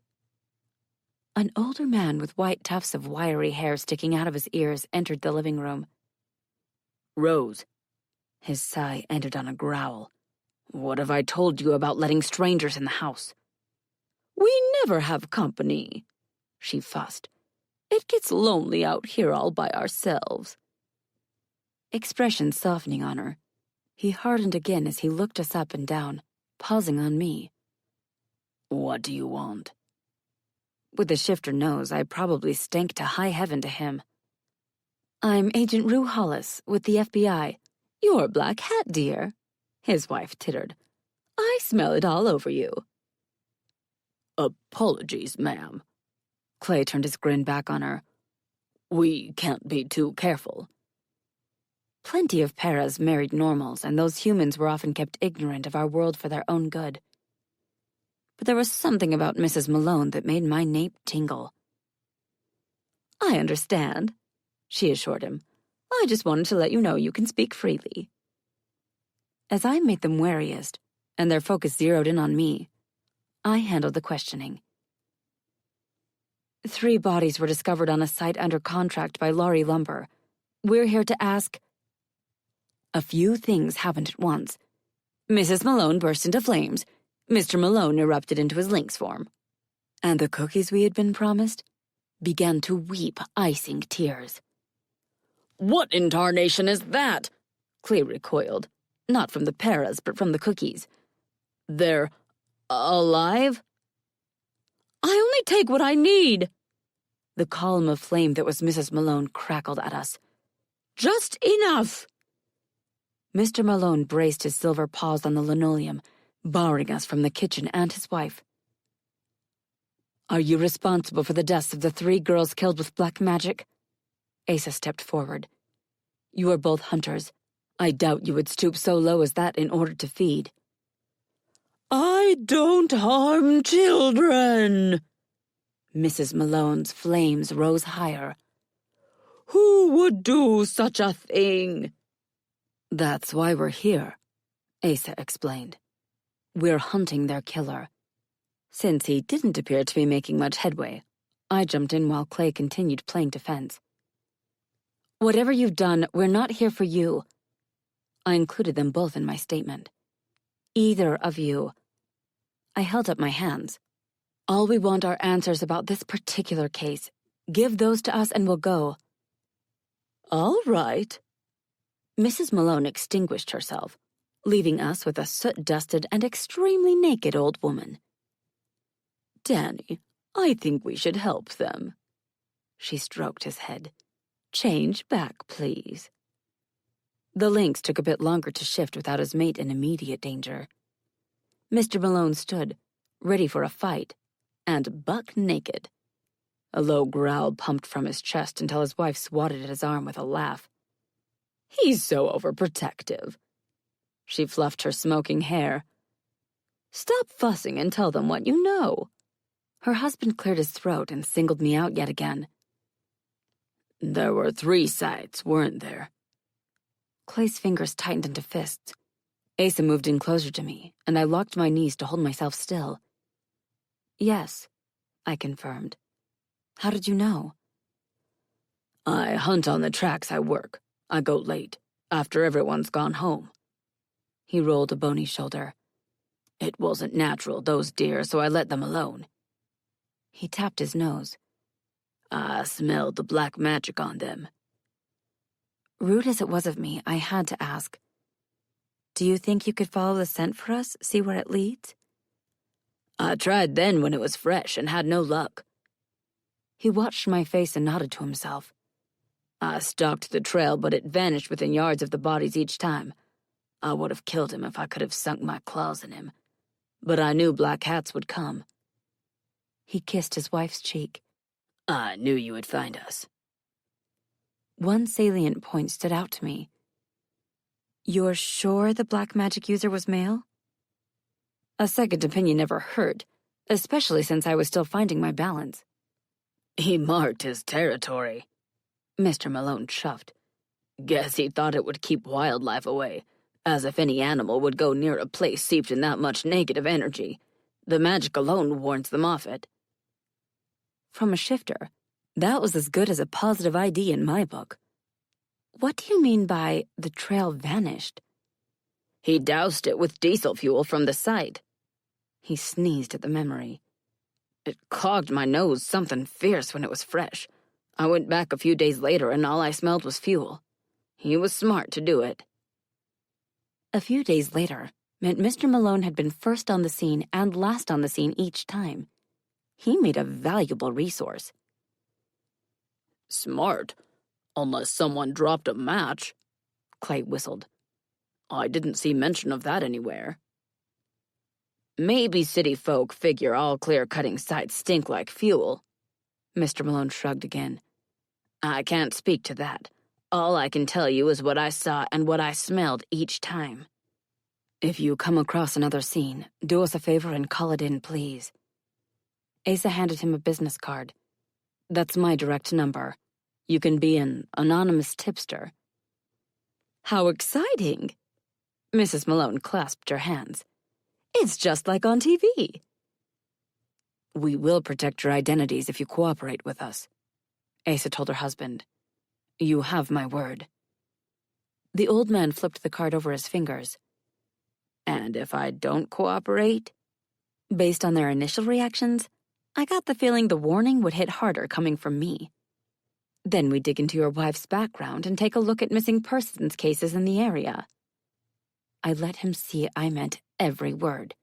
S2: An older man with white tufts of wiry hair sticking out of his ears entered the living room. Rose. His sigh ended on a growl. What have I told you about letting strangers in the house? We never have company, she fussed. It gets lonely out here all by ourselves. Expression softening on her, he hardened again as he looked us up and down, pausing on me. What do you want? With the shifter nose, I probably stank to high heaven to him. I'm Agent Rue Hollis with the FBI. Your black hat, dear, his wife tittered. I smell it all over you. Apologies, ma'am. Clay turned his grin back on her. We can't be too careful. Plenty of paras married normals, and those humans were often kept ignorant of our world for their own good. But there was something about Mrs. Malone that made my nape tingle. "I understand," she assured him. "I just wanted to let you know you can speak freely." As I made them wariest, and their focus zeroed in on me, I handled the questioning. 3 bodies were discovered on a site under contract by Laurie Lumber. We're here to ask... A few things happened at once. Mrs. Malone burst into flames. Mr. Malone erupted into his lynx form. And the cookies we had been promised began to weep icing tears.
S5: "What in tarnation is that?"
S2: Clay recoiled, not from the paras, but from the cookies.
S5: "They're alive?"
S2: "I only take what I need!" The column of flame that was Mrs. Malone crackled at us. "Just enough!" Mr. Malone braced his silver paws on the linoleum, barring us from the kitchen and his wife. "Are you responsible for the deaths of the 3 girls killed with black magic?" Asa stepped forward. "You are both hunters. I doubt you would stoop so low as that in order to feed."
S5: "I don't harm children!"
S2: Mrs. Malone's flames rose higher.
S5: "Who would do such a thing?"
S2: "That's why we're here," Asa explained. "We're hunting their killer." Since he didn't appear to be making much headway, I jumped in while Clay continued playing defense. "Whatever you've done, we're not here for you." I included them both in my statement. "Either of you." I held up my hands. "All we want are answers about this particular case. Give those to us and we'll go."
S5: "All right."
S2: Mrs. Malone extinguished herself, leaving us with a soot-dusted and extremely naked old woman.
S5: "Danny, I think we should help them."
S2: She stroked his head. "Change back, please." The lynx took a bit longer to shift without his mate in immediate danger. Mr. Malone stood, ready for a fight, and buck naked. A low growl pumped from his chest until his wife swatted at his arm with a laugh.
S5: "He's so overprotective."
S2: She fluffed her smoking hair.
S5: "Stop fussing and tell them what you know."
S2: Her husband cleared his throat and singled me out yet again.
S5: "There were 3 sites, weren't there?"
S2: Clay's fingers tightened into fists. Asa moved in closer to me, and I locked my knees to hold myself still. "Yes," I confirmed. "How did you know?"
S5: "I hunt on the tracks I work. I go late, after everyone's gone home."
S2: He rolled a bony shoulder.
S5: "It wasn't natural, those deer, so I let them alone."
S2: He tapped his nose.
S5: "I smelled the black magic on them."
S2: Rude as it was of me, I had to ask. "Do you think you could follow the scent for us, see where it leads?"
S5: "I tried then when it was fresh and had no luck."
S2: He watched my face and nodded to himself.
S5: "I stalked the trail, but it vanished within yards of the bodies each time. I would have killed him if I could have sunk my claws in him. But I knew black hats would come."
S2: He kissed his wife's cheek.
S5: "I knew you would find us."
S2: One salient point stood out to me. "You're sure the black magic user was male?" A second opinion never hurt, especially since I was still finding my balance.
S5: "He marked his territory."
S2: Mr. Malone chuffed.
S5: "Guess he thought it would keep wildlife away, as if any animal would go near a place seeped in that much negative energy. The magic alone warns them off it."
S2: From a shifter, that was as good as a positive ID in my book. What do you mean by the trail vanished?
S5: "He doused it with diesel fuel from the site."
S2: He sneezed at the memory.
S5: "It clogged my nose something fierce when it was fresh. I went back a few days later and all I smelled was fuel. He was smart to do it."
S2: A few days later meant Mr. Malone had been first on the scene and last on the scene each time. He made a valuable resource.
S5: "Smart, unless someone dropped a match,"
S2: Clay whistled.
S5: "I didn't see mention of that anywhere." "Maybe city folk figure all clear-cutting sites stink like fuel."
S2: Mr. Malone shrugged again.
S5: "I can't speak to that.
S3: All I can tell you is what I saw and what I smelled each time.
S2: If you come across another scene, do us a favor and call it in, please. Asa handed him a business card. That's my direct number. You can be an anonymous tipster.
S1: How exciting! Mrs. Malone clasped her hands. It's just like on TV.
S2: We will protect your identities if you cooperate with us, Asa told her husband. You have my word. The old man flipped the card over his fingers.
S3: And if I don't cooperate?
S1: Based on their initial reactions, I got the feeling the warning would hit harder coming from me. Then we dig into your wife's background and take a look at missing persons cases in the area. I let him see I meant every word.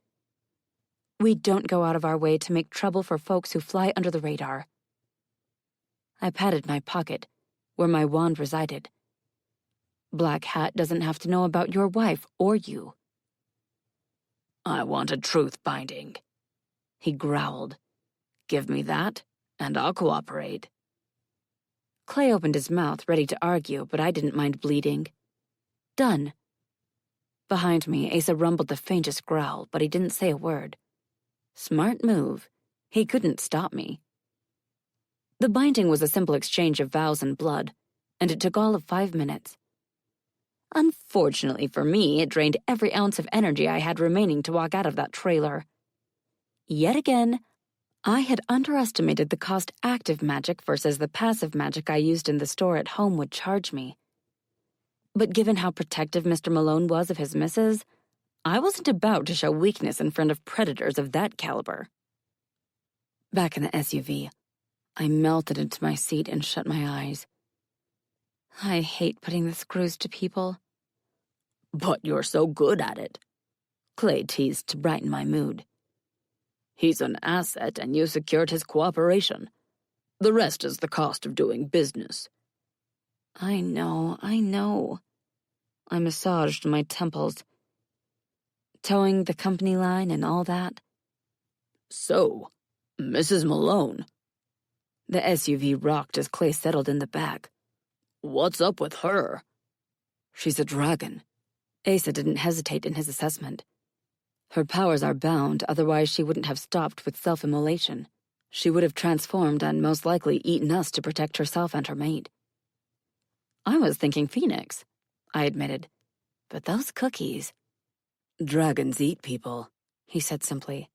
S1: We don't go out of our way to make trouble for folks who fly under the radar. I patted my pocket, where my wand resided. Black Hat doesn't have to know about your wife or you.
S3: I want a truth binding, he growled. Give me that, and I'll cooperate.
S1: Clay opened his mouth, ready to argue, but I didn't mind bleeding. Done. Behind me, Asa rumbled the faintest growl, but he didn't say a word. Smart move. He couldn't stop me. The binding was a simple exchange of vows and blood, and it took all of 5 minutes. Unfortunately for me, it drained every ounce of energy I had remaining to walk out of that trailer. Yet again, I had underestimated the cost active magic versus the passive magic I used in the store at home would charge me. But given how protective Mr. Malone was of his missus, I wasn't about to show weakness in front of predators of that caliber. Back in the SUV, I melted into my seat and shut my eyes. I hate putting the screws to people.
S3: But you're so good at it,
S1: Clay teased to brighten my mood.
S3: He's an asset and you secured his cooperation. The rest is the cost of doing business.
S1: I know. I massaged my temples, towing the company line and all that.
S3: So, Mrs. Malone.
S1: The SUV rocked as Clay settled in the back.
S3: What's up with her?
S2: She's a dragon.
S1: Asa didn't hesitate in his assessment. Her powers are bound, otherwise she wouldn't have stopped with self-immolation. She would have transformed and most likely eaten us to protect herself and her mate. I was thinking Phoenix, I admitted. But those cookies...
S2: Dragons eat people, he said simply.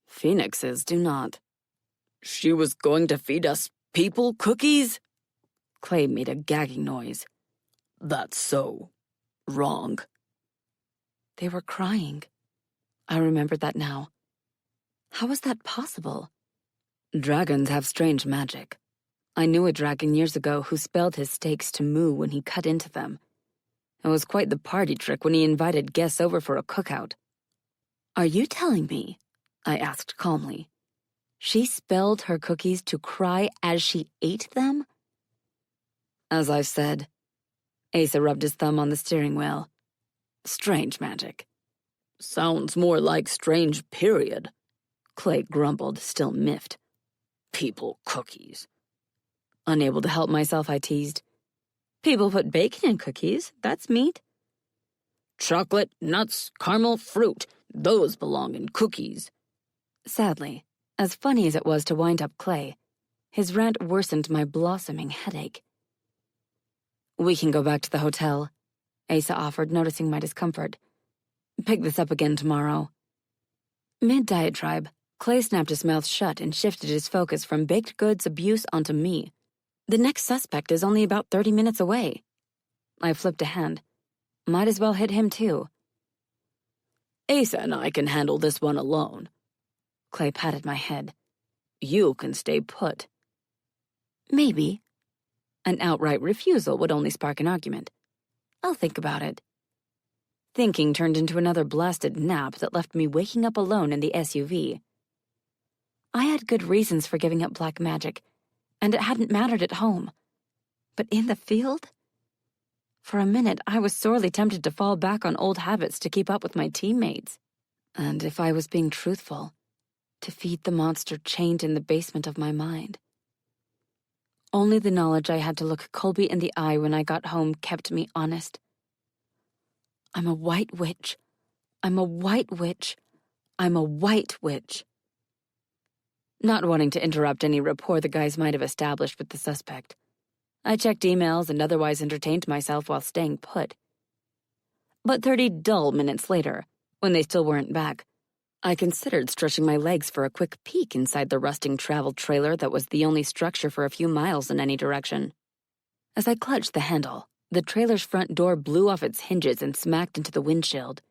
S1: Phoenixes do not.
S3: She was going to feed us people cookies?
S1: Clay made a gagging noise.
S3: That's so... wrong.
S1: They were crying. I remembered that now. How was that possible?
S2: Dragons have strange magic.
S1: I knew a dragon years ago who spelled his steaks to moo when he cut into them. It was quite the party trick when he invited guests over for a cookout. Are you telling me, I asked calmly, she spelled her cookies to cry as she ate them?
S2: As I've said,
S1: Asa rubbed his thumb on the steering wheel.
S2: Strange magic.
S3: Sounds more like strange period,
S1: Clay grumbled, still miffed.
S3: People cookies.
S1: Unable to help myself, I teased. People put bacon in cookies. That's meat.
S3: Chocolate, nuts, caramel, fruit. Those belong in cookies.
S1: Sadly, as funny as it was to wind up Clay, his rant worsened my blossoming headache. We can go back to the hotel, Asa offered, noticing my discomfort. Pick this up again tomorrow. Mid-diatribe, Clay snapped his mouth shut and shifted his focus from baked goods abuse onto me. The next suspect is only about 30 minutes away. I flipped a hand. Might as well hit him too.
S3: Asa and I can handle this one alone.
S1: Clay patted my head.
S3: You can stay put.
S1: Maybe. An outright refusal would only spark an argument. I'll think about it. Thinking turned into another blasted nap that left me waking up alone in the SUV. I had good reasons for giving up black magic, and it hadn't mattered at home. But in the field? For a minute, I was sorely tempted to fall back on old habits to keep up with my teammates. And if I was being truthful, to feed the monster chained in the basement of my mind.
S2: Only the knowledge I had to look Colby in the eye when I got home kept me honest. I'm a white witch. I'm a white witch. I'm a white witch. Not wanting to interrupt any rapport the guys might have established with the suspect, I checked emails and otherwise entertained myself while staying put. But 30 dull minutes later, when they still weren't back, I considered stretching my legs for a quick peek inside the rusting travel trailer that was the only structure for a few miles in any direction. As I clutched the handle, the trailer's front door blew off its hinges and smacked into the windshield.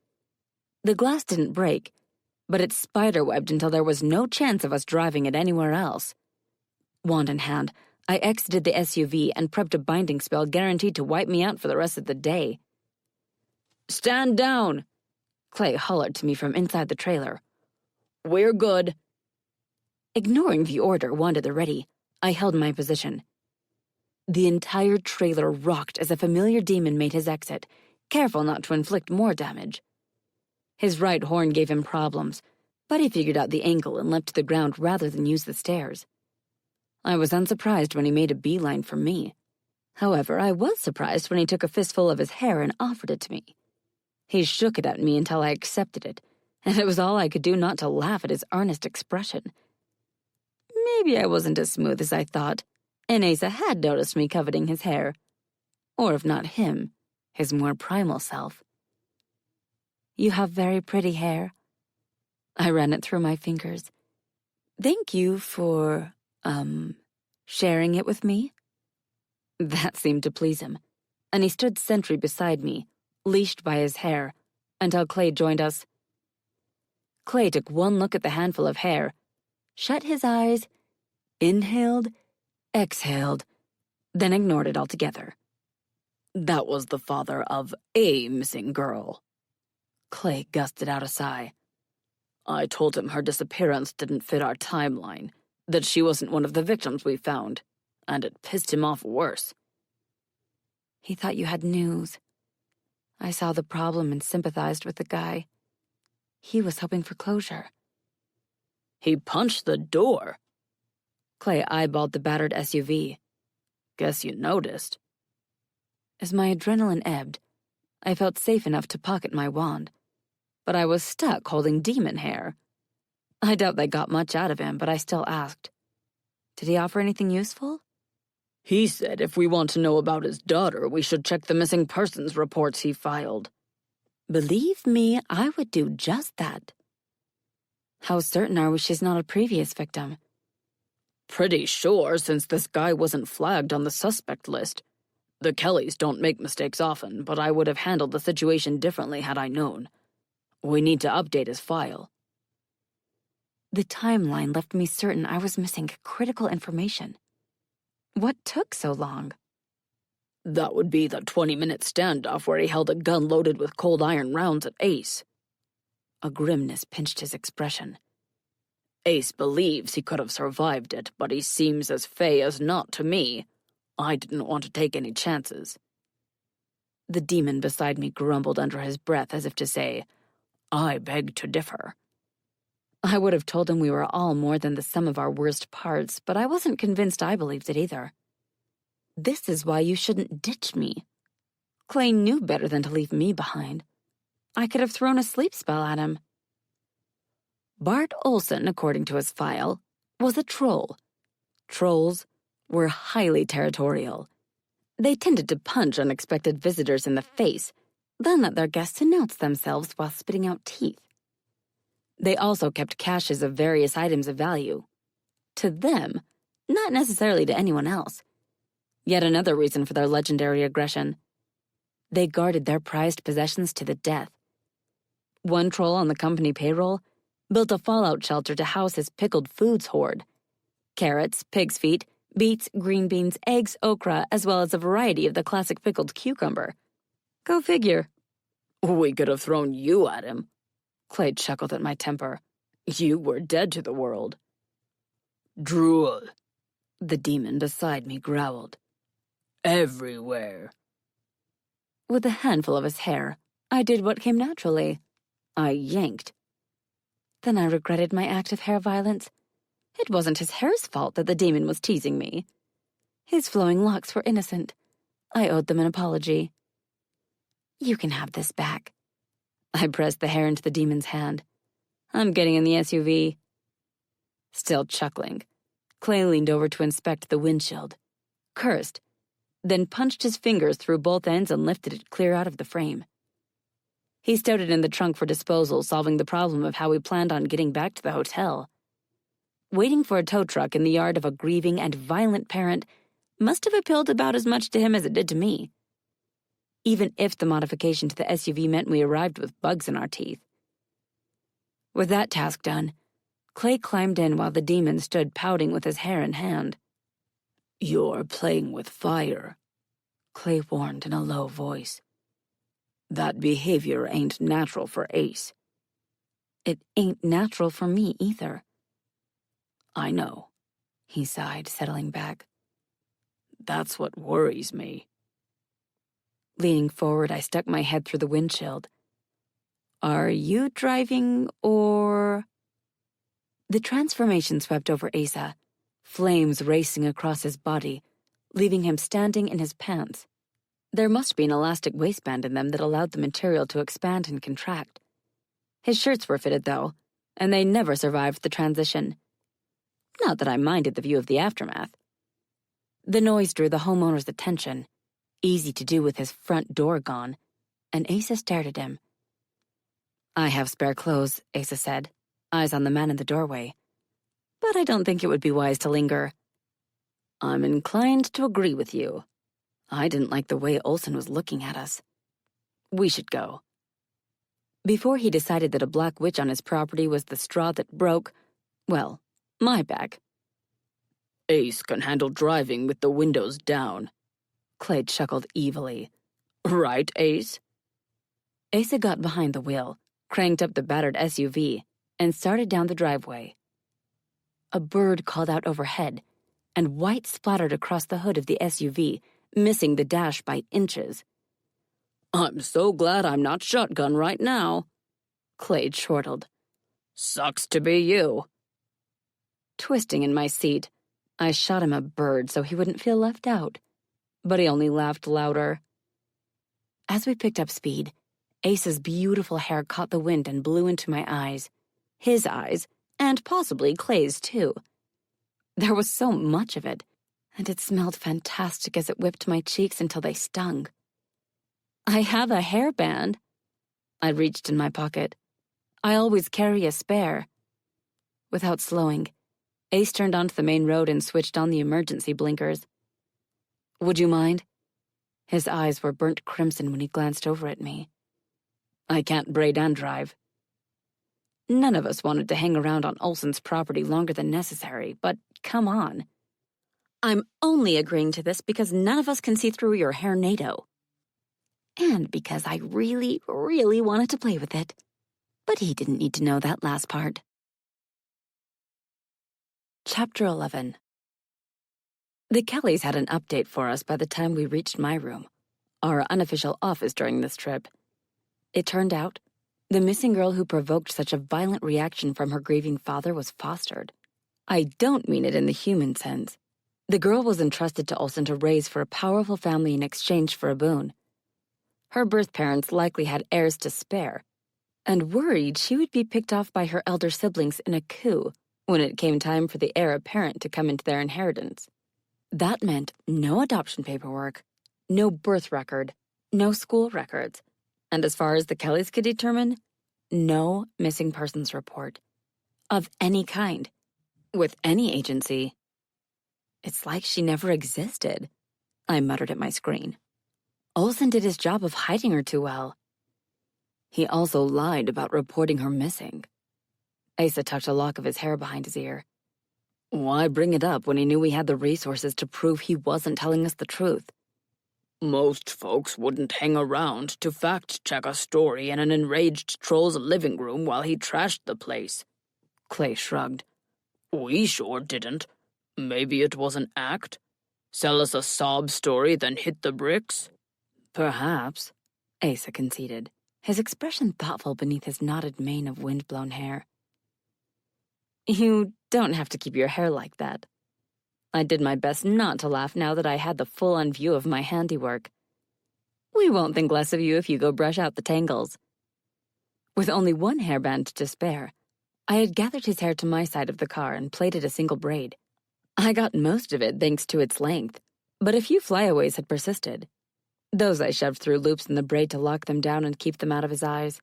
S2: The glass didn't break, but it spiderwebbed until there was no chance of us driving it anywhere else. Wand in hand, I exited the SUV and prepped a binding spell guaranteed to wipe me out for the rest of the day.
S5: "Stand down!"
S2: Clay hollered to me from inside the trailer.
S5: "We're good."
S2: Ignoring the order, wand at the ready, I held my position. The entire trailer rocked as a familiar demon made his exit, careful not to inflict more damage. His right horn gave him problems, but he figured out the angle and leapt to the ground rather than use the stairs. I was unsurprised when he made a beeline for me. However, I was surprised when he took a fistful of his hair and offered it to me. He shook it at me until I accepted it, and it was all I could do not to laugh at his earnest expression. Maybe I wasn't as smooth as I thought, and Asa had noticed me coveting his hair. Or if not him, his more primal self. You have very pretty hair. I ran it through my fingers. Thank you for, sharing it with me? That seemed to please him, and he stood sentry beside me, leashed by his hair, until Clay joined us. Clay took one look at the handful of hair, shut his eyes, inhaled, exhaled, then ignored it altogether.
S5: "That was the father of a missing girl."
S2: Clay gusted out a sigh.
S5: "I told him her disappearance didn't fit our timeline, that she wasn't one of the victims we found, and it pissed him off worse."
S2: He thought you had news. I saw the problem and sympathized with the guy. He was hoping for closure.
S5: "He punched the door."
S2: Clay eyeballed the battered SUV.
S5: "Guess you noticed."
S2: As my adrenaline ebbed, I felt safe enough to pocket my wand, but I was stuck holding demon hair. I doubt they got much out of him, but I still asked. Did he offer anything useful?
S5: "He said if we want to know about his daughter, we should check the missing persons reports he filed."
S2: Believe me, I would do just that. How certain are we she's not a previous victim?
S5: "Pretty sure, since this guy wasn't flagged on the suspect list. The Kellys don't make mistakes often, but I would have handled the situation differently had I known. We need to update his file."
S2: The timeline left me certain I was missing critical information. What took so long?
S5: "That would be the 20-minute standoff where he held a gun loaded with cold iron rounds at Ace."
S2: A grimness pinched his expression.
S5: "Ace believes he could have survived it, but he seems as fey as not to me. I didn't want to take any chances."
S2: The demon beside me grumbled under his breath as if to say,
S5: "I beg to differ."
S2: I would have told him we were all more than the sum of our worst parts, but I wasn't convinced I believed it either. This is why you shouldn't ditch me. Clay knew better than to leave me behind. I could have thrown a sleep spell at him. Bart Olson, according to his file, was a troll. Trolls were highly territorial. They tended to punch unexpected visitors in the face, then let their guests announce themselves while spitting out teeth. They also kept caches of various items of value. To them, not necessarily to anyone else. Yet another reason for their legendary aggression. They guarded their prized possessions to the death. One troll on the company payroll built a fallout shelter to house his pickled foods hoard. Carrots, pig's feet, beets, green beans, eggs, okra, as well as a variety of the classic pickled cucumber. Go figure.
S5: "We could have thrown you at him."
S2: Clay chuckled at my temper.
S5: "You were dead to the world." "Drool,"
S2: the demon beside me growled.
S5: "Everywhere."
S2: With a handful of his hair, I did what came naturally. I yanked. Then I regretted my act of hair violence. It wasn't his hair's fault that the demon was teasing me. His flowing locks were innocent. I owed them an apology. You can have this back. I pressed the hair into the demon's hand. I'm getting in the SUV. Still chuckling, Clay leaned over to inspect the windshield, cursed, then punched his fingers through both ends and lifted it clear out of the frame. He stowed it in the trunk for disposal, solving the problem of how we planned on getting back to the hotel. Waiting for a tow truck in the yard of a grieving and violent parent must have appealed about as much to him as it did to me, even if the modification to the SUV meant we arrived with bugs in our teeth. With that task done, Clay climbed in while the demon stood pouting with his hair in hand.
S5: "You're playing with fire,"
S2: Clay warned in a low voice.
S5: "That behavior ain't natural for Ace."
S2: It ain't natural for me either.
S5: "I know,"
S2: he sighed, settling back.
S5: "That's what worries me."
S2: Leaning forward, I stuck my head through the windshield. Are you driving, or... The transformation swept over Asa, flames racing across his body, leaving him standing in his pants. There must be an elastic waistband in them that allowed the material to expand and contract. His shirts were fitted, though, and they never survived the transition. Not that I minded the view of the aftermath. The noise drew the homeowner's attention, easy to do with his front door gone, and Asa stared at him. I have spare clothes, Asa said, eyes on the man in the doorway. But I don't think it would be wise to linger.
S5: I'm inclined to agree with you. I didn't like the way Olsen was looking at us. We should go.
S2: Before he decided that a black witch on his property was the straw that broke, well, my back.
S5: Ace can handle driving with the windows down.
S2: Clay chuckled evilly.
S5: Right, Ace?
S2: Asa got behind the wheel, cranked up the battered SUV, and started down the driveway. A bird called out overhead, and white splattered across the hood of the SUV, missing the dash by inches.
S5: I'm so glad I'm not shotgun right now,
S2: Clay chortled.
S5: Sucks to be you.
S2: Twisting in my seat, I shot him a bird so he wouldn't feel left out, but he only laughed louder. As we picked up speed, Asa's beautiful hair caught the wind and blew into my eyes. His eyes, and possibly Clay's too. There was so much of it, and it smelled fantastic as it whipped my cheeks until they stung. I have a hairband. I reached in my pocket. I always carry a spare. Without slowing, Ace turned onto the main road and switched on the emergency blinkers. Would you mind? His eyes were burnt crimson when he glanced over at me.
S5: I can't braid and drive.
S2: None of us wanted to hang around on Olsen's property longer than necessary, but come on. I'm only agreeing to this because none of us can see through your hairnado. And because I really, really wanted to play with it. But he didn't need to know that last part. Chapter 11. The Kellys had an update for us by the time we reached my room, our unofficial office during this trip. It turned out, the missing girl who provoked such a violent reaction from her grieving father was fostered. I don't mean it in the human sense. The girl was entrusted to Olsen to raise for a powerful family in exchange for a boon. Her birth parents likely had heirs to spare, and worried she would be picked off by her elder siblings in a coup when it came time for the heir apparent to come into their inheritance. That meant no adoption paperwork, no birth record, no school records, and as far as the Kellys could determine, no missing persons report. Of any kind. With any agency. It's like she never existed, I muttered at my screen. Olsen did his job of hiding her too well. He also lied about reporting her missing. Asa tucked a lock of his hair behind his ear. Why bring it up when he knew we had the resources to prove he wasn't telling us the truth?
S5: Most folks wouldn't hang around to fact-check a story in an enraged troll's living room while he trashed the place.
S2: Clay shrugged.
S5: We sure didn't. Maybe it was an act? Sell us a sob story, then hit the bricks?
S2: Perhaps, Asa conceded, his expression thoughtful beneath his knotted mane of wind-blown hair. You don't have to keep your hair like that. I did my best not to laugh now that I had the full-on view of my handiwork. We won't think less of you if you go brush out the tangles. With only one hairband to spare, I had gathered his hair to my side of the car and plaited a single braid. I got most of it thanks to its length, but a few flyaways had persisted. Those I shoved through loops in the braid to lock them down and keep them out of his eyes.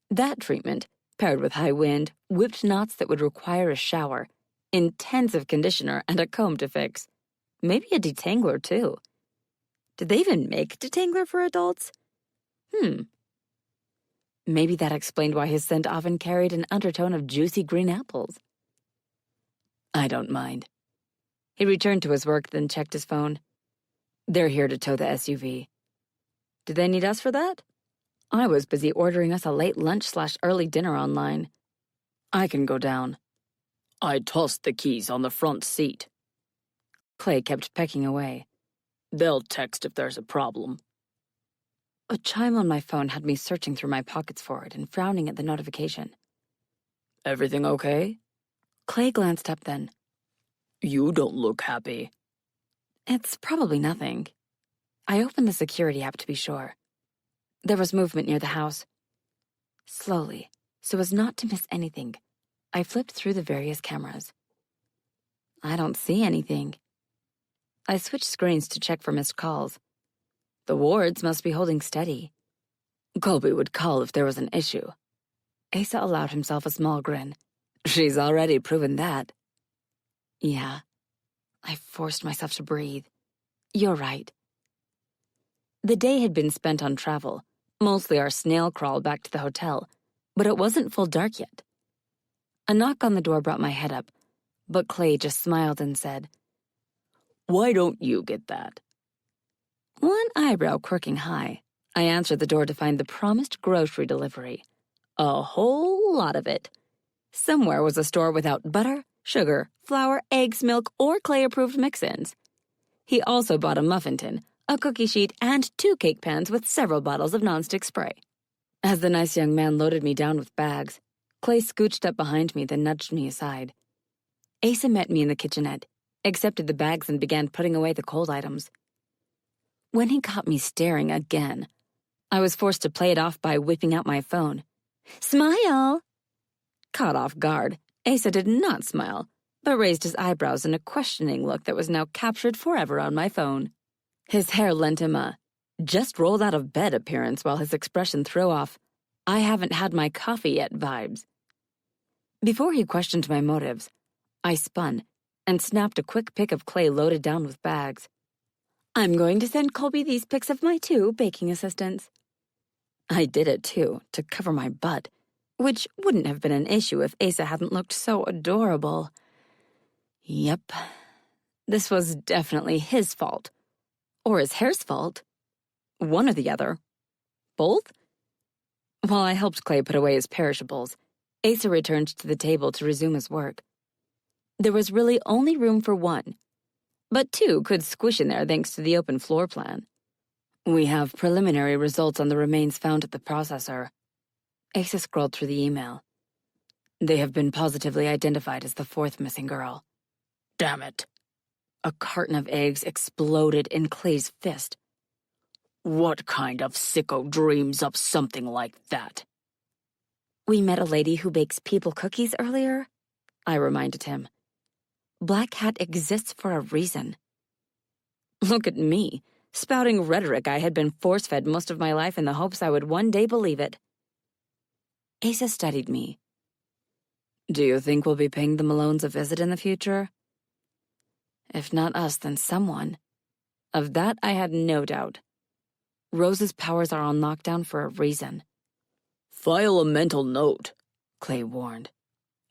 S2: That treatment, paired with high wind, whipped knots that would require a shower, intensive conditioner, and a comb to fix. Maybe a detangler, too. Did they even make detangler for adults? Maybe that explained why his scent often carried an undertone of juicy green apples. I don't mind. He returned to his work, then checked his phone. They're here to tow the SUV. Did they need us for that? I was busy ordering us a late lunch/early dinner online. I can go down. I tossed the keys on the front seat. Clay kept pecking away. They'll text if there's a problem. A chime on my phone had me searching through my pockets for it and frowning at the notification. Everything okay? Clay glanced up then. You don't look happy. It's probably nothing. I opened the security app to be sure. There was movement near the house. Slowly, so as not to miss anything, I flipped through the various cameras. I don't see anything. I switched screens to check for missed calls. The wards must be holding steady. Colby would call if there was an issue. Asa allowed himself a small grin. She's already proven that. Yeah. I forced myself to breathe. You're right. The day had been spent on travel, mostly our snail crawl back to the hotel, but it wasn't full dark yet. A knock on the door brought my head up, but Clay just smiled and said, Why don't you get that? One eyebrow quirking high, I answered the door to find the promised grocery delivery. A whole lot of it. Somewhere was a store without butter, sugar, flour, eggs, milk, or Clay-approved mix-ins. He also bought a muffin tin, a cookie sheet, and 2 cake pans with several bottles of nonstick spray. As the nice young man loaded me down with bags, Clay scooched up behind me, then nudged me aside. Asa met me in the kitchenette, accepted the bags, and began putting away the cold items. When he caught me staring again, I was forced to play it off by whipping out my phone. Smile! Caught off guard, Asa did not smile, but raised his eyebrows in a questioning look that was now captured forever on my phone. His hair lent him a just-rolled-out-of-bed appearance while his expression threw off, I haven't had my coffee yet vibes. Before he questioned my motives, I spun and snapped a quick pic of Clay loaded down with bags. I'm going to send Colby these pics of my 2 baking assistants. I did it, too, to cover my butt, which wouldn't have been an issue if Asa hadn't looked so adorable. Yep, this was definitely his fault. Or his hair's fault. One or the other. Both? While I helped Clay put away his perishables, Asa returned to the table to resume his work. There was really only room for 1, but 2 could squish in there thanks to the open floor plan. We have preliminary results on the remains found at the processor. Asa scrolled through the email. They have been positively identified as the 4th missing girl. Damn it. A carton of eggs exploded in Clay's fist. What kind of sicko dreams up something like that? We met a lady who bakes people cookies earlier, I reminded him. Black Hat exists for a reason. Look at me, spouting rhetoric I had been force-fed most of my life in the hopes I would one day believe it. Asa studied me. Do you think we'll be paying the Malones a visit in the future? If not us, then someone. Of that I had no doubt. Rose's powers are on lockdown for a reason. File a mental note, Clay warned,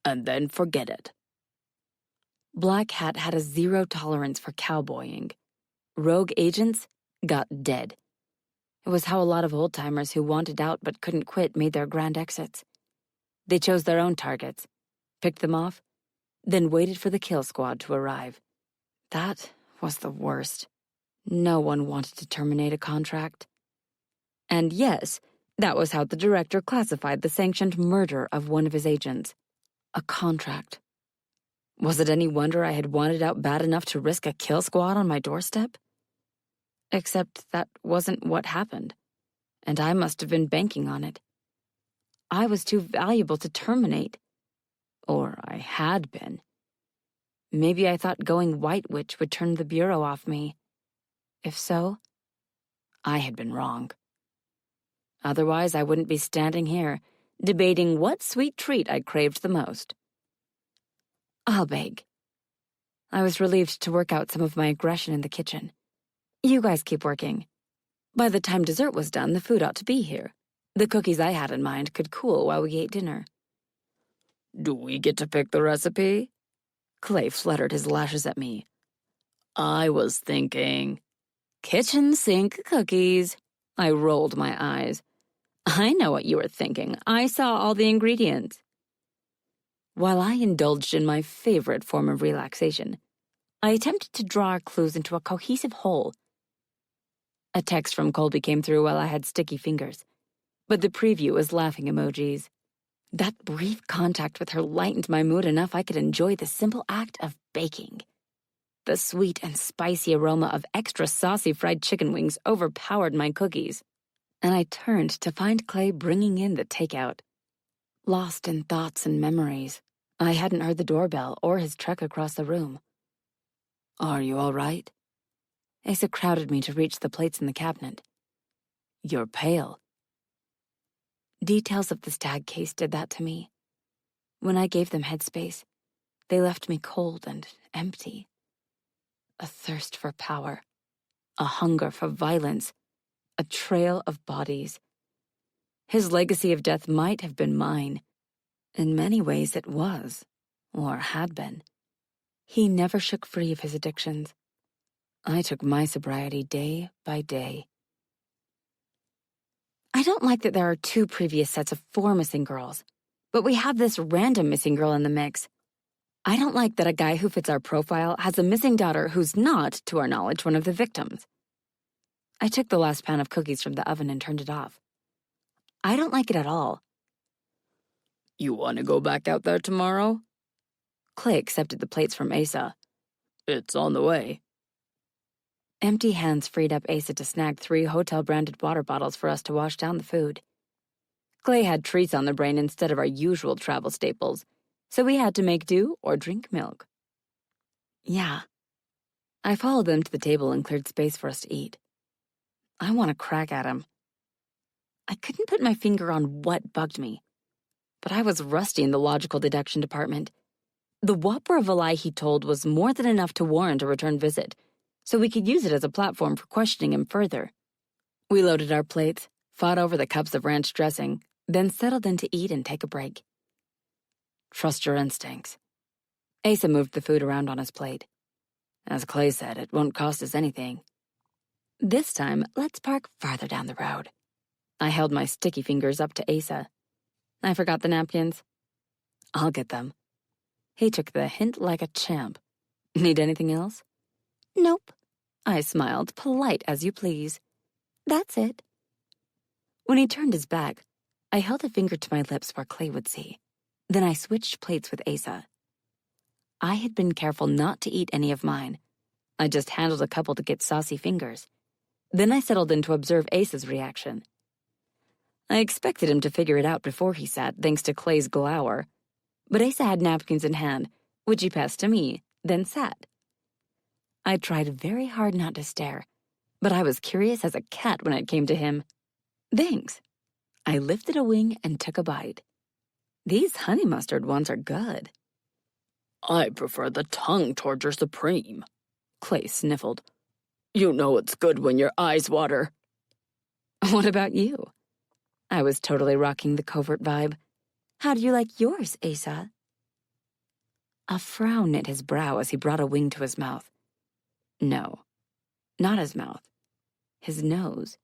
S2: and then forget it. Black Hat had a zero tolerance for cowboying. Rogue agents got dead. It was how a lot of old-timers who wanted out but couldn't quit made their grand exits. They chose their own targets, picked them off, then waited for the kill squad to arrive. That was the worst. No one wanted to terminate a contract. And yes, that was how the director classified the sanctioned murder of one of his agents. A contract. Was it any wonder I had wanted out bad enough to risk a kill squad on my doorstep? Except that wasn't what happened, and I must have been banking on it. I was too valuable to terminate. Or I had been. Maybe I thought going White Witch would turn the Bureau off me. If so, I had been wrong. Otherwise, I wouldn't be standing here, debating what sweet treat I craved the most. I'll beg. I was relieved to work out some of my aggression in the kitchen. You guys keep working. By the time dessert was done, the food ought to be here. The cookies I had in mind could cool while we ate dinner.
S5: Do we get to pick the recipe?
S2: Clay fluttered his lashes at me.
S5: I was thinking...
S2: Kitchen sink cookies. I rolled my eyes. I know what you were thinking. I saw all the ingredients. While I indulged in my favorite form of relaxation, I attempted to draw our clues into a cohesive whole. A text from Colby came through while I had sticky fingers, but the preview was laughing emojis. That brief contact with her lightened my mood enough I could enjoy the simple act of baking. The sweet and spicy aroma of extra saucy fried chicken wings overpowered my cookies, and I turned to find Clay bringing in the takeout. Lost in thoughts and memories, I hadn't heard the doorbell or his trek across the room.
S5: Are you all right?
S2: Asa crowded me to reach the plates in the cabinet.
S5: You're pale.
S2: Details of the stag case did that to me. When I gave them headspace, they left me cold and empty. A thirst for power, a hunger for violence, a trail of bodies. His legacy of death might have been mine. In many ways it was, or had been. He never shook free of his addictions. I took my sobriety day by day. I don't like that there are 2 previous sets of 4 missing girls, but we have this random missing girl in the mix. I don't like that a guy who fits our profile has a missing daughter who's not, to our knowledge, one of the victims. I took the last pan of cookies from the oven and turned it off. I don't like it at all.
S5: You want to go back out there tomorrow?
S2: Clay accepted the plates from Asa.
S5: It's on the way.
S2: Empty hands freed up Asa to snag 3 hotel-branded water bottles for us to wash down the food. Clay had treats on the brain instead of our usual travel staples, so we had to make do or drink milk. Yeah. I followed them to the table and cleared space for us to eat. I want to crack at him. I couldn't put my finger on what bugged me, but I was rusty in the logical deduction department. The whopper of a lie he told was more than enough to warrant a return visit, so we could use it as a platform for questioning him further. We loaded our plates, fought over the cups of ranch dressing, then settled in to eat and take a break. Trust your instincts. Asa moved the food around on his plate. As Clay said, it won't cost us anything. This time, let's park farther down the road. I held my sticky fingers up to Asa. I forgot the napkins. I'll get them. He took the hint like a champ. Need anything else?
S4: Nope.
S2: I smiled, polite as you please.
S4: That's it.
S2: When he turned his back, I held a finger to my lips where Clay would see. Then I switched plates with Asa. I had been careful not to eat any of mine. I just handled a couple to get saucy fingers. Then I settled in to observe Asa's reaction. I expected him to figure it out before he sat, thanks to Clay's glower. But Asa had napkins in hand, which he passed to me, then sat. I tried very hard not to stare, but I was curious as a cat when it came to him. Thanks. I lifted a wing and took a bite. These honey mustard ones are good.
S5: I prefer the tongue torture supreme.
S2: Clay sniffled.
S5: You know it's good when your eyes water.
S2: What about you? I was totally rocking the covert vibe. How do you like yours, Asa? A frown knit his brow as he brought a wing to his mouth. No, not his mouth. His nose.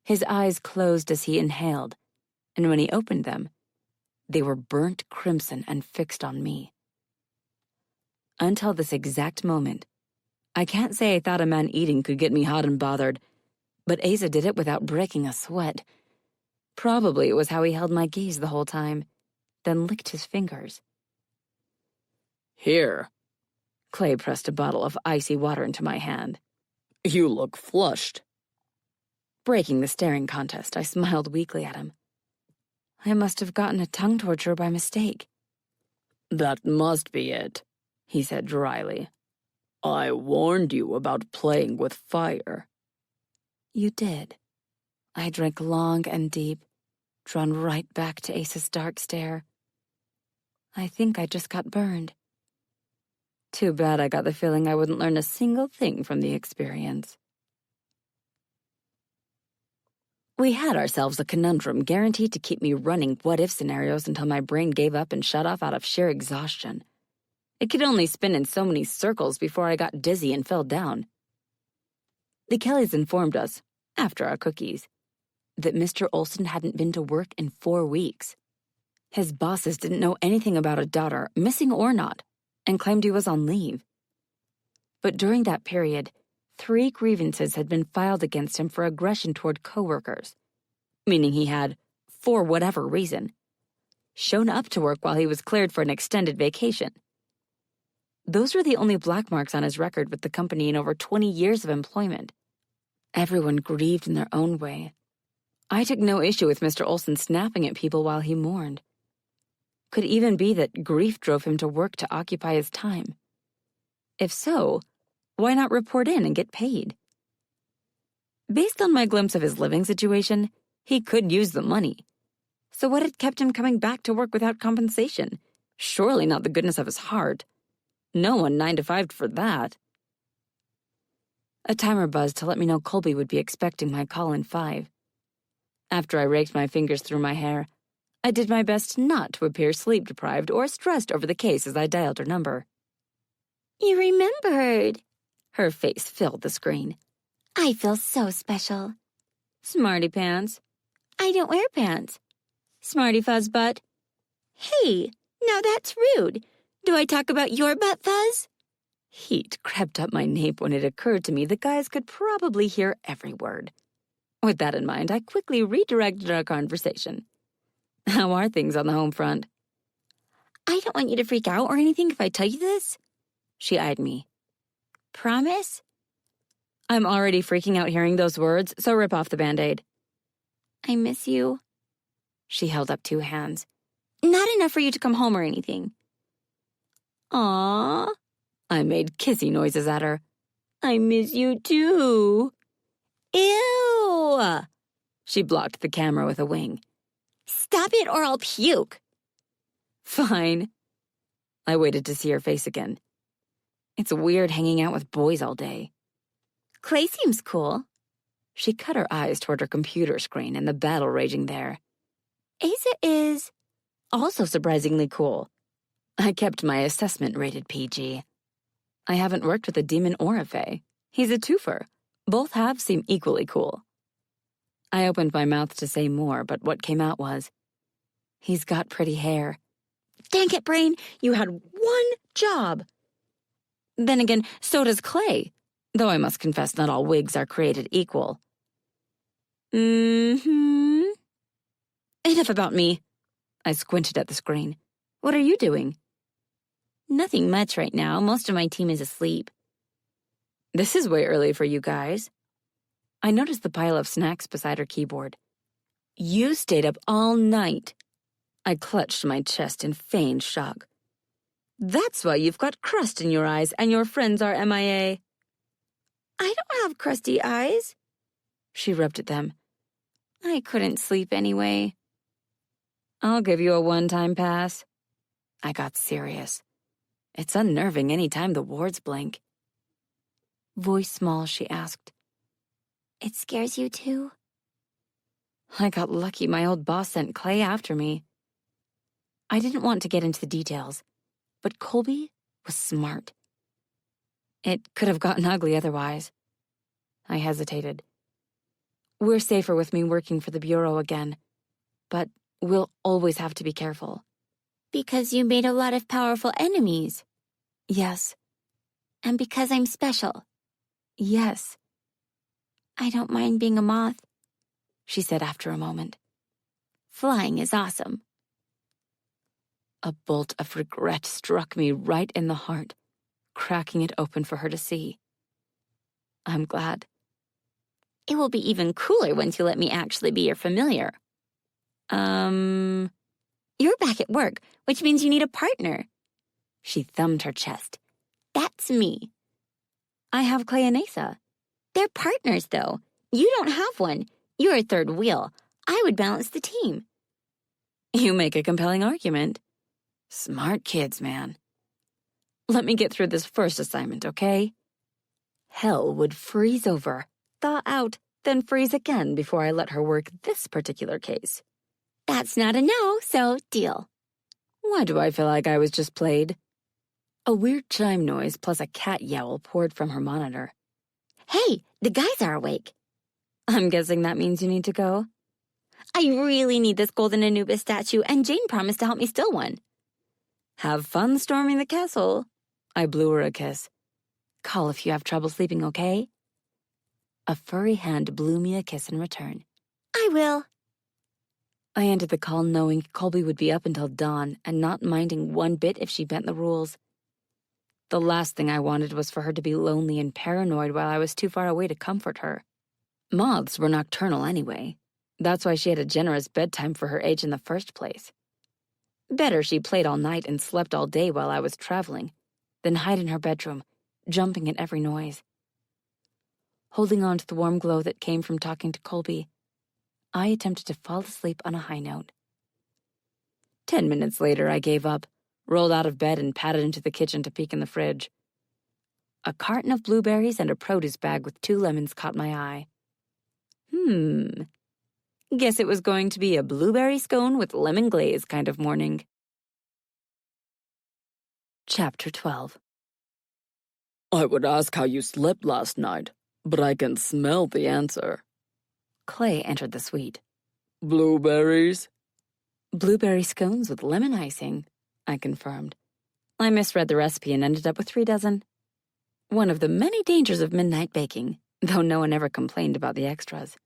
S2: His eyes closed as he inhaled, and when he opened them, they were burnt crimson and fixed on me. Until this exact moment, I can't say I thought a man eating could get me hot and bothered, but Asa did it without breaking a sweat. Probably it was how he held my gaze the whole time, then licked his fingers.
S5: Here.
S2: Clay pressed a bottle of icy water into my hand.
S5: You look flushed.
S2: Breaking the staring contest, I smiled weakly at him. I must have gotten a tongue torturer by mistake.
S5: That must be it, he said dryly. I warned you about playing with fire.
S2: You did. I drank long and deep, drawn right back to Ace's dark stare. I think I just got burned. Too bad I got the feeling I wouldn't learn a single thing from the experience. We had ourselves a conundrum guaranteed to keep me running what-if scenarios until my brain gave up and shut off out of sheer exhaustion. It could only spin in so many circles before I got dizzy and fell down. The Kellys informed us, after our cookies, that Mr. Olson hadn't been to work in 4 weeks. His bosses didn't know anything about a daughter, missing or not, and claimed he was on leave. But during that period, 3 grievances had been filed against him for aggression toward coworkers, meaning he had, for whatever reason, shown up to work while he was cleared for an extended vacation. Those were the only black marks on his record with the company in over 20 years of employment. Everyone grieved in their own way. I took no issue with Mr. Olson snapping at people while he mourned. Could even be that grief drove him to work to occupy his time. If so, why not report in and get paid? Based on my glimpse of his living situation, he could use the money. So what had kept him coming back to work without compensation? Surely not the goodness of his heart. No one 9 to 5'd for that. A timer buzzed to let me know Colby would be expecting my call in 5. After I raked my fingers through my hair, I did my best not to appear sleep-deprived or stressed over the case as I dialed her number.
S4: You remembered.
S2: Her face filled the screen.
S4: I feel so special.
S2: Smarty pants.
S4: I don't wear pants.
S2: Smarty fuzz butt.
S4: Hey, now that's rude. Do I talk about your butt fuzz?
S2: Heat crept up my nape when it occurred to me that guys could probably hear every word. With that in mind, I quickly redirected our conversation. How are things on the home front?
S4: I don't want you to freak out or anything if I tell you this.
S2: She eyed me.
S4: Promise?
S2: I'm already freaking out hearing those words, so rip off the Band-Aid.
S4: I miss you.
S2: She held up 2 hands.
S4: Not enough for you to come home or anything.
S2: Aww. I made kissy noises at her.
S4: I miss you too. Ew!
S2: She blocked the camera with a wing.
S4: Stop it or I'll puke.
S2: Fine. I waited to see her face again. It's weird hanging out with boys all day.
S4: Clay seems cool.
S2: She cut her eyes toward her computer screen and the battle raging there.
S4: Asa is
S2: also surprisingly cool. I kept my assessment rated PG. I haven't worked with a demon or a fae. He's a twofer. Both halves seem equally cool. I opened my mouth to say more, but what came out was, he's got pretty hair.
S4: Dang it, Brain, you had 1 job.
S2: Then again, so does Clay, though I must confess not all wigs are created equal. Enough about me. I squinted at the screen. What are you doing?
S4: Nothing much right now. Most of my team is asleep.
S2: This is way early for you guys. I noticed the pile of snacks beside her keyboard. You stayed up all night. I clutched my chest in feigned shock. That's why you've got crust in your eyes and your friends are MIA.
S4: I don't have crusty eyes.
S2: She rubbed at them.
S4: I couldn't sleep anyway.
S2: I'll give you a one-time pass. I got serious. It's unnerving any time the wards blink. Voice small, she asked.
S4: It scares you too?
S2: I got lucky my old boss sent Clay after me. I didn't want to get into the details, but Colby was smart. It could have gotten ugly otherwise. I hesitated. We're safer with me working for the Bureau again, but we'll always have to be careful.
S4: Because you made a lot of powerful enemies.
S2: Yes.
S4: And because I'm special.
S2: Yes.
S4: I don't mind being a moth,
S2: she said after a moment.
S4: Flying is awesome.
S2: A bolt of regret struck me right in the heart, cracking it open for her to see. I'm glad.
S4: It will be even cooler once you let me actually be your familiar. You're back at work, which means you need a partner.
S2: She thumbed her chest.
S4: That's me.
S2: I have Clay and Asa.
S4: They're partners, though. You don't have one. You're a third wheel. I would balance the team.
S2: You make a compelling argument. Smart kids, man. Let me get through this first assignment, okay? Hell would freeze over, thaw out, then freeze again before I let her work this particular case.
S4: That's not a no, so deal.
S2: Why do I feel like I was just played? A weird chime noise plus a cat yowl poured from her monitor.
S4: Hey, the guys are awake.
S2: I'm guessing that means you need to go?
S4: I really need this golden Anubis statue, and Jane promised to help me steal one.
S2: Have fun storming the castle. I blew her a kiss. Call if you have trouble sleeping, okay? A furry hand blew me a kiss in return.
S4: I will.
S2: I ended the call knowing Colby would be up until dawn and not minding one bit if she bent the rules. The last thing I wanted was for her to be lonely and paranoid while I was too far away to comfort her. Moths were nocturnal anyway. That's why she had a generous bedtime for her age in the first place. Better she played all night and slept all day while I was traveling than hide in her bedroom, jumping at every noise. Holding on to the warm glow that came from talking to Colby, I attempted to fall asleep on a high note. 10 minutes later, I gave up, rolled out of bed and padded into the kitchen to peek in the fridge. A carton of blueberries and a produce bag with 2 lemons caught my eye. Guess it was going to be a blueberry scone with lemon glaze kind of morning. Chapter 12.
S5: I would ask how you slept last night, but I can smell the answer.
S2: Clay entered the suite.
S5: Blueberries?
S2: Blueberry scones with lemon icing, I confirmed. I misread the recipe and ended up with 3 dozen. One of the many dangers of midnight baking, though no one ever complained about the extras.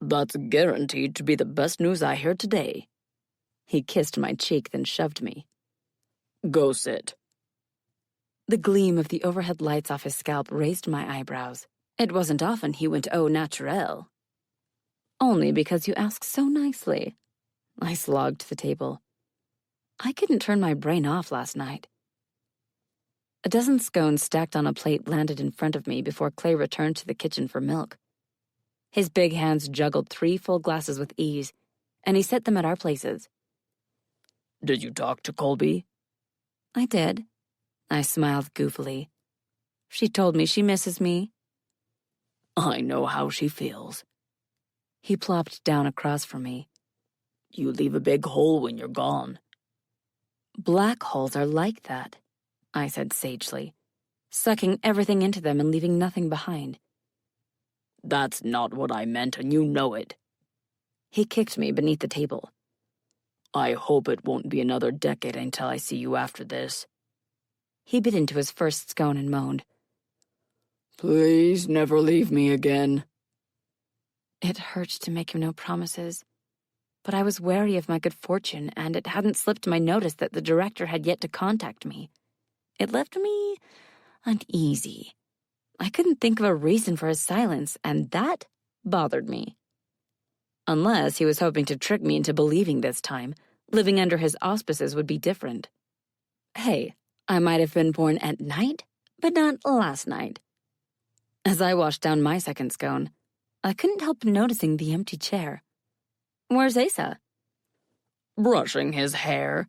S5: That's guaranteed to be the best news I heard today.
S2: He kissed my cheek, then shoved me.
S5: Go sit.
S2: The gleam of the overhead lights off his scalp raised my eyebrows. It wasn't often he went au naturel. Only because you ask so nicely. I slogged to the table. I couldn't turn my brain off last night. A dozen scones stacked on a plate landed in front of me before Clay returned to the kitchen for milk. His big hands juggled 3 full glasses with ease, and he set them at our places.
S5: Did you talk to Colby?
S2: I did. I smiled goofily. She told me she misses me.
S5: I know how she feels.
S2: He plopped down across from me.
S5: You leave a big hole when you're gone.
S2: Black holes are like that, I said sagely, sucking everything into them and leaving nothing behind.
S5: That's not what I meant, and you know it.
S2: He kicked me beneath the table.
S5: I hope it won't be another decade until I see you after this.
S2: He bit into his first scone and moaned.
S5: Please never leave me again.
S2: It hurt to make him no promises, but I was wary of my good fortune, and it hadn't slipped my notice that the director had yet to contact me. It left me uneasy. I couldn't think of a reason for his silence, and that bothered me. Unless he was hoping to trick me into believing this time, living under his auspices would be different. Hey, I might have been born at night, but not last night. As I washed down my second scone, I couldn't help noticing the empty chair. Where's Asa?
S5: Brushing his hair.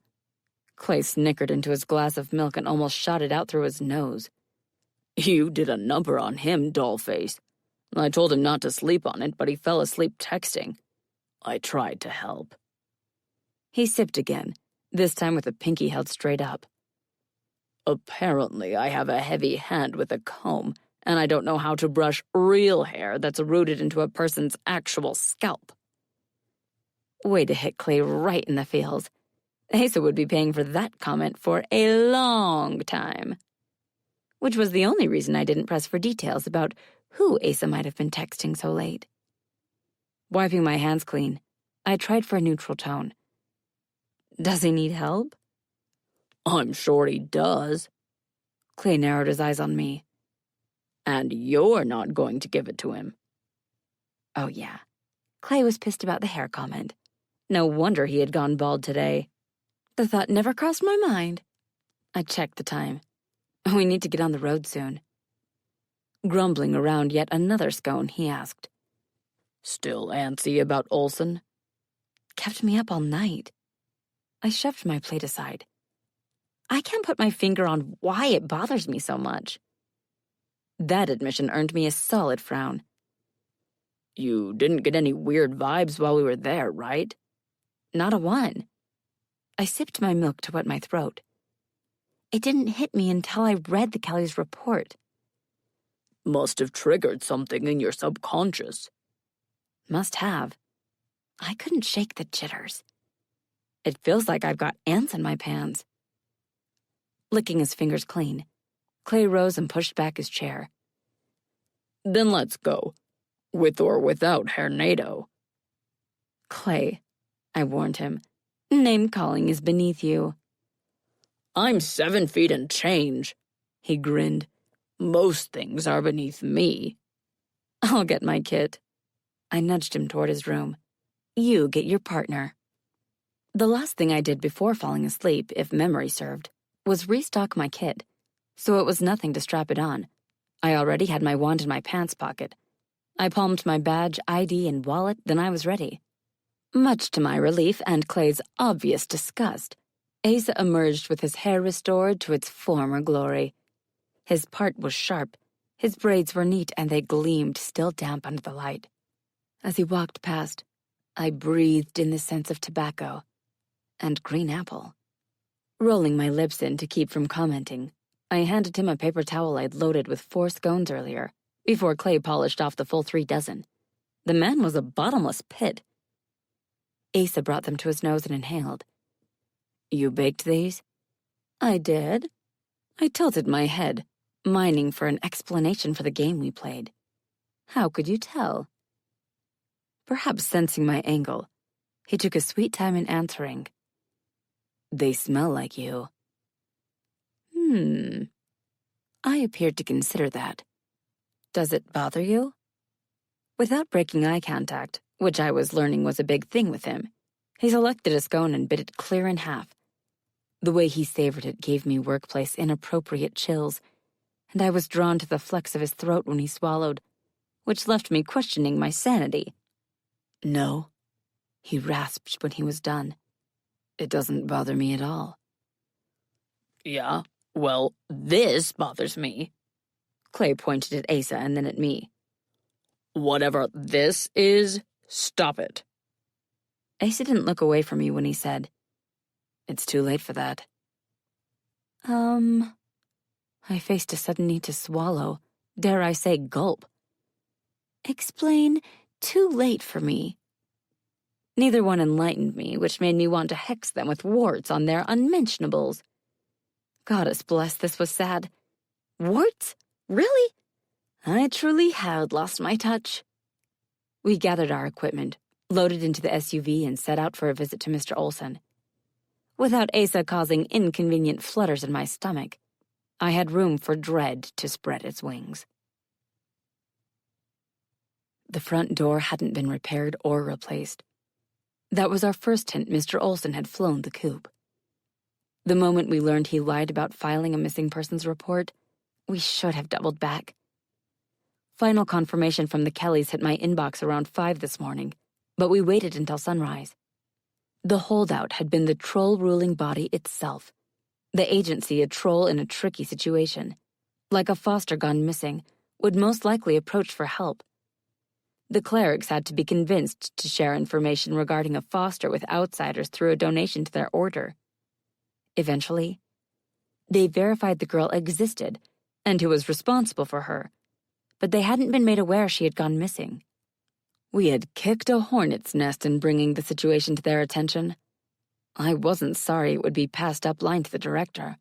S2: Clay snickered into his glass of milk and almost shot it out through his nose.
S5: You did a number on him, dollface. I told him not to sleep on it, but he fell asleep texting. I tried to help.
S2: He sipped again, this time with a pinky held straight up.
S5: Apparently, I have a heavy hand with a comb, and I don't know how to brush real hair that's rooted into a person's actual scalp.
S2: Way to hit Clay right in the feels. Asa would be paying for that comment for a long time. Which was the only reason I didn't press for details about who Asa might have been texting so late. Wiping my hands clean, I tried for a neutral tone. Does he need help?
S5: I'm sure he does.
S2: Clay narrowed his eyes on me.
S5: And you're not going to give it to him.
S2: Oh, yeah. Clay was pissed about the hair comment. No wonder he had gone bald today. The thought never crossed my mind. I checked the time. We need to get on the road soon. Grumbling around yet another scone, he asked,
S5: Still antsy about Olson?
S2: Kept me up all night. I shoved my plate aside. I can't put my finger on why it bothers me so much. That admission earned me a solid frown.
S5: You didn't get any weird vibes while we were there, right?
S2: Not a one. I sipped my milk to wet my throat. It didn't hit me until I read the Kellys' report.
S5: Must have triggered something in your subconscious.
S2: Must have. I couldn't shake the jitters. It feels like I've got ants in my pants. Licking his fingers clean, Clay rose and pushed back his chair.
S5: Then let's go. With or without Hernado.
S2: Clay, I warned him, name-calling is beneath you.
S5: I'm 7 feet and change, he grinned. Most things are beneath me.
S2: I'll get my kit. I nudged him toward his room. You get your partner. The last thing I did before falling asleep, if memory served, was restock my kit, so it was nothing to strap it on. I already had my wand in my pants pocket. I palmed my badge, ID, and wallet, then I was ready. Much to my relief and Clay's obvious disgust, Asa emerged with his hair restored to its former glory. His part was sharp, his braids were neat, and they gleamed still damp under the light. As he walked past, I breathed in the sense of tobacco and green apple. Rolling my lips in to keep from commenting, I handed him a paper towel I'd loaded with 4 scones earlier, before Clay polished off the full 3 dozen. The man was a bottomless pit. Asa brought them to his nose and inhaled. You baked these? I did. I tilted my head, mining for an explanation for the game we played. How could you tell? Perhaps sensing my angle, he took a sweet time in answering. They smell like you. I appeared to consider that. Does it bother you? Without breaking eye contact, which I was learning was a big thing with him, he selected a scone and bit it clear in half. The way he savored it gave me workplace inappropriate chills, and I was drawn to the flex of his throat when he swallowed, which left me questioning my sanity. No, he rasped when he was done. It doesn't bother me at all.
S5: Yeah, well, this bothers me.
S2: Clay pointed at Asa and then at me.
S5: Whatever this is, stop it.
S2: Asa didn't look away from me when he said, It's too late for that. I faced a sudden need to swallow, dare I say gulp. Explain too late for me. Neither one enlightened me, which made me want to hex them with warts on their unmentionables. Goddess bless, this was sad. Warts? Really? I truly had lost my touch. We gathered our equipment, loaded into the SUV, and set out for a visit to Mr. Olson. Without Asa causing inconvenient flutters in my stomach, I had room for dread to spread its wings. The front door hadn't been repaired or replaced. That was our first hint Mr. Olson had flown the coop. The moment we learned he lied about filing a missing persons report, we should have doubled back. Final confirmation from the Kellys hit my inbox around 5 this morning, but we waited until sunrise. The holdout had been the troll ruling body itself, the agency a troll in a tricky situation, like a foster gone missing, would most likely approach for help. The clerics had to be convinced to share information regarding a foster with outsiders through a donation to their order. Eventually, they verified the girl existed and who was responsible for her, but they hadn't been made aware she had gone missing. We had kicked a hornet's nest in bringing the situation to their attention. I wasn't sorry it would be passed up line to the director.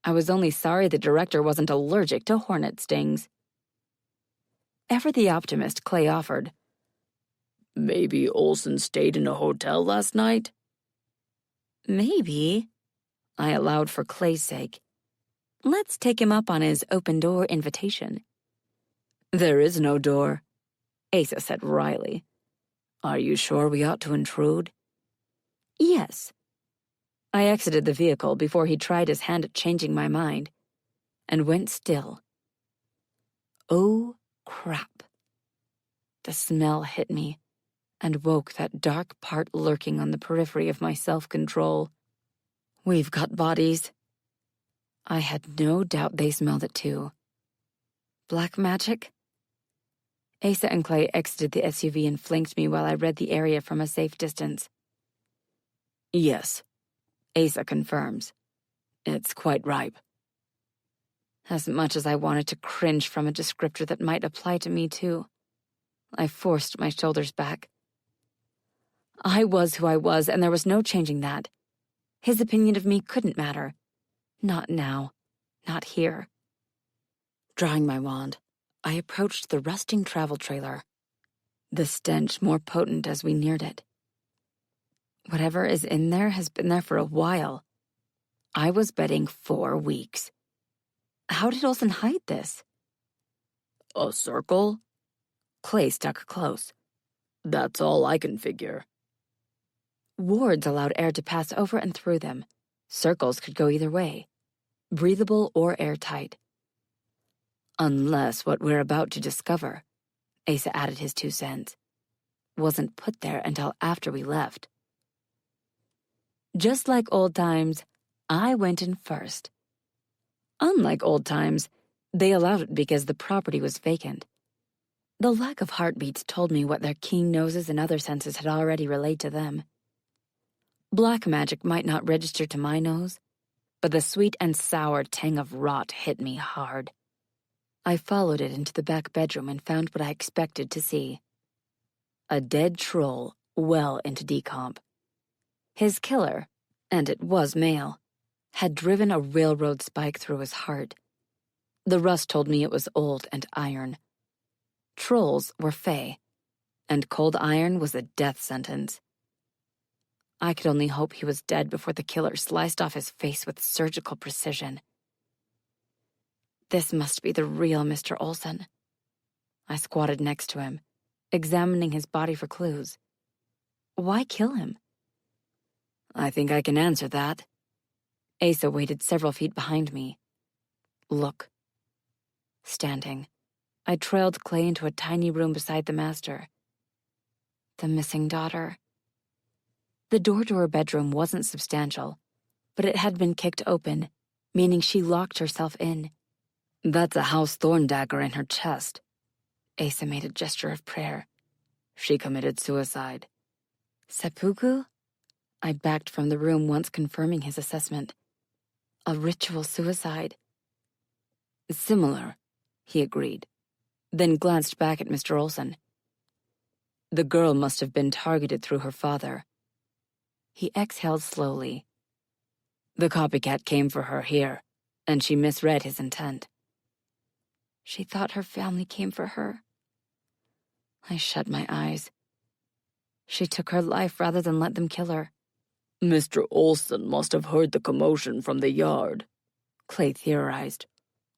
S2: I was only sorry the director wasn't allergic to hornet stings. Ever the optimist, Clay offered,
S5: Maybe Olson stayed in a hotel last night?
S2: Maybe, I allowed for Clay's sake. Let's take him up on his open-door invitation.
S5: There is no door,
S2: Asa said wryly.
S5: Are you sure we ought to intrude?
S2: Yes. I exited the vehicle before he tried his hand at changing my mind, and went still. Oh, crap. The smell hit me, and woke that dark part lurking on the periphery of my self-control. We've got bodies. I had no doubt they smelled it too. Black magic? Asa and Clay exited the SUV and flanked me while I read the area from a safe distance.
S5: Yes,
S2: Asa confirms.
S5: It's quite ripe.
S2: As much as I wanted to cringe from a descriptor that might apply to me too, I forced my shoulders back. I was who I was, and there was no changing that. His opinion of me couldn't matter. Not now. Not here. Drawing my wand, I approached the rusting travel trailer, the stench more potent as we neared it. Whatever is in there has been there for a while. I was betting 4 weeks. How did Olsen hide this?
S5: A circle?
S2: Clay stuck close.
S5: That's all I can figure.
S2: Wards allowed air to pass over and through them. Circles could go either way, breathable or airtight. Unless what we're about to discover, Asa added his 2 cents, wasn't put there until after we left. Just like old times, I went in first. Unlike old times, they allowed it because the property was vacant. The lack of heartbeats told me what their keen noses and other senses had already relayed to them. Black magic might not register to my nose, but the sweet and sour tang of rot hit me hard. I followed it into the back bedroom and found what I expected to see. A dead troll well into decomp. His killer, and it was male, had driven a railroad spike through his heart. The rust told me it was old and iron. Trolls were fey, and cold iron was a death sentence. I could only hope he was dead before the killer sliced off his face with surgical precision. This must be the real Mr. Olsen. I squatted next to him, examining his body for clues. Why kill him?
S5: I think I can answer that.
S2: Asa waited several feet behind me. Look. Standing, I trailed Clay into a tiny room beside the master. The missing daughter. The door to her bedroom wasn't substantial, but it had been kicked open, meaning she locked herself in.
S5: That's a house thorn dagger in her chest.
S2: Asa made a gesture of prayer.
S5: She committed suicide.
S2: Seppuku? I backed from the room, once confirming his assessment. A ritual suicide.
S5: Similar, he agreed,
S2: then glanced back at Mr. Olsen.
S5: The girl must have been targeted through her father.
S2: He exhaled slowly.
S5: The copycat came for her here, and she misread his intent.
S2: She thought her family came for her. I shut my eyes. She took her life rather than let them kill her.
S5: Mr. Olsen must have heard the commotion from the yard,
S2: Clay theorized.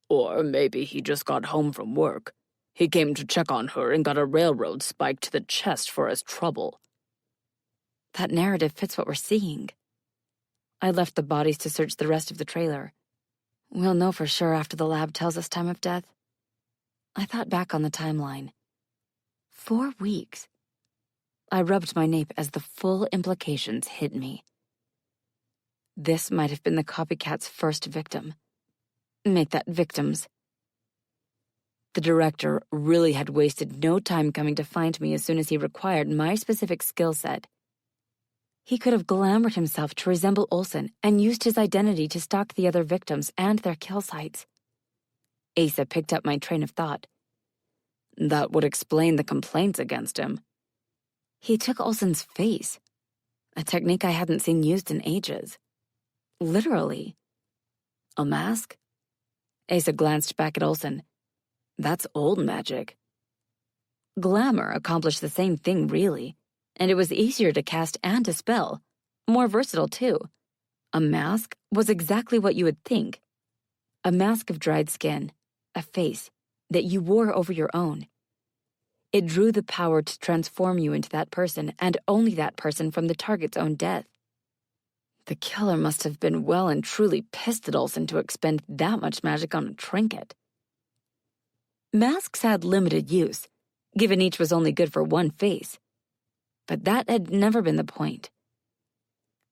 S5: Or maybe he just got home from work. He came to check on her and got a railroad spike to the chest for his trouble.
S2: That narrative fits what we're seeing. I left the bodies to search the rest of the trailer. We'll know for sure after the lab tells us time of death. I thought back on the timeline. 4 weeks. I rubbed my nape as the full implications hit me. This might have been the copycat's first victim. Make that victims. The director really had wasted no time coming to find me as soon as he required my specific skill set. He could have glamored himself to resemble Olsen and used his identity to stalk the other victims and their kill sites. Asa picked up my train of thought.
S5: That would explain the complaints against him.
S2: He took Olsen's face, a technique I hadn't seen used in ages. Literally.
S5: A mask?
S2: Asa glanced back at Olsen.
S5: That's old magic.
S2: Glamour accomplished the same thing, really, and it was easier to cast and to spell. More versatile, too. A mask was exactly what you would think. A mask of dried skin, a face that you wore over your own. It drew the power to transform you into that person, and only that person, from the target's own death. The killer must have been well and truly pissed at Olsen to expend that much magic on a trinket. Masks had limited use, given each was only good for one face. But that had never been the point.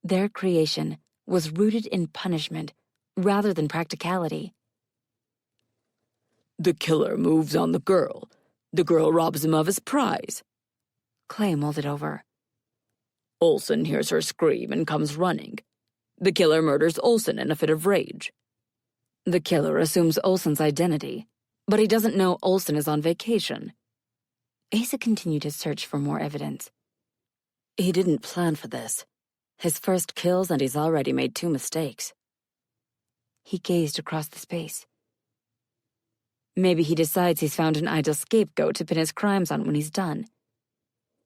S2: Their creation was rooted in punishment rather than practicality.
S5: The killer moves on the girl. The girl robs him of his prize.
S2: Clay mulled it over.
S5: Olsen hears her scream and comes running. The killer murders Olsen in a fit of rage.
S2: The killer assumes Olsen's identity, but he doesn't know Olsen is on vacation. Asa continued his search for more evidence.
S1: He didn't plan for this. His first kills, and he's already made 2 mistakes.
S2: He gazed across the space. Maybe he decides he's found an ideal scapegoat to pin his crimes on when he's done.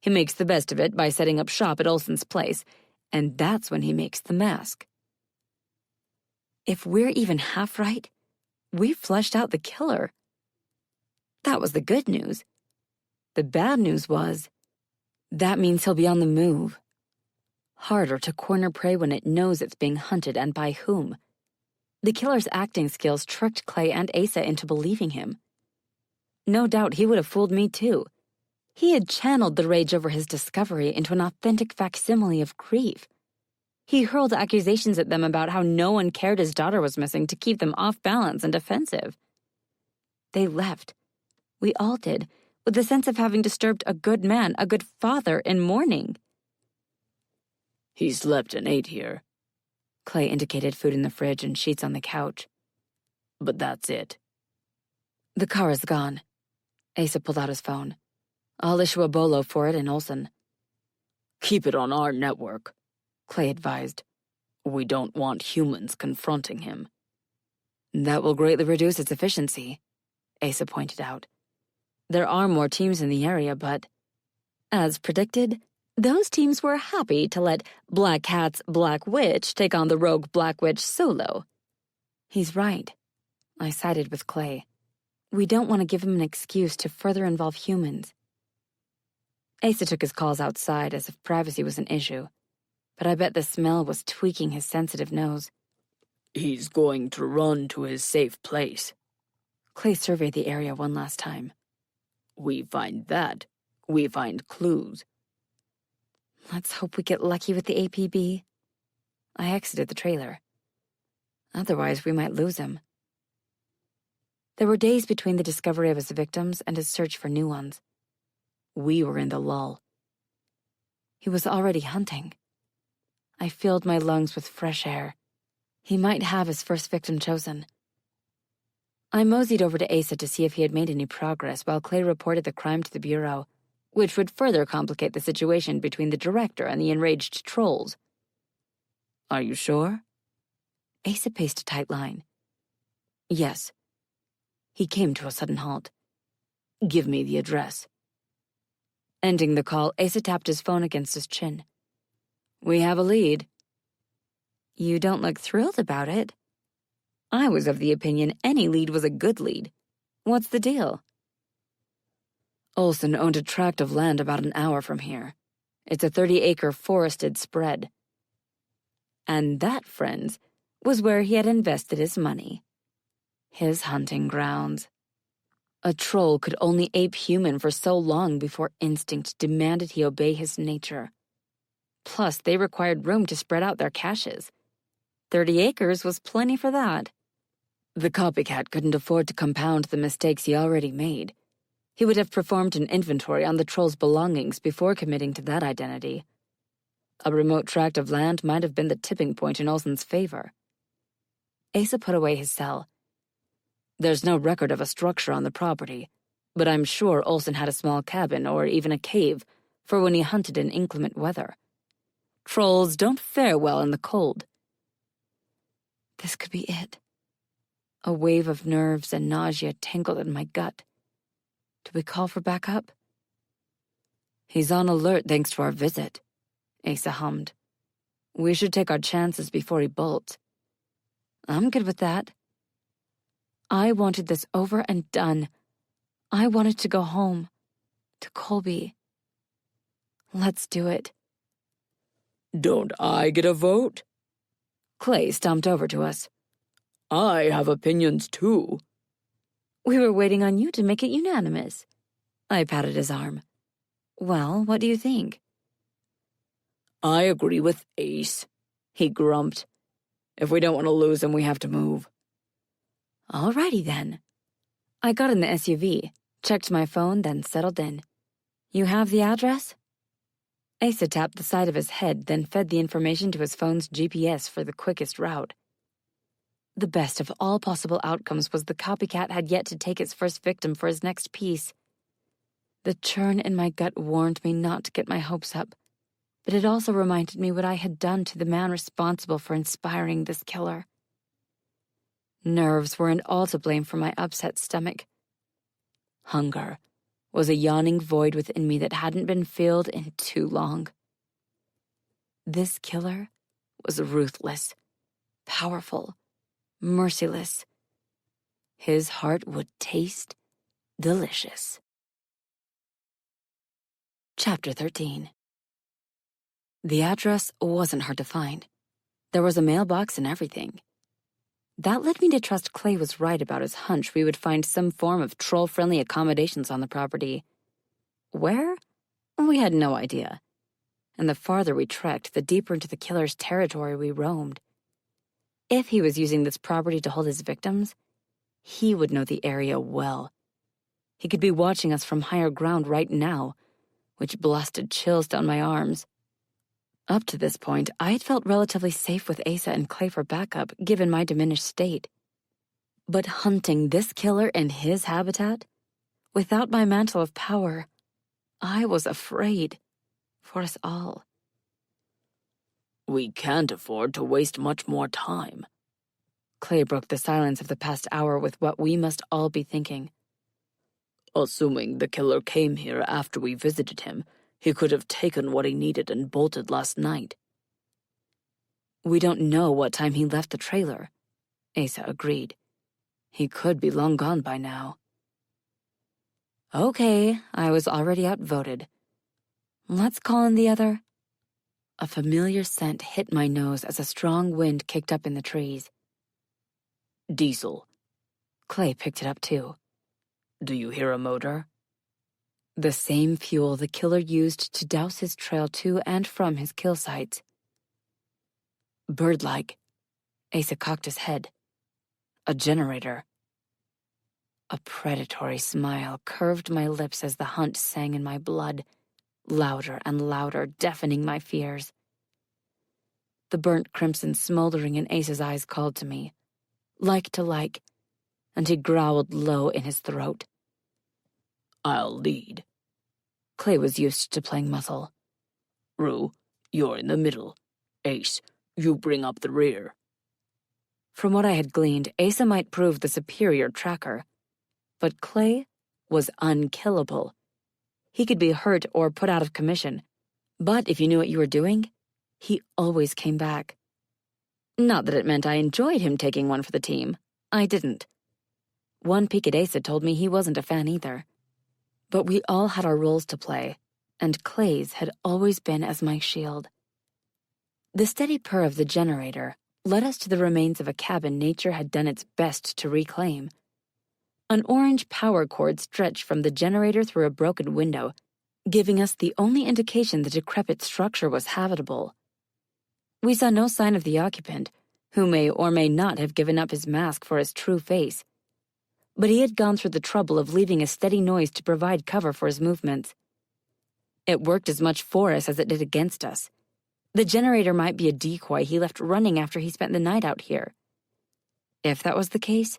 S2: He makes the best of it by setting up shop at Olsen's place, and that's when he makes the mask. If we're even half right, we've fleshed out the killer. That was the good news. The bad news was, that means he'll be on the move. Harder to corner prey when it knows it's being hunted, and by whom. The killer's acting skills tricked Clay and Asa into believing him. No doubt he would have fooled me too. He had channeled the rage over his discovery into an authentic facsimile of grief. He hurled accusations at them about how no one cared his daughter was missing to keep them off balance and defensive. They left. We all did, with the sense of having disturbed a good man, a good father, in mourning.
S5: He slept and ate here.
S2: Clay indicated food in the fridge and sheets on the couch.
S5: But that's it.
S2: The car is gone. Asa pulled out his phone. I'll issue a bolo for it in Olsen.
S5: Keep it on our network,
S2: Clay advised.
S5: We don't want humans confronting him.
S2: That will greatly reduce its efficiency, Asa pointed out. There are more teams in the area, but, as predicted, those teams were happy to let Black Hat's Black Witch take on the rogue Black Witch solo. He's right. I sided with Clay. We don't want to give him an excuse to further involve humans. Asa took his calls outside as if privacy was an issue, but I bet the smell was tweaking his sensitive nose.
S5: He's going to run to his safe place.
S2: Clay surveyed the area one last time.
S5: We find that. We find clues.
S2: Let's hope we get lucky with the APB. I exited the trailer. Otherwise, we might lose him. There were days between the discovery of his victims and his search for new ones. We were in the lull. He was already hunting. I filled my lungs with fresh air. He might have his first victim chosen. I moseyed over to Asa to see if he had made any progress while Clay reported the crime to the Bureau, which would further complicate the situation between the director and the enraged trolls.
S5: Are you sure?
S2: Asa paced a tight line. Yes. He came to a sudden halt.
S5: Give me the address.
S2: Ending the call, Asa tapped his phone against his chin. We have a lead. You don't look thrilled about it. I was of the opinion any lead was a good lead. What's the deal?
S5: Olsen owned a tract of land about an hour from here. It's a 30-acre forested spread.
S2: And that, friends, was where he had invested his money. His hunting grounds. A troll could only ape human for so long before instinct demanded he obey his nature. Plus, they required room to spread out their caches. 30 acres was plenty for that.
S5: The copycat couldn't afford to compound the mistakes he already made. He would have performed an inventory on the troll's belongings before committing to that identity. A remote tract of land might have been the tipping point in Olsen's favor.
S2: Asa put away his cell.
S5: There's no record of a structure on the property, but I'm sure Olsen had a small cabin or even a cave for when he hunted in inclement weather. Trolls don't fare well in the cold.
S2: This could be it. A wave of nerves and nausea tingled in my gut. Do we call for backup?
S5: He's on alert thanks to our visit, Asa hummed.
S2: We should take our chances before he bolts. I'm good with that. I wanted this over and done. I wanted to go home. To Colby. Let's do it.
S5: Don't I get a vote?
S2: Clay stomped over to us.
S5: I have opinions too.
S2: We were waiting on you to make it unanimous. I patted his arm. Well, what do you think?
S5: I agree with Ace, he grumped. If we don't want to lose him, we have to move.
S2: Alrighty then. I got in the SUV, checked my phone, then settled in. You have the address? Asa tapped the side of his head, then fed the information to his phone's GPS for the quickest route. The best of all possible outcomes was the copycat had yet to take its first victim for his next piece. The churn in my gut warned me not to get my hopes up, but it also reminded me what I had done to the man responsible for inspiring this killer. Nerves weren't all to blame for my upset stomach. Hunger was a yawning void within me that hadn't been filled in too long. This killer was ruthless, powerful, merciless. His heart would taste delicious. Chapter 13. The address wasn't hard to find. There was a mailbox and everything. That led me to trust Clay was right about his hunch we would find some form of troll-friendly accommodations on the property. Where? We had no idea. And the farther we trekked, the deeper into the killer's territory we roamed. If he was using this property to hold his victims, he would know the area well. He could be watching us from higher ground right now, which blasted chills down my arms. Up to this point, I had felt relatively safe with Asa and Clay for backup, given my diminished state. But hunting this killer in his habitat, without my mantle of power, I was afraid. For us all.
S5: We can't afford to waste much more time.
S2: Clay broke the silence of the past hour with what we must all be thinking.
S5: Assuming the killer came here after we visited him, he could have taken what he needed and bolted last night.
S2: We don't know what time he left the trailer, Asa agreed. He could be long gone by now. Okay, I was already outvoted. Let's call in the other. A familiar scent hit my nose as a strong wind kicked up in the trees.
S5: Diesel.
S2: Clay picked it up too.
S5: Do you hear a motor?
S2: The same fuel the killer used to douse his trail to and from his kill sites. Bird-like. Asa cocked his head. A generator. A predatory smile curved my lips as the hunt sang in my blood, louder and louder, deafening my fears. The burnt crimson smoldering in Ace's eyes called to me, like to like, and he growled low in his throat.
S5: I'll lead.
S2: Clay was used to playing muscle.
S5: Rue, you're in the middle. Ace, you bring up the rear.
S2: From what I had gleaned, Asa might prove the superior tracker, but Clay was unkillable. He could be hurt or put out of commission, but if you knew what you were doing, he always came back. Not that it meant I enjoyed him taking one for the team. I didn't. One peek at Asa told me he wasn't a fan either. But we all had our roles to play, and Clay's had always been as my shield. The steady purr of the generator led us to the remains of a cabin nature had done its best to reclaim. An orange power cord stretched from the generator through a broken window, giving us the only indication the decrepit structure was habitable. We saw no sign of the occupant, who may or may not have given up his mask for his true face. But he had gone through the trouble of leaving a steady noise to provide cover for his movements. It worked as much for us as it did against us. The generator might be a decoy he left running after he spent the night out here. If that was the case,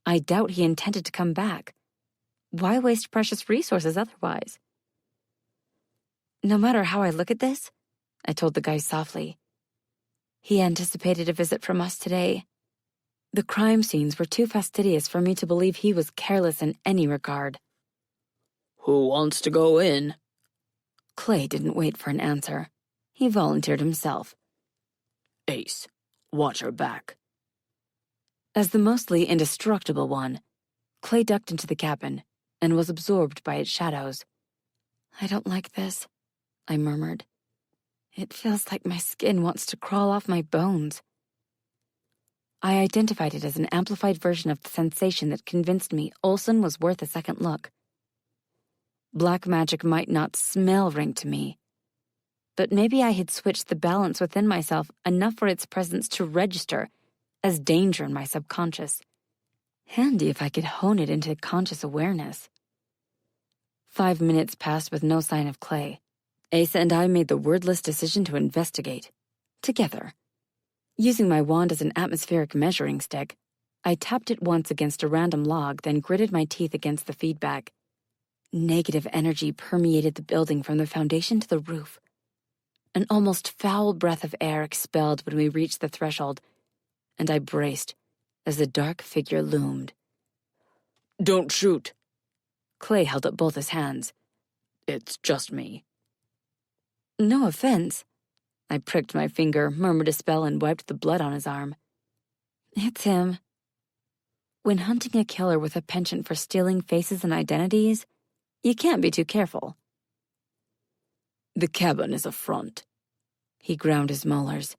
S2: I doubt he intended to come back. Why waste precious resources otherwise? No matter how I look at this, I told the guy softly. He anticipated a visit from us today. The crime scenes were too fastidious for me to believe he was careless in any regard.
S5: Who wants to go in?
S2: Clay didn't wait for an answer. He volunteered himself.
S5: Ace, watch her back.
S2: As the mostly indestructible one, Clay ducked into the cabin and was absorbed by its shadows. "I don't like this," I murmured. "It feels like my skin wants to crawl off my bones." I identified it as an amplified version of the sensation that convinced me Olsen was worth a second look. Black magic might not smell rank to me, but maybe I had switched the balance within myself enough for its presence to register as danger in my subconscious. Handy if I could hone it into conscious awareness. 5 minutes passed with no sign of Clay. Asa and I made the wordless decision to investigate. Together. Using my wand as an atmospheric measuring stick, I tapped it once against a random log, then gritted my teeth against the feedback. Negative energy permeated the building from the foundation to the roof. An almost foul breath of air expelled when we reached the threshold, and I braced as the dark figure loomed.
S5: Don't shoot.
S2: Clay held up both his hands.
S5: It's just me.
S2: No offense. I pricked my finger, murmured a spell, and wiped the blood on his arm. It's him. When hunting a killer with a penchant for stealing faces and identities, you can't be too careful.
S5: The cabin is a front.
S2: He ground his molars.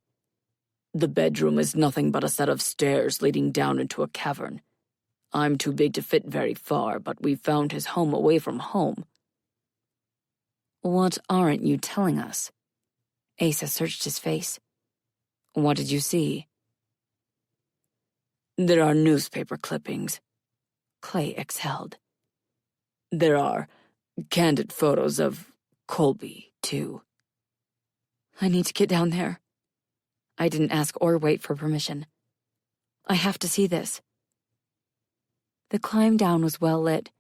S5: The bedroom is nothing but a set of stairs leading down into a cavern. I'm too big to fit very far, but we found his home away from home.
S2: What aren't you telling us? Asa searched his face. What did you see?
S5: There are newspaper clippings.
S2: Clay exhaled.
S5: There are candid photos of Colby, too.
S2: I need to get down there. I didn't ask or wait for permission. I have to see this. The climb down was well lit,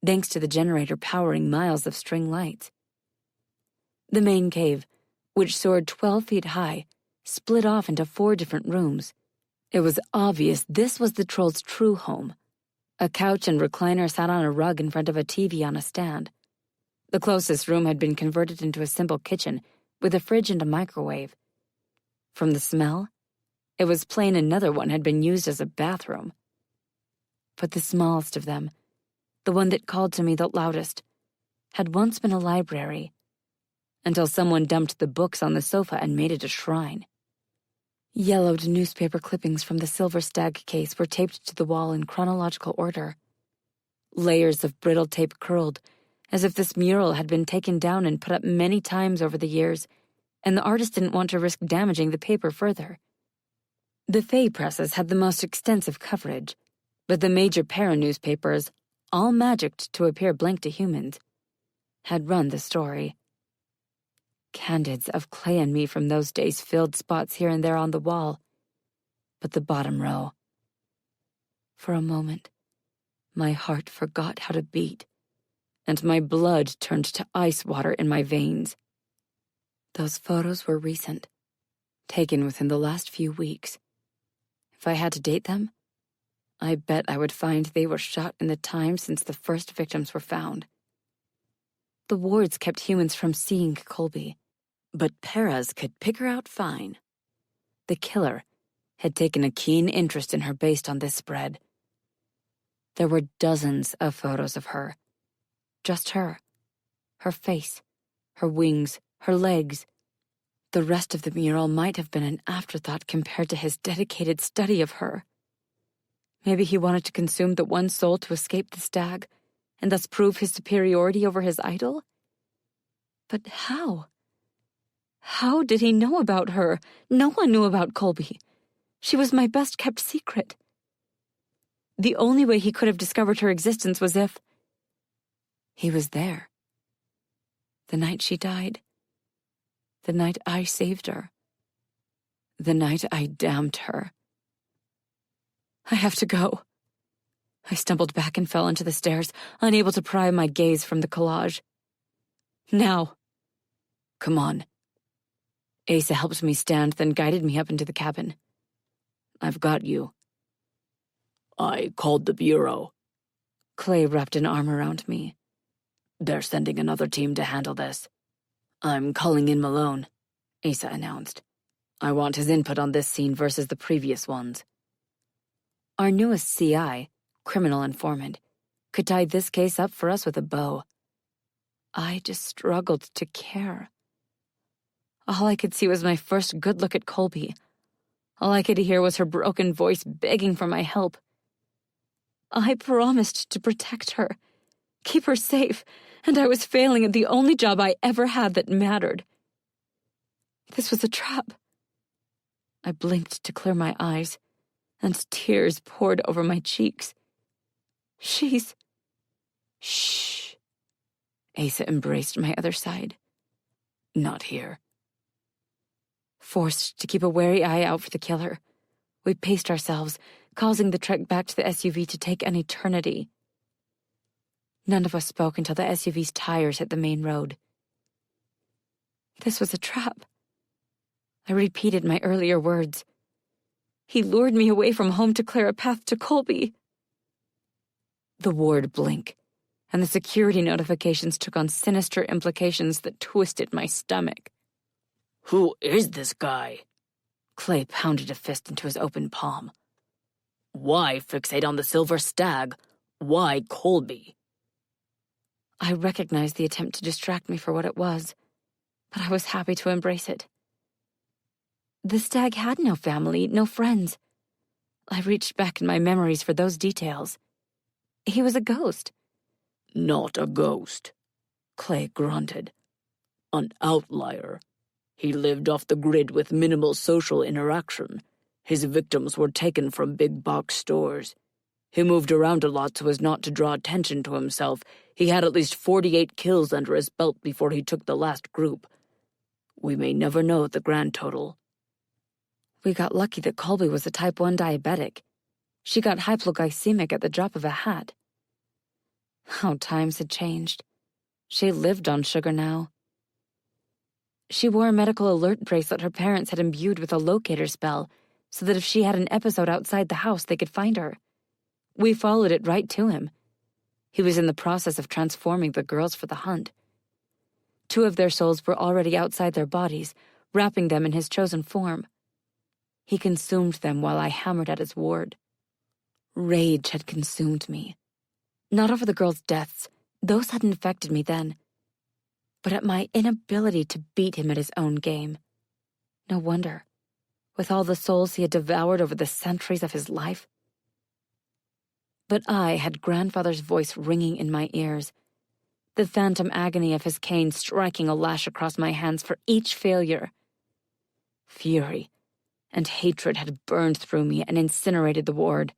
S2: thanks to the generator powering miles of string lights. The main cave, which soared 12 feet high, split off into 4 different rooms. It was obvious this was the troll's true home. A couch and recliner sat on a rug in front of a TV on a stand. The closest room had been converted into a simple kitchen with a fridge and a microwave. From the smell, it was plain another one had been used as a bathroom. But the smallest of them, the one that called to me the loudest, had once been a library, until someone dumped the books on the sofa and made it a shrine. Yellowed newspaper clippings from the silver stag case were taped to the wall in chronological order. Layers of brittle tape curled, as if this mural had been taken down and put up many times over the years, and the artist didn't want to risk damaging the paper further. The Fey presses had the most extensive coverage, but the major para-newspapers, all magicked to appear blank to humans, had run the story. Candids of Clay and me from those days filled spots here and there on the wall, but the bottom row. For a moment, my heart forgot how to beat, and my blood turned to ice water in my veins. Those photos were recent, taken within the last few weeks. If I had to date them, I bet I would find they were shot in the time since the first victims were found. The wards kept humans from seeing Colby, but paras could pick her out fine. The killer had taken a keen interest in her based on this spread. There were dozens of photos of her. Just her. Her face, her wings, her legs. The rest of the mural might have been an afterthought compared to his dedicated study of her. Maybe he wanted to consume the one soul to escape the stag, and thus prove his superiority over his idol? But how? How did he know about her? No one knew about Colby. She was my best-kept secret. The only way he could have discovered her existence was if he was there. The night she died. The night I saved her. The night I damned her. I have to go. I stumbled back and fell into the stairs, unable to pry my gaze from the collage. Now. Come on. Asa helped me stand, then guided me up into the cabin. I've got you.
S5: I called the bureau.
S2: Clay wrapped an arm around me.
S5: They're sending another team to handle this.
S2: I'm calling in Malone, Asa announced. I want his input on this scene versus the previous ones. Our newest CI, criminal informant, could tie this case up for us with a bow. I just struggled to care. All I could see was my first good look at Colby. All I could hear was her broken voice begging for my help. I promised to protect her, keep her safe, and I was failing at the only job I ever had that mattered. This was a trap. I blinked to clear my eyes, and tears poured over my cheeks. Shh. Asa embraced my other side. Not here. Forced to keep a wary eye out for the killer, we paced ourselves, causing the trek back to the SUV to take an eternity. None of us spoke until the SUV's tires hit the main road. This was a trap. I repeated my earlier words. He lured me away from home to clear a path to Colby. The ward blinked, and the security notifications took on sinister implications that twisted my stomach.
S5: Who is this guy?
S2: Clay pounded a fist into his open palm.
S5: Why fixate on the silver stag? Why Colby?
S2: I recognized the attempt to distract me for what it was, but I was happy to embrace it. The stag had no family, no friends. I reached back in my memories for those details. He was a ghost.
S5: Not a ghost,
S2: Clay grunted.
S5: An outlier. He lived off the grid with minimal social interaction. His victims were taken from big box stores. He moved around a lot so as not to draw attention to himself. He had at least 48 kills under his belt before he took the last group. We may never know the grand total.
S2: We got lucky that Colby was a type 1 diabetic. She got hypoglycemic at the drop of a hat. How times had changed. She lived on sugar now. She wore a medical alert bracelet her parents had imbued with a locator spell, so that if she had an episode outside the house, they could find her. We followed it right to him. He was in the process of transforming the girls for the hunt. 2 of their souls were already outside their bodies, wrapping them in his chosen form. He consumed them while I hammered at his ward. Rage had consumed me. Not over the girls' deaths, those hadn't affected me then, but at my inability to beat him at his own game. No wonder, with all the souls he had devoured over the centuries of his life. But I had grandfather's voice ringing in my ears, the phantom agony of his cane striking a lash across my hands for each failure. Fury and hatred had burned through me and incinerated the ward.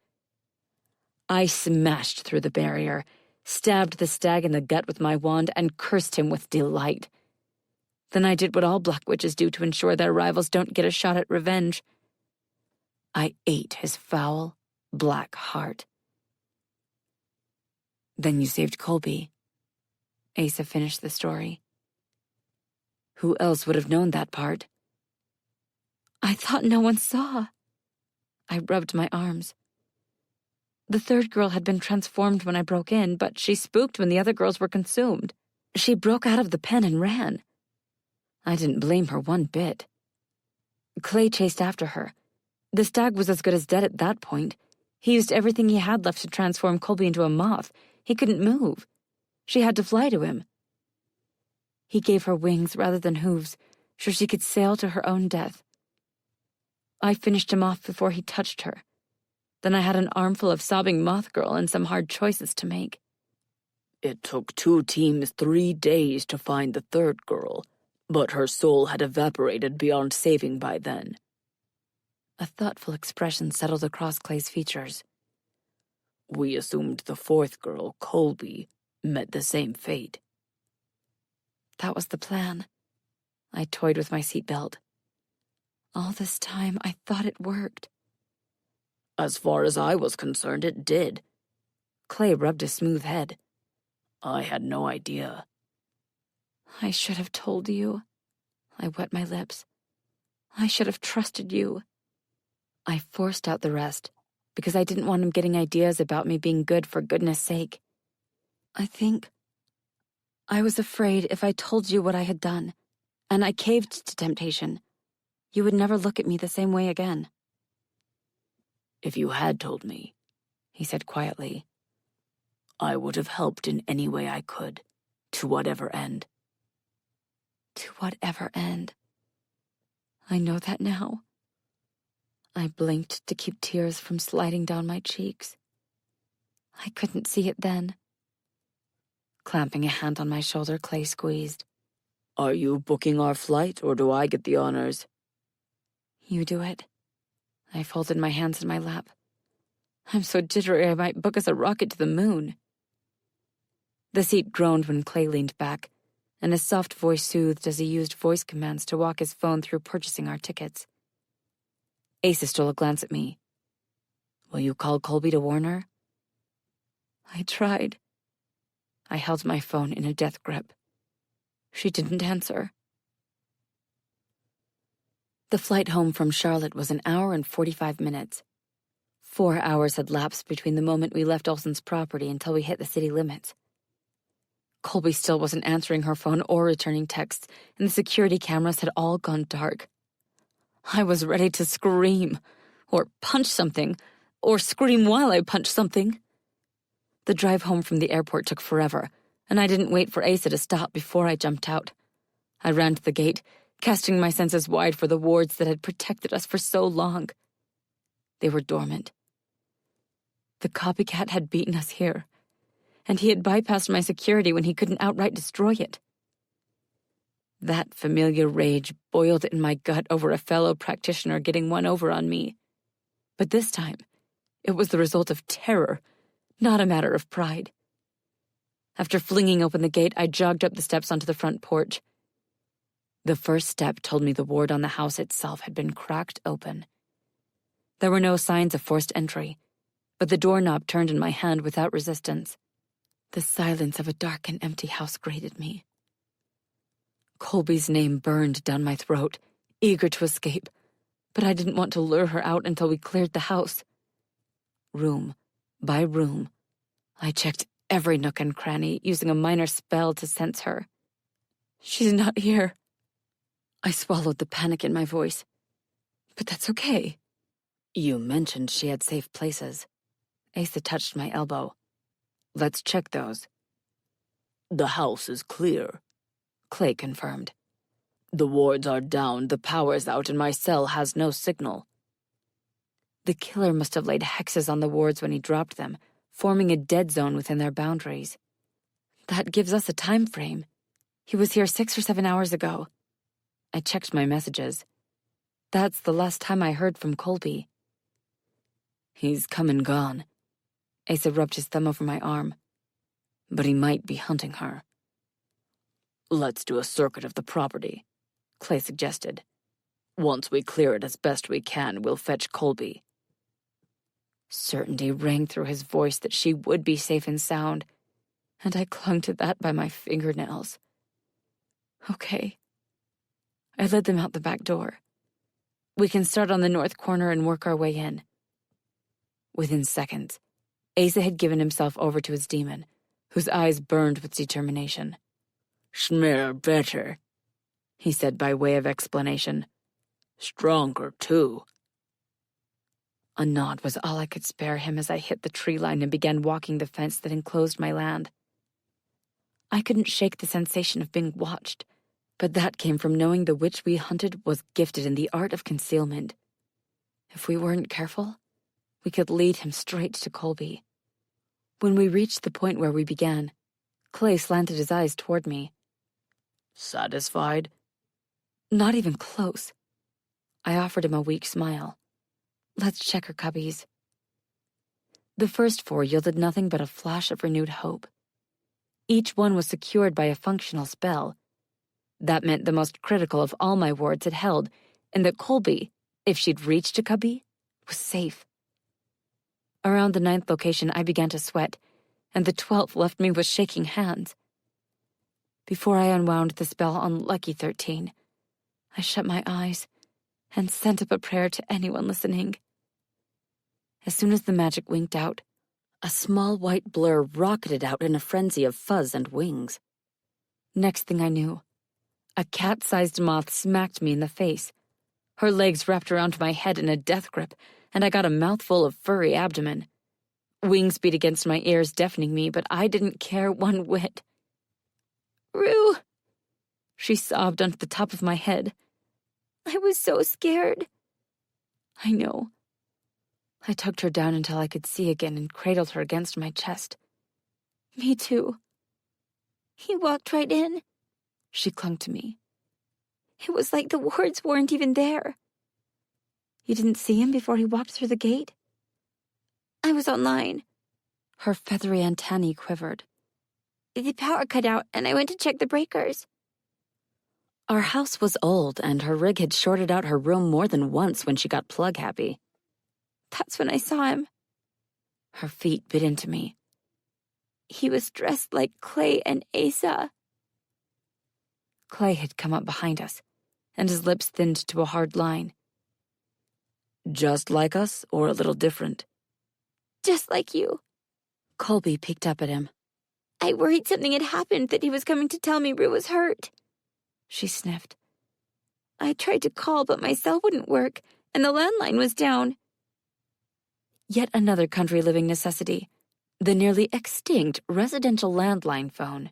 S2: I smashed through the barrier, stabbed the stag in the gut with my wand, and cursed him with delight. Then I did what all black witches do to ensure their rivals don't get a shot at revenge. I ate his foul, black heart. Then you saved Colby. Asa finished the story. Who else would have known that part? I thought no one saw. I rubbed my arms. The 3rd girl had been transformed when I broke in, but she spooked when the other girls were consumed. She broke out of the pen and ran. I didn't blame her one bit. Clay chased after her. The stag was as good as dead at that point. He used everything he had left to transform Colby into a moth. He couldn't move. She had to fly to him. He gave her wings rather than hooves, so she could sail to her own death. I finished him off before he touched her. Then I had an armful of sobbing moth girl and some hard choices to make.
S5: It took 2 teams 3 days to find the 3rd girl, but her soul had evaporated beyond saving by then.
S2: A thoughtful expression settled across Clay's features.
S5: We assumed the 4th girl, Colby, met the same fate.
S2: That was the plan. I toyed with my seatbelt. All this time, I thought it worked.
S5: As far as I was concerned, it did.
S2: Clay rubbed his smooth head.
S5: I had no idea.
S2: I should have told you. I wet my lips. I should have trusted you. I forced out the rest, because I didn't want him getting ideas about me being good for goodness sake. I think I was afraid if I told you what I had done, and I caved to temptation, you would never look at me the same way again.
S5: If you had told me, he said quietly, I would have helped in any way I could, to whatever end.
S2: To whatever end. I know that now. I blinked to keep tears from sliding down my cheeks. I couldn't see it then. Clamping a hand on my shoulder, Clay squeezed.
S5: Are you booking our flight, or do I get the honors?
S2: You do it. I folded my hands in my lap. I'm so jittery I might book us a rocket to the moon. The seat groaned when Clay leaned back, and his soft voice soothed as he used voice commands to walk his phone through purchasing our tickets. Asa stole a glance at me. Will you call Colby to warn her? I tried. I held my phone in a death grip. She didn't answer. The flight home from Charlotte was an hour and 45 minutes. 4 hours had lapsed between the moment we left Olsen's property until we hit the city limits. Colby still wasn't answering her phone or returning texts, and the security cameras had all gone dark. I was ready to scream, or punch something, or scream while I punched something. The drive home from the airport took forever, and I didn't wait for Asa to stop before I jumped out. I ran to the gate, casting my senses wide for the wards that had protected us for so long. They were dormant. The copycat had beaten us here, and he had bypassed my security when he couldn't outright destroy it. That familiar rage boiled in my gut over a fellow practitioner getting one over on me. But this time, it was the result of terror, not a matter of pride. After flinging open the gate, I jogged up the steps onto the front porch. The first step told me the ward on the house itself had been cracked open. There were no signs of forced entry, but the doorknob turned in my hand without resistance. The silence of a dark and empty house grated me. Colby's name burned down my throat, eager to escape, but I didn't want to lure her out until we cleared the house. Room by room, I checked every nook and cranny, using a minor spell to sense her. She's not here. I swallowed the panic in my voice. But that's okay. You mentioned she had safe places. Asa touched my elbow. Let's check those.
S5: The house is clear,
S2: Clay confirmed.
S5: The wards are down, the power's out, and my cell has no signal.
S2: The killer must have laid hexes on the wards when he dropped them, forming a dead zone within their boundaries. That gives us a time frame. He was here 6 or 7 hours ago. I checked my messages. That's the last time I heard from Colby. He's come and gone. Asa rubbed his thumb over my arm. But he might be hunting her.
S5: Let's do a circuit of the property, Clay suggested. Once we clear it as best we can, we'll fetch Colby.
S2: Certainty rang through his voice that she would be safe and sound, and I clung to that by my fingernails. Okay. I led them out the back door. We can start on the north corner and work our way in. Within seconds, Asa had given himself over to his demon, whose eyes burned with determination.
S5: Smell better,
S2: he said by way of explanation.
S5: Stronger, too.
S2: A nod was all I could spare him as I hit the tree line and began walking the fence that enclosed my land. I couldn't shake the sensation of being watched, but that came from knowing the witch we hunted was gifted in the art of concealment. If we weren't careful, we could lead him straight to Colby. When we reached the point where we began, Clay slanted his eyes toward me.
S5: Satisfied?
S2: Not even close. I offered him a weak smile. Let's check her cubbies. The first 4 yielded nothing but a flash of renewed hope. Each one was secured by a functional spell. That meant the most critical of all my wards had held, and that Colby, if she'd reached a cubby, was safe. Around the 9th location, I began to sweat, and the 12th left me with shaking hands. Before I unwound the spell on Lucky 13, I shut my eyes and sent up a prayer to anyone listening. As soon as the magic winked out, a small white blur rocketed out in a frenzy of fuzz and wings. Next thing I knew, a cat-sized moth smacked me in the face, Her legs wrapped around my head in a death grip, and I got a mouthful of furry abdomen. Wings beat against my ears, deafening me, but I didn't care one whit.
S4: Rue!
S2: She sobbed onto the top of my head.
S4: I was so scared.
S2: I know. I tugged her down until I could see again and cradled her against my chest.
S4: Me too. He walked right in.
S2: She clung to me.
S4: It was like the wards weren't even there.
S2: You didn't see him before he walked through the gate?
S4: I was online.
S2: Her feathery antennae quivered.
S4: The power cut out, and I went to check the breakers.
S2: Our house was old, and her rig had shorted out her room more than once when she got plug happy.
S4: That's when I saw him.
S2: Her feet bit into me.
S4: He was dressed like Clay and Asa.
S2: Clay had come up behind us, and his lips thinned to a hard line. Just like us, or a little different?
S4: Just like you.
S2: Colby peeked up at him.
S4: I worried something had happened, that he was coming to tell me Rue was hurt.
S2: She sniffed.
S4: I tried to call, but my cell wouldn't work, and the landline was down.
S2: Yet another country-living necessity, the nearly extinct residential landline phone.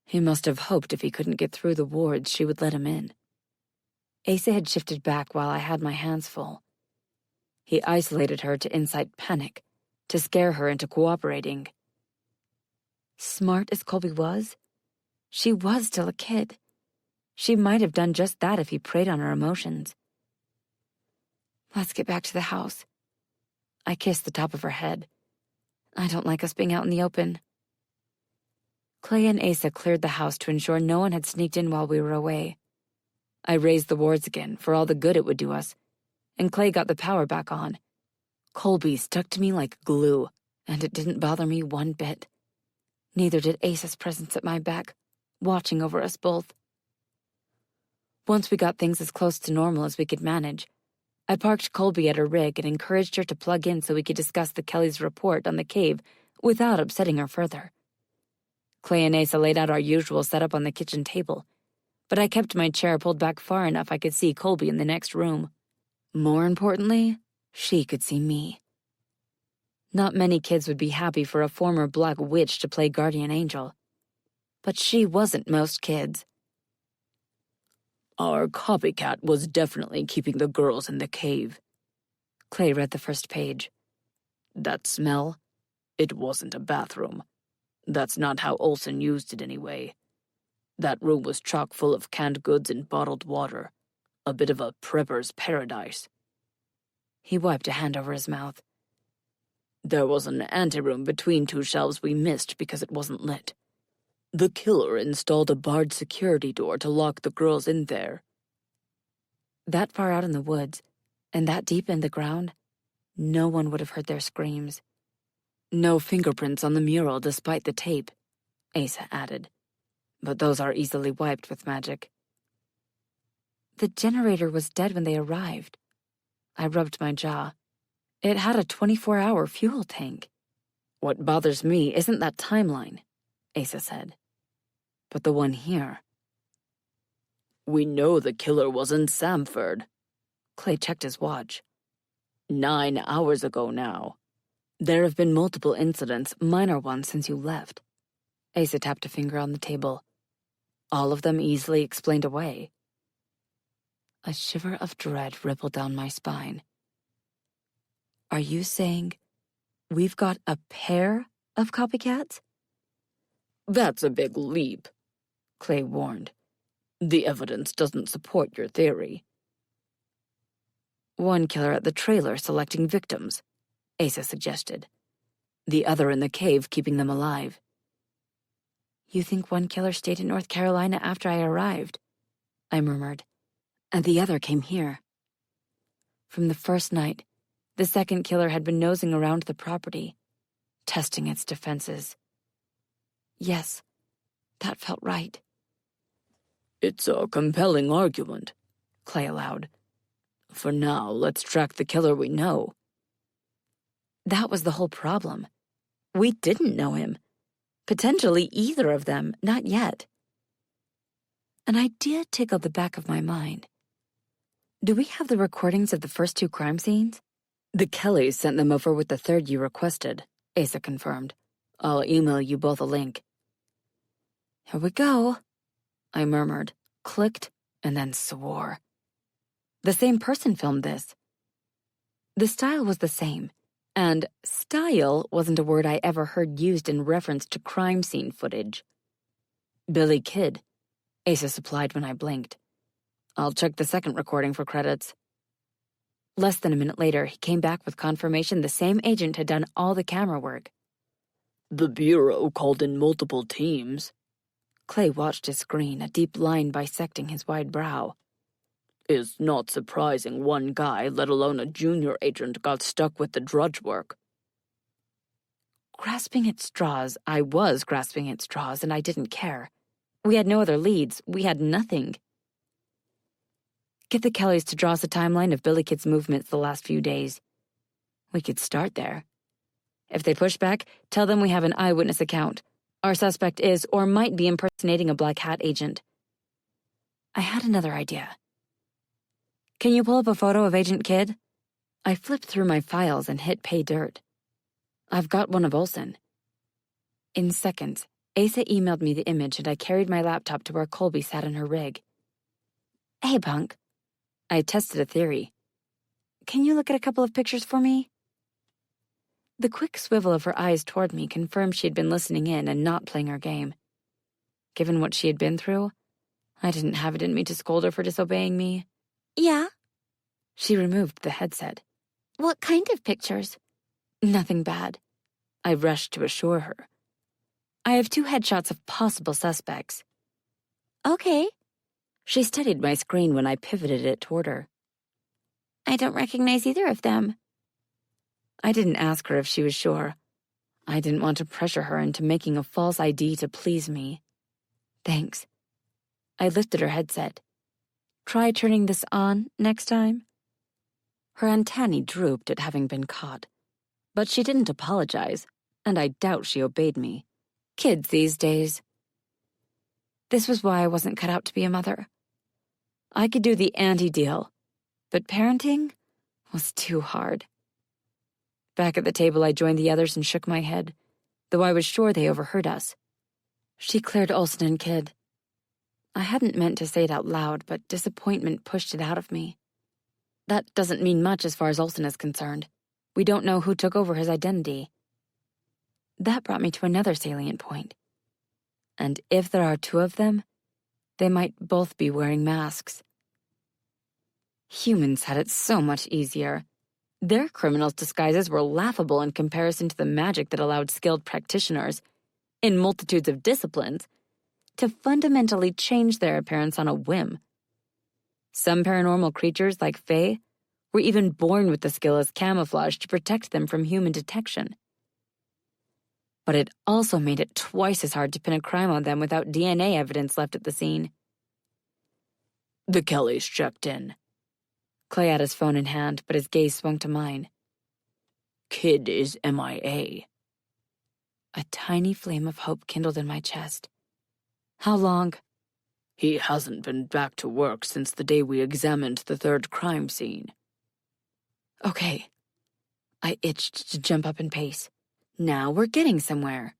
S2: He must have hoped if he couldn't get through the wards, she would let him in. Asa had shifted back while I had my hands full. He isolated her to incite panic, to scare her into cooperating. Smart as Colby was, she was still a kid. She might have done just that if he preyed on her emotions. Let's get back to the house. I kissed the top of her head. I don't like us being out in the open. Clay and Asa cleared the house to ensure no one had sneaked in while we were away. I raised the wards again for all the good it would do us, and Clay got the power back on. Colby stuck to me like glue, and it didn't bother me one bit. Neither did Asa's presence at my back, watching over us both. Once we got things as close to normal as we could manage, I parked Colby at her rig and encouraged her to plug in so we could discuss the Kellys' report on the cave without upsetting her further. Clay and Asa laid out our usual setup on the kitchen table, but I kept my chair pulled back far enough I could see Colby in the next room. More importantly, she could see me. Not many kids would be happy for a former black witch to play guardian angel. But she wasn't most kids. Our copycat was definitely keeping the girls in the cave. Clay read the first page. That smell? It wasn't a bathroom. That's not how Olsen used it anyway. That room was chock full of canned goods and bottled water. A bit of a prepper's paradise. He wiped a hand over his mouth. There was an anteroom between two shelves we missed because it wasn't lit. The killer installed a barred security door to lock the girls in there. That far out in the woods, and that deep in the ground, no one would have heard their screams. No fingerprints on the mural despite the tape, Asa added. But those are easily wiped with magic. The generator was dead when they arrived. I rubbed my jaw. It had a 24-hour fuel tank. What bothers me isn't that timeline, Asa said, but the one here. We know the killer was in Samford. Clay checked his watch. 9 hours ago now. There have been multiple incidents, minor ones since you left. Asa tapped a finger on the table. All of them easily explained away. A shiver of dread rippled down my spine. Are you saying we've got a pair of copycats? That's a big leap, Clay warned. The evidence doesn't support your theory. One killer at the trailer selecting victims, Asa suggested. The other in the cave keeping them alive. You think one killer stayed in North Carolina after I arrived? I murmured. And the other came here. From the first night, the second killer had been nosing around the property, testing its defenses. Yes, that felt right. It's a compelling argument, Clay allowed. For now, let's track the killer we know. That was the whole problem. We didn't know him. Potentially either of them, not yet. An idea tickled the back of my mind. Do we have the recordings of the first 2 crime scenes? The Kellys sent them over with the third you requested, Asa confirmed. I'll email you both a link. Here we go, I murmured, clicked, and then swore. The same person filmed this. The style was the same, and style wasn't a word I ever heard used in reference to crime scene footage. Billy Kid, Asa supplied when I blinked. I'll check the second recording for credits. Less than a minute later, he came back with confirmation the same agent had done all the camera work.
S5: The Bureau called in multiple teams.
S2: Clay watched his screen, a deep line bisecting his wide brow.
S5: It's not surprising one guy, let alone a junior agent, got stuck with the drudge work.
S2: Grasping at straws, I was grasping at straws, and I didn't care. We had no other leads. We had nothing. Get the Kellys to draw us a timeline of Billy Kid's movements the last few days. We could start there. If they push back, tell them we have an eyewitness account. Our suspect is or might be impersonating a black hat agent. I had another idea. Can you pull up a photo of Agent Kidd? I flipped through my files and hit pay dirt. I've got one of Olsen. In seconds, Asa emailed me the image and I carried my laptop to where Colby sat in her rig. Hey, punk. I tested a theory. Can you look at a couple of pictures for me? The quick swivel of her eyes toward me confirmed she'd been listening in and not playing her game. Given what she had been through, I didn't have it in me to scold her for disobeying me.
S4: Yeah?
S2: She removed the headset.
S4: What kind of pictures?
S2: Nothing bad. I rushed to assure her. I have 2 headshots of possible suspects.
S4: Okay.
S2: She studied my screen when I pivoted it toward her.
S4: I don't recognize either of them.
S2: I didn't ask her if she was sure. I didn't want to pressure her into making a false ID to please me. Thanks. I lifted her headset. Try turning this on next time? Her antennae drooped at having been caught. But she didn't apologize, and I doubt she obeyed me. Kids these days. This was why I wasn't cut out to be a mother. I could do the anti-deal, but parenting was too hard. Back at the table, I joined the others and shook my head, though I was sure they overheard us. She cleared Olsen and Kidd. I hadn't meant to say it out loud, but disappointment pushed it out of me. That doesn't mean much as far as Olsen is concerned. We don't know who took over his identity. That brought me to another salient point. And if there are 2 of them, they might both be wearing masks. Humans had it so much easier. Their criminals' disguises were laughable in comparison to the magic that allowed skilled practitioners, in multitudes of disciplines, to fundamentally change their appearance on a whim. Some paranormal creatures, like Fae, were even born with the skill as camouflage to protect them from human detection. But it also made it twice as hard to pin a crime on them without DNA evidence left at the scene.
S5: The Kellys checked in.
S2: Clay had his phone in hand, but his gaze swung to mine.
S5: Kidd is MIA.
S2: A tiny flame of hope kindled in my chest. How long?
S5: He hasn't been back to work since the day we examined the 3rd crime scene.
S2: Okay. I itched to jump up and pace. Now we're getting somewhere.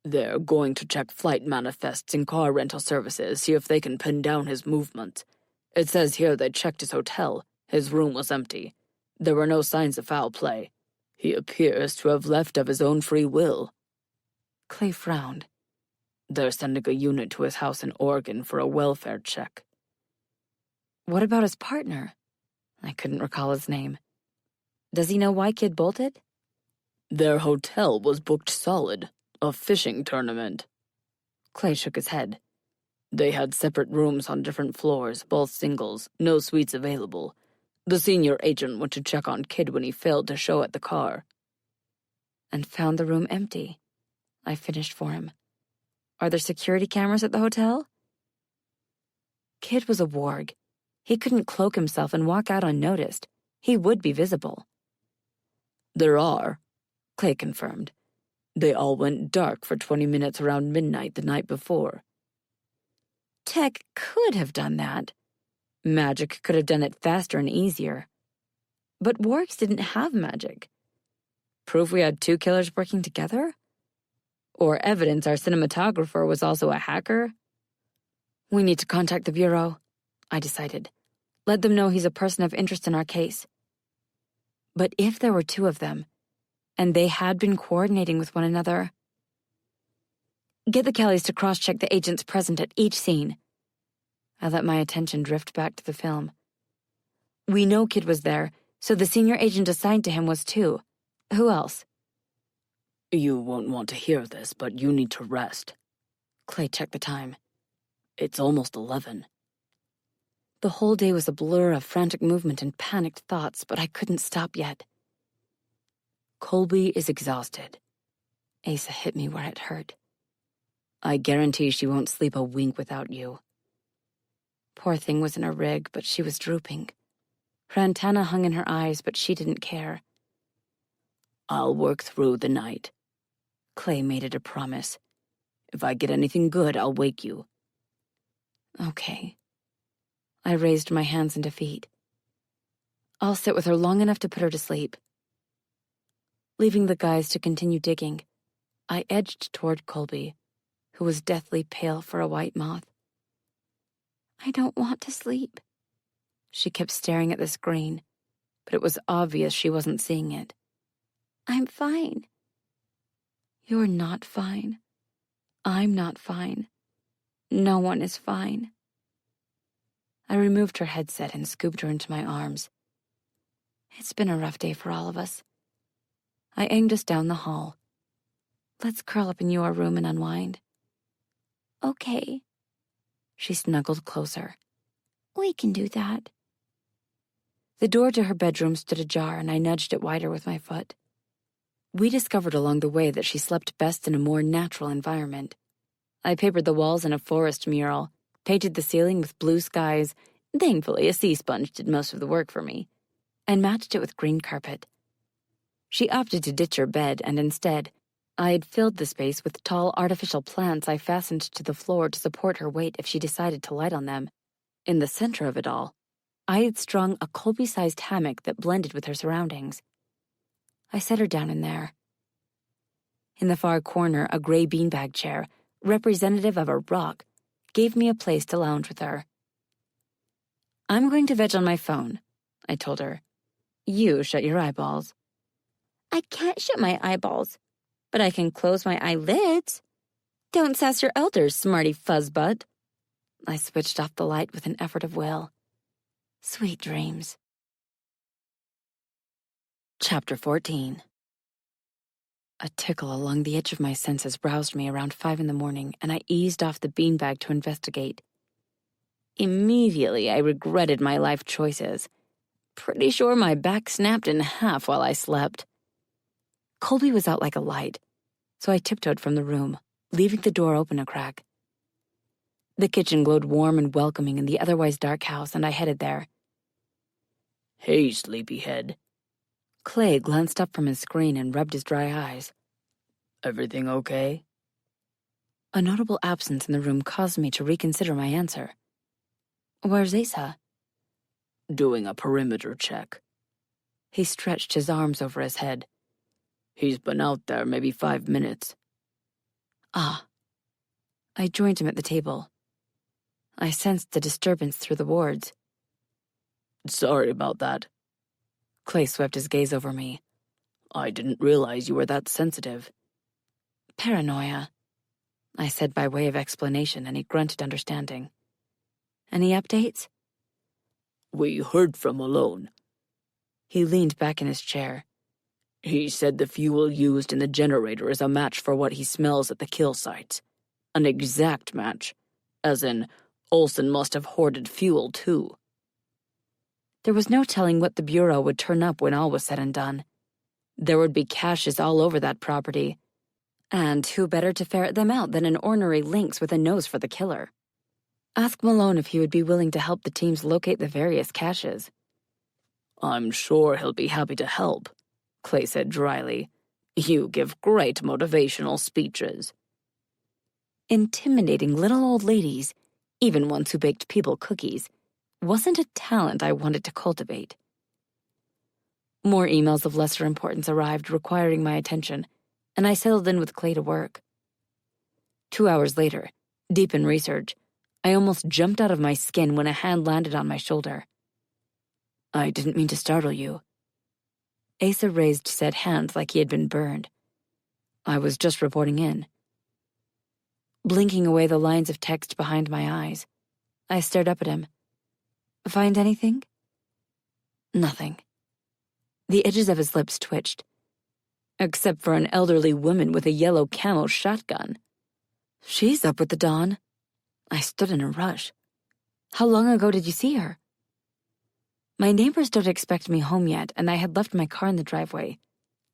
S5: They're going to check flight manifests and car rental services, see if they can pin down his movements. It says here they checked his hotel. His room was empty. There were no signs of foul play. He appears to have left of his own free will.
S2: Clay frowned.
S5: They're sending a unit to his house in Oregon for a welfare check.
S2: What about his partner? I couldn't recall his name. Does he know why Kidd bolted?
S5: Their hotel was booked solid. A fishing tournament.
S2: Clay shook his head.
S5: They had separate rooms on different floors, both singles, no suites available. The senior agent went to check on Kidd when he failed to show at the car.
S2: And found the room empty. I finished for him. Are there security cameras at the hotel? Kidd was a warg. He couldn't cloak himself and walk out unnoticed. He would be visible.
S5: There are, Clay confirmed. They all went dark for 20 minutes around midnight the night before.
S2: Tech could have done that. Magic could have done it faster and easier. But Warwick's didn't have magic. Proof we had two killers working together? Or evidence our cinematographer was also a hacker? We need to contact the Bureau, I decided. Let them know he's a person of interest in our case. But if there were two of them, and they had been coordinating with one another... Get the Kellys to cross-check the agents present at each scene. I let my attention drift back to the film. We know Kid was there, so the senior agent assigned to him was too. Who else?
S5: You won't want to hear this, but you need to rest.
S2: Clay checked the time.
S5: It's almost 11.
S2: The whole day was a blur of frantic movement and panicked thoughts, but I couldn't stop yet.
S5: Colby is exhausted.
S2: Asa hit me where it hurt.
S5: I guarantee she won't sleep a wink without you.
S2: Poor thing was in a rig, but she was drooping. Her antenna hung in her eyes, but she didn't care.
S5: I'll work through the night.
S2: Clay made it a promise.
S5: If I get anything good, I'll wake you.
S2: Okay. I raised my hands in defeat. I'll sit with her long enough to put her to sleep. Leaving the guys to continue digging, I edged toward Colby, who was deathly pale for a white moth. I don't want to sleep. She kept staring at the screen, but it was obvious she wasn't seeing it. I'm fine. You're not fine. I'm not fine. No one is fine. I removed her headset and scooped her into my arms. It's been a rough day for all of us. I aimed us down the hall. Let's curl up in your room and unwind. Okay. She snuggled closer. We can do that. The door to her bedroom stood ajar, and I nudged it wider with my foot. We discovered along the way that she slept best in a more natural environment. I papered the walls in a forest mural, painted the ceiling with blue skies — thankfully a sea sponge did most of the work for me — and matched it with green carpet. She opted to ditch her bed, and instead, I had filled the space with tall artificial plants I fastened to the floor to support her weight if she decided to light on them. In the center of it all, I had strung a Colby-sized hammock that blended with her surroundings. I set her down in there. In the far corner, a gray beanbag chair, representative of a rock, gave me a place to lounge with her. I'm going to veg on my phone, I told her. You shut your eyeballs. I can't shut my eyeballs, but I can close my eyelids. Don't sass your elders, smarty fuzzbutt. I switched off the light with an effort of will. Sweet dreams. Chapter 14. A tickle along the edge of my senses roused me around 5 a.m, and I eased off the beanbag to investigate. Immediately, I regretted my life choices. Pretty sure my back snapped in half while I slept. Colby was out like a light, so I tiptoed from the room, leaving the door open a crack. The kitchen glowed warm and welcoming in the otherwise dark house, and I headed there.
S5: Hey, sleepyhead.
S2: Clay glanced up from his screen and rubbed his dry eyes.
S5: Everything okay?
S2: A notable absence in the room caused me to reconsider my answer. Where's Asa?
S5: Doing a perimeter check.
S2: He stretched his arms over his head.
S5: He's been out there maybe 5 minutes.
S2: Ah. I joined him at the table. I sensed a disturbance through the wards.
S5: Sorry about that.
S2: Clay swept his gaze over me.
S5: I didn't realize you were that sensitive.
S2: Paranoia, I said by way of explanation, and he grunted understanding. Any updates?
S5: We heard from Malone.
S2: He leaned back in his chair.
S5: He said the fuel used in the generator is a match for what he smells at the kill sites. An exact match. As in, Olsen must have hoarded fuel, too.
S2: There was no telling what the Bureau would turn up when all was said and done. There would be caches all over that property. And who better to ferret them out than an ornery lynx with a nose for the killer? Ask Malone if he would be willing to help the teams locate the various caches.
S5: I'm sure he'll be happy to help, Clay said dryly. You give great motivational speeches.
S2: Intimidating little old ladies, even ones who baked people cookies, wasn't a talent I wanted to cultivate. More emails of lesser importance arrived requiring my attention, and I settled in with Clay to work. 2 hours later, deep in research, I almost jumped out of my skin when a hand landed on my shoulder. "I didn't mean to startle you." Asa raised said hand like he had been burned. "I was just reporting in." Blinking away the lines of text behind my eyes, I stared up at him. "Find anything?" Nothing. The edges of his lips twitched, except for an elderly woman with a yellow camo shotgun. "She's up with the dawn." I stood in a rush. "How long ago did you see her?" My neighbors don't expect me home yet, and I had left my car in the driveway.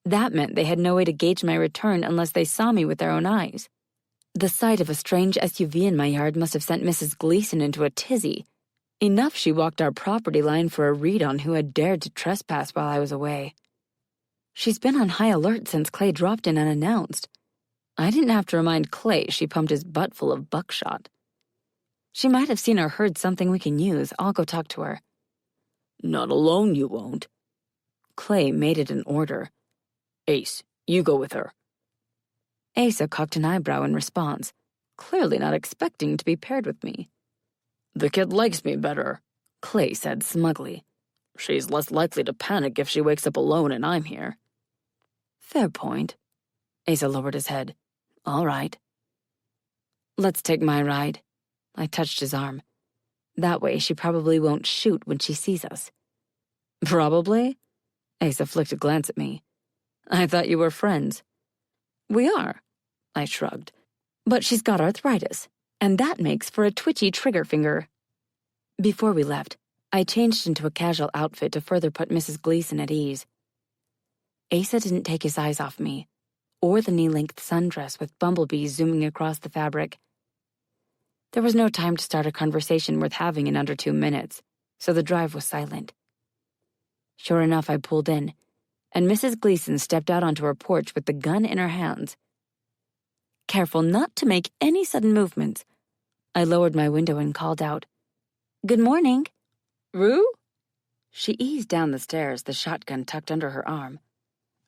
S2: That meant they had no way to gauge my return unless they saw me with their own eyes. The sight of a strange SUV in my yard must have sent Mrs. Gleason into a tizzy. Enough she walked our property line for a read on who had dared to trespass while I was away. She's been on high alert since Clay dropped in unannounced. I didn't have to remind Clay she pumped his butt full of buckshot. She might have seen or heard something we can use. I'll go talk to her.
S5: Not alone, you won't.
S2: Clay made it an order.
S5: Ace, you go with her.
S2: Asa cocked an eyebrow in response, clearly not expecting to be paired with me.
S5: The kid likes me better,
S2: Clay said smugly.
S5: She's less likely to panic if she wakes up alone and I'm here.
S2: Fair point. Asa lowered his head. All right. Let's take my ride. I touched his arm. That way she probably won't shoot when she sees us.
S5: Probably?
S2: Asa flicked a glance at me.
S5: I thought you were friends.
S2: We are, I shrugged. But she's got arthritis, and that makes for a twitchy trigger finger. Before we left, I changed into a casual outfit to further put Mrs. Gleason at ease. Asa didn't take his eyes off me, or the knee-length sundress with bumblebees zooming across the fabric. There was no time to start a conversation worth having in under 2 minutes, so the drive was silent. Sure enough, I pulled in, and Mrs. Gleason stepped out onto her porch with the gun in her hands. Careful not to make any sudden movements, I lowered my window and called out, "Good morning."
S3: "Rue?"
S2: She eased down the stairs, the shotgun tucked under her arm.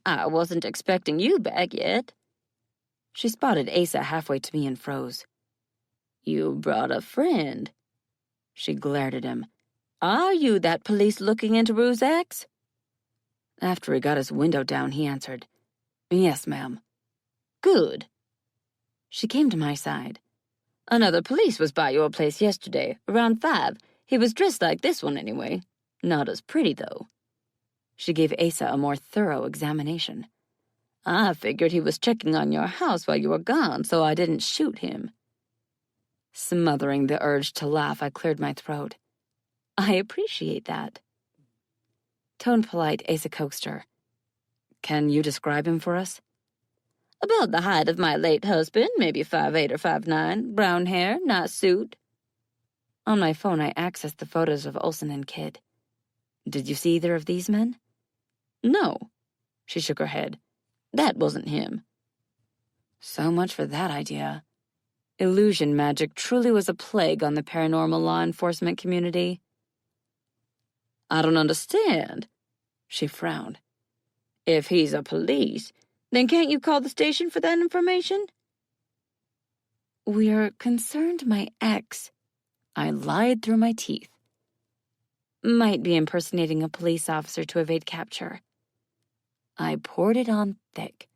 S3: "I wasn't expecting you back yet."
S2: She spotted Asa halfway to me and froze.
S3: "You brought a friend."
S2: She glared at him.
S3: "Are you that police looking into Rue's ex?"
S2: After he got his window down, he answered, "Yes, ma'am."
S3: "Good."
S2: She came to my side.
S3: "Another police was by your place yesterday, around 5. He was dressed like this one anyway. Not as pretty, though."
S2: She gave Asa a more thorough examination.
S3: "I figured he was checking on your house while you were gone, so I didn't shoot him."
S2: Smothering the urge to laugh, I cleared my throat. "I appreciate that." Tone polite, Asa coaxed her. "Can you describe him for us?"
S3: "About the height of my late husband, maybe 5'8" or 5'9", brown hair, nice suit."
S2: On my phone, I accessed the photos of Olsen and Kidd. "Did you see either of these men?"
S3: "No."
S2: She shook her head.
S3: "That wasn't him."
S2: So much for that idea. Illusion magic truly was a plague on the paranormal law enforcement community.
S3: "I don't understand."
S2: She frowned.
S3: "If he's a police, then can't you call the station for that information?"
S2: "We're concerned my ex," I lied through my teeth, "might be impersonating a police officer to evade capture." I poured it on thick.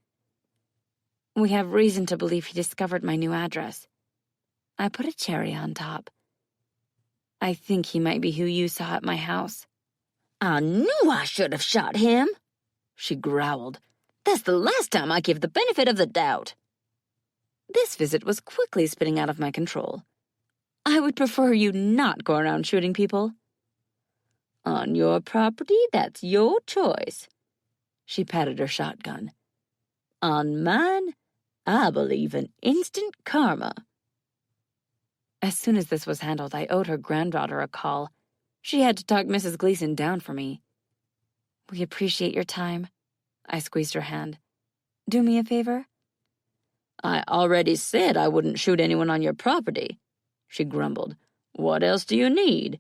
S2: "We have reason to believe he discovered my new address." I put a cherry on top. "I think he might be who you saw at my house."
S3: "I knew I should have shot him,"
S2: she growled.
S3: "That's the last time I give the benefit of the doubt."
S2: This visit was quickly spinning out of my control. "I would prefer you not go around shooting people."
S3: "On your property, that's your choice."
S2: She patted her shotgun.
S3: "On mine, I believe in instant karma."
S2: As soon as this was handled, I owed her granddaughter a call. She had to talk Mrs. Gleason down for me. "We appreciate your time." I squeezed her hand. "Do me a favor?"
S3: "I already said I wouldn't shoot anyone on your property," she grumbled. "What else do you need?"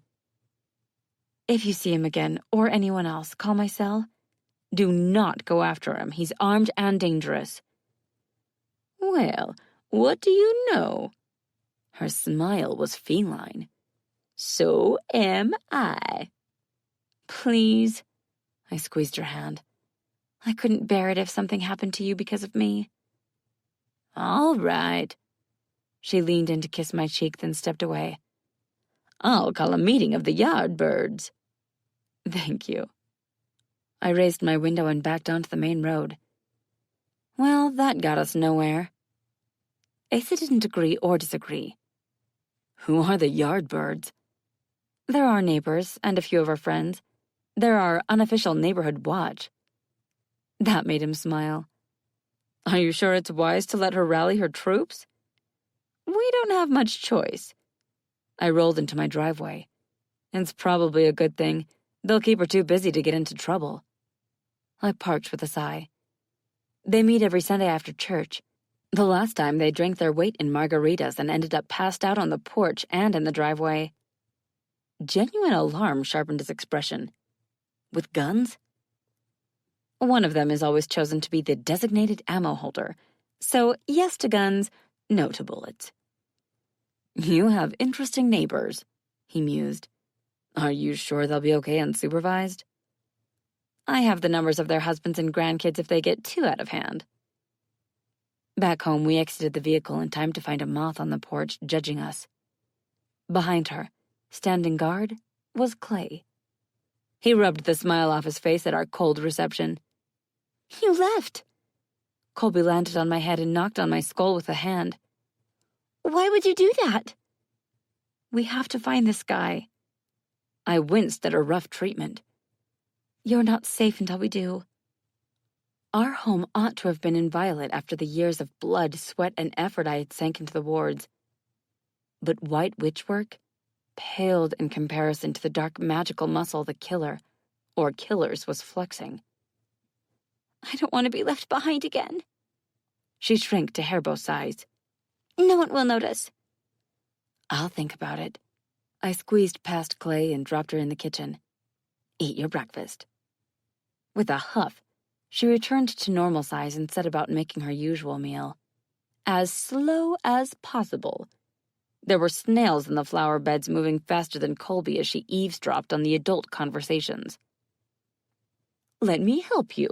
S2: If you see him again, or anyone else, call my cell. Do not go after him. He's armed and dangerous.
S3: Well, what do you know? Her smile was feline. So am I.
S2: Please. I squeezed her hand. I couldn't bear it if something happened to you because of me.
S3: All right.
S2: She leaned in to kiss my cheek, then stepped away.
S3: I'll call a meeting of the Yardbirds.
S2: Thank you. I raised my window and backed onto the main road. Well, that got us nowhere. Asa didn't agree or disagree.
S3: Who are the Yardbirds?
S2: They're our neighbors and a few of our friends. They're our unofficial neighborhood watch. That made him smile.
S3: Are you sure it's wise to let her rally her troops?
S2: We don't have much choice. I rolled into my driveway. It's probably a good thing. They'll keep her too busy to get into trouble. I parked with a sigh. They meet every Sunday after church. The last time they drank their weight in margaritas and ended up passed out on the porch and in the driveway. Genuine alarm sharpened his expression. With guns? One of them is always chosen to be the designated ammo holder. So, yes to guns, no to bullets.
S3: You have interesting neighbors, he mused. Are you sure they'll be okay unsupervised?
S2: I have the numbers of their husbands and grandkids if they get too out of hand. Back home, we exited the vehicle in time to find a moth on the porch judging us. Behind her, standing guard, was Clay. He rubbed the smile off his face at our cold reception. You left! Colby landed on my head and knocked on my skull with a hand. Why would you do that? We have to find this guy. I winced at her rough treatment. You're not safe until we do. Our home ought to have been inviolate after the years of blood, sweat, and effort I had sank into the wards. But white witchwork paled in comparison to the dark magical muscle the killer, or killers, was flexing. I don't want to be left behind again. She shrank to hairbow size. No one will notice. I'll think about it. I squeezed past Clay and dropped her in the kitchen. Eat your breakfast. With a huff, she returned to normal size and set about making her usual meal. As slow as possible. There were snails in the flower beds moving faster than Colby as she eavesdropped on the adult conversations. Let me help you.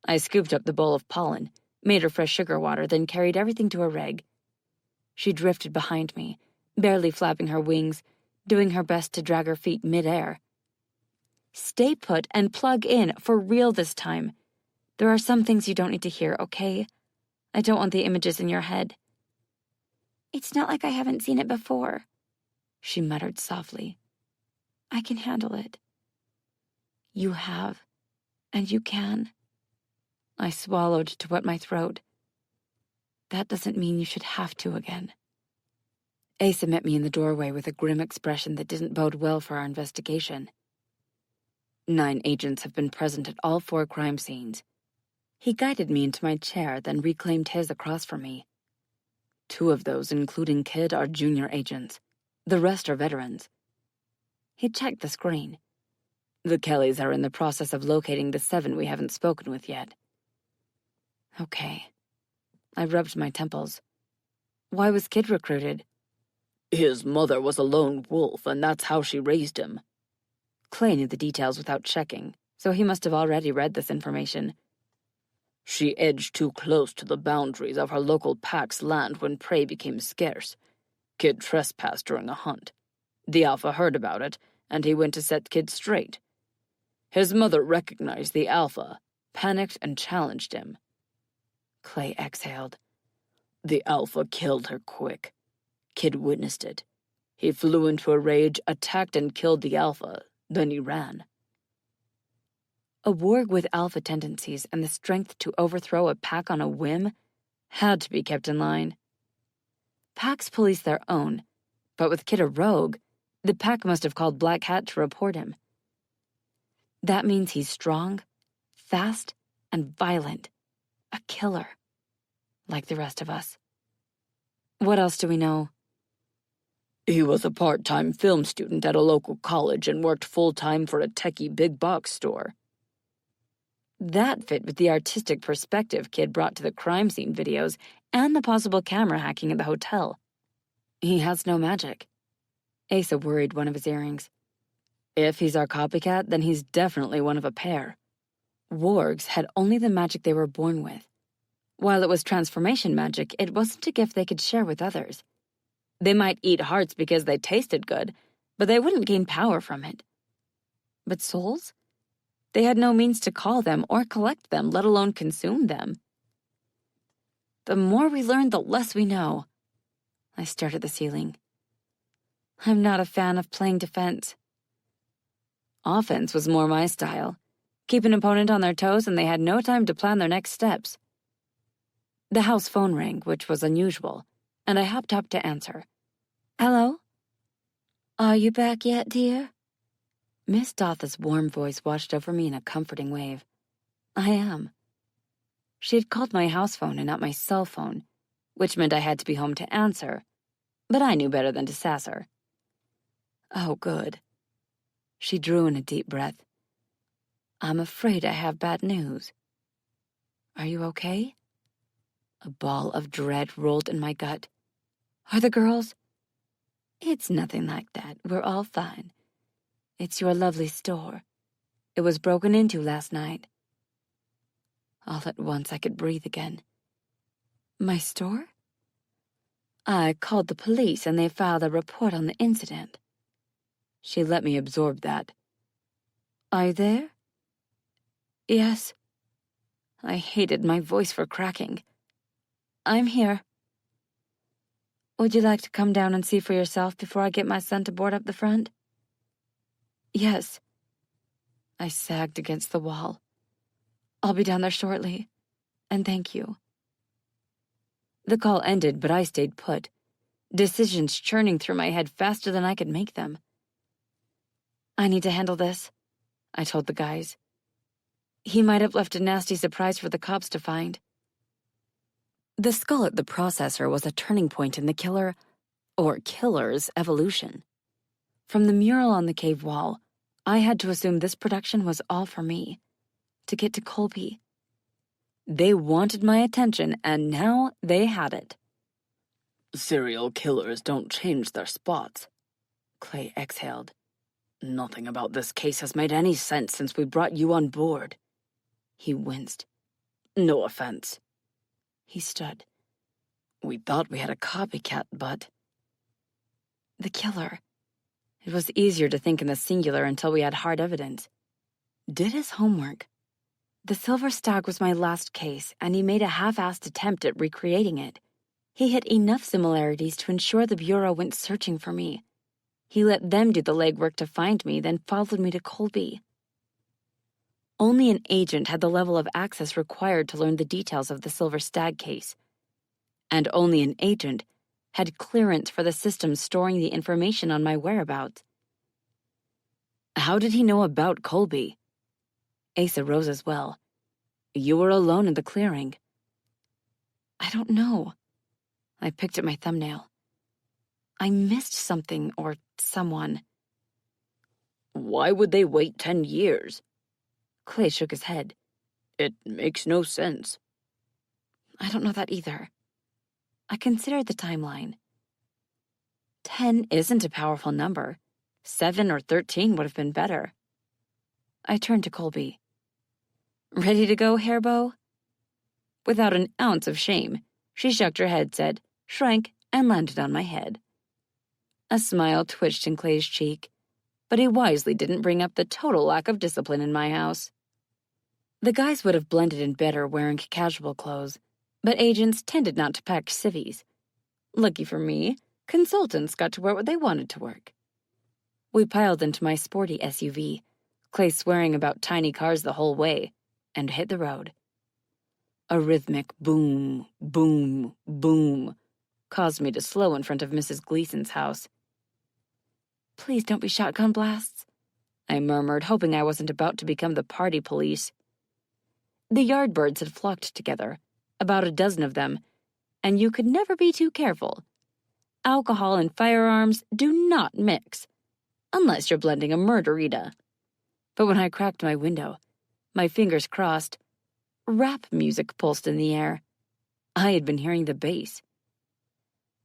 S2: I scooped up the bowl of pollen, made her fresh sugar water, then carried everything to a reg. She drifted behind me, barely flapping her wings, doing her best to drag her feet mid-air. Stay put and plug in, for real this time. There are some things you don't need to hear, okay? I don't want the images in your head. It's not like I haven't seen it before, she muttered softly. I can handle it. You have, and you can. I swallowed to wet my throat. That doesn't mean you should have to again. Asa met me in the doorway with a grim expression that didn't bode well for our investigation. 9 agents have been present at all 4 crime scenes. He guided me into my chair, then reclaimed his across from me. 2 of those, including Kid, are junior agents. The rest are veterans. He checked the screen. The Kellys are in the process of locating the 7 we haven't spoken with yet. Okay. I rubbed my temples. Why was Kid recruited?
S5: His mother was a lone wolf, and that's how she raised him.
S2: Clay knew the details without checking, so he must have already read this information.
S5: She edged too close to the boundaries of her local pack's land when prey became scarce. Kid trespassed during a hunt. The Alpha heard about it, and he went to set Kid straight. His mother recognized the Alpha, panicked, and challenged him.
S2: Clay exhaled.
S5: The Alpha killed her quick. Kid witnessed it. He flew into a rage, attacked and killed the Alpha, then he ran.
S2: A warg with Alpha tendencies and the strength to overthrow a pack on a whim had to be kept in line. Packs police their own, but with Kid a rogue, the pack must have called Black Hat to report him. That means he's strong, fast, and violent. A killer. Like the rest of us. What else do we know?
S5: He was a part-time film student at a local college and worked full-time for a techie big-box store.
S2: That fit with the artistic perspective Kid brought to the crime scene videos and the possible camera hacking at the hotel. He has no magic. Asa worried one of his earrings. If he's our copycat, then he's definitely one of a pair. Wargs had only the magic they were born with. While it was transformation magic, it wasn't a gift they could share with others. They might eat hearts because they tasted good, but they wouldn't gain power from it. But souls? They had no means to call them or collect them, let alone consume them. The more we learn, the less we know. I stared at the ceiling. I'm not a fan of playing defense. Offense was more my style. Keep an opponent on their toes and they had no time to plan their next steps. The house phone rang, which was unusual, and I hopped up to answer. Hello? Are you back yet, dear? Miss Dotha's warm voice washed over me in a comforting wave. I am. She had called my house phone and not my cell phone, which meant I had to be home to answer, but I knew better than to sass her. Oh, good. She drew in a deep breath. I'm afraid I have bad news. Are you okay? A ball of dread rolled in my gut. Are the girls? It's nothing like that. We're all fine. It's your lovely store. It was broken into last night. All at once I could breathe again. My store? I called the police and they filed a report on the incident. She let me absorb that. Are you there? Yes. I hated my voice for cracking. I'm here. Would you like to come down and see for yourself before I get my son to board up the front? Yes. I sagged against the wall. I'll be down there shortly, and thank you. The call ended, but I stayed put, decisions churning through my head faster than I could make them. I need to handle this, I told the guys. He might have left a nasty surprise for the cops to find. The skull at the processor was a turning point in the killer, or killer's, evolution. From the mural on the cave wall, I had to assume this production was all for me, to get to Colby. They wanted my attention, and now they had it.
S5: Serial killers don't change their spots.
S2: Clay exhaled.
S5: Nothing about this case has made any sense since we brought you on board.
S2: He winced.
S5: No offense.
S2: He stood.
S5: We thought we had a copycat, but...
S2: The killer. It was easier to think in the singular until we had hard evidence. Did his homework. The Silver Stag was my last case, and he made a half-assed attempt at recreating it. He hit enough similarities to ensure the Bureau went searching for me. He let them do the legwork to find me, then followed me to Colby. Only an agent had the level of access required to learn the details of the Silver Stag case. And only an agent had clearance for the system storing the information on my whereabouts. How did he know about Colby? Asa rose as well. You were alone in the clearing. I don't know. I picked at my thumbnail. I missed something or someone.
S5: Why would they wait 10 years?
S2: Clay shook his head.
S5: It makes no sense.
S2: I don't know that either. I considered the timeline. 10 isn't a powerful number. 7 or 13 would have been better. I turned to Colby. Ready to go, Hairbow? Without an ounce of shame, she shook her head, said, shrank, and landed on my head. A smile twitched in Clay's cheek, but he wisely didn't bring up the total lack of discipline in my house. The guys would have blended in better wearing casual clothes, but agents tended not to pack civvies. Lucky for me, consultants got to wear what they wanted to work. We piled into my sporty SUV, Clay swearing about tiny cars the whole way, and hit the road. A rhythmic boom, boom, boom caused me to slow in front of Mrs. Gleason's house. Please don't be shotgun blasts, I murmured, hoping I wasn't about to become the party police. The Yardbirds had flocked together, about a dozen of them, and you could never be too careful.
S1: Alcohol and firearms do not mix, unless you're blending a murderita. But when I cracked my window, my fingers crossed, rap music pulsed in the air. I had been hearing the bass.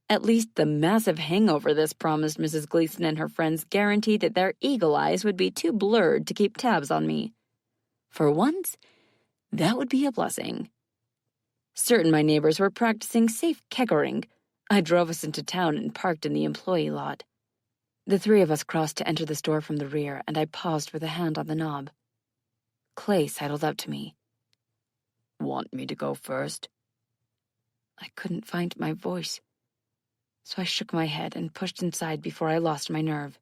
S1: At least the massive hangover this promised Mrs. Gleason and her friends guaranteed that their eagle eyes would be too blurred to keep tabs on me. For once, that would be a blessing. Certain my neighbors were practicing safe keggering. I drove us into town and parked in the employee lot. The three of us crossed to enter the store from the rear, and I paused with a hand on the knob. Clay sidled up to me.
S5: Want me to go first?
S1: I couldn't find my voice, so I shook my head and pushed inside before I lost my nerve.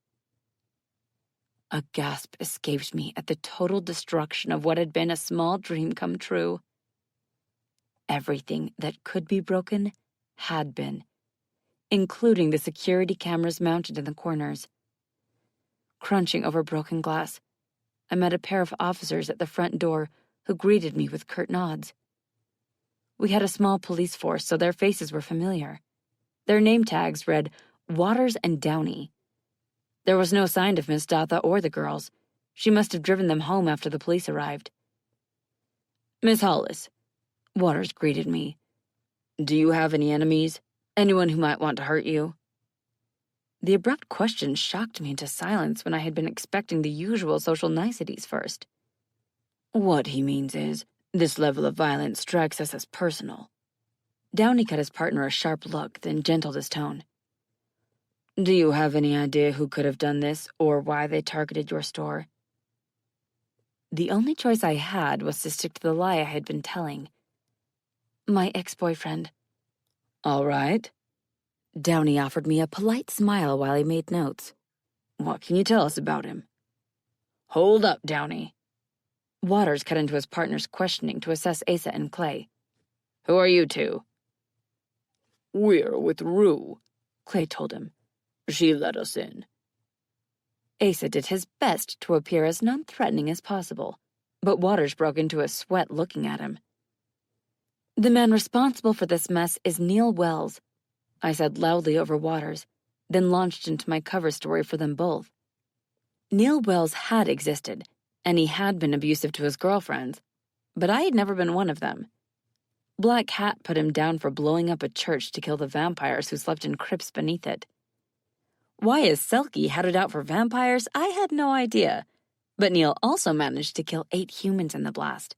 S1: A gasp escaped me at the total destruction of what had been a small dream come true. Everything that could be broken had been, including the security cameras mounted in the corners. Crunching over broken glass, I met a pair of officers at the front door who greeted me with curt nods. We had a small police force, so their faces were familiar. Their name tags read Waters and Downey. There was no sign of Miss Datha or the girls. She must have driven them home after the police arrived.
S5: Miss Hollis, Waters greeted me. Do you have any enemies? Anyone who might want to hurt you?
S1: The abrupt question shocked me into silence when I had been expecting the usual social niceties first.
S5: What he means is, this level of violence strikes us as personal.
S1: Downey cut his partner a sharp look, then gentled his tone.
S5: Do you have any idea who could have done this, or why they targeted your store?
S1: The only choice I had was to stick to the lie I had been telling. My ex-boyfriend.
S5: All right.
S1: Downey offered me a polite smile while he made notes.
S5: What can you tell us about him? Hold up, Downey.
S1: Waters cut into his partner's questioning to assess Asa and Clay.
S5: Who are you two?
S3: We're with Rue,
S1: Clay told him.
S3: She let us in.
S1: Asa did his best to appear as non-threatening as possible, but Waters broke into a sweat looking at him. The man responsible for this mess is Neil Wells, I said loudly over Waters, then launched into my cover story for them both. Neil Wells had existed, and he had been abusive to his girlfriends, but I had never been one of them. Black Hat put him down for blowing up a church to kill the vampires who slept in crypts beneath it. Why Selkie had it out for vampires, I had no idea, but Neil also managed to kill 8 humans in the blast.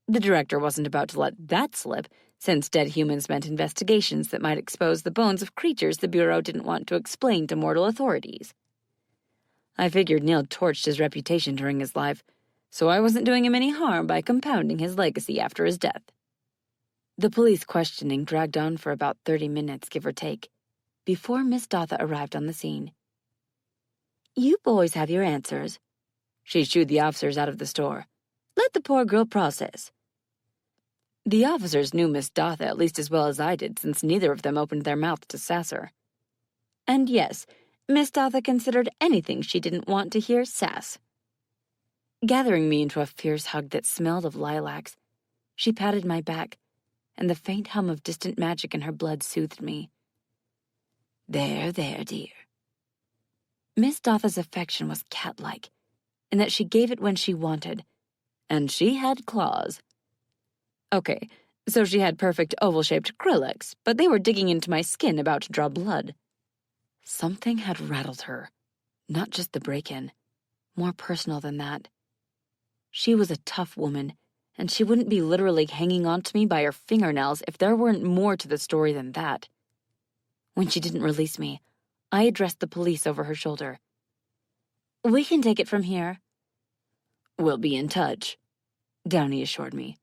S1: The director wasn't about to let that slip, since dead humans meant investigations that might expose the bones of creatures the Bureau didn't want to explain to mortal authorities. I figured Neil torched his reputation during his life, so I wasn't doing him any harm by compounding his legacy after his death. The police questioning dragged on for about 30 minutes, give or take, before Miss Datha arrived on the scene. You boys have your answers. She shooed the officers out of the store. Let the poor girl process. The officers knew Miss Datha at least as well as I did, since neither of them opened their mouth to sass her. And yes, Miss Datha considered anything she didn't want to hear sass. Gathering me into a fierce hug that smelled of lilacs, she patted my back, and the faint hum of distant magic in her blood soothed me. There, dear. Miss Datha's affection was cat-like, in that she gave it when she wanted, and she had claws. Okay, so she had perfect oval-shaped acrylics, but they were digging into my skin about to draw blood. Something had rattled her, not just the break-in, more personal than that. She was a tough woman, and she wouldn't be literally hanging on to me by her fingernails if there weren't more to the story than that. When she didn't release me, I addressed the police over her shoulder. We can take it from here.
S5: We'll be in touch, Downey assured me.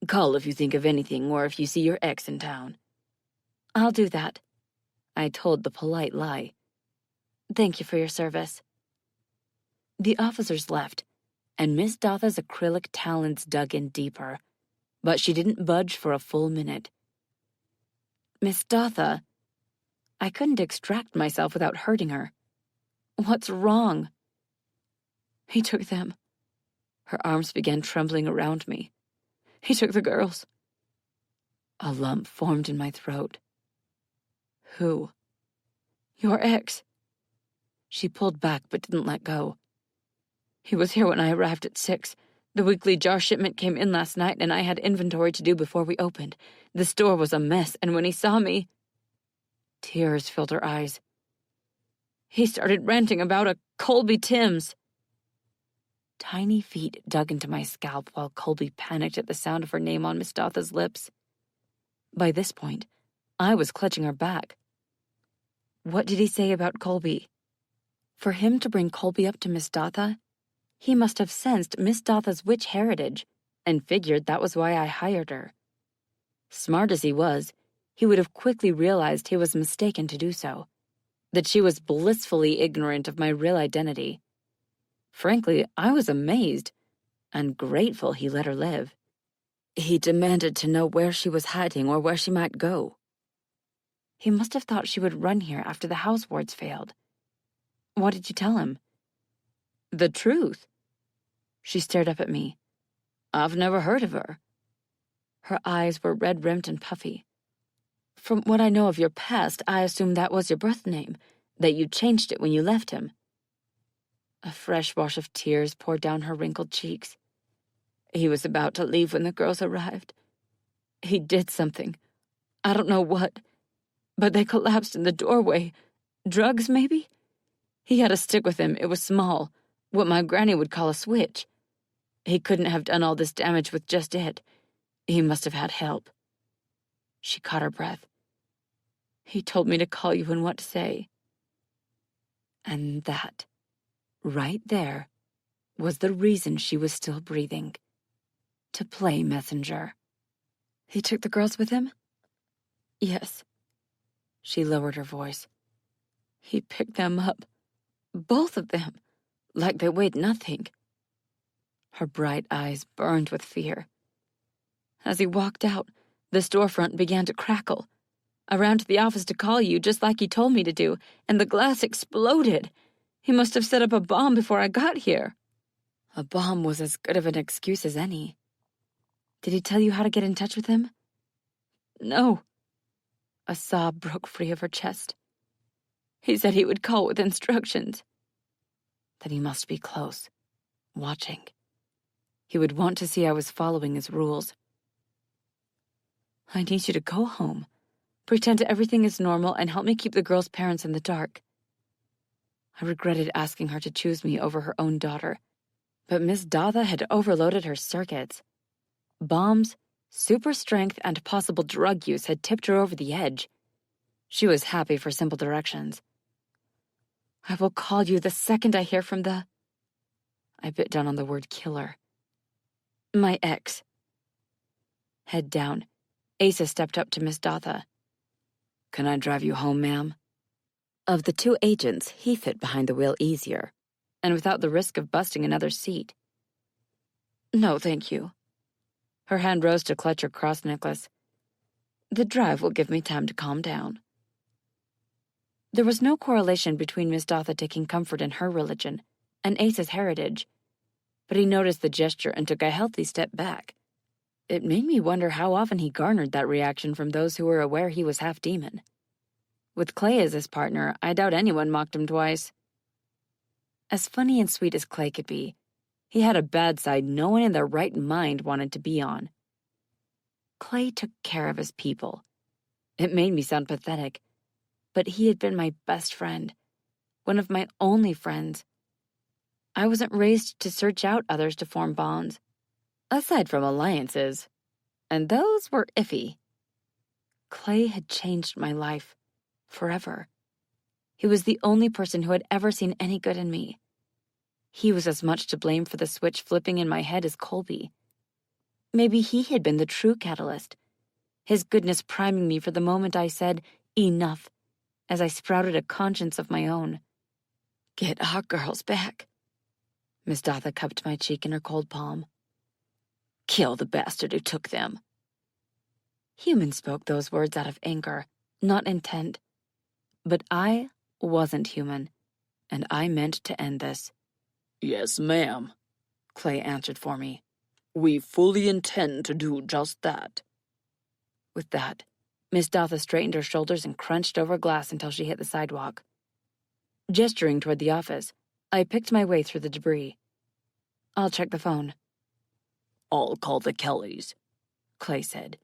S5: Call if you think of anything or if you see your ex in town.
S1: I'll do that, I told the polite lie. Thank you for your service. The officers left, and Miss Datha's acrylic talons dug in deeper, but she didn't budge for a full minute. Miss Datha, I couldn't extract myself without hurting her. What's wrong? He took them. Her arms began trembling around me. He took the girls. A lump formed in my throat. Who?
S2: Your ex. She pulled back but didn't let go. He was here when I arrived at 6. The weekly jar shipment came in last night and I had inventory to do before we opened. The store was a mess, and when he saw me... Tears filled her eyes. He started ranting about a Colby Timms. Tiny feet dug into my scalp while Colby panicked at the sound of her name on Miss Dotha's lips. By this point, I was clutching her back. What did he say about Colby? For him to bring Colby up to Miss Dotha, he must have sensed Miss Dotha's witch heritage and figured that was why I hired her. Smart as he was, he would have quickly realized he was mistaken to do so, that she was blissfully ignorant of my real identity. Frankly, I was amazed and grateful he let her live. He demanded to know where she was hiding or where she might go. He must have thought she would run here after the house wards failed. What did you tell him? The truth. She stared up at me. I've never heard of her. Her eyes were red-rimmed and puffy. From what I know of your past, I assume that was your birth name, that you changed it when you left him. A fresh wash of tears poured down her wrinkled cheeks. He was about to leave when the girls arrived. He did something. I don't know what, but they collapsed in the doorway. Drugs, maybe? He had a stick with him. It was small, what my granny would call a switch. He couldn't have done all this damage with just it. He must have had help. She caught her breath. He told me to call you and what to say. And that, right there, was the reason she was still breathing. To play messenger. He took the girls with him? Yes. She lowered her voice. He picked them up. Both of them. Like they weighed nothing. Her bright eyes burned with fear. As he walked out, the storefront began to crackle. I ran to the office to call you, just like he told me to do, and the glass exploded. He must have set up a bomb before I got here. A bomb was as good of an excuse as any. Did he tell you how to get in touch with him? No. A sob broke free of her chest. He said he would call with instructions. Then he must be close, watching. He would want to see I was following his rules. I need you to go home, pretend everything is normal, and help me keep the girls' parents in the dark. I regretted asking her to choose me over her own daughter, but Miss Dotha had overloaded her circuits. Bombs, super strength, and possible drug use had tipped her over the edge. She was happy for simple directions. I will call you the second I hear from the... I bit down on the word killer. My ex. Head down, Asa stepped up to Miss Dotha. Can I drive you home, ma'am? Of the two agents, he fit behind the wheel easier, and without the risk of busting another seat. No, thank you. Her hand rose to clutch her cross necklace. The drive will give me time to calm down. There was no correlation between Miss Dotha taking comfort in her religion and Asa's heritage, but he noticed the gesture and took a healthy step back. It made me wonder how often he garnered that reaction from those who were aware he was half demon. With Clay as his partner, I doubt anyone mocked him twice. As funny and sweet as Clay could be, he had a bad side no one in their right mind wanted to be on. Clay took care of his people. It made me sound pathetic, but he had been my best friend, one of my only friends. I wasn't raised to search out others to form bonds, aside from alliances, and those were iffy. Clay had changed my life, forever. He was the only person who had ever seen any good in me. He was as much to blame for the switch flipping in my head as Colby. Maybe he had been the true catalyst, his goodness priming me for the moment I said, enough, as I sprouted a conscience of my own. Get our girls back. Miss Dotha cupped my cheek in her cold palm. Kill the bastard who took them. Human spoke those words out of anger, not intent. But I wasn't human, and I meant to end this.
S5: Yes, ma'am,
S2: Clay answered for me.
S5: we fully intend to do just that.
S2: With that, Miss Dotha straightened her shoulders and crunched over glass until she hit the sidewalk. Gesturing toward the office, I picked my way through the debris. I'll check the phone.
S5: I'll call the Kellys, Clay said.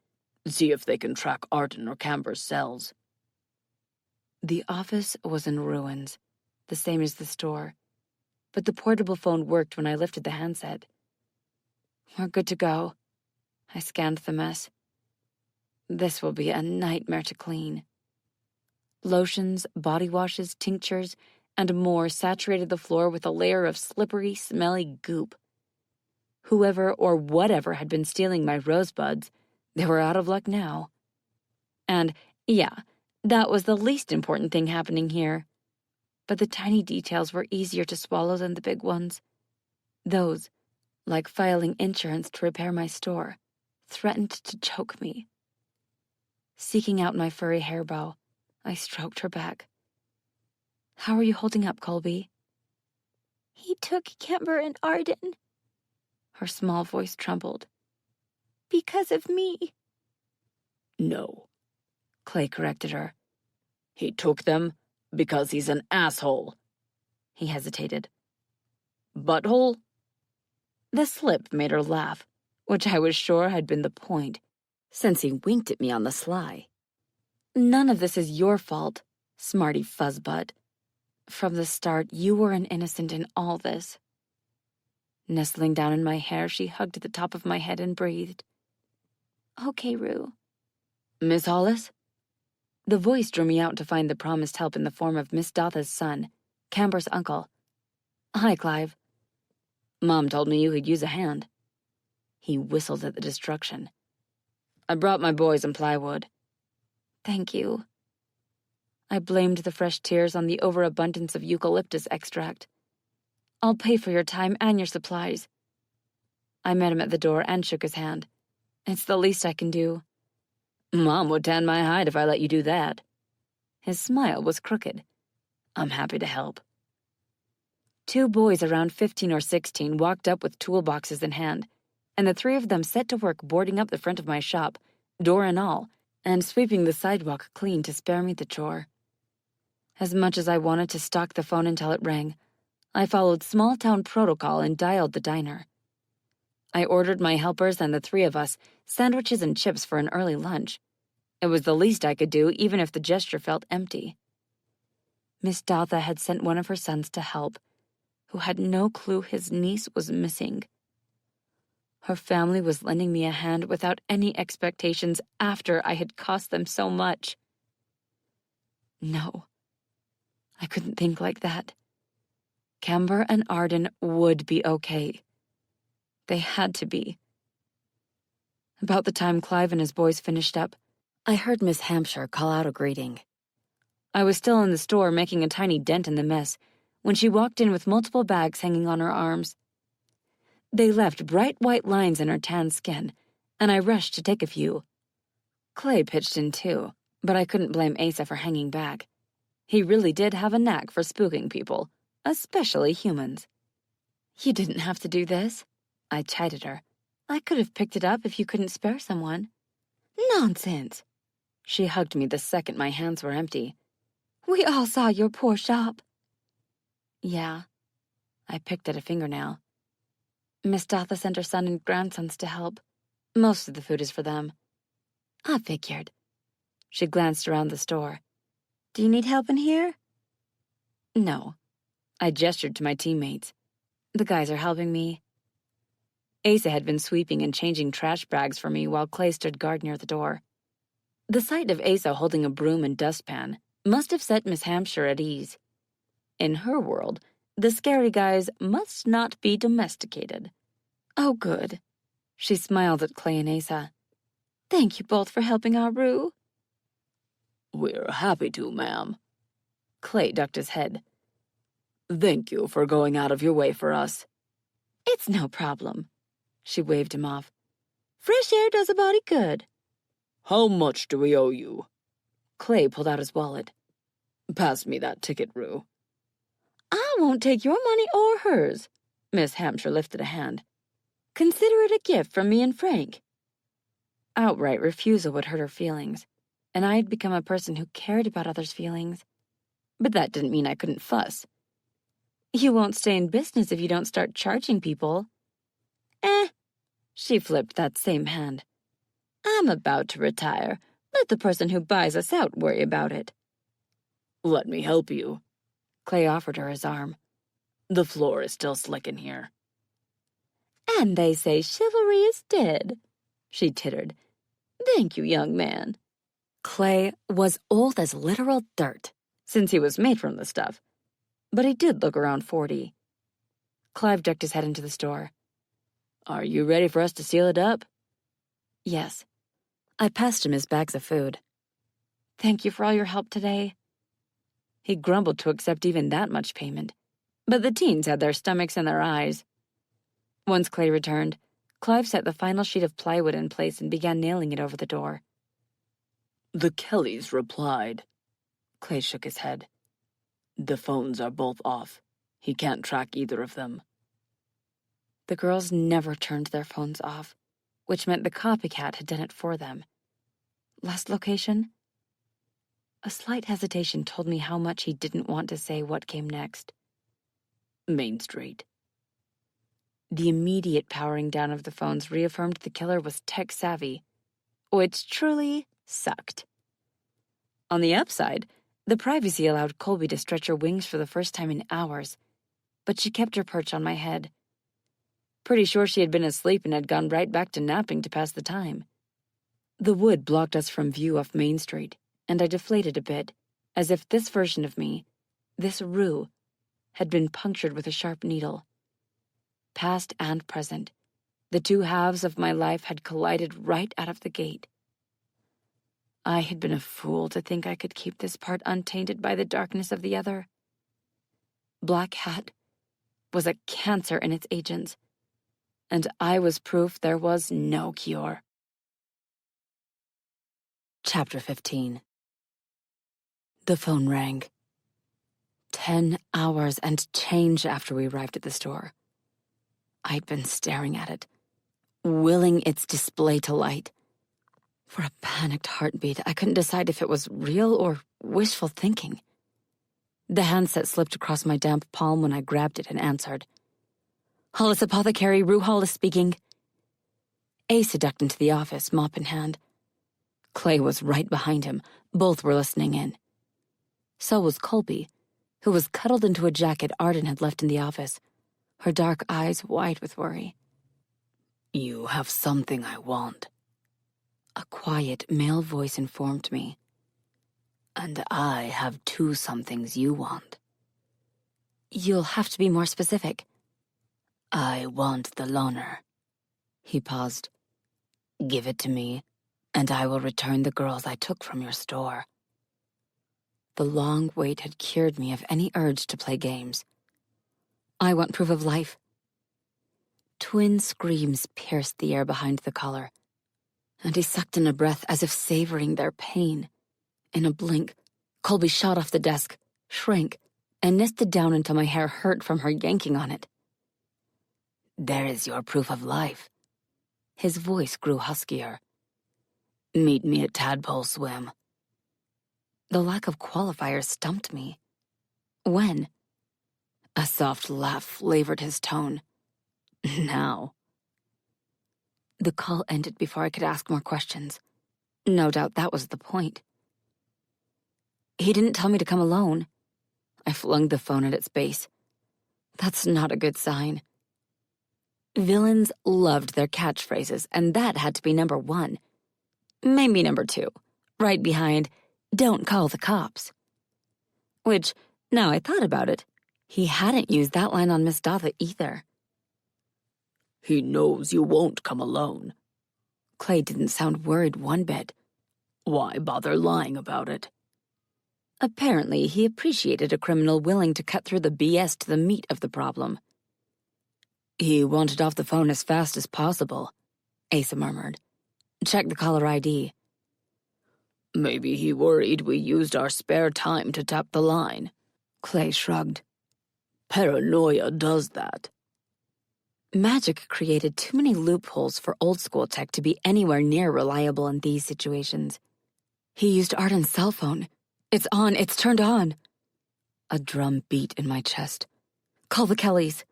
S5: See if they can track Arden or Camber's cells.
S2: The office was in ruins, the same as the store, but the portable phone worked when I lifted the handset. We're good to go. I scanned the mess. This will be a nightmare to clean. Lotions, body washes, tinctures, and more saturated the floor with a layer of slippery, smelly goop. Whoever or whatever had been stealing my rosebuds, they were out of luck now. And, yeah, that was the least important thing happening here. But the tiny details were easier to swallow than the big ones. Those, like filing insurance to repair my store, threatened to choke me. Seeking out my furry hair bow, I stroked her back. How are you holding up, Colby?
S4: He took Camber and Arden.
S2: Her small voice trembled.
S4: Because of me.
S5: No,
S2: Clay corrected her.
S5: he took them because he's an asshole.
S2: He hesitated.
S5: Butthole?
S2: The slip made her laugh, which I was sure had been the point, since he winked at me on the sly. None of this is your fault, smarty fuzzbutt. From the start, you were an innocent in all this. Nestling down in my hair, she hugged the top of my head and breathed.
S4: Okay, Rue.
S2: Miss Hollis? The voice drew me out to find the promised help in the form of Miss Dotha's son, Camber's uncle. Hi, Clive. Mom told me you could use a hand. He whistled at the destruction. I brought my boys some plywood. Thank you. I blamed the fresh tears on the overabundance of eucalyptus extract. I'll pay for your time and your supplies. I met him at the door and shook his hand. It's the least I can do.
S5: Mom would tan my hide if I let you do that.
S2: His smile was crooked. I'm happy to help. 2 boys around 15 or 16 walked up with toolboxes in hand, and the 3 of them set to work boarding up the front of my shop, door and all, and sweeping the sidewalk clean to spare me the chore. As much as I wanted to stalk the phone until it rang, I followed small-town protocol and dialed the diner. I ordered my helpers and the 3 of us sandwiches and chips for an early lunch. It was the least I could do, even if the gesture felt empty. Miss Dotha had sent one of her sons to help, who had no clue his niece was missing. Her family was lending me a hand without any expectations after I had cost them so much. No, I couldn't think like that. Camber and Arden would be okay. They had to be. About the time Clive and his boys finished up, I heard Miss Hampshire call out a greeting. I was still in the store making a tiny dent in the mess when she walked in with multiple bags hanging on her arms. They left bright white lines in her tan skin, and I rushed to take a few. Clay pitched in too, but I couldn't blame Asa for hanging back. He really did have a knack for spooking people, especially humans. You didn't have to do this, I chided her. I could have picked it up if you couldn't spare someone. Nonsense. She hugged me the second my hands were empty. We all saw your poor shop. Yeah. I picked at a fingernail. Miss Dotha sent her son and grandsons to help. Most of the food is for them. I figured. She glanced around the store. Do you need help in here? No. I gestured to my teammates. The guys are helping me. Asa had been sweeping and changing trash bags for me while Clay stood guard near the door. The sight of Asa holding a broom and dustpan must have set Miss Hampshire at ease. In her world, the scary guys must not be domesticated. Oh, good. She smiled at Clay and Asa. Thank you both for helping our Rue.
S5: We're happy to, ma'am.
S2: Clay ducked his head.
S5: Thank you for going out of your way for us.
S2: It's no problem. She waved him off. Fresh air does a body good.
S5: How much do we owe you?
S2: Clay pulled out his wallet.
S5: Pass me that ticket, Rue.
S2: I won't take your money or hers. Miss Hampshire lifted a hand. Consider it a gift from me and Frank. Outright refusal would hurt her feelings. and I had become a person who cared about others' feelings. But that didn't mean I couldn't fuss. You won't stay in business if you don't start charging people. She flipped that same hand. I'm about to retire. Let the person who buys us out worry about it.
S5: Let me help you.
S2: Clay offered her his arm.
S5: The floor is still slick in here.
S2: And they say chivalry is dead, she tittered. Thank you, young man. Clay was old as literal dirt, since he was made from the stuff. But he did look around 40. Clive ducked his head into the store.
S5: Are you ready for us to seal it up?
S2: Yes. I passed him his bags of food. Thank you for all your help today. He grumbled to accept even that much payment, but the teens had their stomachs in their eyes. Once Clay returned, Clive set the final sheet of plywood in place and began nailing it over the door.
S5: The Kellys replied.
S2: Clay shook his head.
S5: The phones are both off. He can't track either of them.
S2: The girls never turned their phones off, which meant the copycat had done it for them. Last location? A slight hesitation told me how much he didn't want to say what came next.
S5: Main Street.
S2: The immediate powering down of the phones reaffirmed the killer was tech-savvy, which truly sucked. On the upside, the privacy allowed Colby to stretch her wings for the first time in hours, but she kept her perch on my head. Pretty sure she had been asleep and had gone right back to napping to pass the time. The wood blocked us from view off Main Street, and I deflated a bit, as if this version of me, this Rue, had been punctured with a sharp needle. Past and present, the two halves of my life had collided right out of the gate. I had been a fool to think I could keep this part untainted by the darkness of the other. Black Hat was a cancer in its agents, and I was proof there was no cure. Chapter 15. The phone rang. 10 hours and change after we arrived at the store. I'd been staring at it, willing its display to light. For a panicked heartbeat, I couldn't decide if it was real or wishful thinking. The handset slipped across my damp palm when I grabbed it and answered. Hollis Apothecary, Rue Hollis speaking. Asa ducked into the office, mop in hand. Clay was right behind him. Both were listening in. So was Colby, who was cuddled into a jacket Arden had left in the office, her dark eyes wide with worry.
S5: You have something I want.
S2: A quiet male voice informed me.
S5: And I have two somethings you want.
S2: You'll have to be more specific.
S5: I want the loaner.
S2: He paused.
S5: Give it to me, and I will return the girls I took from your store.
S2: The long wait had cured me of any urge to play games. I want proof of life. Twin screams pierced the air behind the collar, and he sucked in a breath as if savoring their pain. In a blink, Colby shot off the desk, shrank, and nested down until my hair hurt from her yanking on it.
S5: There is your proof of life.
S2: His voice grew huskier.
S5: Meet me at Tadpole Swim.
S2: The lack of qualifiers stumped me. When?
S5: A soft laugh flavored his tone. Now.
S2: The call ended before I could ask more questions. No doubt that was the point. He didn't tell me to come alone. I flung the phone at its base. That's not a good sign. Villains loved their catchphrases, and that had to be number 1. Maybe number 2, right behind, don't call the cops. Which, now I thought about it, he hadn't used that line on Miss Dotha either.
S5: He knows you won't come alone.
S2: Clay didn't sound worried one bit.
S5: Why bother lying about it?
S2: Apparently, he appreciated a criminal willing to cut through the BS to the meat of the problem.
S5: He wanted off the phone as fast as possible,
S2: Asa murmured. Check the caller ID.
S5: Maybe he worried we used our spare time to tap the line.
S2: Clay shrugged.
S5: Paranoia does that.
S2: Magic created too many loopholes for old-school tech to be anywhere near reliable in these situations. He used Arden's cell phone. It's on, it's turned on. A drum beat in my chest. Call the Kellys.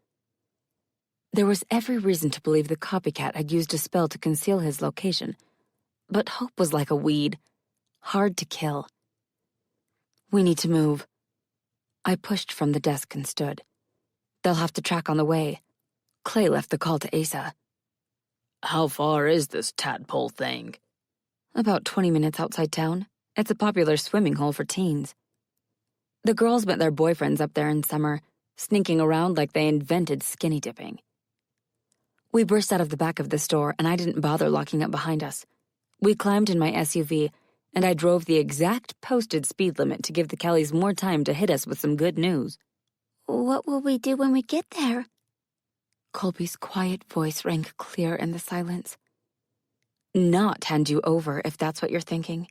S2: There was every reason to believe the copycat had used a spell to conceal his location, but hope was like a weed, hard to kill. We need to move. I pushed from the desk and stood. They'll have to track on the way. Clay left the call to Asa.
S5: How far is this tadpole thing?
S2: About 20 minutes outside town. It's a popular swimming hole for teens. The girls met their boyfriends up there in summer, sneaking around like they invented skinny dipping. We burst out of the back of the store, and I didn't bother locking up behind us. We climbed in my SUV, and I drove the exact posted speed limit to give the Kellys more time to hit us with some good news.
S4: What will we do when we get there?
S2: Colby's quiet voice rang clear in the silence. Not hand you over, if that's what you're thinking.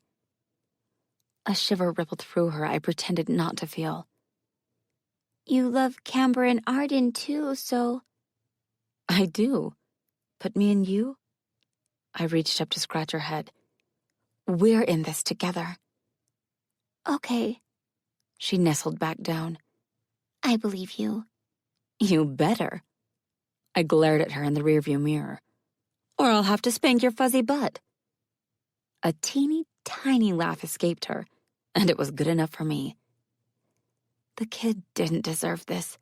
S2: A shiver rippled through her I pretended not to feel.
S4: You love Camber and Arden too, so...
S2: I do. But me and you? I reached up to scratch her head. We're in this together.
S4: Okay.
S2: She nestled back down.
S4: I believe you.
S2: You better. I glared at her in the rearview mirror. Or I'll have to spank your fuzzy butt. A teeny, tiny laugh escaped her, and it was good enough for me. The kid didn't deserve this.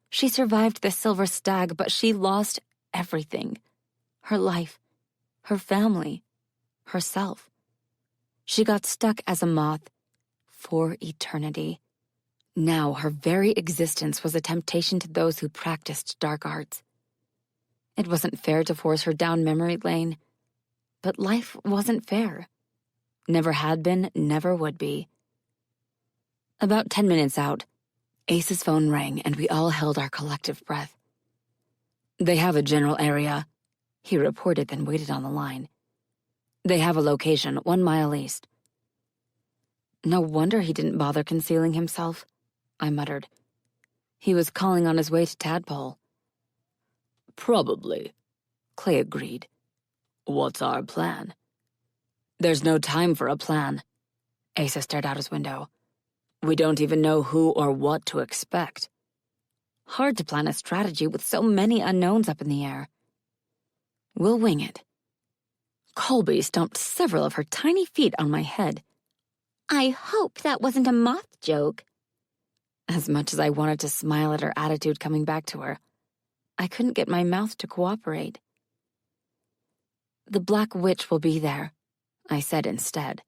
S2: She survived the Silver Stag, but she lost everything. Her life, her family, herself. She got stuck as a moth for eternity. Now her very existence was a temptation to those who practiced dark arts. It wasn't fair to force her down memory lane, but life wasn't fair. Never had been, never would be. About 10 minutes out, Ace's phone rang and we all held our collective breath. They have a general area, he reported, then waited on the line. They have a location 1 mile east. No wonder he didn't bother concealing himself, I muttered. He was calling on his way to Tadpole.
S5: Probably,
S2: Clay agreed.
S5: What's our plan?
S2: There's no time for a plan. Asa stared out his window. We don't even know who or what to expect. Hard to plan a strategy with so many unknowns up in the air. We'll wing it. Colby stomped several of her tiny feet on my head.
S4: I hope that wasn't a moth joke.
S2: As much as I wanted to smile at her attitude coming back to her, I couldn't get my mouth to cooperate. The Black Witch will be there, I said instead.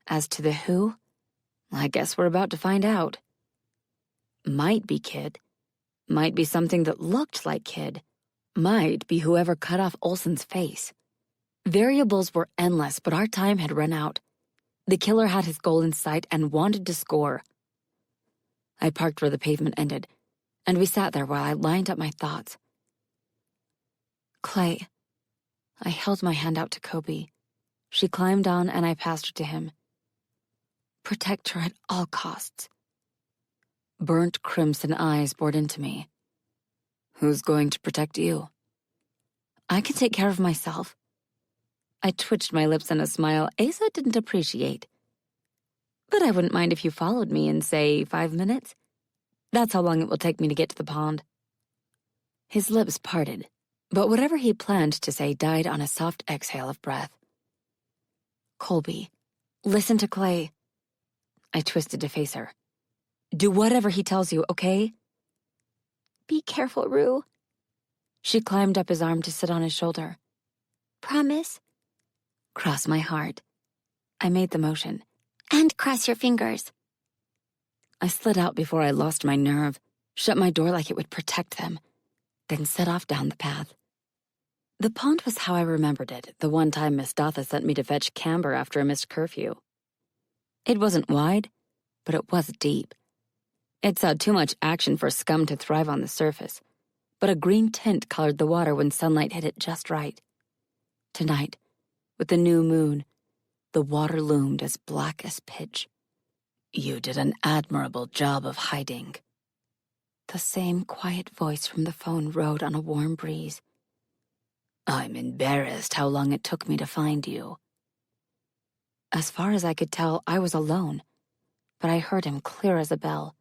S2: As to the who, I guess we're about to find out. Might be Kid. Might be something that looked like Kid. Might be whoever cut off Olsen's face. Variables were endless, but our time had run out. The killer had his goal in sight and wanted to score. I parked where the pavement ended, and we sat there while I lined up my thoughts. Clay. I held my hand out to Kobe. She climbed on, and I passed her to him. Protect her at all costs. Burnt crimson eyes bored into me. Who's going to protect you? I can take care of myself. I twitched my lips in a smile Asa didn't appreciate. But I wouldn't mind if you followed me in, say, 5 minutes. That's how long it will take me to get to the pond. His lips parted, but whatever he planned to say died on a soft exhale of breath. Colby, listen to Clay. I twisted to face her. Do whatever he tells you, okay?
S4: Be careful, Rue.
S2: She climbed up his arm to sit on his shoulder.
S4: Promise?
S2: Cross my heart. I made the motion.
S4: And cross your fingers.
S2: I slid out before I lost my nerve, shut my door like it would protect them, then set off down the path. The pond was how I remembered it, the one time Miss Dotha sent me to fetch Camber after a missed curfew. It wasn't wide, but it was deep. It saw too much action for scum to thrive on the surface, but a green tint colored the water when sunlight hit it just right. Tonight, with the new moon, the water loomed as black as pitch. You did an admirable job of hiding. The same quiet voice from the phone rode on a warm breeze. I'm embarrassed how long it took me to find you. As far as I could tell, I was alone, but I heard him clear as a bell.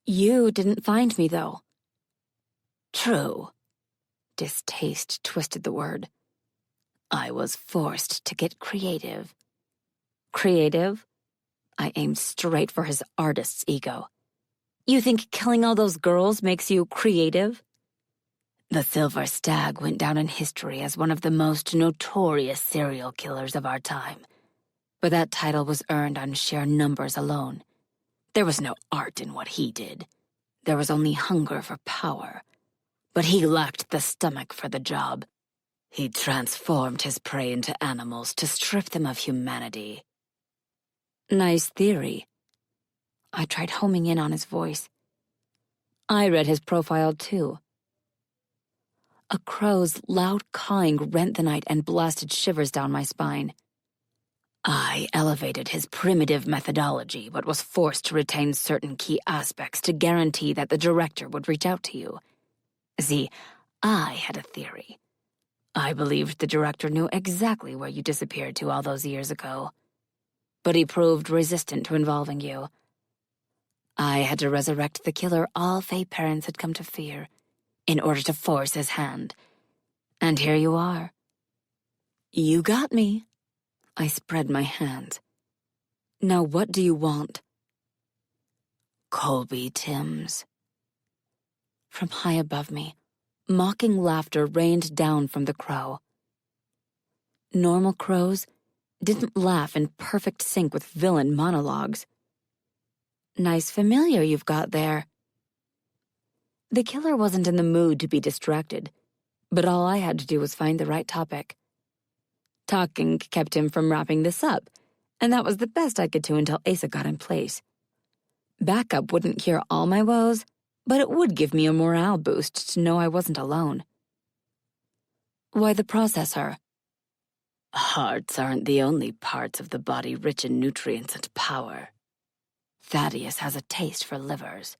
S2: You didn't find me, though.
S3: True.
S2: Distaste twisted the word.
S3: I was forced to get creative.
S2: Creative? I aimed straight for his artist's ego. You think killing all those girls makes you creative?
S3: The Silver Stag went down in history as one of the most notorious serial killers of our time.
S2: But that title was earned on sheer numbers alone.
S3: There was no art in what he did. There was only hunger for power. But he lacked the stomach for the job. He transformed his prey into animals to strip them of humanity.
S2: Nice theory. I tried homing in on his voice. I read his profile too. A crow's loud cawing rent the night and blasted shivers down my spine.
S3: I elevated his primitive methodology, but was forced to retain certain key aspects to guarantee that the director would reach out to you. See, I had a theory. I believed the director knew exactly where you disappeared to all those years ago. But he proved resistant to involving you. I had to resurrect the killer all Faye parents had come to fear in order to force his hand. And here you are.
S2: You got me. I spread my hands. Now what do you want?
S3: Colby Timms.
S2: From high above me, mocking laughter rained down from the crow. Normal crows didn't laugh in perfect sync with villain monologues. Nice familiar you've got there. The killer wasn't in the mood to be distracted, but all I had to do was find the right topic. Talking kept him from wrapping this up, and that was the best I could do until Asa got in place. Backup wouldn't cure all my woes, but it would give me a morale boost to know I wasn't alone. Why the processor?
S3: Hearts aren't the only parts of the body rich in nutrients and power. Thaddeus has a taste for livers.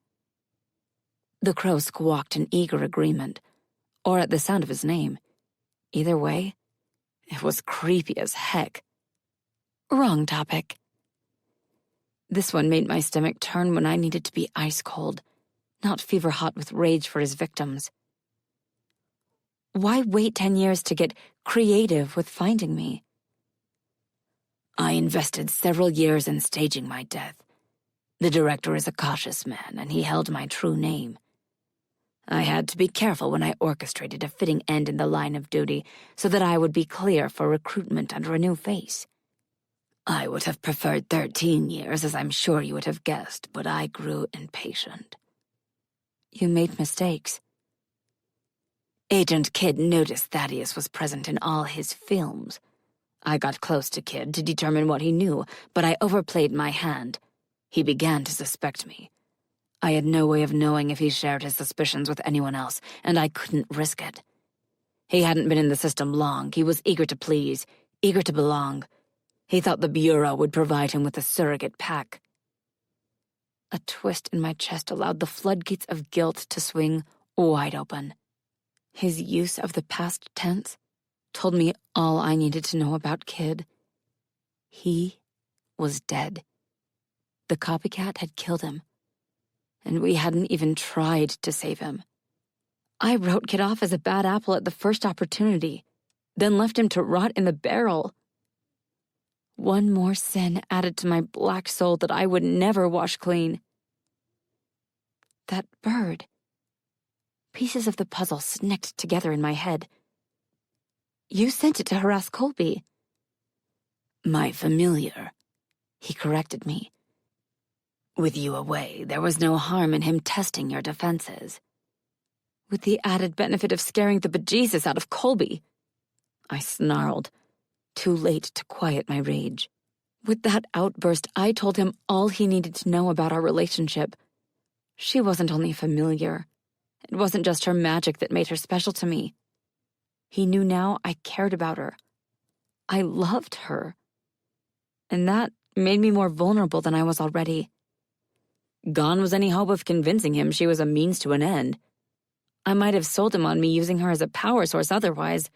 S2: The crow squawked in eager agreement, or at the sound of his name. Either way, it was creepy as heck. Wrong topic. This one made my stomach turn when I needed to be ice cold, not fever hot with rage for his victims. Why wait 10 years to get creative with finding me?
S3: I invested several years in staging my death. The director is a cautious man, and he held my true name. I had to be careful when I orchestrated a fitting end in the line of duty so that I would be clear for recruitment under a new face. I would have preferred 13 years, as I'm sure you would have guessed, but I grew impatient.
S2: You made mistakes.
S3: Agent Kidd noticed Thaddeus was present in all his films. I got close to Kidd to determine what he knew, but I overplayed my hand. He began to suspect me. I had no way of knowing if he shared his suspicions with anyone else, and I couldn't risk it. He hadn't been in the system long. He was eager to please, eager to belong. He thought the Bureau would provide him with a surrogate pack.
S2: A twist in my chest allowed the floodgates of guilt to swing wide open. His use of the past tense told me all I needed to know about Kidd. He was dead. The copycat had killed him, and we hadn't even tried to save him. I wrote Kidd off as a bad apple at the first opportunity, then left him to rot in the barrel. One more sin added to my black soul that I would never wash clean. That bird. Pieces of the puzzle snicked together in my head. You sent it to harass Colby.
S3: My familiar.
S2: He corrected me.
S3: With you away, there was no harm in him testing your defenses.
S2: With the added benefit of scaring the bejesus out of Colby. I snarled, too late to quiet my rage. With that outburst, I told him all he needed to know about our relationship. She wasn't only familiar. It wasn't just her magic that made her special to me. He knew now I cared about her. I loved her. And that made me more vulnerable than I was already. Gone was any hope of convincing him she was a means to an end. I might have sold him on me using her as a power source otherwise,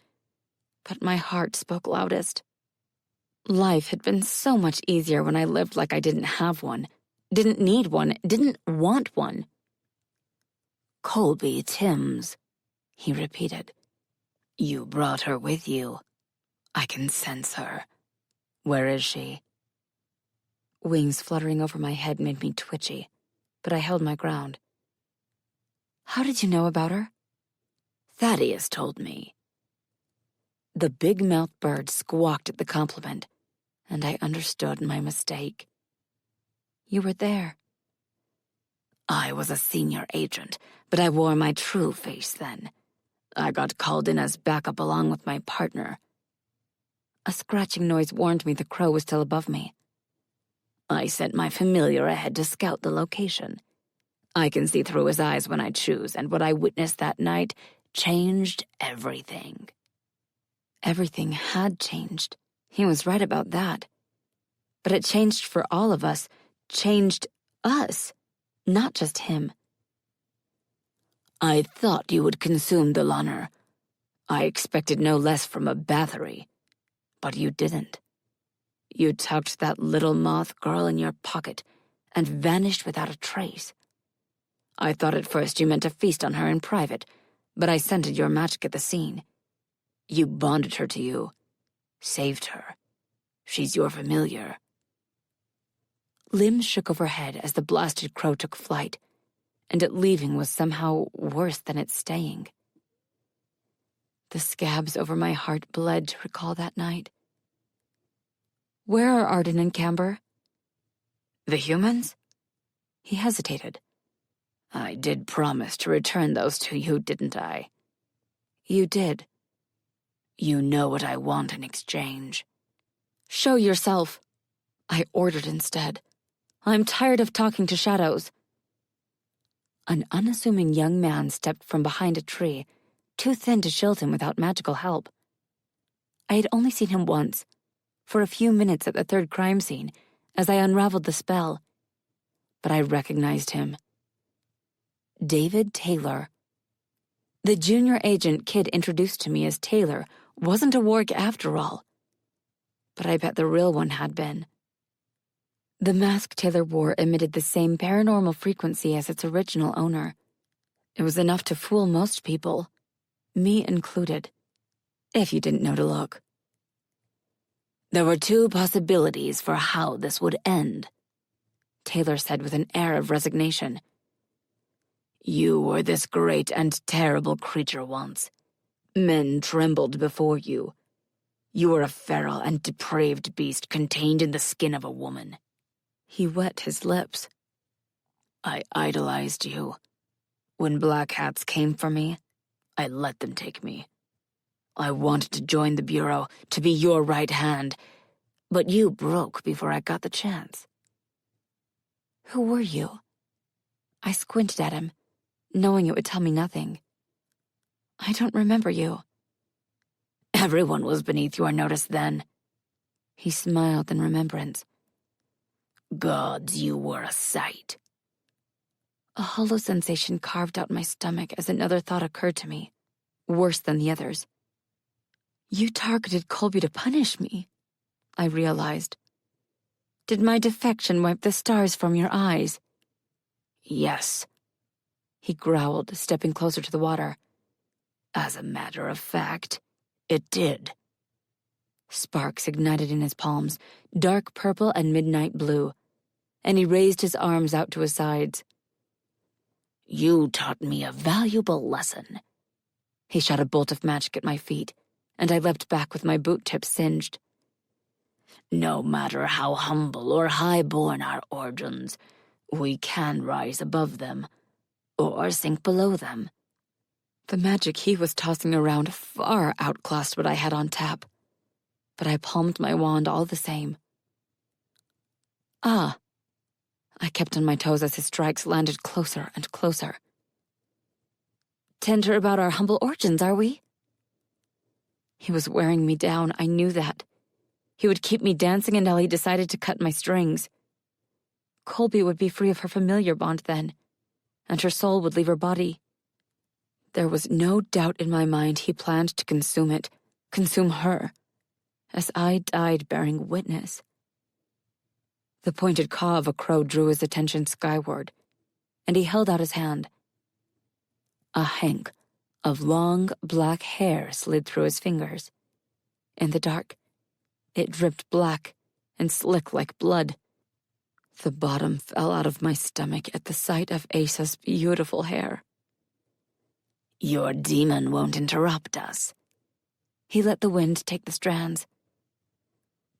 S2: but my heart spoke loudest. Life had been so much easier when I lived like I didn't have one, didn't need one, didn't want one.
S3: Colby Timms, he repeated. You brought her with you. I can sense her. Where is she?
S2: Wings fluttering over my head made me twitchy, but I held my ground. How did you know about her?
S3: Thaddeus told me.
S2: The big-mouthed bird squawked at the compliment, and I understood my mistake. You were there.
S3: I was a senior agent, but I wore my true face then. I got called in as backup along with my partner.
S2: A scratching noise warned me the crow was still above me.
S3: I sent my familiar ahead to scout the location. I can see through his eyes when I choose, and what I witnessed that night changed everything.
S2: Everything had changed. He was right about that. But it changed for all of us, changed us, not just him.
S3: I thought you would consume the Lunner. I expected no less from a Bathory. But you didn't. You tucked that little moth girl in your pocket and vanished without a trace. I thought at first you meant to feast on her in private, but I scented your magic at the scene. You bonded her to you, saved her. She's your familiar.
S2: Limbs shook overhead as the blasted crow took flight, and it leaving was somehow worse than its staying. The scabs over my heart bled to recall that night. Where are Arden and Camber?
S3: The humans?
S2: He hesitated.
S3: I did promise to return those to you, didn't I?
S2: You did.
S3: You know what I want in exchange.
S2: Show yourself, I ordered instead. I'm tired of talking to shadows. An unassuming young man stepped from behind a tree, too thin to shield him without magical help. I had only seen him once, for a few minutes at the third crime scene, as I unraveled the spell. But I recognized him. David Taylor. The junior agent Kid introduced to me as Taylor wasn't a warg after all. But I bet the real one had been. The mask Taylor wore emitted the same paranormal frequency as its original owner. It was enough to fool most people, me included, if you didn't know to look.
S3: There were two possibilities for how this would end,
S2: Taylor said with an air of resignation.
S3: You were this great and terrible creature once. Men trembled before you. You were a feral and depraved beast contained in the skin of a woman.
S2: He wet his lips.
S3: I idolized you. When black hats came for me, I let them take me. I wanted to join the Bureau, to be your right hand, but you broke before I got the chance.
S2: Who were you? I squinted at him, knowing it would tell me nothing. I don't remember you.
S3: Everyone was beneath your notice then.
S2: He smiled in remembrance.
S3: Gods, you were a sight.
S2: A hollow sensation carved out my stomach as another thought occurred to me, worse than the others. You targeted Colby to punish me, I realized. Did my defection wipe the stars from your eyes?
S3: Yes,
S2: he growled, stepping closer to the water.
S3: As a matter of fact, it did.
S2: Sparks ignited in his palms, dark purple and midnight blue, and he raised his arms out to his sides.
S3: You taught me a valuable lesson.
S2: He shot a bolt of magic at my feet, and I leapt back with my boot tips singed.
S3: No matter how humble or high-born our origins, we can rise above them, or sink below them.
S2: The magic he was tossing around far outclassed what I had on tap, but I palmed my wand all the same. Ah! I kept on my toes as his strikes landed closer and closer. Tender about our humble origins, are we? He was wearing me down, I knew that. He would keep me dancing until he decided to cut my strings. Colby would be free of her familiar bond then, and her soul would leave her body. There was no doubt in my mind he planned to consume it, consume her. as I died bearing witness. The pointed caw of a crow drew his attention skyward, and he held out his hand. A hank of long, black hair slid through his fingers. In the dark, it dripped black and slick like blood. The bottom fell out of my stomach at the sight of Asa's beautiful hair.
S3: Your demon won't interrupt us.
S2: He let the wind take the strands.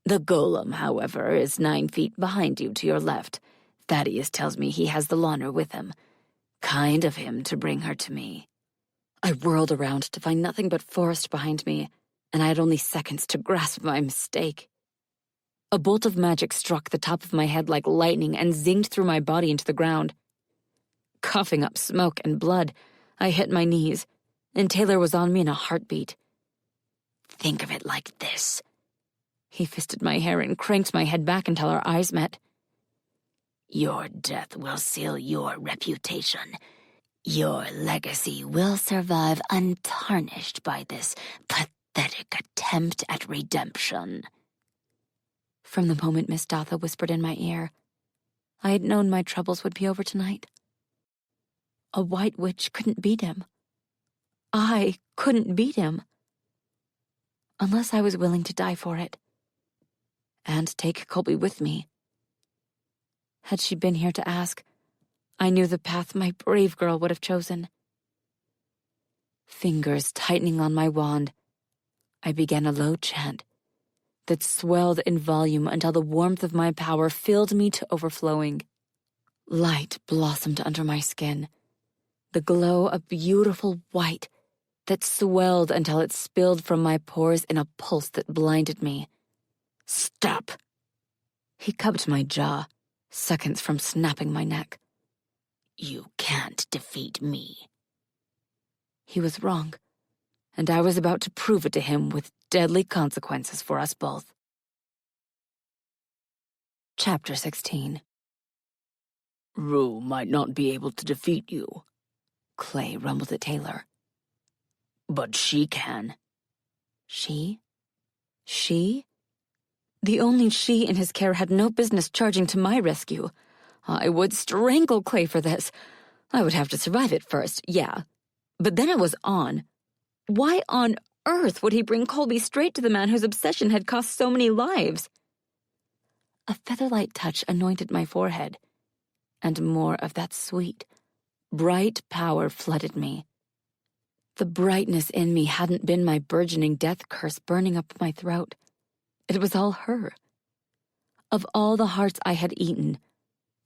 S3: The golem, however, is 9 feet behind you to your left. Thaddeus tells me he has the Launer with him. Kind of him to bring her to me.
S2: I whirled around to find nothing but forest behind me, and I had only seconds to grasp my mistake. A bolt of magic struck the top of my head like lightning and zinged through my body into the ground. Coughing up smoke and blood, I hit my knees, and Taylor was on me in a heartbeat.
S3: Think of it like this.
S2: He fisted my hair and cranked my head back until our eyes met.
S3: Your death will seal your reputation. Your legacy will survive untarnished by this pathetic attempt at redemption.
S2: From the moment Miss Dotha whispered in my ear, I had known my troubles would be over tonight. A white witch couldn't beat him. I couldn't beat him. Unless I was willing to die for it. And take Colby with me. Had she been here to ask, I knew the path my brave girl would have chosen. Fingers tightening on my wand, I began a low chant that swelled in volume until the warmth of my power filled me to overflowing. Light blossomed under my skin, the glow of beautiful white that swelled until it spilled from my pores in a pulse that blinded me.
S3: Stop!
S2: He cupped my jaw, seconds from snapping my neck.
S3: You can't defeat me.
S2: He was wrong, and I was about to prove it to him with deadly consequences for us both. Chapter 16.
S5: Rue might not be able to defeat you,
S2: Clay rumbled at Taylor.
S5: but she can.
S2: She? She? The only she in his care had no business charging to my rescue. I would strangle Clay for this. I would have to survive it first, yeah. But then it was on. Why on earth would he bring Colby straight to the man whose obsession had cost so many lives? A featherlight touch anointed my forehead, and more of that sweet, bright power flooded me. The brightness in me hadn't been my burgeoning death curse burning up my throat. It was all her. Of all the hearts I had eaten,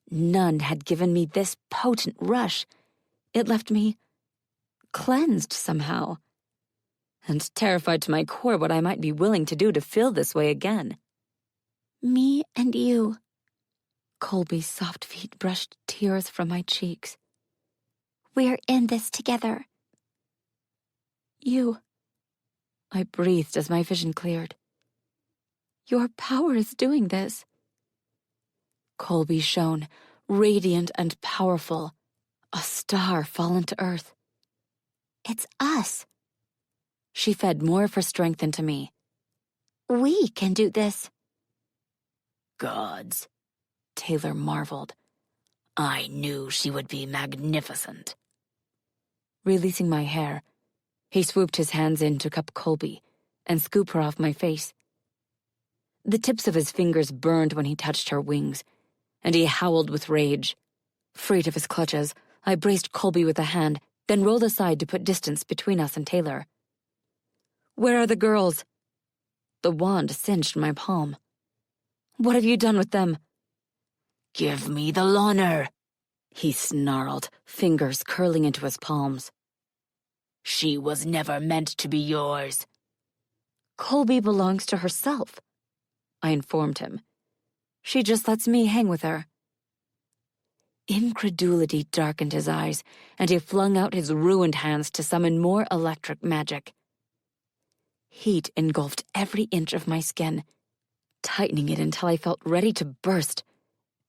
S2: none had given me this potent rush. It left me cleansed somehow, and terrified to my core what I might be willing to do to feel this way again.
S4: Me and you.
S2: Colby's soft feet brushed tears from my cheeks.
S4: We're in this together.
S2: You. I breathed as my vision cleared. Your power is doing this. Colby shone, radiant and powerful, a star fallen to earth.
S4: It's us.
S2: She fed more of her strength into me.
S4: We can do this.
S3: Gods,
S2: Taylor marveled.
S3: I knew she would be magnificent.
S2: Releasing my hair, he swooped his hands in to cup Colby and scoop her off my face. The tips of his fingers burned when he touched her wings, and he howled with rage. Freed of his clutches, I braced Colby with a hand, then rolled aside to put distance between us and Taylor. Where are the girls? The wand singed my palm. What have you done with them?
S3: Give me the Launer,
S2: He snarled, fingers curling into his palms.
S3: She was never meant to be yours.
S2: Colby belongs to herself, I informed him. She just lets me hang with her. Incredulity darkened his eyes, and he flung out his ruined hands to summon more electric magic. Heat engulfed every inch of my skin, tightening it until I felt ready to burst,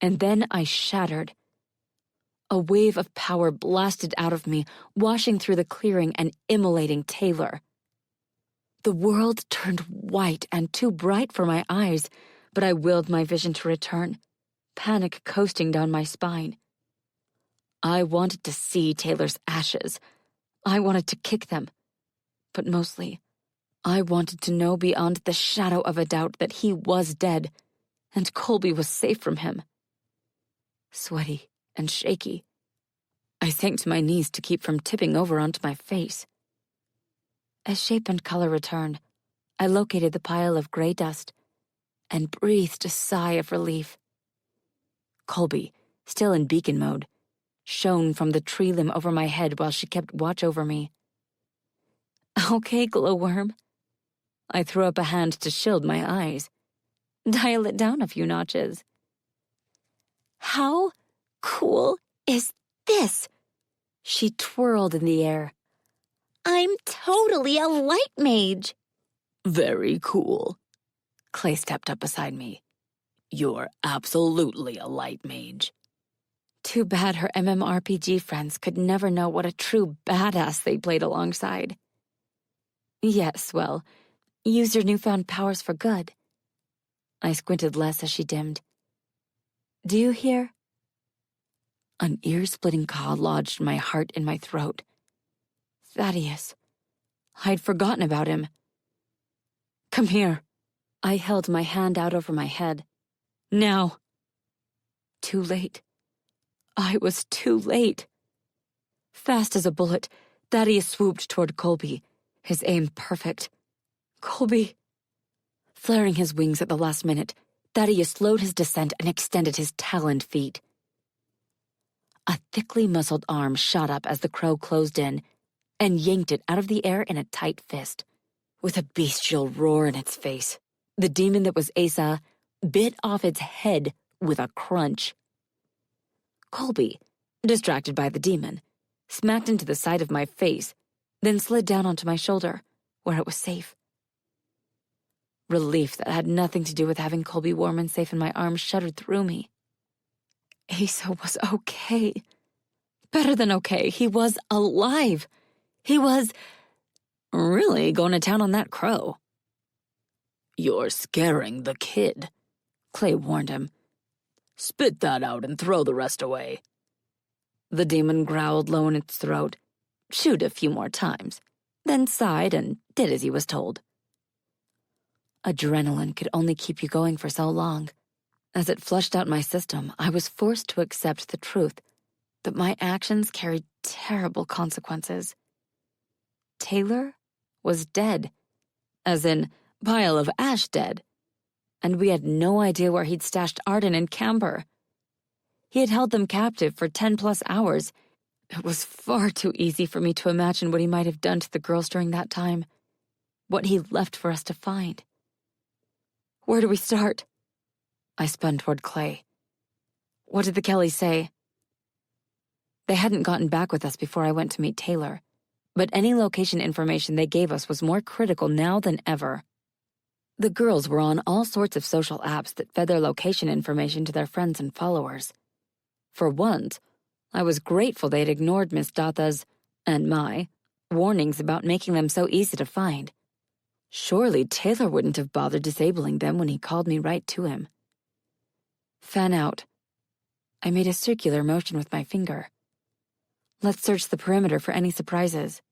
S2: and then I shattered. A wave of power blasted out of me, washing through the clearing and immolating Taylor. The world turned white and too bright for my eyes, but I willed my vision to return, panic coasting down my spine. I wanted to see Taylor's ashes. I wanted to kick them. But mostly, I wanted to know beyond the shadow of a doubt that he was dead, and Colby was safe from him. Sweaty and shaky, I sank to my knees to keep from tipping over onto my face. As shape and color returned, I located the pile of gray dust and breathed a sigh of relief. Colby, still in beacon mode, shone from the tree limb over my head while she kept watch over me. Okay, glowworm. I threw up a hand to shield my eyes. Dial it down a few notches.
S4: How cool is this?
S2: She twirled in the air.
S4: I'm totally a light mage.
S5: Very cool.
S2: Clay stepped up beside me.
S5: You're absolutely a light mage.
S2: Too bad her MMORPG friends could never know what a true badass they played alongside. Yes, well, use your newfound powers for good. I squinted less as she dimmed. Do you hear? An ear-splitting caw lodged my heart in my throat. Thaddeus. I'd forgotten about him. Come here. I held my hand out over my head. Now. Too late. I was too late. Fast as a bullet, Thaddeus swooped toward Colby, his aim perfect. Colby. Flaring his wings at the last minute, Thaddeus slowed his descent and extended his taloned feet. A thickly muscled arm shot up as the crow closed in and yanked it out of the air in a tight fist. With a bestial roar in its face, the demon that was Asa bit off its head with a crunch. Colby, distracted by the demon, smacked into the side of my face, then slid down onto my shoulder, where it was safe. Relief that had nothing to do with having Colby warm and safe in my arms shuddered through me. Asa was okay. Better than okay. He was alive. He was
S5: really going to town on that crow. You're scaring the kid,
S2: Clay warned him.
S5: Spit that out and throw the rest away.
S2: The demon growled low in its throat, chewed a few more times, then sighed and did as he was told. Adrenaline could only keep you going for so long. As it flushed out my system, I was forced to accept the truth that my actions carried terrible consequences. Taylor was dead, as in pile of ash dead, and we had no idea where he'd stashed Arden and Camber. He had held them captive for 10+ hours. It was far too easy for me to imagine what he might have done to the girls during that time, what he left for us to find. Where do we start? I spun toward Clay. What did the Kellys say? They hadn't gotten back with us before I went to meet Taylor, but any location information they gave us was more critical now than ever. The girls were on all sorts of social apps that fed their location information to their friends and followers. For once, I was grateful they'd ignored Miss Datha's, and my, warnings about making them so easy to find. Surely Taylor wouldn't have bothered disabling them when he called me right to him. Fan out. I made a circular motion with my finger. Let's search the perimeter for any surprises.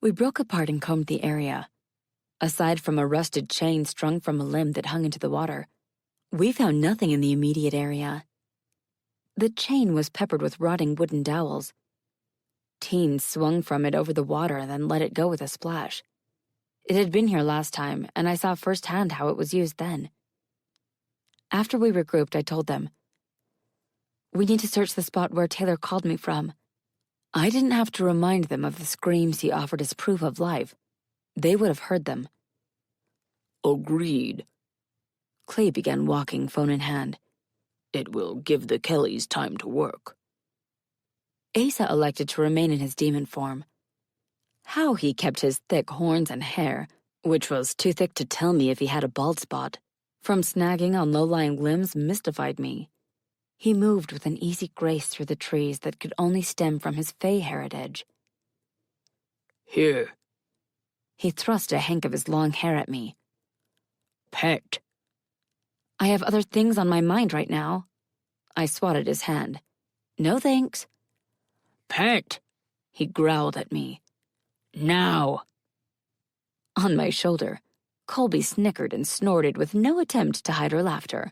S2: We broke apart and combed the area. Aside from a rusted chain strung from a limb that hung into the water, we found nothing in the immediate area. The chain was peppered with rotting wooden dowels. Teens swung from it over the water and then let it go with a splash. It had been here last time, and I saw firsthand how it was used then. After we regrouped, I told them, we need to search the spot where Taylor called me from. I didn't have to remind them of the screams he offered as proof of life. They would have heard them.
S5: Agreed.
S2: Clay began walking, phone in hand.
S5: It will give the Kellys time to work.
S2: Asa elected to remain in his demon form. How he kept his thick horns and hair, which was too thick to tell me if he had a bald spot, from snagging on low-lying limbs mystified me. He moved with an easy grace through the trees that could only stem from his Fey heritage.
S5: Here.
S2: He thrust a hank of his long hair at me.
S5: Pet.
S2: I have other things on my mind right now. I swatted his hand. No thanks.
S5: Pet.
S2: He growled at me.
S5: Now.
S2: On my shoulder, Colby snickered and snorted with no attempt to hide her laughter.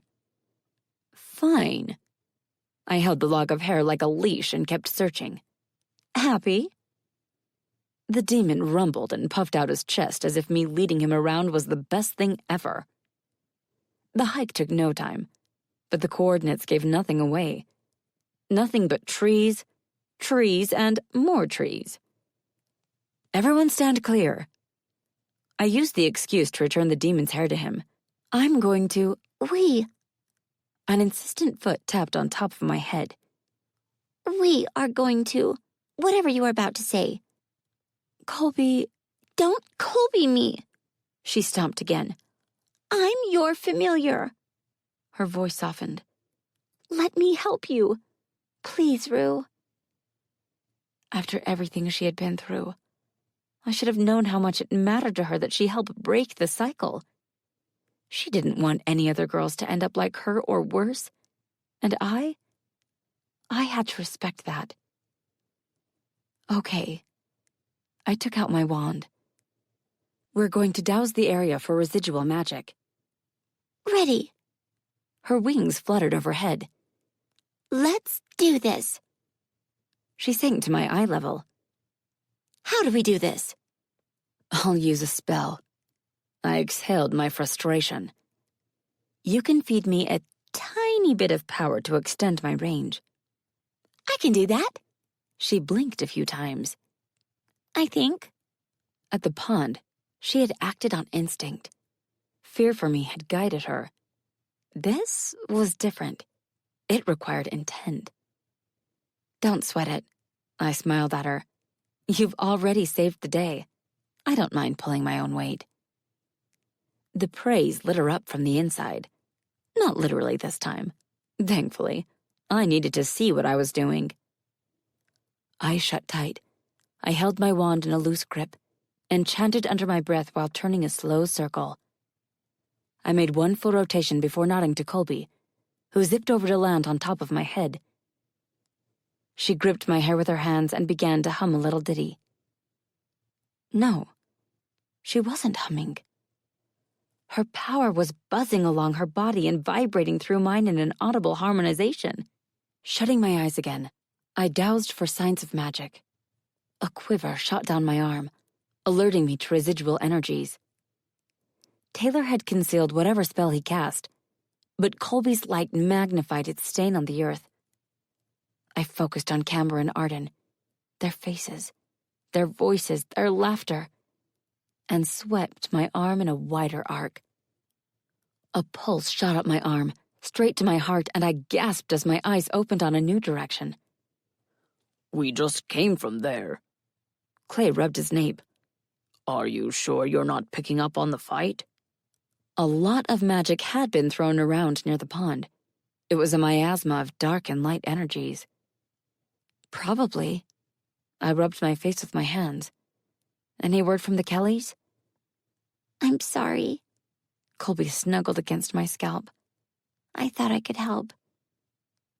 S2: Fine. I held the lock of hair like a leash and kept searching. Happy? The demon rumbled and puffed out his chest as if me leading him around was the best thing ever. The hike took no time, but the coordinates gave nothing away. Nothing but trees, trees, and more trees. Everyone stand clear. I used the excuse to return the demon's hair to him. I'm going to...
S4: We
S2: An insistent foot tapped on top of my head.
S4: are going to... Whatever you are about to say.
S2: Colby...
S4: Don't Colby me.
S2: She stomped again.
S4: I'm your familiar.
S2: Her voice softened.
S4: Let me help you. Please, Rue.
S2: After everything she had been through, I should have known how much it mattered to her that she helped break the cycle. She didn't want any other girls to end up like her or worse, and I had to respect that. Okay. I took out my wand. We're going to douse the area for residual magic.
S4: Ready.
S2: Her wings fluttered overhead.
S4: Let's do this.
S2: She sank to my eye level.
S4: How do we do this?
S2: I'll use a spell. I exhaled my frustration. You can feed me a tiny bit of power to extend my range.
S4: I can do that.
S2: She blinked a few times.
S4: I think.
S2: At the pond, she had acted on instinct. Fear for me had guided her. This was different. It required intent. Don't sweat it. I smiled at her. You've already saved the day. I don't mind pulling my own weight. The praise lit her up from the inside. Not literally this time. Thankfully, I needed to see what I was doing. Eyes shut tight. I held my wand in a loose grip and chanted under my breath while turning a slow circle. I made one full rotation before nodding to Colby, who zipped over to land on top of my head. She gripped my hair with her hands and began to hum a little ditty. No, she wasn't humming. Her power was buzzing along her body and vibrating through mine in an audible harmonization. Shutting my eyes again, I dowsed for signs of magic. A quiver shot down my arm, alerting me to residual energies. Taylor had concealed whatever spell he cast, but Colby's light magnified its stain on the earth. I focused on Camber and Arden, their faces, their voices, their laughter, and swept my arm in a wider arc. A pulse shot up my arm, straight to my heart, and I gasped as my eyes opened on a new direction.
S5: We just came from there.
S2: Clay rubbed his nape.
S5: Are you sure you're not picking up on the fight?
S2: A lot of magic had been thrown around near the pond. It was a miasma of dark and light energies. Probably. I rubbed my face with my hands. Any word from the Kellys?
S4: I'm sorry.
S2: Colby snuggled against my scalp.
S4: I thought I could help.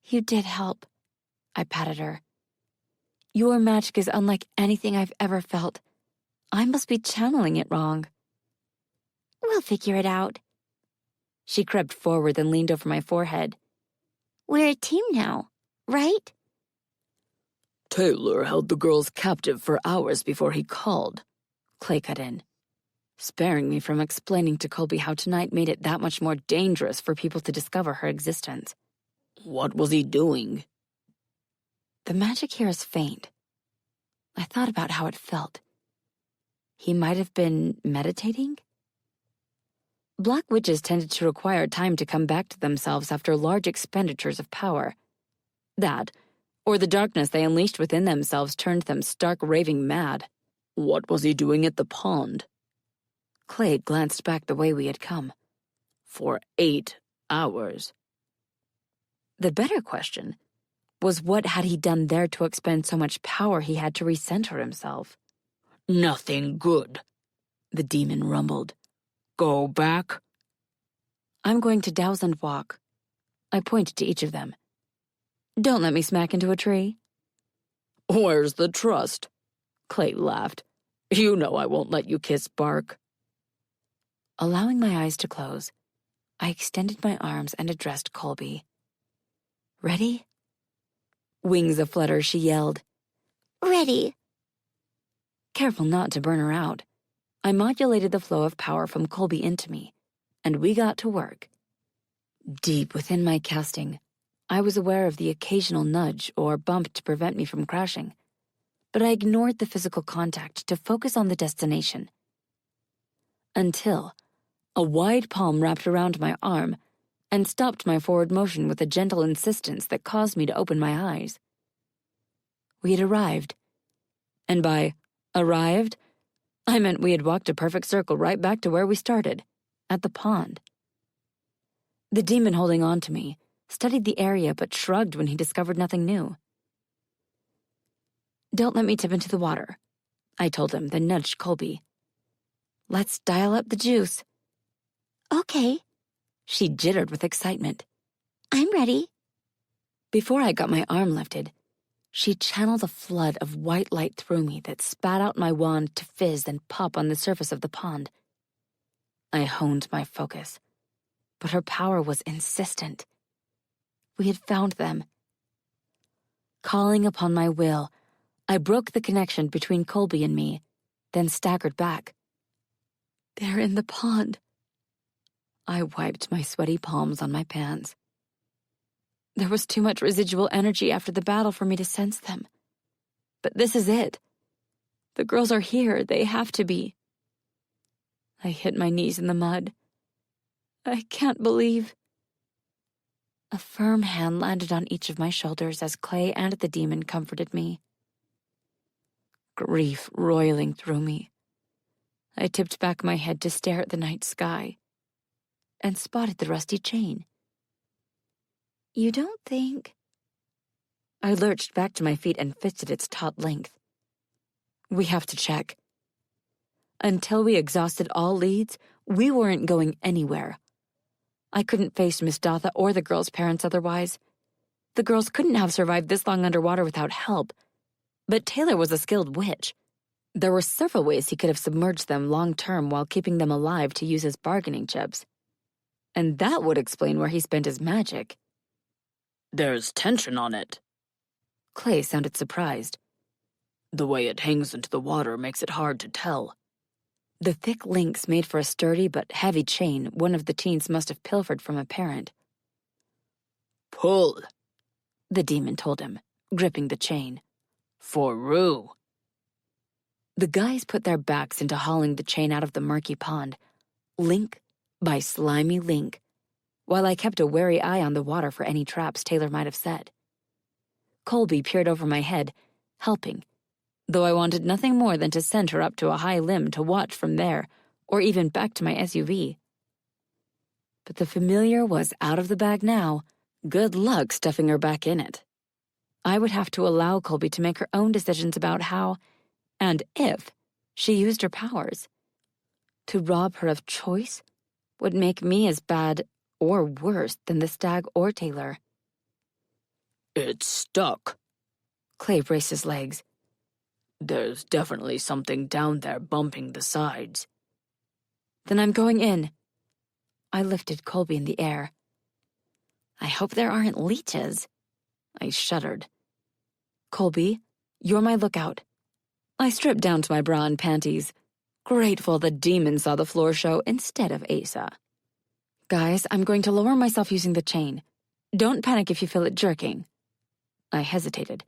S2: You did help. I patted her. Your magic is unlike anything I've ever felt. I must be channeling it wrong.
S4: We'll figure it out.
S2: She crept forward and leaned over my forehead.
S4: We're a team now, right?
S5: Taylor held the girls captive for hours before he called.
S2: Clay cut in, sparing me from explaining to Colby how tonight made it that much more dangerous for people to discover her existence.
S5: What was he doing?
S2: The magic here is faint. I thought about how it felt. He might have been meditating? Black witches tended to require time to come back to themselves after large expenditures of power. That, or the darkness they unleashed within themselves, turned them stark raving mad.
S5: What was he doing at the pond?
S2: Clay glanced back the way we had come.
S5: For 8 hours.
S2: The better question was, what had he done there to expend so much power he had to recenter himself?
S5: Nothing good.
S2: The demon rumbled.
S5: Go back?
S2: I'm going to douse and walk. I pointed to each of them. Don't let me smack into a tree.
S5: Where's the trust? Clay laughed. You know I won't let you kiss bark.
S2: Allowing my eyes to close, I extended my arms and addressed Colby. Ready? Wings aflutter, she yelled.
S4: Ready.
S2: Careful not to burn her out, I modulated the flow of power from Colby into me, and we got to work. Deep within my casting, I was aware of the occasional nudge or bump to prevent me from crashing, but I ignored the physical contact to focus on the destination. Until a wide palm wrapped around my arm and stopped my forward motion with a gentle insistence that caused me to open my eyes. We had arrived, and by arrived, I meant we had walked a perfect circle right back to where we started, at the pond. The demon holding on to me studied the area but shrugged when he discovered nothing new. Don't let me tip into the water, I told him, then nudged Colby. Let's dial up the juice.
S4: Okay.
S2: She jittered with excitement.
S4: I'm ready.
S2: Before I got my arm lifted, she channeled a flood of white light through me that spat out my wand to fizz and pop on the surface of the pond. I honed my focus, but her power was insistent. We had found them. Calling upon my will, I broke the connection between Colby and me, then staggered back. They're in the pond. I wiped my sweaty palms on my pants. There was too much residual energy after the battle for me to sense them. But this is it. The girls are here. They have to be. I hit my knees in the mud. I can't believe. A firm hand landed on each of my shoulders as Clay and the demon comforted me. Grief roiling through me, I tipped back my head to stare at the night sky and spotted the rusty chain.
S4: You don't think...
S2: I lurched back to my feet and fisted its taut length. We have to check. Until we exhausted all leads, we weren't going anywhere. I couldn't face Miss Dotha or the girls' parents otherwise. The girls couldn't have survived this long underwater without help. But Taylor was a skilled witch. There were several ways he could have submerged them long-term while keeping them alive to use as bargaining chips. And that would explain where he spent his magic.
S5: There's tension on it.
S2: Clay sounded surprised.
S5: The way it hangs into the water makes it hard to tell.
S2: The thick links made for a sturdy but heavy chain one of the teens must have pilfered from a parent.
S5: Pull,
S2: the demon told him, gripping the chain.
S5: For Rue.
S2: The guys put their backs into hauling the chain out of the murky pond, link by slimy link, while I kept a wary eye on the water for any traps Taylor might have set. Colby peered over my head, helping, though I wanted nothing more than to send her up to a high limb to watch from there, or even back to my SUV. But the familiar was out of the bag now. Good luck stuffing her back in it. I would have to allow Colby to make her own decisions about how, and if, she used her powers. To rob her of choice would make me as bad or worse than the stag or Taylor.
S5: It's stuck.
S2: Clay braced his legs.
S5: There's definitely something down there bumping the sides.
S2: Then I'm going in. I lifted Colby in the air. I hope there aren't leeches. I shuddered. Colby, you're my lookout. I stripped down to my bra and panties, grateful the demon saw the floor show instead of Asa. Guys, I'm going to lower myself using the chain. Don't panic if you feel it jerking. I hesitated.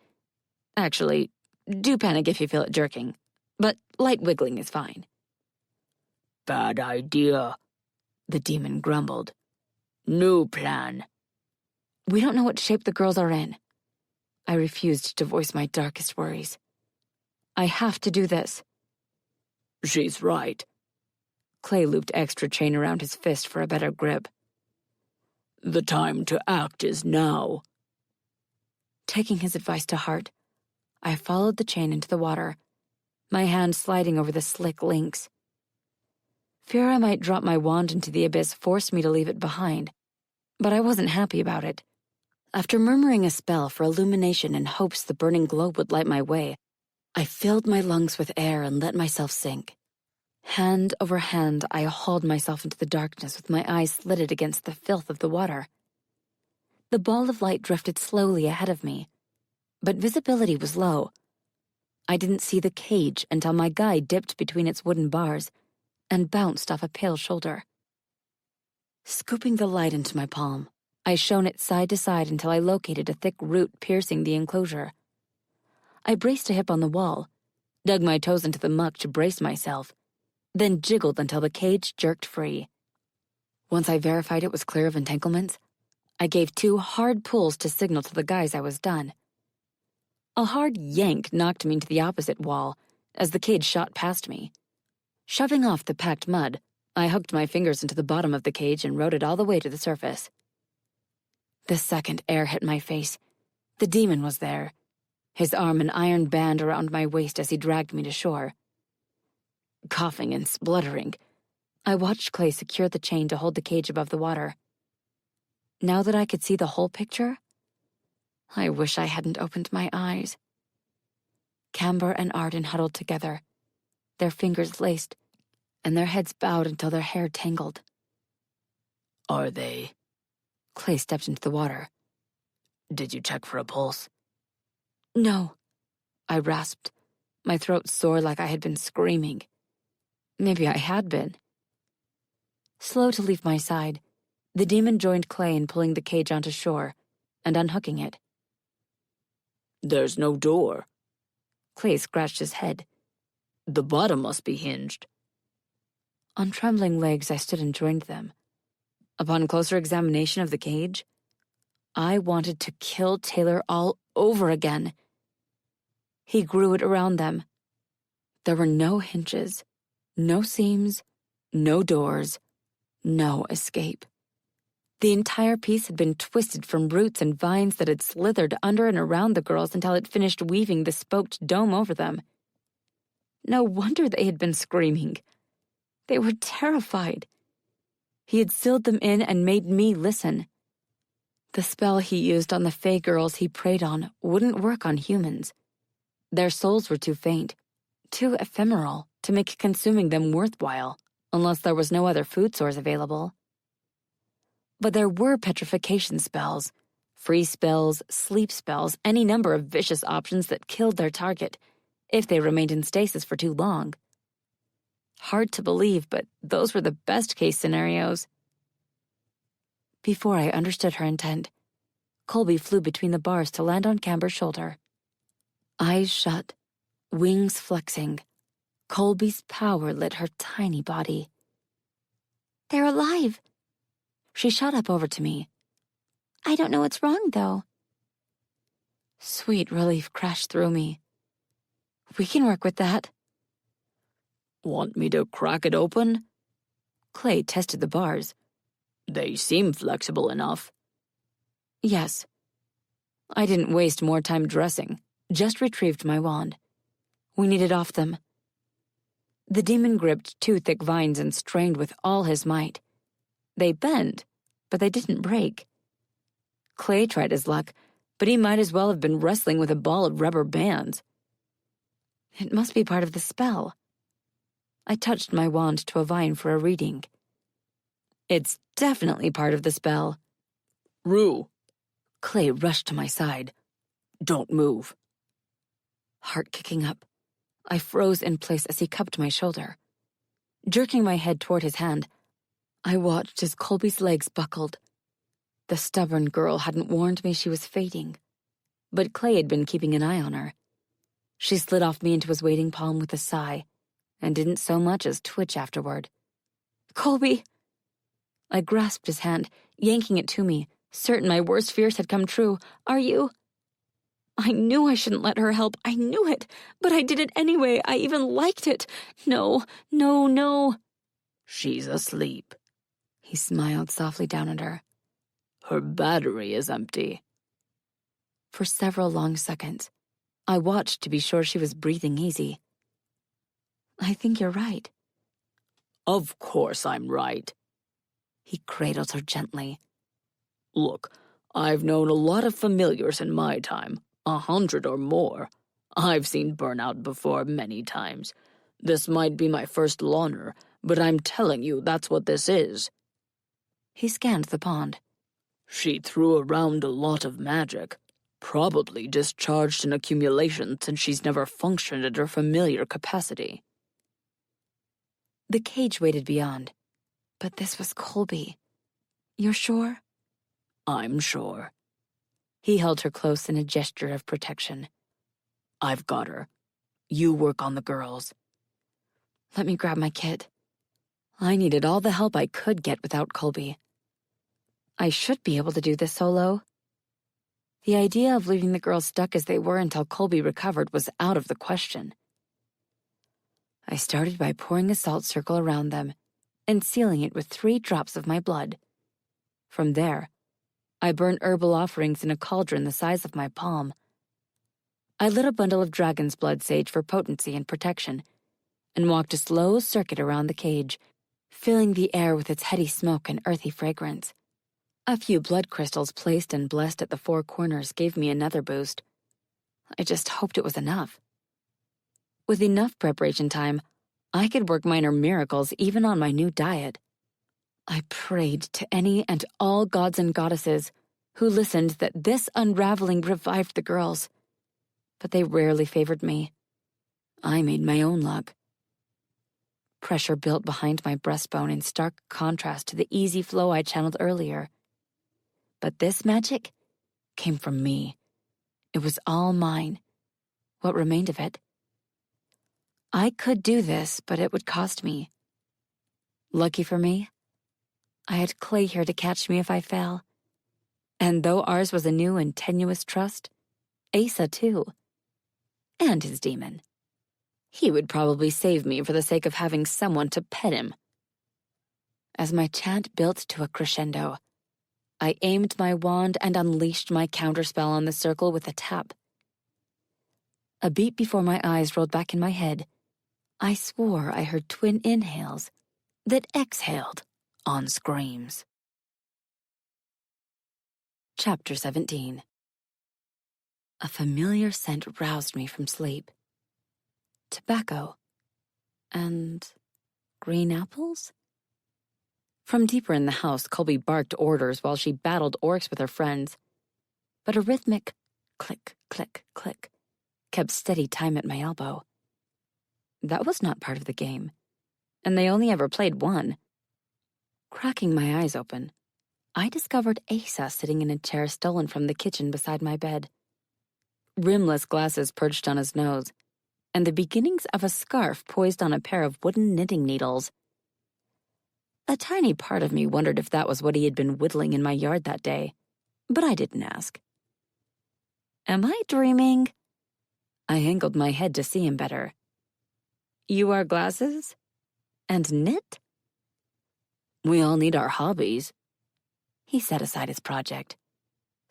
S2: Actually, do panic if you feel it jerking, but light wiggling is fine.
S5: Bad idea,
S2: the demon grumbled.
S5: New plan.
S2: We don't know what shape the girls are in. I refused to voice my darkest worries. I have to do this.
S5: She's right.
S2: Clay looped extra chain around his fist for a better grip.
S5: The time to act is now.
S2: Taking his advice to heart, I followed the chain into the water, my hand sliding over the slick links. Fear I might drop my wand into the abyss forced me to leave it behind, but I wasn't happy about it. After murmuring a spell for illumination in hopes the burning globe would light my way, I filled my lungs with air and let myself sink. Hand over hand, I hauled myself into the darkness with my eyes slitted against the filth of the water. The ball of light drifted slowly ahead of me, but visibility was low. I didn't see the cage until my guide dipped between its wooden bars and bounced off a pale shoulder. Scooping the light into my palm, I shone it side to side until I located a thick root piercing the enclosure. I braced a hip on the wall, dug my toes into the muck to brace myself, then jiggled until the cage jerked free. Once I verified it was clear of entanglements, I gave 2 hard pulls to signal to the guys I was done. A hard yank knocked me into the opposite wall as the cage shot past me. Shoving off the packed mud, I hooked my fingers into the bottom of the cage and rode it all the way to the surface. The second air hit my face, the demon was there, his arm an iron band around my waist as he dragged me to shore. Coughing and spluttering, I watched Clay secure the chain to hold the cage above the water. Now that I could see the whole picture, I wish I hadn't opened my eyes. Camber and Arden huddled together, their fingers laced, and their heads bowed until their hair tangled.
S5: Are they?
S2: Clay stepped into the water.
S5: Did you check for a pulse?
S2: No, I rasped, my throat sore like I had been screaming. Maybe I had been. Slow to leave my side, the demon joined Clay in pulling the cage onto shore and unhooking it.
S5: There's no door.
S2: Clay scratched his head.
S5: The bottom must be hinged.
S2: On trembling legs, I stood and joined them. Upon closer examination of the cage, I wanted to kill Taylor all over again. He grew it around them. There were no hinges, no seams, no doors, no escape. The entire piece had been twisted from roots and vines that had slithered under and around the girls until it finished weaving the spoked dome over them. No wonder they had been screaming. They were terrified. He had sealed them in and made me listen. The spell he used on the Fae girls he preyed on wouldn't work on humans. Their souls were too faint, too ephemeral to make consuming them worthwhile, unless there was no other food source available. But there were petrification spells, freeze spells, sleep spells, any number of vicious options that killed their target if they remained in stasis for too long. Hard to believe, but those were the best-case scenarios. Before I understood her intent, Colby flew between the bars to land on Camber's shoulder. Eyes shut, wings flexing, Colby's power lit her tiny body.
S4: They're alive.
S2: She shot up over to me.
S4: I don't know what's wrong, though.
S2: Sweet relief crashed through me. We can work with that.
S5: Want me to crack it open?
S2: Clay tested the bars.
S5: They seem flexible enough.
S2: Yes. I didn't waste more time dressing, just retrieved my wand. We needed off them. The demon gripped 2 thick vines and strained with all his might. They bent, but they didn't break. Clay tried his luck, but he might as well have been wrestling with a ball of rubber bands. It must be part of the spell. I touched my wand to a vine for a reading. It's definitely part of the spell.
S5: Rue.
S2: Clay rushed to my side.
S5: Don't move.
S2: Heart kicking up, I froze in place as he cupped my shoulder. Jerking my head toward his hand, I watched as Colby's legs buckled. The stubborn girl hadn't warned me she was fading, but Clay had been keeping an eye on her. She slid off me into his waiting palm with a sigh, and didn't so much as twitch afterward. Colby! I grasped his hand, yanking it to me, certain my worst fears had come true. Are you? I knew I shouldn't let her help. I knew it, but I did it anyway. I even liked it. No, no, no.
S5: She's asleep.
S2: He smiled softly down at her.
S5: Her battery is empty.
S2: For several long seconds, I watched to be sure she was breathing easy. I think you're right.
S5: Of course I'm right.
S2: He cradled her gently.
S5: Look, I've known a lot of familiars in my time, 100 or more. I've seen burnout before many times. This might be my first Lawner, but I'm telling you that's what this is.
S2: He scanned the pond.
S5: She threw around a lot of magic, probably discharged in accumulation since she's never functioned at her familiar capacity.
S2: The cage waited beyond. But this was Colby. You're sure?
S5: I'm sure.
S2: He held her close in a gesture of protection.
S5: I've got her. You work on the girls.
S2: Let me grab my kit. I needed all the help I could get without Colby. I should be able to do this solo. The idea of leaving the girls stuck as they were until Colby recovered was out of the question. I started by pouring a salt circle around them and sealing it with 3 drops of my blood. From there, I burned herbal offerings in a cauldron the size of my palm. I lit a bundle of dragon's blood sage for potency and protection, and walked a slow circuit around the cage, filling the air with its heady smoke and earthy fragrance. A few blood crystals placed and blessed at the 4 corners gave me another boost. I just hoped it was enough. With enough preparation time, I could work minor miracles even on my new diet. I prayed to any and all gods and goddesses who listened that this unraveling revived the girls. But they rarely favored me. I made my own luck. Pressure built behind my breastbone in stark contrast to the easy flow I channeled earlier. But this magic came from me. It was all mine. What remained of it? I could do this, but it would cost me. Lucky for me, I had Clay here to catch me if I fell. And though ours was a new and tenuous trust, Asa too. And his demon. He would probably save me for the sake of having someone to pet him. As my chant built to a crescendo, I aimed my wand and unleashed my counterspell on the circle with a tap. A beat before my eyes rolled back in my head. I swore I heard twin inhales that exhaled on screams. Chapter 17. A familiar scent roused me from sleep. Tobacco. And green apples? From deeper in the house, Colby barked orders while she battled orcs with her friends. But a rhythmic click, click, click kept steady time at my elbow. That was not part of the game, and they only ever played one. Cracking my eyes open, I discovered Asa sitting in a chair stolen from the kitchen beside my bed. Rimless glasses perched on his nose, and the beginnings of a scarf poised on a pair of wooden knitting needles. A tiny part of me wondered if that was what he had been whittling in my yard that day, but I didn't ask. Am I dreaming? I angled my head to see him better. You wear glasses? And knit?
S5: We all need our hobbies.
S2: He set aside his project.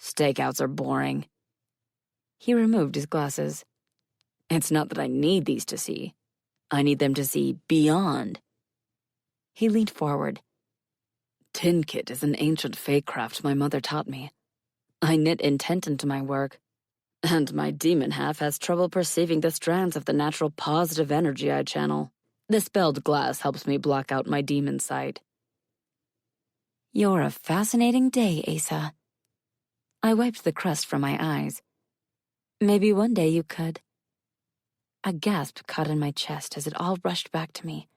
S5: Stakeouts are boring.
S2: He removed his glasses.
S5: It's not that I need these to see. I need them to see beyond.
S2: He leaned forward.
S5: Tinkit is an ancient fake craft my mother taught me. I knit intent into my work, and my demon half has trouble perceiving the strands of the natural positive energy I channel. The spelled glass helps me block out my demon sight.
S2: You're a fascinating day, Asa. I wiped the crust from my eyes. Maybe one day you could. A gasp caught in my chest as it all rushed back to me,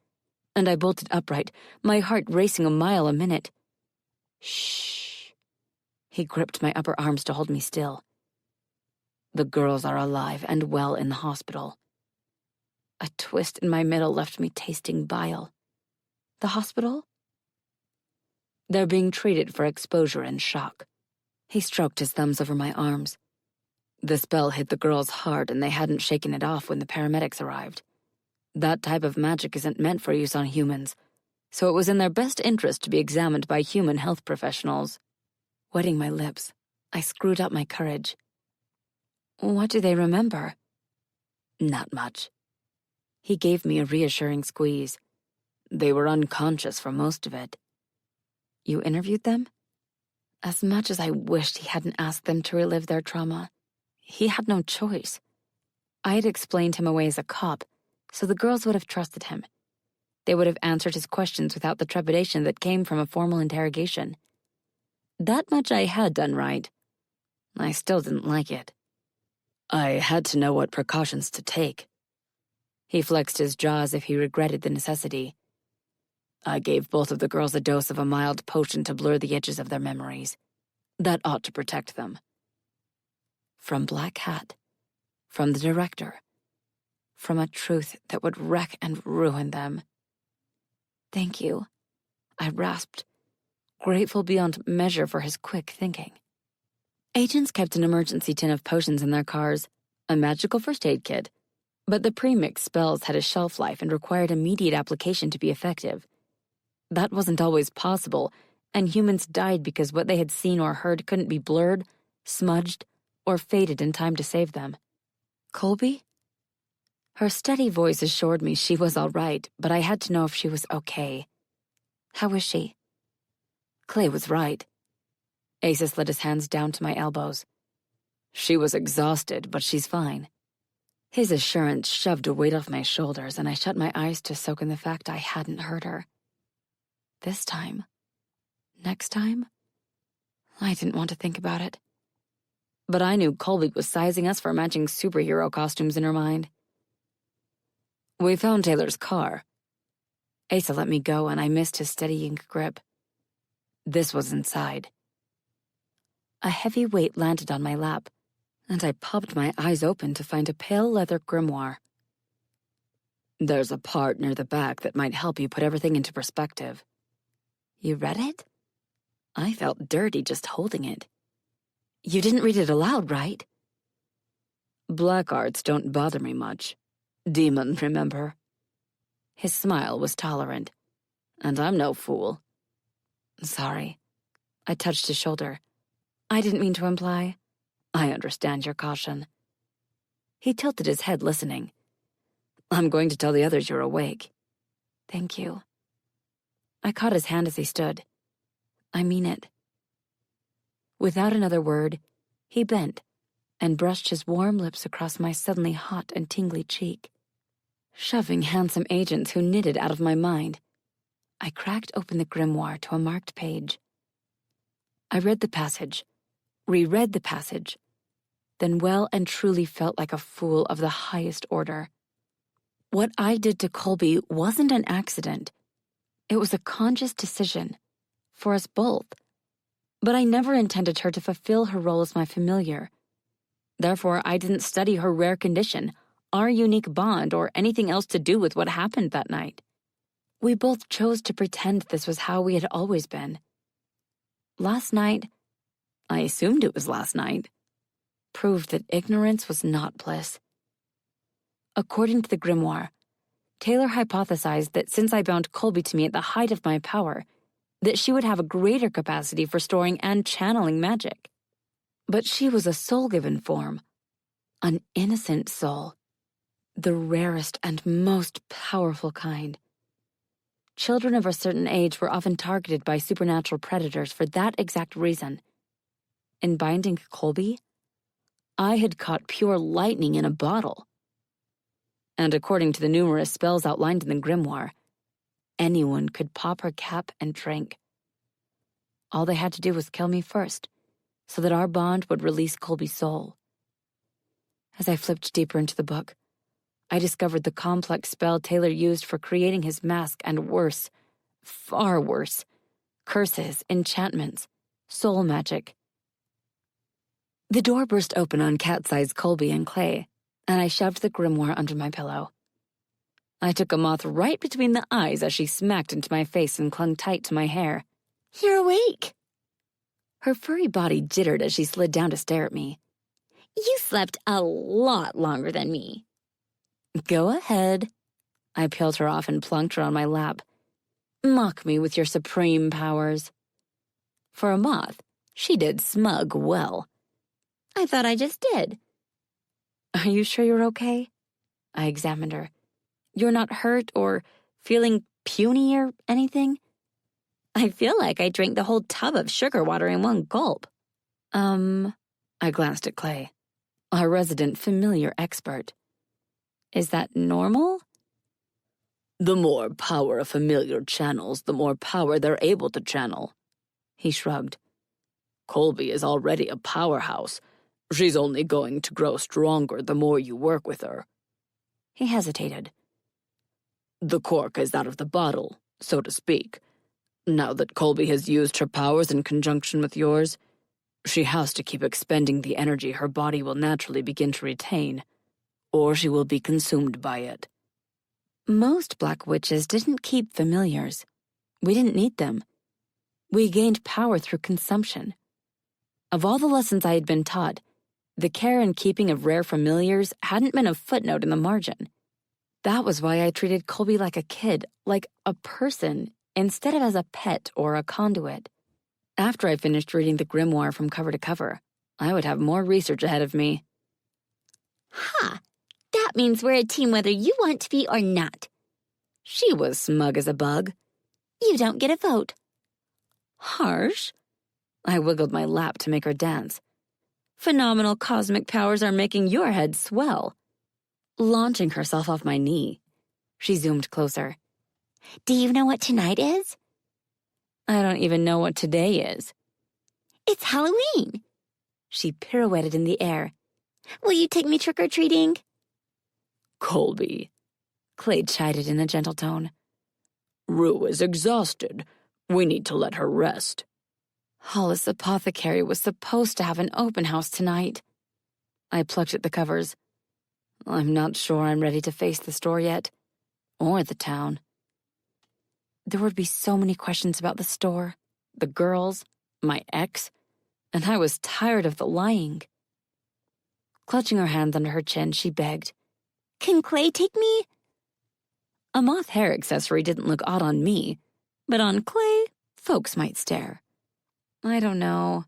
S2: and I bolted upright, my heart racing a mile a minute. Shh. He gripped my upper arms to hold me still. The girls are alive and well in the hospital. A twist in my middle left me tasting bile. The hospital? They're being treated for exposure and shock. He stroked his thumbs over my arms. The spell hit the girls hard and they hadn't shaken it off when the paramedics arrived. That type of magic isn't meant for use on humans, so it was in their best interest to be examined by human health professionals. Wetting my lips, I screwed up my courage. What do they remember?
S5: Not much.
S2: He gave me a reassuring squeeze.
S5: They were unconscious for most of it.
S2: You interviewed them? As much as I wished he hadn't asked them to relive their trauma, he had no choice. I had explained him away as a cop, so the girls would have trusted him. They would have answered his questions without the trepidation that came from a formal interrogation. That much I had done right. I still didn't like it.
S5: I had to know what precautions to take.
S2: He flexed his jaw as if he regretted the necessity.
S5: I gave both of the girls a dose of a mild potion to blur the edges of their memories. That ought to protect them.
S2: From Black Hat, from the director, from a truth that would wreck and ruin them. Thank you, I rasped, grateful beyond measure for his quick thinking. Agents kept an emergency tin of potions in their cars, a magical first aid kit, but the pre-mixed spells had a shelf life and required immediate application to be effective. That wasn't always possible, and humans died because what they had seen or heard couldn't be blurred, smudged, or faded in time to save them. Colby? Her steady voice assured me she was all right, but I had to know if she was okay. How was she? Clay was right. Asa slid his hands down to my elbows.
S5: She was exhausted, but she's fine.
S2: His assurance shoved a weight off my shoulders, and I shut my eyes to soak in the fact I hadn't hurt her. This time? Next time? I didn't want to think about it. But I knew Colby was sizing us for matching superhero costumes in her mind.
S5: We found Taylor's car.
S2: Asa let me go, and I missed his steadying grip.
S5: This was inside.
S2: A heavy weight landed on my lap, and I popped my eyes open to find a pale leather grimoire.
S5: There's a part near the back that might help you put everything into perspective.
S2: You read it? I felt dirty just holding it. You didn't read it aloud, right?
S5: Black arts don't bother me much. Demon, remember?
S2: His smile was tolerant.
S5: And I'm no fool.
S2: Sorry. I touched his shoulder. I didn't mean to imply.
S5: I understand your caution.
S2: He tilted his head, listening.
S5: I'm going to tell the others you're awake.
S2: Thank you. I caught his hand as he stood. I mean it. Without another word, he bent and brushed his warm lips across my suddenly hot and tingly cheek. Shoving handsome agents who knitted out of my mind, I cracked open the grimoire to a marked page. I read the passage, reread the passage, then well and truly felt like a fool of the highest order. What I did to Colby wasn't an accident. It was a conscious decision, for us both. But I never intended her to fulfill her role as my familiar. Therefore, I didn't study her rare condition, our unique bond, or anything else to do with what happened that night. We both chose to pretend this was how we had always been. Last night, I assumed it was last night, proved that ignorance was not bliss. According to the grimoire, Taylor hypothesized that since I bound Colby to me at the height of my power, that she would have a greater capacity for storing and channeling magic. But she was a soul-given form, an innocent soul, the rarest and most powerful kind. Children of a certain age were often targeted by supernatural predators for that exact reason. In binding Colby, I had caught pure lightning in a bottle. And according to the numerous spells outlined in the grimoire, anyone could pop her cap and drink. All they had to do was kill me first, so that our bond would release Colby's soul. As I flipped deeper into the book, I discovered the complex spell Taylor used for creating his mask and worse, far worse, curses, enchantments, soul magic. The door burst open on cat-sized Colby and Clay, and I shoved the grimoire under my pillow. I took a moth right between the eyes as she smacked into my face and clung tight to my hair.
S4: You're awake.
S2: Her furry body jittered as she slid down to stare at me.
S4: You slept a lot longer than me.
S2: Go ahead. I peeled her off and plunked her on my lap. Mock me with your supreme powers. For a moth, she did smug well.
S4: I thought I just did.
S2: Are you sure you're okay? I examined her. You're not hurt or feeling puny or anything? I feel like I drank the whole tub of sugar water in one gulp. I glanced at Clay, our resident familiar expert. Is that normal?
S5: The more power a familiar channels, the more power they're able to channel. He shrugged. Colby is already a powerhouse. She's only going to grow stronger the more you work with her.
S2: He hesitated.
S5: The cork is out of the bottle, so to speak. Now that Colby has used her powers in conjunction with yours, she has to keep expending the energy her body will naturally begin to retain, or she will be consumed by it.
S2: Most black witches didn't keep familiars. We didn't need them. We gained power through consumption. Of all the lessons I had been taught, the care and keeping of rare familiars hadn't been a footnote in the margin. That was why I treated Colby like a kid, like a person, instead of as a pet or a conduit. After I finished reading the grimoire from cover to cover, I would have more research ahead of me.
S4: Ha! That means we're a team whether you want to be or not.
S2: She was smug as a bug.
S4: You don't get a vote.
S2: Harsh? I wiggled my lap to make her dance. Phenomenal cosmic powers are making your head swell. Launching herself off my knee, she zoomed closer.
S4: Do you know what tonight is?
S2: I don't even know what today is.
S4: It's Halloween.
S2: She pirouetted in the air.
S4: Will you take me trick-or-treating?
S5: Colby,
S2: Clay chided in a gentle tone.
S5: Rue is exhausted. We need to let her rest.
S2: Hollis Apothecary was supposed to have an open house tonight. I plucked at the covers. I'm not sure I'm ready to face the store yet, or the town. There would be so many questions about the store, the girls, my ex, and I was tired of the lying. Clutching her hands under her chin, she begged,
S4: Can Clay take me?
S2: A moth hair accessory didn't look odd on me, but on Clay, folks might stare. I don't know.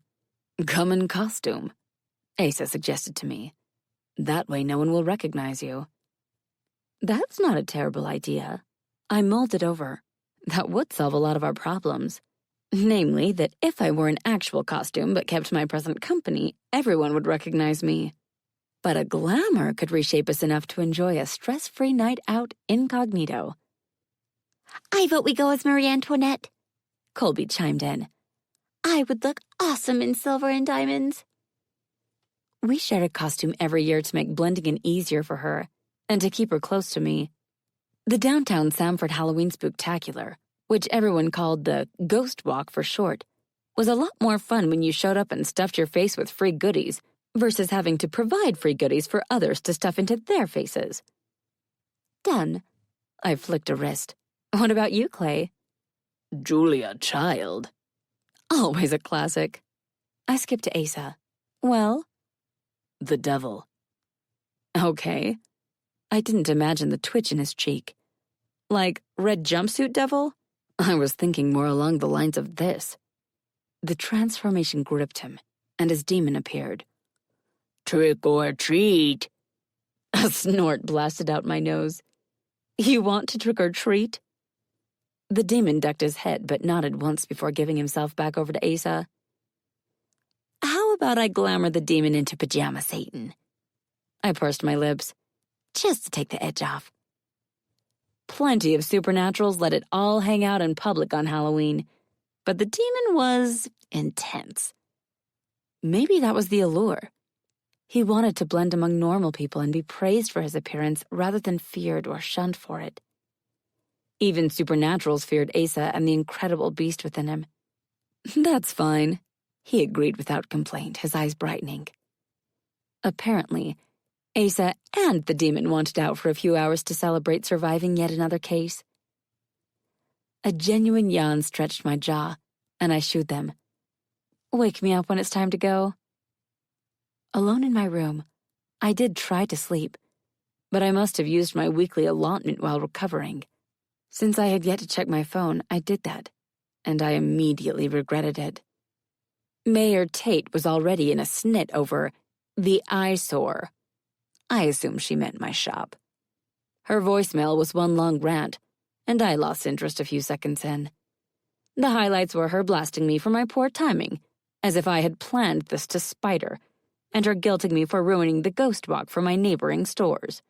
S5: Come in costume,
S2: Asa suggested to me. That way no one will recognize you. That's not a terrible idea. I mulled it over. That would solve a lot of our problems. Namely, that if I wore an actual costume but kept my present company, everyone would recognize me. But a glamour could reshape us enough to enjoy a stress-free night out incognito.
S4: I vote we go as Marie Antoinette,
S2: Colby chimed in.
S4: I would look awesome in silver and diamonds.
S2: We shared a costume every year to make blending in easier for her, and to keep her close to me. The downtown Samford Halloween Spooktacular, which everyone called the Ghost Walk for short, was a lot more fun when you showed up and stuffed your face with free goodies versus having to provide free goodies for others to stuff into their faces. Done. I flicked a wrist. What about you, Clay?
S5: Julia Child.
S2: Always a classic. I skipped to Asa. Well?
S5: The devil.
S2: Okay. I didn't imagine the twitch in his cheek. Like red jumpsuit devil? I was thinking more along the lines of this. The transformation gripped him, and his demon appeared.
S5: Trick or treat.
S2: A snort blasted out my nose. You want to trick or treat? The demon ducked his head but nodded once before giving himself back over to Asa. How about I glamour the demon into pajama Satan? I pursed my lips, just to take the edge off. Plenty of supernaturals let it all hang out in public on Halloween, but the demon was intense. Maybe that was the allure. He wanted to blend among normal people and be praised for his appearance rather than feared or shunned for it. Even supernaturals feared Asa and the incredible beast within him. That's fine, he agreed without complaint, his eyes brightening. Apparently, Asa and the demon wanted out for a few hours to celebrate surviving yet another case. A genuine yawn stretched my jaw, and I shooed them. Wake me up when it's time to go. Alone in my room, I did try to sleep, but I must have used my weekly allotment while recovering. Since I had yet to check my phone, I did that, and I immediately regretted it. Mayor Tate was already in a snit over the eyesore. I assumed she meant my shop. Her voicemail was one long rant, and I lost interest a few seconds in. The highlights were her blasting me for my poor timing, as if I had planned this to spite her, and her guilting me for ruining the ghost walk for my neighboring stores.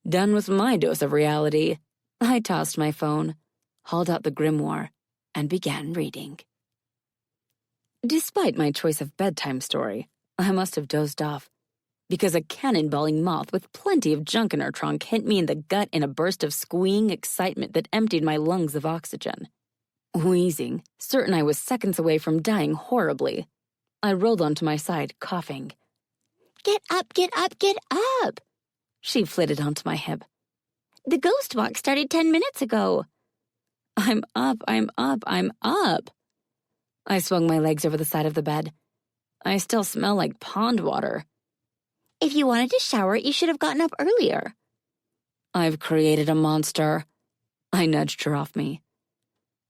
S2: Done with my dose of reality, I tossed my phone, hauled out the grimoire, and began reading. Despite my choice of bedtime story, I must have dozed off, because a cannonballing moth with plenty of junk in her trunk hit me in the gut in a burst of squeeing excitement that emptied my lungs of oxygen. Wheezing, certain I was seconds away from dying horribly, I rolled onto my side, coughing.
S4: Get up, get up, get up!
S2: She flitted onto my hip.
S4: The ghost walk started 10 minutes ago.
S2: I'm up. I swung my legs over the side of the bed. I still smell like pond water.
S4: If you wanted to shower, you should have gotten up earlier.
S2: I've created a monster. I nudged her off me.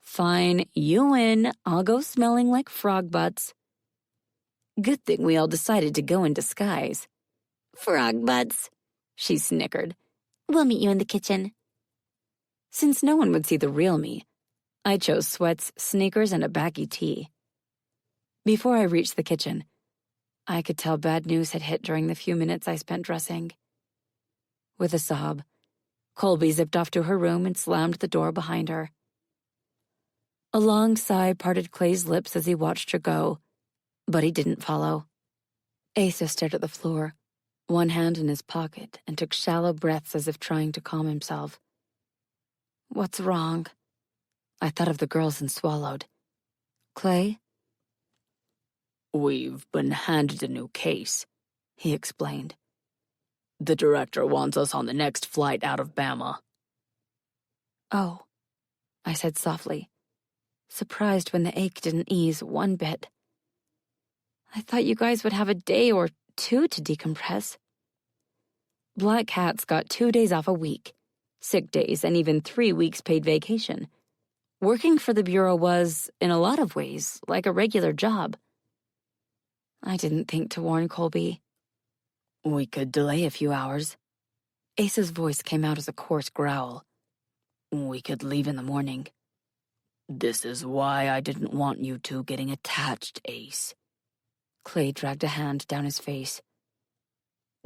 S2: Fine, you win. I'll go smelling like frog butts. Good thing we all decided to go in disguise.
S4: Frog butts,
S2: she snickered.
S4: We'll meet you in the kitchen.
S2: Since no one would see the real me, I chose sweats, sneakers, and a baggy tee. Before I reached the kitchen, I could tell bad news had hit during the few minutes I spent dressing. With a sob, Colby zipped off to her room and slammed the door behind her. A long sigh parted Clay's lips as he watched her go, but he didn't follow. Asa stared at the floor, one hand in his pocket, and took shallow breaths as if trying to calm himself. What's wrong? I thought of the girls and swallowed. Clay?
S5: We've been handed a new case, he explained. The director wants us on the next flight out of Bama.
S2: Oh, I said softly, surprised when the ache didn't ease one bit. I thought you guys would have a day or two to decompress. Black Hat's got 2 days off a week, sick days, and even 3 weeks paid vacation. Working for the Bureau was, in a lot of ways, like a regular job. I didn't think to warn Colby.
S5: We could delay a few hours.
S2: Asa's voice came out as a coarse growl.
S5: We could leave in the morning. This is why I didn't want you two getting attached, Ace.
S2: Clay dragged a hand down his face.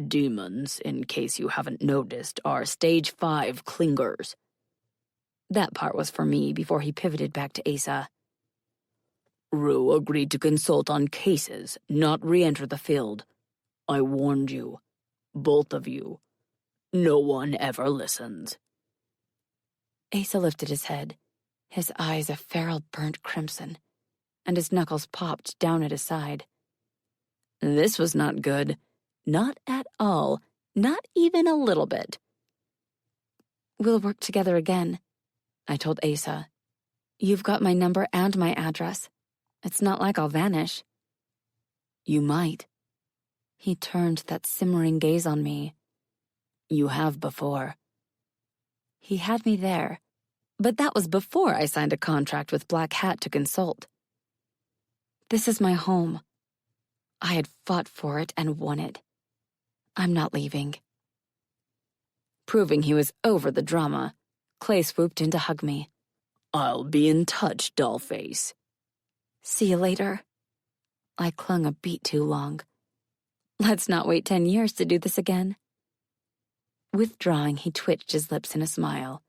S5: Demons, in case you haven't noticed, are stage 5 clingers.
S2: That part was for me before he pivoted back to Asa.
S5: Rue agreed to consult on cases, not re-enter the field. I warned you. Both of you. No one ever listens.
S2: Asa lifted his head, his eyes a feral burnt crimson, and his knuckles popped down at his side. This was not good. Not at all. Not even a little bit. We'll work together again, I told Asa. You've got my number and my address. It's not like I'll vanish. You might. He turned that simmering gaze on me. You have before. He had me there, but that was before I signed a contract with Black Hat to consult. This is my home. I had fought for it and won it. I'm not leaving. Proving he was over the drama, Clay swooped in to hug me.
S5: I'll be in touch, dollface.
S2: See you later. I clung a beat too long. Let's not wait 10 years to do this again. Withdrawing, he twitched his lips in a smile.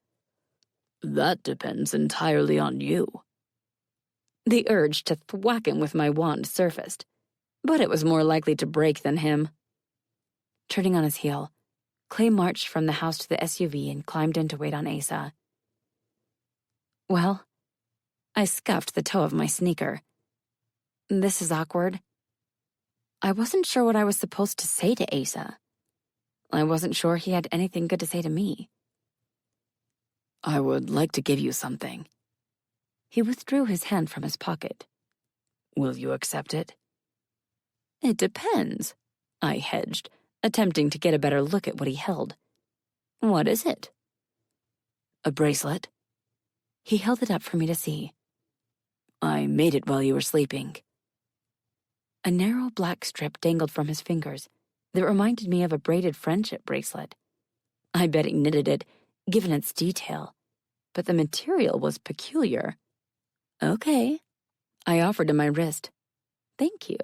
S5: That depends entirely on you.
S2: The urge to thwack him with my wand surfaced, but it was more likely to break than him. Turning on his heel, Clay marched from the house to the SUV and climbed in to wait on Asa. Well, I scuffed the toe of my sneaker. This is awkward. I wasn't sure what I was supposed to say to Asa. I wasn't sure he had anything good to say to me.
S5: I would like to give you something.
S2: He withdrew his hand from his pocket.
S5: Will you accept it?
S2: It depends, I hedged, attempting to get a better look at what he held. What is it?
S5: A bracelet.
S2: He held it up for me to see.
S5: I made it while you were sleeping.
S2: A narrow black strip dangled from his fingers that reminded me of a braided friendship bracelet. I bet he knitted it, given its detail, but the material was peculiar. Okay. I offered him my wrist. Thank you.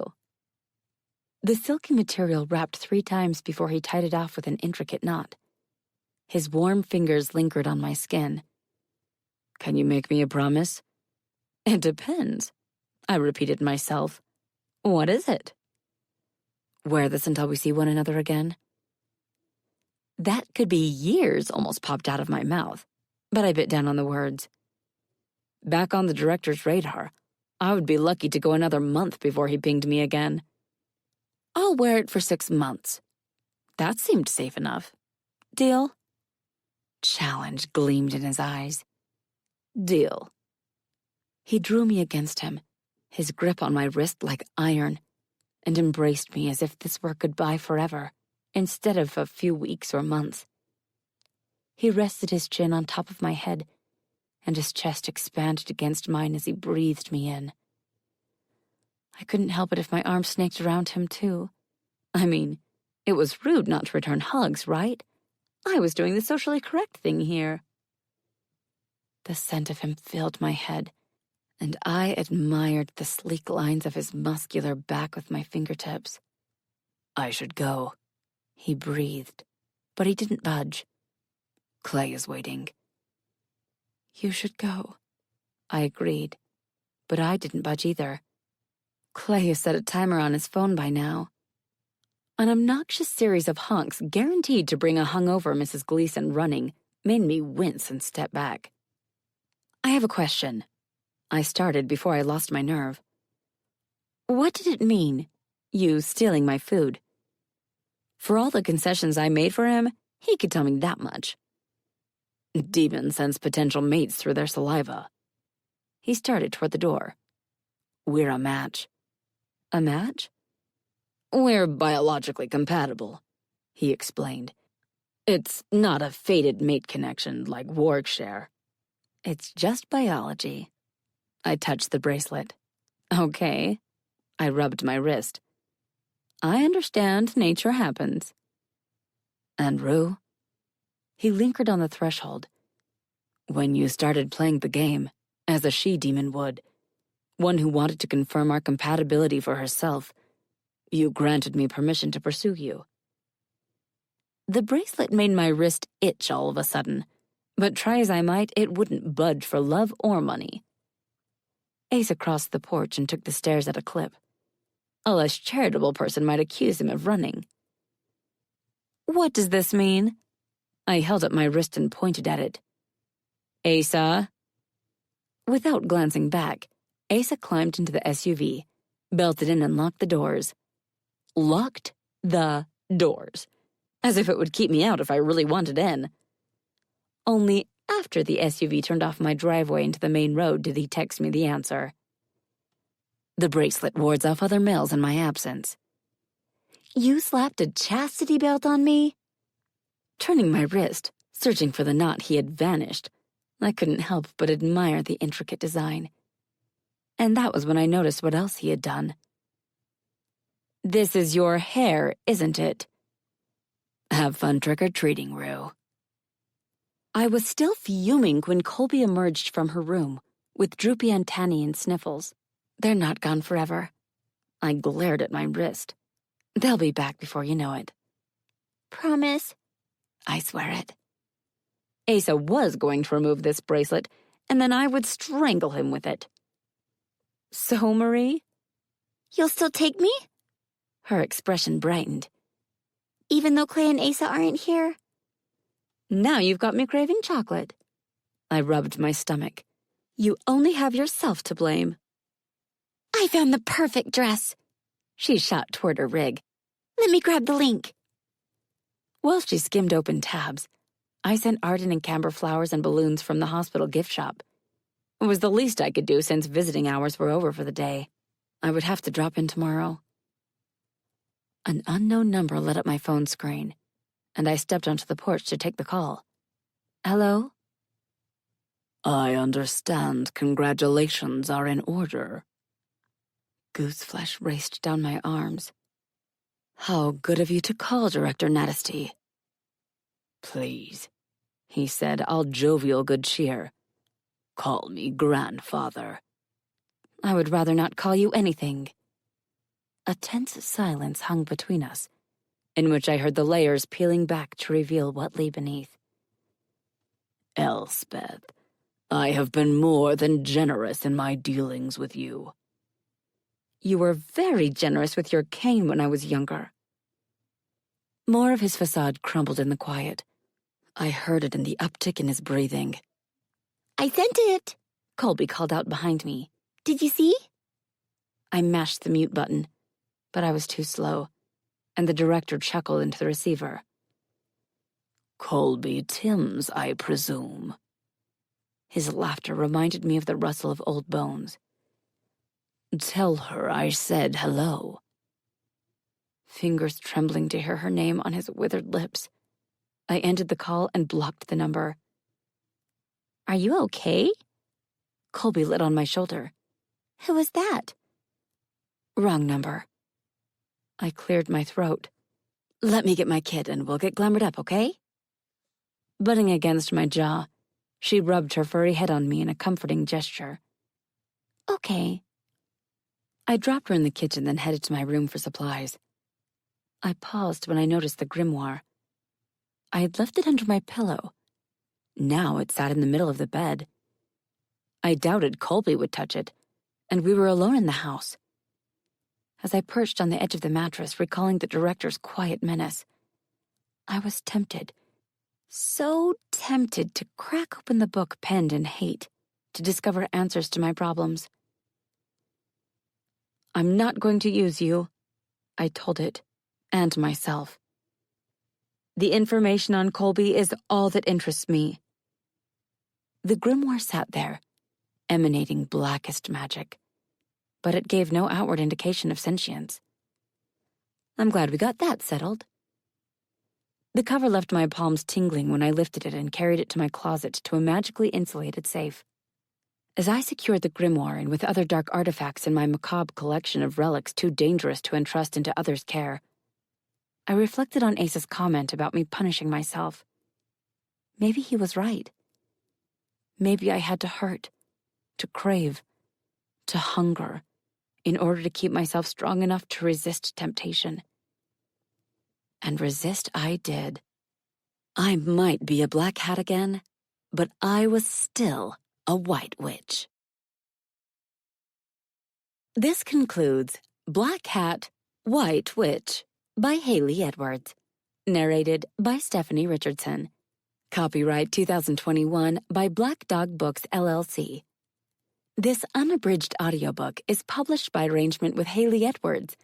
S2: The silky material wrapped 3 times before he tied it off with an intricate knot. His warm fingers lingered on my skin. Can you make me a promise? It depends, I repeated myself. What is it? Wear this until we see one another again. That could be years almost popped out of my mouth, but I bit down on the words. Back on the director's radar, I would be lucky to go another month before he pinged me again. I'll wear it for 6 months. That seemed safe enough. Deal? Challenge gleamed in his eyes. Deal. He drew me against him, his grip on my wrist like iron, and embraced me as if this were goodbye forever, instead of a few weeks or months. He rested his chin on top of my head, and his chest expanded against mine as he breathed me in. I couldn't help it if my arm snaked around him, too. I mean, it was rude not to return hugs, right? I was doing the socially correct thing here. The scent of him filled my head, and I admired the sleek lines of his muscular back with my fingertips. I should go, he breathed, but he didn't budge. Clay is waiting. You should go, I agreed, but I didn't budge either. Clay has set a timer on his phone by now. An obnoxious series of honks guaranteed to bring a hungover Mrs. Gleason running made me wince and step back. I have a question. I started before I lost my nerve. What did it mean, you stealing my food? For all the concessions I made for him, he could tell me that much. Demons sense potential mates through their saliva. He started toward the door. We're a match. A match? We're biologically compatible, he explained. It's not a fated mate connection like warg share. It's just biology. I touched the bracelet. Okay. I rubbed my wrist. I understand nature happens. And Rue? He lingered on the threshold. When you started playing the game, as a she-demon would, one who wanted to confirm our compatibility for herself, you granted me permission to pursue you. The bracelet made my wrist itch all of a sudden, but try as I might, it wouldn't budge for love or money. Asa crossed the porch and took the stairs at a clip. A less charitable person might accuse him of running. What does this mean? I held up my wrist and pointed at it. Asa? Without glancing back, Asa climbed into the SUV, belted in and locked the doors. Locked the doors. As if it would keep me out if I really wanted in. Only after the SUV turned off my driveway into the main road did he text me the answer. The bracelet wards off other males in my absence. You slapped a chastity belt on me? Turning my wrist, searching for the knot, he had vanished. I couldn't help but admire the intricate design. And that was when I noticed what else he had done. This is your hair, isn't it? Have fun trick-or-treating, Rue. I was still fuming when Colby emerged from her room, with droopy antennae and sniffles. They're not gone forever. I glared at my wrist. They'll be back before you know it.
S4: Promise?
S2: I swear it. Asa was going to remove this bracelet, and then I would strangle him with it. So, Marie?
S4: You'll still take me?
S2: Her expression brightened.
S4: Even though Clay and Asa aren't here?
S2: Now you've got me craving chocolate. I rubbed my stomach. You only have yourself to blame.
S4: I found the perfect dress.
S2: She shot toward her rig.
S4: Let me grab the link.
S2: While she skimmed open tabs, I sent Arden and camber flowers and balloons from the hospital gift shop. It was the least I could do since visiting hours were over for the day. I would have to drop in tomorrow. An unknown number lit up my phone screen, and I stepped onto the porch to take the call. Hello? I understand congratulations are in order. Goose flesh raced down my arms. How good of you to call, Director Natesty. Please. he said, all jovial good cheer. "Call me grandfather."
S1: I would rather not call you anything.
S2: A tense silence hung between us, in which I heard the layers peeling back to reveal what lay beneath.
S5: "Elspeth, I have been more than generous in my dealings with you."
S1: You were very generous with your cane when I was younger.
S2: More of his facade crumbled in the quiet. I heard it in the uptick in his breathing.
S4: I sent it,
S2: Colby called out behind me.
S4: Did you see?
S2: I mashed the mute button, but I was too slow, and the director chuckled into the receiver.
S5: "Colby Timms, I presume."
S2: His laughter reminded me of the rustle of old bones.
S5: "Tell her I said hello."
S2: Fingers trembling to hear her name on his withered lips, I ended the call and blocked the number.
S1: Are you okay?
S2: Colby lit on my shoulder.
S4: Who was that?
S2: Wrong number. I cleared my throat. Let me get my kit and we'll get glamoured up, okay? Butting against my jaw, she rubbed her furry head on me in a comforting gesture.
S4: Okay.
S2: I dropped her in the kitchen, then headed to my room for supplies. I paused when I noticed the grimoire. I had left it under my pillow. Now it sat in the middle of the bed. I doubted Colby would touch it, and we were alone in the house. As I perched on the edge of the mattress, recalling the director's quiet menace, I was tempted, so tempted to crack open the book penned in hate, to discover answers to my problems. I'm not going to use you, I told it, and myself. The information on Colby is all that interests me. The grimoire sat there, emanating blackest magic, but it gave no outward indication of sentience. I'm glad we got that settled. The cover left my palms tingling when I lifted it and carried it to my closet to a magically insulated safe. As I secured the grimoire and with other dark artifacts in my macabre collection of relics too dangerous to entrust into others' care, I reflected on Ace's comment about me punishing myself. Maybe he was right. Maybe I had to hurt, to crave, to hunger, in order to keep myself strong enough to resist temptation. And resist I did. I might be a black hat again, but I was still a white witch. This concludes Black Hat, White Witch by Hailey Edwards. Narrated by Stephanie Richardson. Copyright 2021 by Black Dog Books, LLC. This unabridged audiobook is published by arrangement with Hailey Edwards,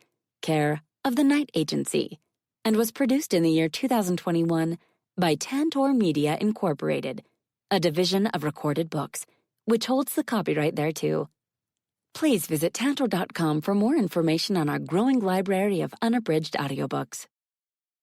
S2: care of The Night Agency, and was produced in the year 2021 by Tantor Media Incorporated, a division of Recorded Books, which holds the copyright thereto. Please visit tantor.com for more information on our growing library of unabridged audiobooks.